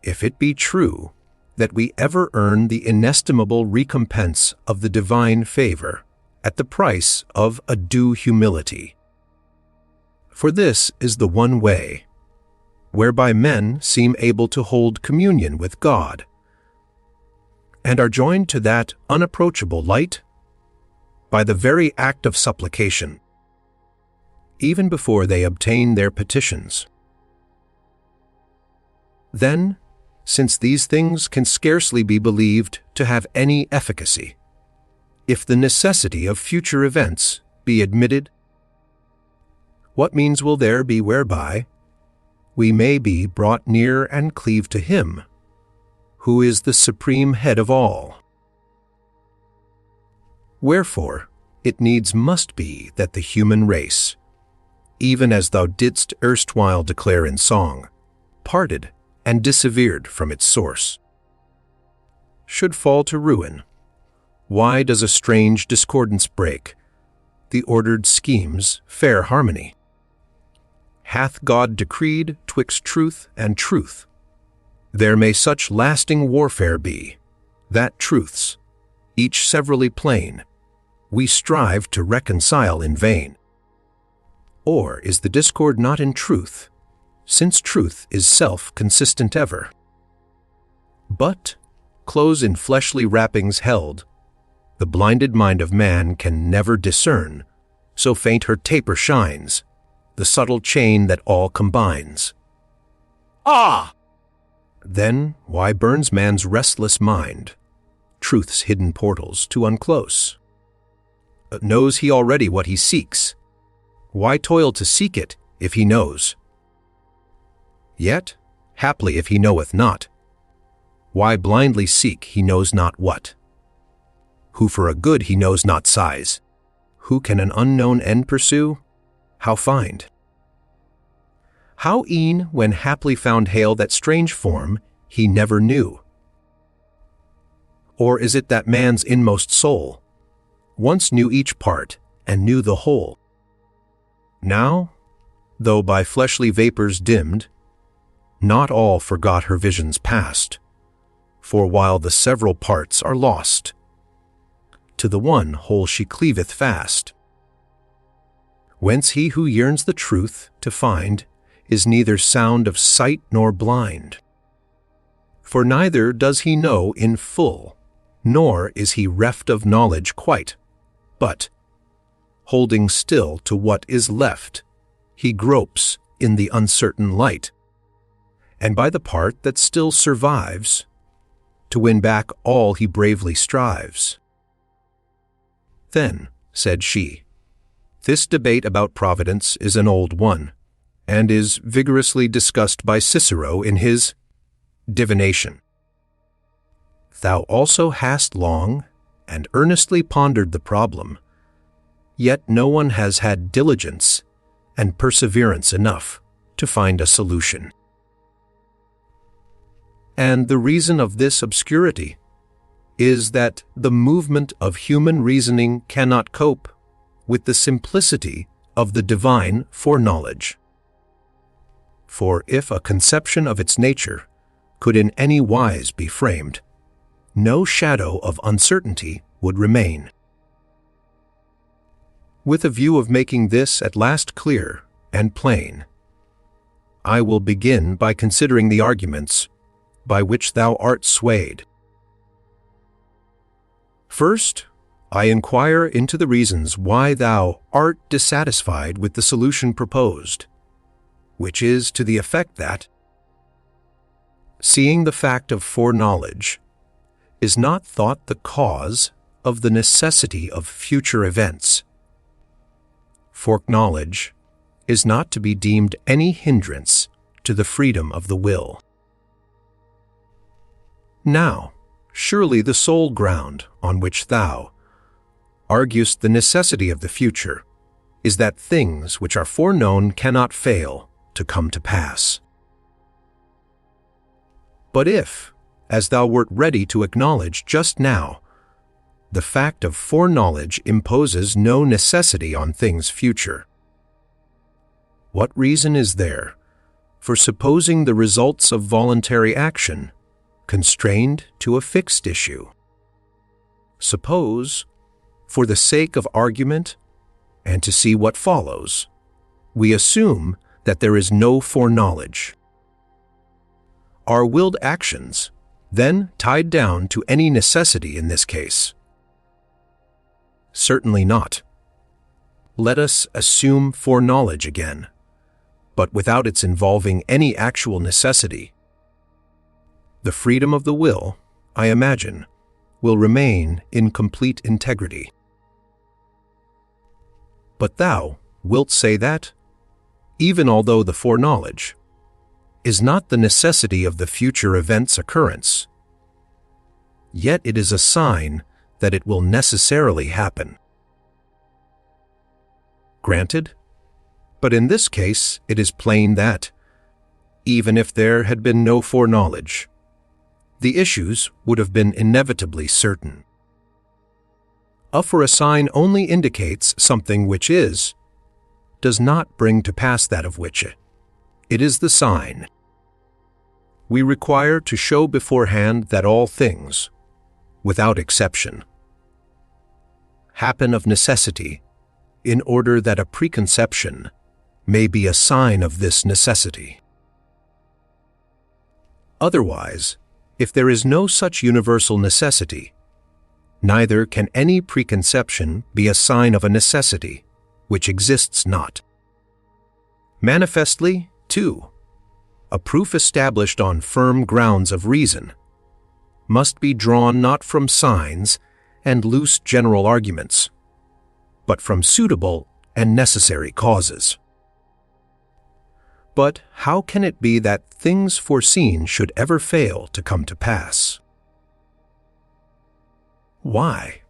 If it be true that we ever earn the inestimable recompense of the divine favor at the price of a due humility. For this is the one way whereby men seem able to hold communion with God, and are joined to that unapproachable light by the very act of supplication, even before they obtain their petitions. Then, since these things can scarcely be believed to have any efficacy, if the necessity of future events be admitted, what means will there be whereby we may be brought near and cleave to Him, who is the supreme head of all? Wherefore, it needs must be that the human race, even as thou didst erstwhile declare in song, parted and dissevered from its source, should fall to ruin. Why does a strange discordance break the ordered scheme's fair harmony? Hath God decreed 'twixt truth and truth there may such lasting warfare be, that truths, each severally plain, we strive to reconcile in vain? Or is the discord not in truth, since truth is self-consistent ever? But, close in fleshly wrappings held, the blinded mind of man can never discern, so faint her taper shines, the subtle chain that all combines. Ah! Then why burns man's restless mind truth's hidden portals to unclose? Knows he already what he seeks? Why toil to seek it if he knows? Yet, haply if he knoweth not, why blindly seek he knows not what? Who for a good he knows not size, who can an unknown end pursue? How find? How e'en when haply found hail that strange form he never knew? Or is it that man's inmost soul once knew each part and knew the whole? Now, though by fleshly vapors dimmed, not all forgot her visions past, for while the several parts are lost, to the one whole she cleaveth fast. Whence he who yearns the truth to find is neither sound of sight nor blind. For neither does he know in full, nor is he reft of knowledge quite, but, holding still to what is left, he gropes in the uncertain light, and by the part that still survives, to win back all he bravely strives. Then, said she, this debate about providence is an old one, and is vigorously discussed by Cicero in his Divination. Thou also hast long and earnestly pondered the problem, yet no one has had diligence and perseverance enough to find a solution. And the reason of this obscurity is that the movement of human reasoning cannot cope with the simplicity of the divine foreknowledge. For if a conception of its nature could in any wise be framed, no shadow of uncertainty would remain. With a view of making this at last clear and plain, I will begin by considering the arguments by which thou art swayed. First, I inquire into the reasons why thou art dissatisfied with the solution proposed, which is to the effect that, seeing the fact of foreknowledge is not thought the cause of the necessity of future events. Foreknowledge is not to be deemed any hindrance to the freedom of the will. Now, surely the sole ground on which thou arguest the necessity of the future is that things which are foreknown cannot fail to come to pass. But if, as thou wert ready to acknowledge just now, the fact of foreknowledge imposes no necessity on things future, what reason is there for supposing the results of voluntary action constrained to a fixed issue? Suppose, for the sake of argument and to see what follows, we assume that there is no foreknowledge. Are willed actions then tied down to any necessity in this case? Certainly not. Let us assume foreknowledge again, but without its involving any actual necessity. The freedom of the will, I imagine, will remain in complete integrity. But thou wilt say that, even although the foreknowledge is not the necessity of the future event's occurrence, yet it is a sign that it will necessarily happen. Granted, but in this case it is plain that, even if there had been no foreknowledge, the issues would have been inevitably certain. For a sign only indicates something which does not bring to pass that of which it is the sign. We require to show beforehand that all things, without exception, happen of necessity, in order that a preconception may be a sign of this necessity. Otherwise, if there is no such universal necessity, neither can any preconception be a sign of a necessity which exists not. Manifestly, too, a proof established on firm grounds of reason must be drawn not from signs and loose general arguments, but from suitable and necessary causes. But how can it be that things foreseen should ever fail to come to pass? Why?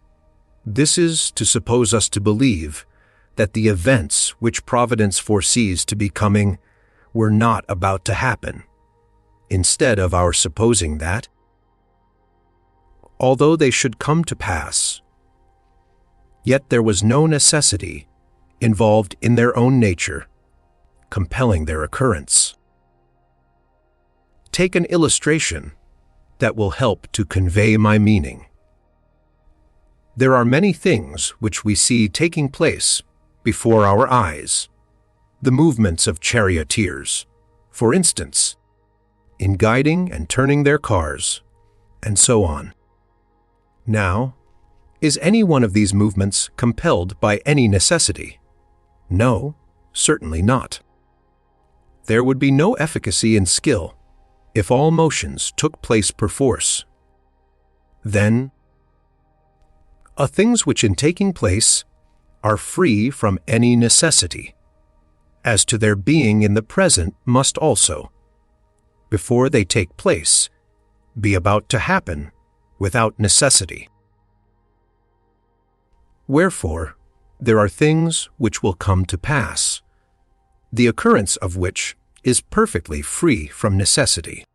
This is to suppose us to believe that the events which Providence foresees to be coming were not about to happen, instead of our supposing that, although they should come to pass, yet there was no necessity involved in their own nature compelling their occurrence. Take an illustration that will help to convey my meaning. There are many things which we see taking place before our eyes. The movements of charioteers, for instance, in guiding and turning their cars, and so on. Now, is any one of these movements compelled by any necessity? No, certainly not. There would be no efficacy in skill if all motions took place perforce. Then, things which in taking place are free from any necessity, as to their being in the present must also, before they take place, be about to happen without necessity. Wherefore, there are things which will come to pass, the occurrence of which is perfectly free from necessity.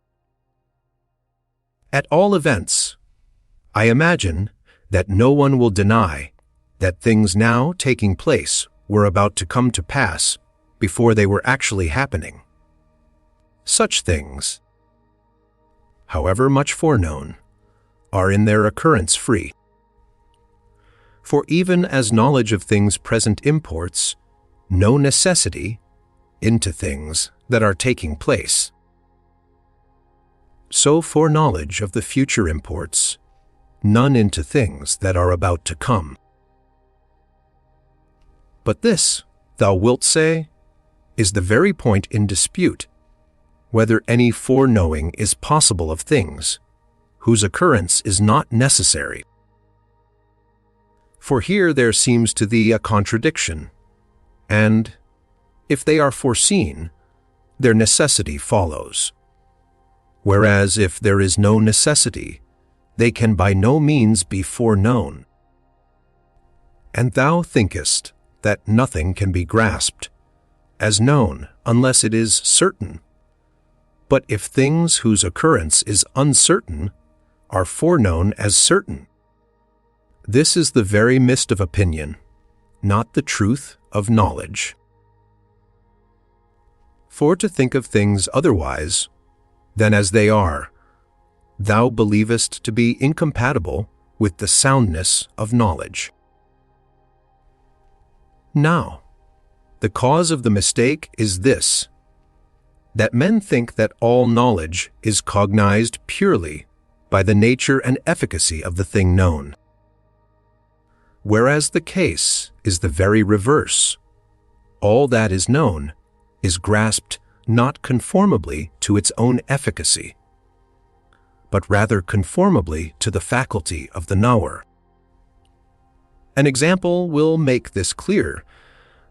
At all events, I imagine that no one will deny that things now taking place were about to come to pass before they were actually happening. Such things, however much foreknown, are in their occurrence free. For even as knowledge of things present imports no necessity into things that are taking place, so foreknowledge of the future imports none into things that are about to come. But this, thou wilt say, is the very point in dispute, whether any foreknowing is possible of things whose occurrence is not necessary. For here there seems to thee a contradiction, and, if they are foreseen, their necessity follows. Whereas if there is no necessity, they can by no means be foreknown. And thou thinkest that nothing can be grasped as known unless it is certain. But if things whose occurrence is uncertain are foreknown as certain, this is the very mist of opinion, not the truth of knowledge. For to think of things otherwise than as they are, thou believest to be incompatible with the soundness of knowledge. Now, the cause of the mistake is this, that men think that all knowledge is cognized purely by the nature and efficacy of the thing known, whereas the case is the very reverse. All that is known is grasped not conformably to its own efficacy, but rather conformably to the faculty of the knower. An example will make this clear.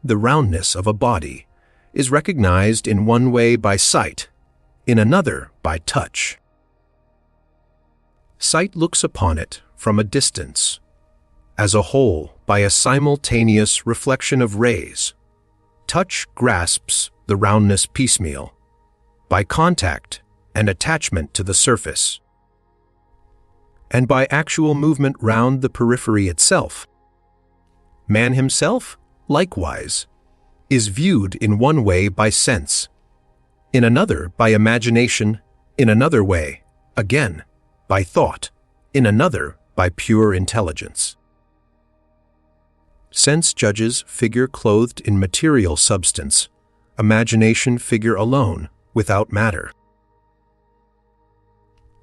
The roundness of a body is recognized in one way by sight, in another by touch. Sight looks upon it from a distance, as a whole by a simultaneous reflection of rays. Touch grasps the roundness piecemeal, by contact and attachment to the surface, and by actual movement round the periphery itself. Man himself, likewise, is viewed in one way by sense, in another by imagination, in another way, again, by thought, in another by pure intelligence. Sense judges figure clothed in material substance, imagination figure alone, without matter.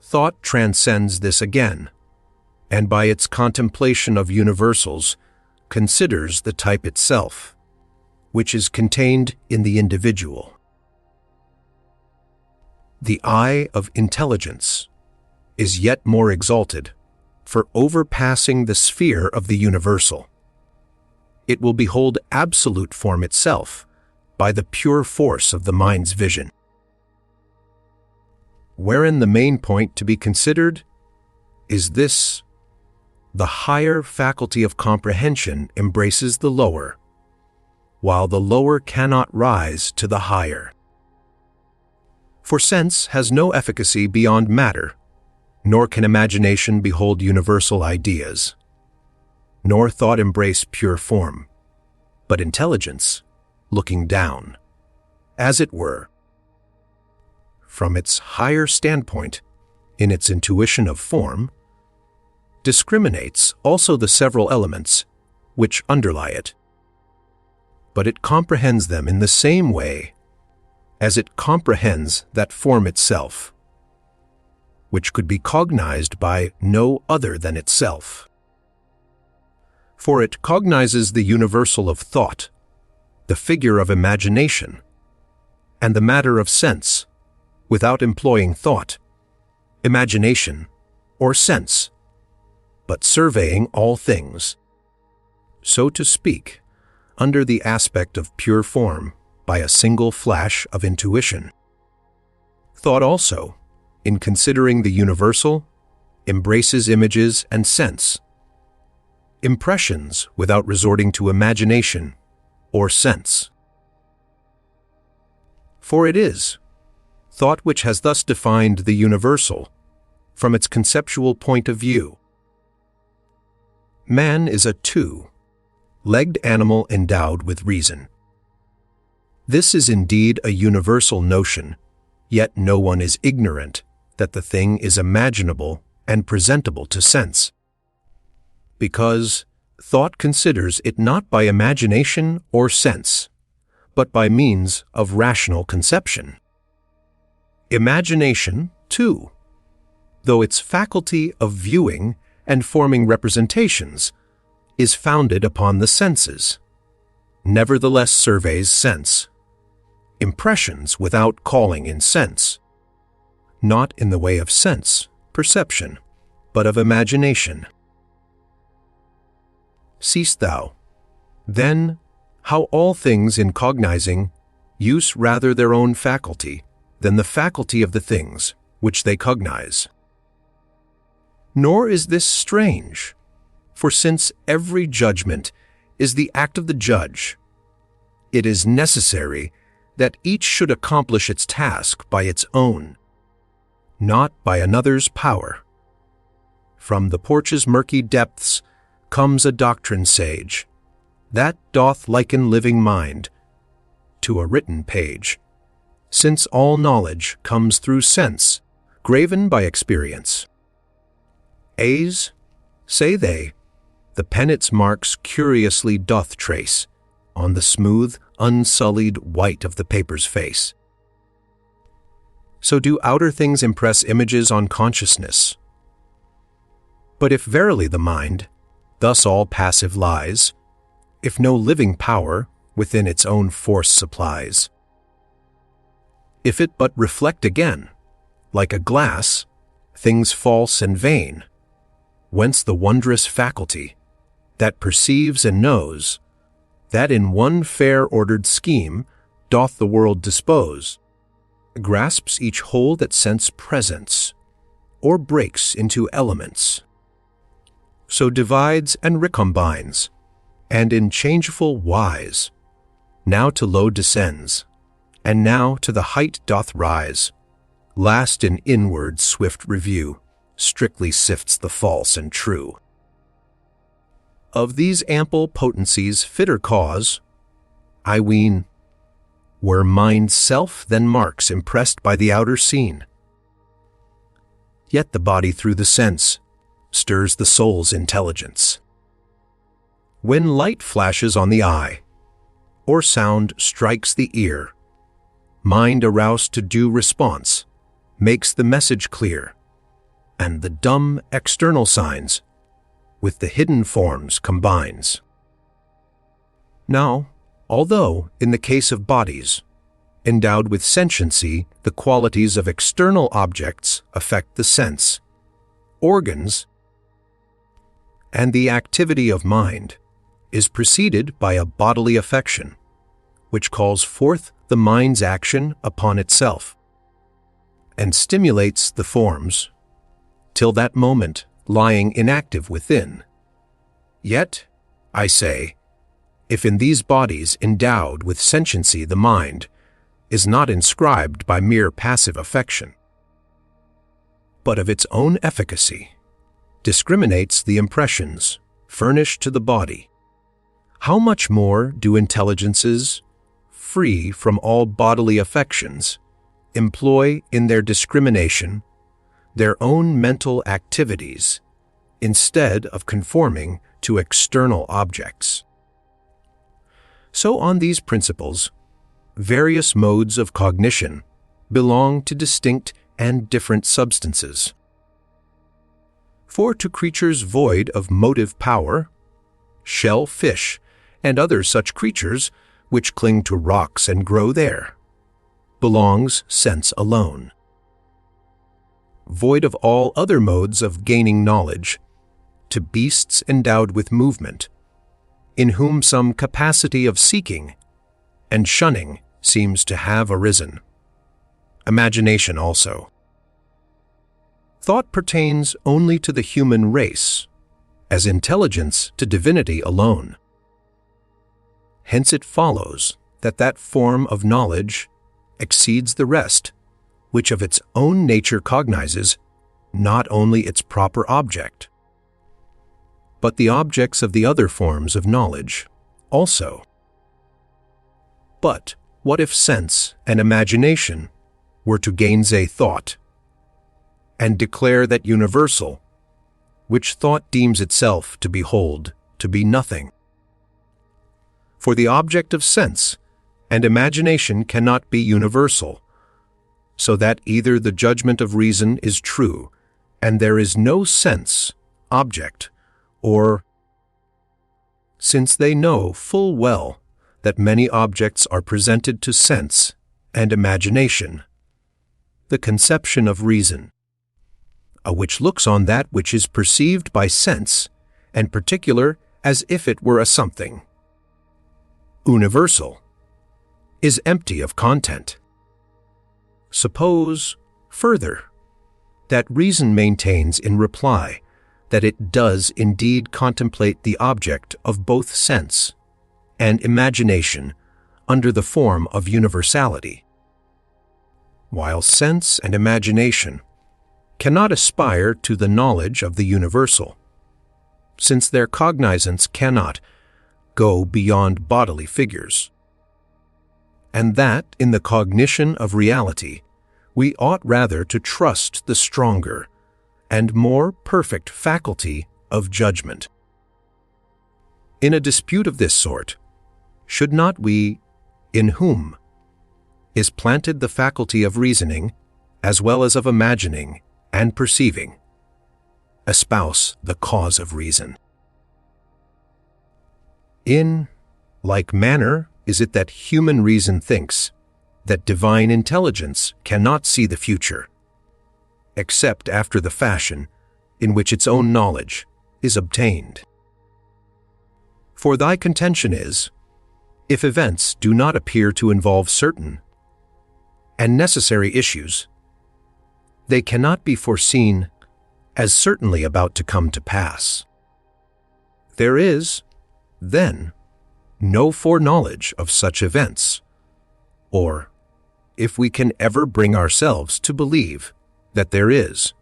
Thought transcends this again, and by its contemplation of universals, considers the type itself, which is contained in the individual. The eye of intelligence is yet more exalted, for overpassing the sphere of the universal. It will behold absolute form itself by the pure force of the mind's vision. Wherein the main point to be considered is this: the higher faculty of comprehension embraces the lower, while the lower cannot rise to the higher. For sense has no efficacy beyond matter, nor can imagination behold universal ideas, nor thought embrace pure form, but intelligence, looking down, as it were, from its higher standpoint, in its intuition of form, discriminates also the several elements which underlie it, but it comprehends them in the same way as it comprehends that form itself, which could be cognized by no other than itself. For it cognizes the universal of thought, the figure of imagination, and the matter of sense, without employing thought, imagination, or sense, but surveying all things, so to speak, under the aspect of pure form by a single flash of intuition. Thought also, in considering the universal, embraces images and sense, impressions without resorting to imagination or sense. For it is thought which has thus defined the universal from its conceptual point of view. Man is a two-legged animal endowed with reason. This is indeed a universal notion, yet no one is ignorant that the thing is imaginable and presentable to sense, because thought considers it not by imagination or sense, but by means of rational conception. Imagination, too, though its faculty of viewing and forming representations is founded upon the senses, nevertheless surveys sense, impressions without calling in sense, not in the way of sense, perception, but of imagination. Seest thou, then, how all things in cognizing use rather their own faculty than the faculty of the things which they cognize? Nor is this strange, for since every judgment is the act of the judge, it is necessary that each should accomplish its task by its own, not by another's power. From the porch's murky depths comes a doctrine sage, that doth liken living mind to a written page, since all knowledge comes through sense, graven by experience. As, say they, the pen its marks curiously doth trace on the smooth, unsullied white of the paper's face. So do outer things impress images on consciousness. But if verily the mind, thus all passive lies, if no living power within its own force supplies, if it but reflect again, like a glass, things false and vain, whence the wondrous faculty that perceives and knows, that in one fair ordered scheme doth the world dispose, grasps each whole that sense presents, or breaks into elements, so divides and recombines, and in changeful wise, now to low descends, and now to the height doth rise, last in inward swift review, strictly sifts the false and true. Of these ample potencies fitter cause, I ween, were mind's self than marks impressed by the outer scene. Yet the body through the sense stirs the soul's intelligence. When light flashes on the eye, or sound strikes the ear, mind aroused to due response makes the message clear, and the dumb external signs with the hidden forms combines. Now, although in the case of bodies, endowed with sentiency, the qualities of external objects affect the sense, organs, and the activity of mind is preceded by a bodily affection, which calls forth the mind's action upon itself, and stimulates the forms, till that moment lying inactive within. Yet, I say, if in these bodies endowed with sentiency the mind is not inscribed by mere passive affection, but of its own efficacy, discriminates the impressions furnished to the body, how much more do intelligences, free from all bodily affections, employ in their discrimination their own mental activities instead of conforming to external objects? So on these principles, various modes of cognition belong to distinct and different substances. For to creatures void of motive power, shell fish, and other such creatures which cling to rocks and grow there, belongs sense alone. Void of all other modes of gaining knowledge, to beasts endowed with movement, in whom some capacity of seeking and shunning seems to have arisen. Imagination also. Thought pertains only to the human race, as intelligence to divinity alone. Hence it follows that that form of knowledge exceeds the rest, which of its own nature cognizes not only its proper object, but the objects of the other forms of knowledge also. But what if sense and imagination were to gainsay thought, and declare that universal, which thought deems itself to behold to be nothing? For the object of sense and imagination cannot be universal, so that either the judgment of reason is true, and there is no sense, object, or since they know full well that many objects are presented to sense and imagination, the conception of reason, which looks on that which is perceived by sense and particular as if it were a something universal, is empty of content. Suppose, further, that reason maintains in reply that it does indeed contemplate the object of both sense and imagination under the form of universality, while sense and imagination cannot aspire to the knowledge of the universal, since their cognizance cannot go beyond bodily figures, and that in the cognition of reality we ought rather to trust the stronger and more perfect faculty of judgment. In a dispute of this sort, should not we, in whom is planted the faculty of reasoning as well as of imagining and perceiving, espouse the cause of reason? In like manner is it that human reason thinks that divine intelligence cannot see the future, except after the fashion in which its own knowledge is obtained. For thy contention is, if events do not appear to involve certain and necessary issues, they cannot be foreseen as certainly about to come to pass. There is, then, no foreknowledge of such events, or, if we can ever bring ourselves to believe that there is,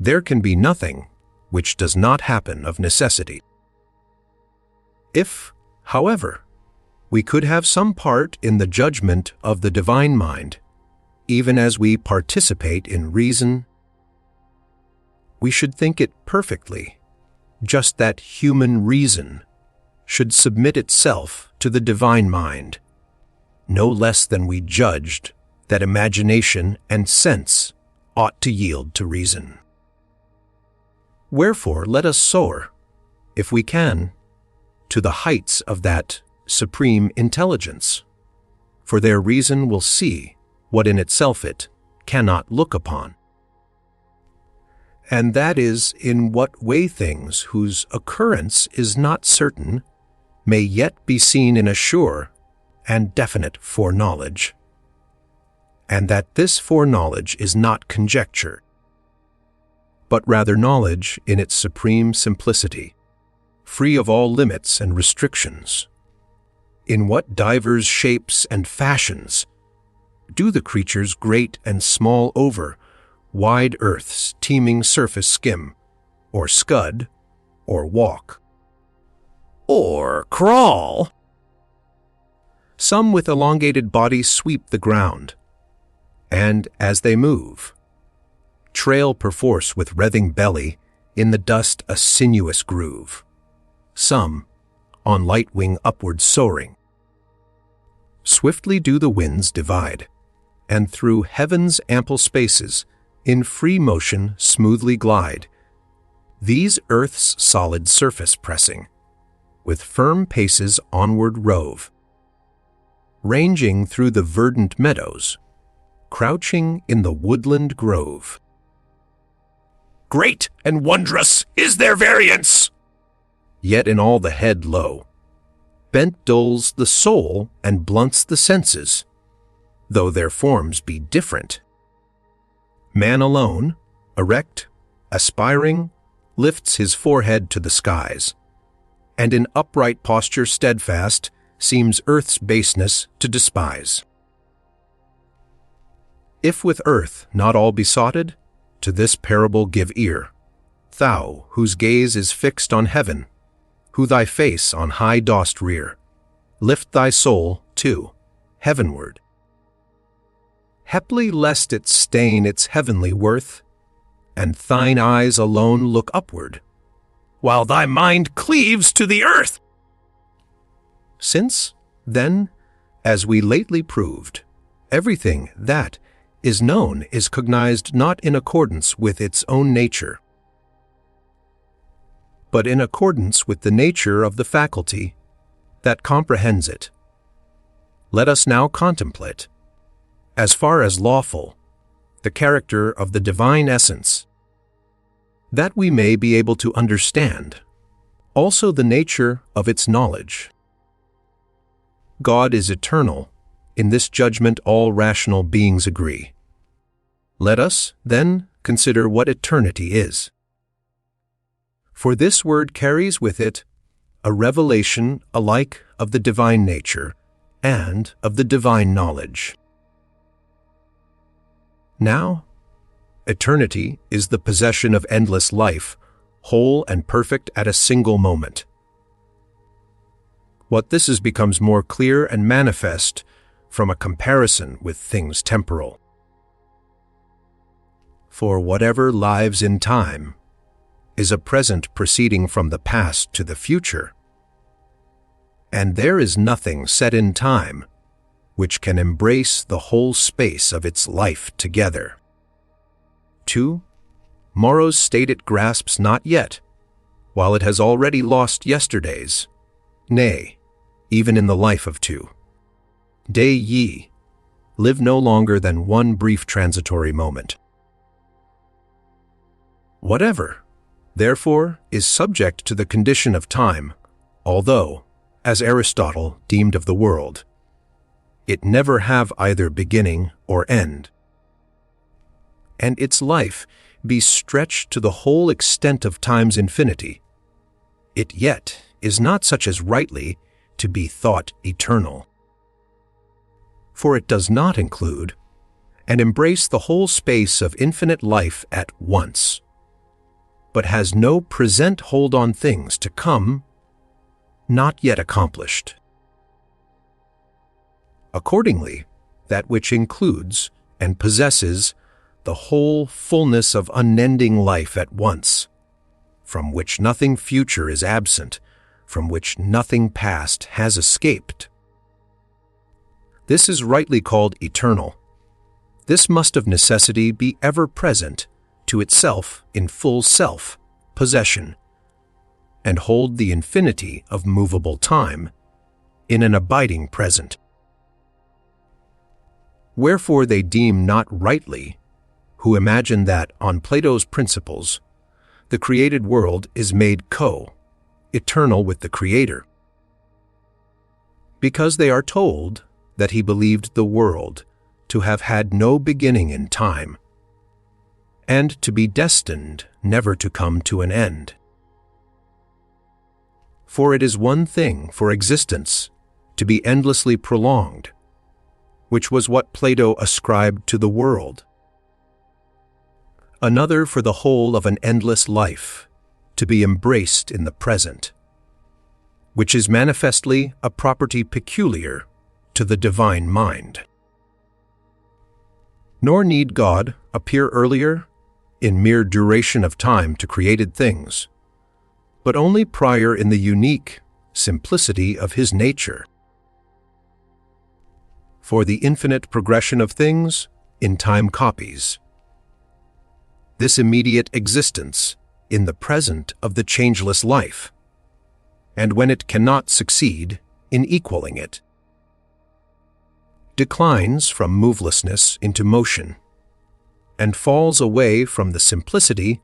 there can be nothing which does not happen of necessity. If, however, we could have some part in the judgment of the divine mind, even as we participate in reason, we should think it perfectly just that human reason should submit itself to the divine mind, no less than we judged that imagination and sense ought to yield to reason. Wherefore let us soar, if we can, to the heights of that supreme intelligence, for their reason will see what in itself it cannot look upon. And that is in what way things whose occurrence is not certain may yet be seen in a sure and definite foreknowledge, and that this foreknowledge is not conjecture, but rather knowledge in its supreme simplicity, free of all limits and restrictions. In what divers shapes and fashions do the creatures great and small over wide earth's teeming surface skim, or scud, or walk, or crawl? Some with elongated bodies sweep the ground, and as they move, trail perforce with writhing belly in the dust a sinuous groove. Some, on light wing upward soaring, swiftly do the winds divide, and through heaven's ample spaces in free motion smoothly glide, these earth's solid surface pressing, with firm paces onward rove, ranging through the verdant meadows, crouching in the woodland grove. Great and wondrous is their variance! Yet in all the head low, bent dulls the soul and blunts the senses, though their forms be different. Man alone, erect, aspiring, lifts his forehead to the skies, and in upright posture steadfast seems earth's baseness to despise. If with earth not all besotted, to this parable give ear. Thou, whose gaze is fixed on heaven, who thy face on high dost rear, lift thy soul, too, heavenward. Haply lest it stain its heavenly worth, and thine eyes alone look upward, while thy mind cleaves to the earth. Since, then, as we lately proved, everything that is known is cognized not in accordance with its own nature, but in accordance with the nature of the faculty that comprehends it. Let us now contemplate, as far as lawful, the character of the divine essence, that we may be able to understand also the nature of its knowledge. God is eternal. In this judgment all rational beings agree. Let us, then, consider what eternity is. For this word carries with it a revelation alike of the divine nature and of the divine knowledge. Now, eternity is the possession of endless life, whole and perfect at a single moment. What this is becomes more clear and manifest from a comparison with things temporal. For whatever lives in time is a present proceeding from the past to the future, and there is nothing set in time which can embrace the whole space of its life together. 2. Morrow's state it grasps not yet, while it has already lost yesterday's, nay, even in the life of two. Day ye, live no longer than one brief transitory moment. Whatever, therefore, is subject to the condition of time, although, as Aristotle deemed of the world, it never have either beginning or end, and its life be stretched to the whole extent of time's infinity, it yet is not such as rightly to be thought eternal. For it does not include and embrace the whole space of infinite life at once, but has no present hold on things to come, not yet accomplished. Accordingly, that which includes and possesses the whole fullness of unending life at once, from which nothing future is absent, from which nothing past has escaped. This is rightly called eternal. This must of necessity be ever present to itself in full self-possession, and hold the infinity of movable time in an abiding present. Wherefore they deem not rightly who imagine that, on Plato's principles, the created world is made eternal with the Creator, because they are told that he believed the world to have had no beginning in time, and to be destined never to come to an end. For it is one thing for existence to be endlessly prolonged, which was what Plato ascribed to the world. Another for the whole of an endless life to be embraced in the present, which is manifestly a property peculiar to the divine mind. Nor need God appear earlier in mere duration of time to created things, but only prior in the unique simplicity of his nature. For the infinite progression of things in time copies this immediate existence in the present of the changeless life, and when it cannot succeed in equaling it, declines from movelessness into motion, and falls away from the simplicity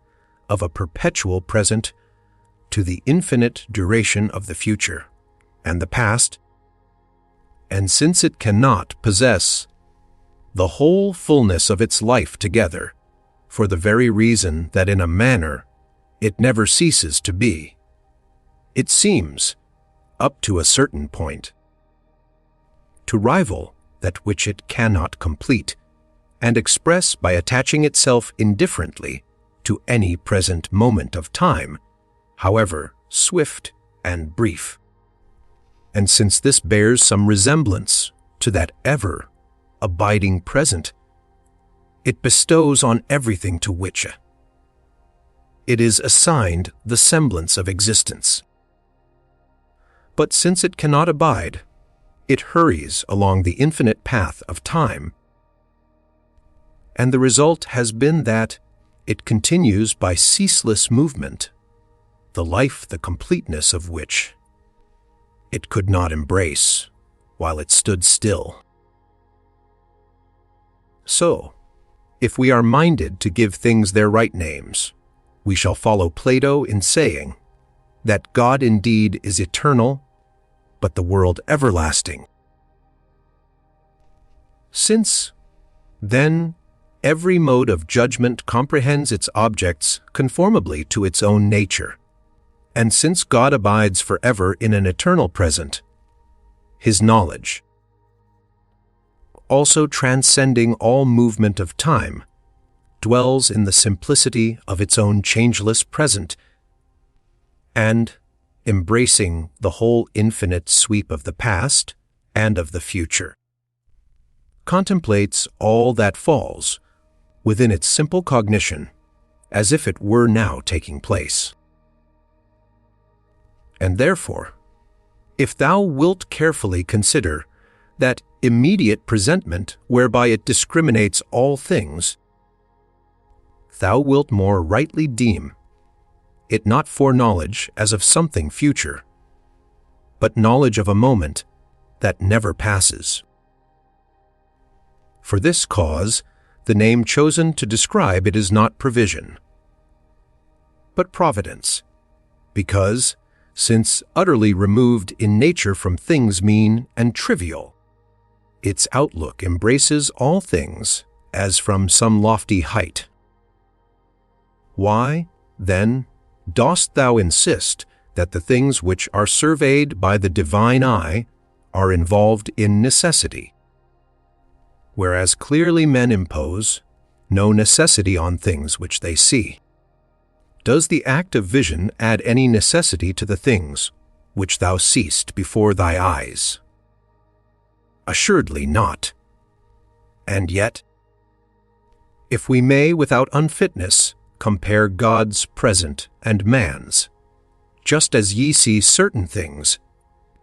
of a perpetual present to the infinite duration of the future and the past, and since it cannot possess the whole fullness of its life together, for the very reason that in a manner it never ceases to be, it seems, up to a certain point, to rival that which it cannot complete, and express by attaching itself indifferently to any present moment of time, however swift and brief. And since this bears some resemblance to that ever-abiding present, it bestows on everything to which it is assigned the semblance of existence. But since it cannot abide, it hurries along the infinite path of time, and the result has been that it continues by ceaseless movement, the life, the completeness of which it could not embrace while it stood still. So, if we are minded to give things their right names, we shall follow Plato in saying that God indeed is eternal, but the world everlasting. Since, then, every mode of judgment comprehends its objects conformably to its own nature, and since God abides forever in an eternal present, his knowledge, also transcending all movement of time, dwells in the simplicity of its own changeless present, and, embracing the whole infinite sweep of the past and of the future, contemplates all that falls within its simple cognition as if it were now taking place. And therefore, if thou wilt carefully consider that immediate presentment whereby it discriminates all things, thou wilt more rightly deem it not foreknowledge as of something future, but knowledge of a moment that never passes. For this cause, the name chosen to describe it is not provision, but providence, because, since utterly removed in nature from things mean and trivial, its outlook embraces all things as from some lofty height. Why, then, dost thou insist that the things which are surveyed by the divine eye are involved in necessity, whereas clearly men impose no necessity on things which they see? Does the act of vision add any necessity to the things which thou seest before thy eyes? Assuredly not. And yet, if we may without unfitness compare God's present and man's, just as ye see certain things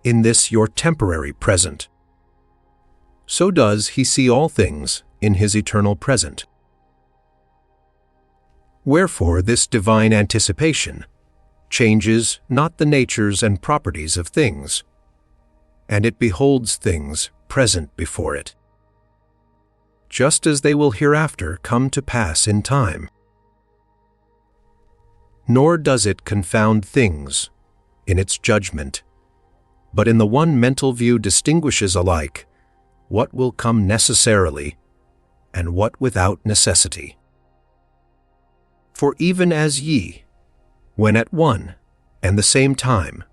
in this your temporary present, so does he see all things in his eternal present. Wherefore this divine anticipation changes not the natures and properties of things, and it beholds things present before it, just as they will hereafter come to pass in time. Nor does it confound things in its judgment, but in the one mental view distinguishes alike what will come necessarily and what without necessity. For even as ye, when at one and the same time,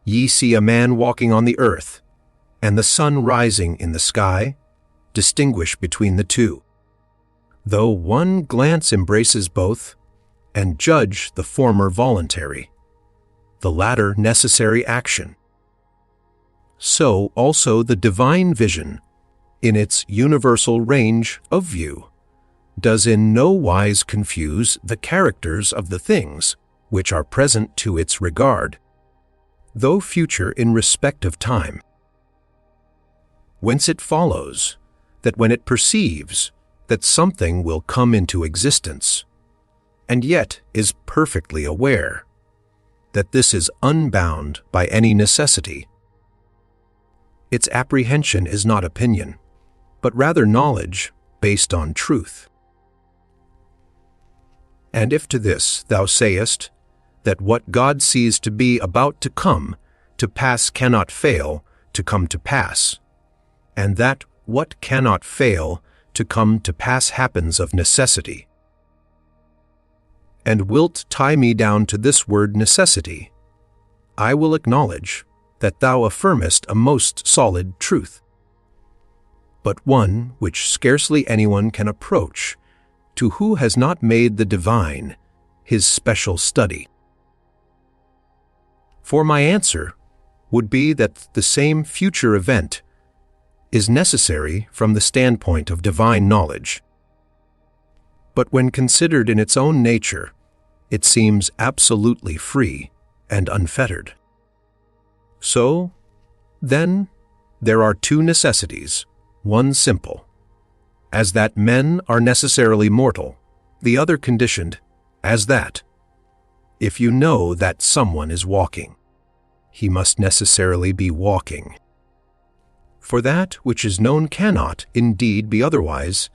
ye see a man walking on the earth, and the sun rising in the sky, distinguish between the two, though one glance embraces both, and judge the former voluntary, the latter necessary action. So also the divine vision, in its universal range of view, does in no wise confuse the characters of the things which are present to its regard, though future in respect of time. Whence it follows that when it perceives that something will come into existence, and yet is perfectly aware that this is unbound by any necessity, its apprehension is not opinion, but rather knowledge based on truth. And if to this thou sayest that what God sees to be about to come to pass cannot fail to come to pass, and that what cannot fail to come to pass happens of necessity, and wilt tie me down to this word necessity, I will acknowledge that thou affirmest a most solid truth. but one which scarcely anyone can approach, to who has not made the divine his special study. For my answer would be that the same future event is necessary from the standpoint of divine knowledge. But when considered in its own nature, it seems absolutely free and unfettered. So, then, there are two necessities, one simple, as that men are necessarily mortal, the other conditioned, as that, if you know that someone is walking, he must necessarily be walking. For that which is known cannot, indeed, be otherwise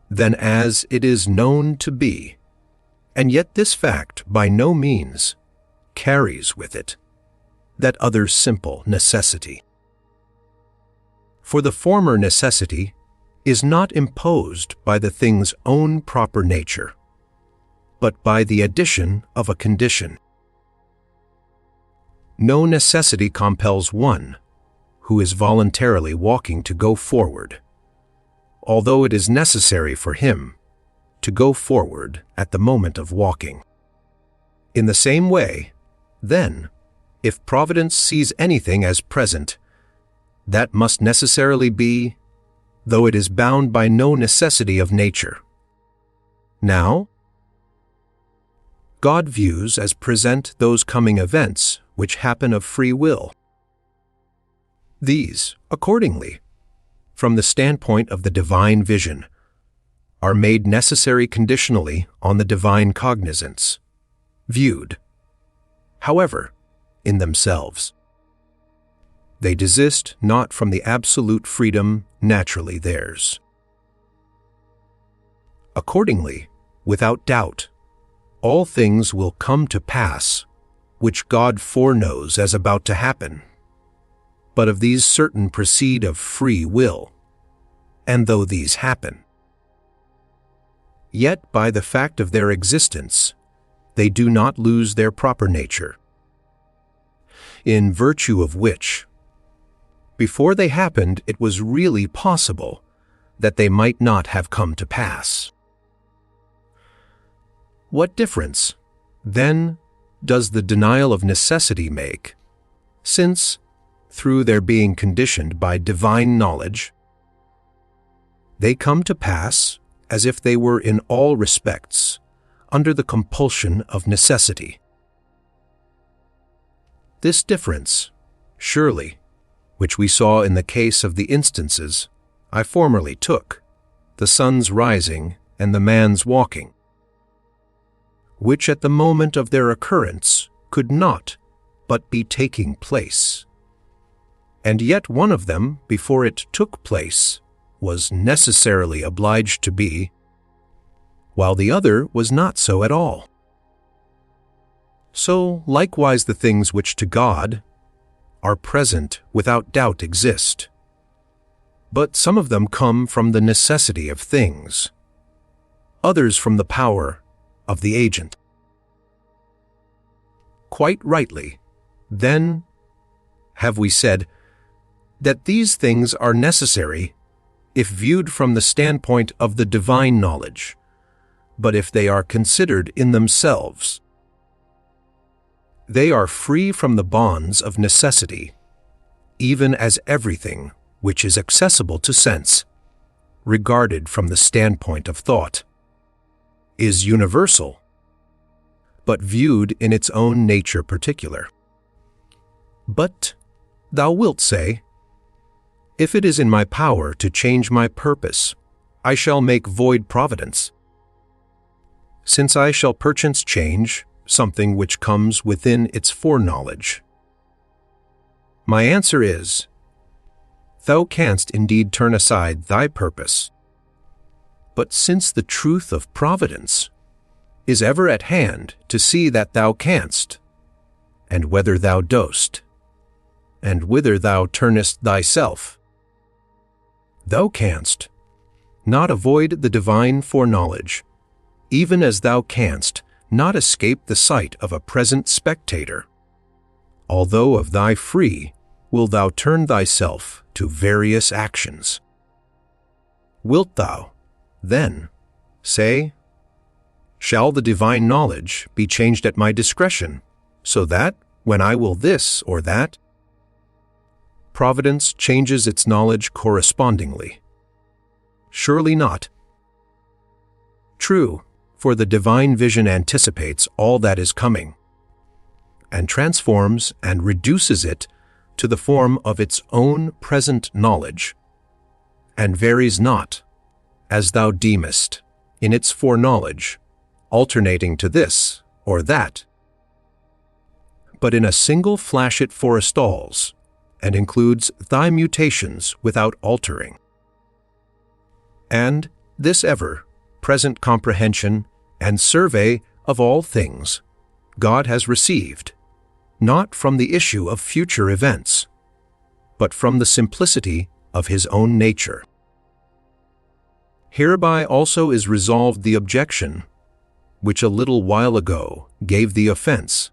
than as it is known to be, and yet this fact by no means carries with it that other simple necessity. For the former necessity is not imposed by the thing's own proper nature, but by the addition of a condition. No necessity compels one who is voluntarily walking to go forward, although it is necessary for him to go forward at the moment of walking. In the same way, then, if providence sees anything as present, that must necessarily be, though it is bound by no necessity of nature. Now, God views as present those coming events which happen of free will. These, accordingly, from the standpoint of the divine vision, are made necessary conditionally on the divine cognizance, viewed, however, in themselves. They desist not from the absolute freedom naturally theirs. Accordingly, without doubt, all things will come to pass which God foreknows as about to happen. But of these certain proceed of free will, and though these happen, yet by the fact of their existence, they do not lose their proper nature, in virtue of which, before they happened, it was really possible that they might not have come to pass. What difference, then, does the denial of necessity make, since, through their being conditioned by divine knowledge, they come to pass as if they were in all respects under the compulsion of necessity? This difference, surely, which we saw in the case of the instances I formerly took, the sun's rising and the man's walking, which at the moment of their occurrence could not but be taking place, and yet one of them, before it took place, was necessarily obliged to be, while the other was not so at all. So likewise the things which to God are present without doubt exist, but some of them come from the necessity of things, others from the power of the agent. Quite rightly, then, have we said that these things are necessary if viewed from the standpoint of the divine knowledge, but if they are considered in themselves, they are free from the bonds of necessity, even as everything which is accessible to sense, regarded from the standpoint of thought, is universal, but viewed in its own nature particular. But, thou wilt say, if it is in my power to change my purpose, I shall make void providence, since I shall perchance change something which comes within its foreknowledge. My answer is, thou canst indeed turn aside thy purpose, but since the truth of providence is ever at hand to see that thou canst, and whether thou dost, and whither thou turnest thyself, thou canst not avoid the divine foreknowledge, even as thou canst not escape the sight of a present spectator, although of thy free will thou turn thyself to various actions. Wilt thou, then, say, shall the divine knowledge be changed at my discretion, so that, when I will this or that, providence changes its knowledge correspondingly? Surely not. True, for the divine vision anticipates all that is coming, and transforms and reduces it to the form of its own present knowledge, and varies not, as thou deemest, in its foreknowledge, alternating to this or that, but in a single flash it forestalls, and includes thy mutations without altering. And this ever-present comprehension and survey of all things God has received, not from the issue of future events, but from the simplicity of his own nature. Hereby also is resolved the objection, which a little while ago gave thee offense,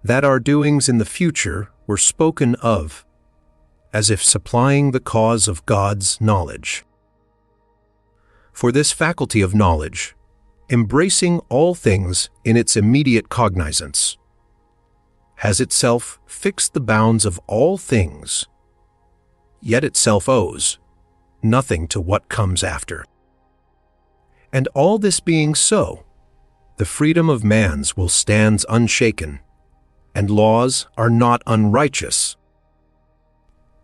that our doings in the future were spoken of as if supplying the cause of God's knowledge. For this faculty of knowledge, embracing all things in its immediate cognizance, has itself fixed the bounds of all things, yet itself owes nothing to what comes after. And all this being so, the freedom of man's will stands unshaken, and laws are not unrighteous,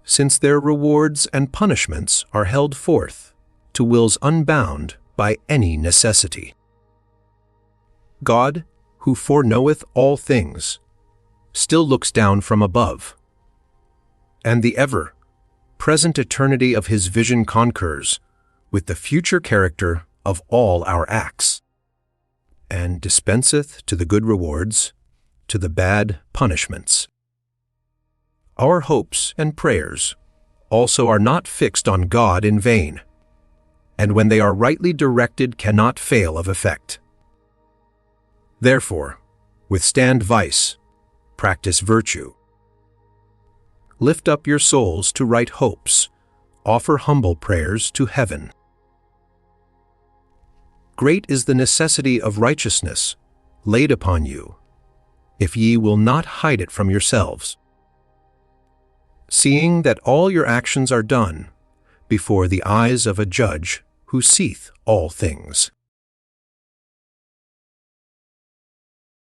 since their rewards and punishments are held forth to wills unbound by any necessity. God, who foreknoweth all things, still looks down from above, and the ever-present eternity of his vision concurs with the future character of all our acts, and dispenseth to the good rewards, to the bad punishments. Our hopes and prayers also are not fixed on God in vain, and when they are rightly directed cannot fail of effect. Therefore, withstand vice, practice virtue. Lift up your souls to right hopes, offer humble prayers to heaven. Great is the necessity of righteousness laid upon you, if ye will not hide it from yourselves, seeing that all your actions are done before the eyes of a judge who seeth all things.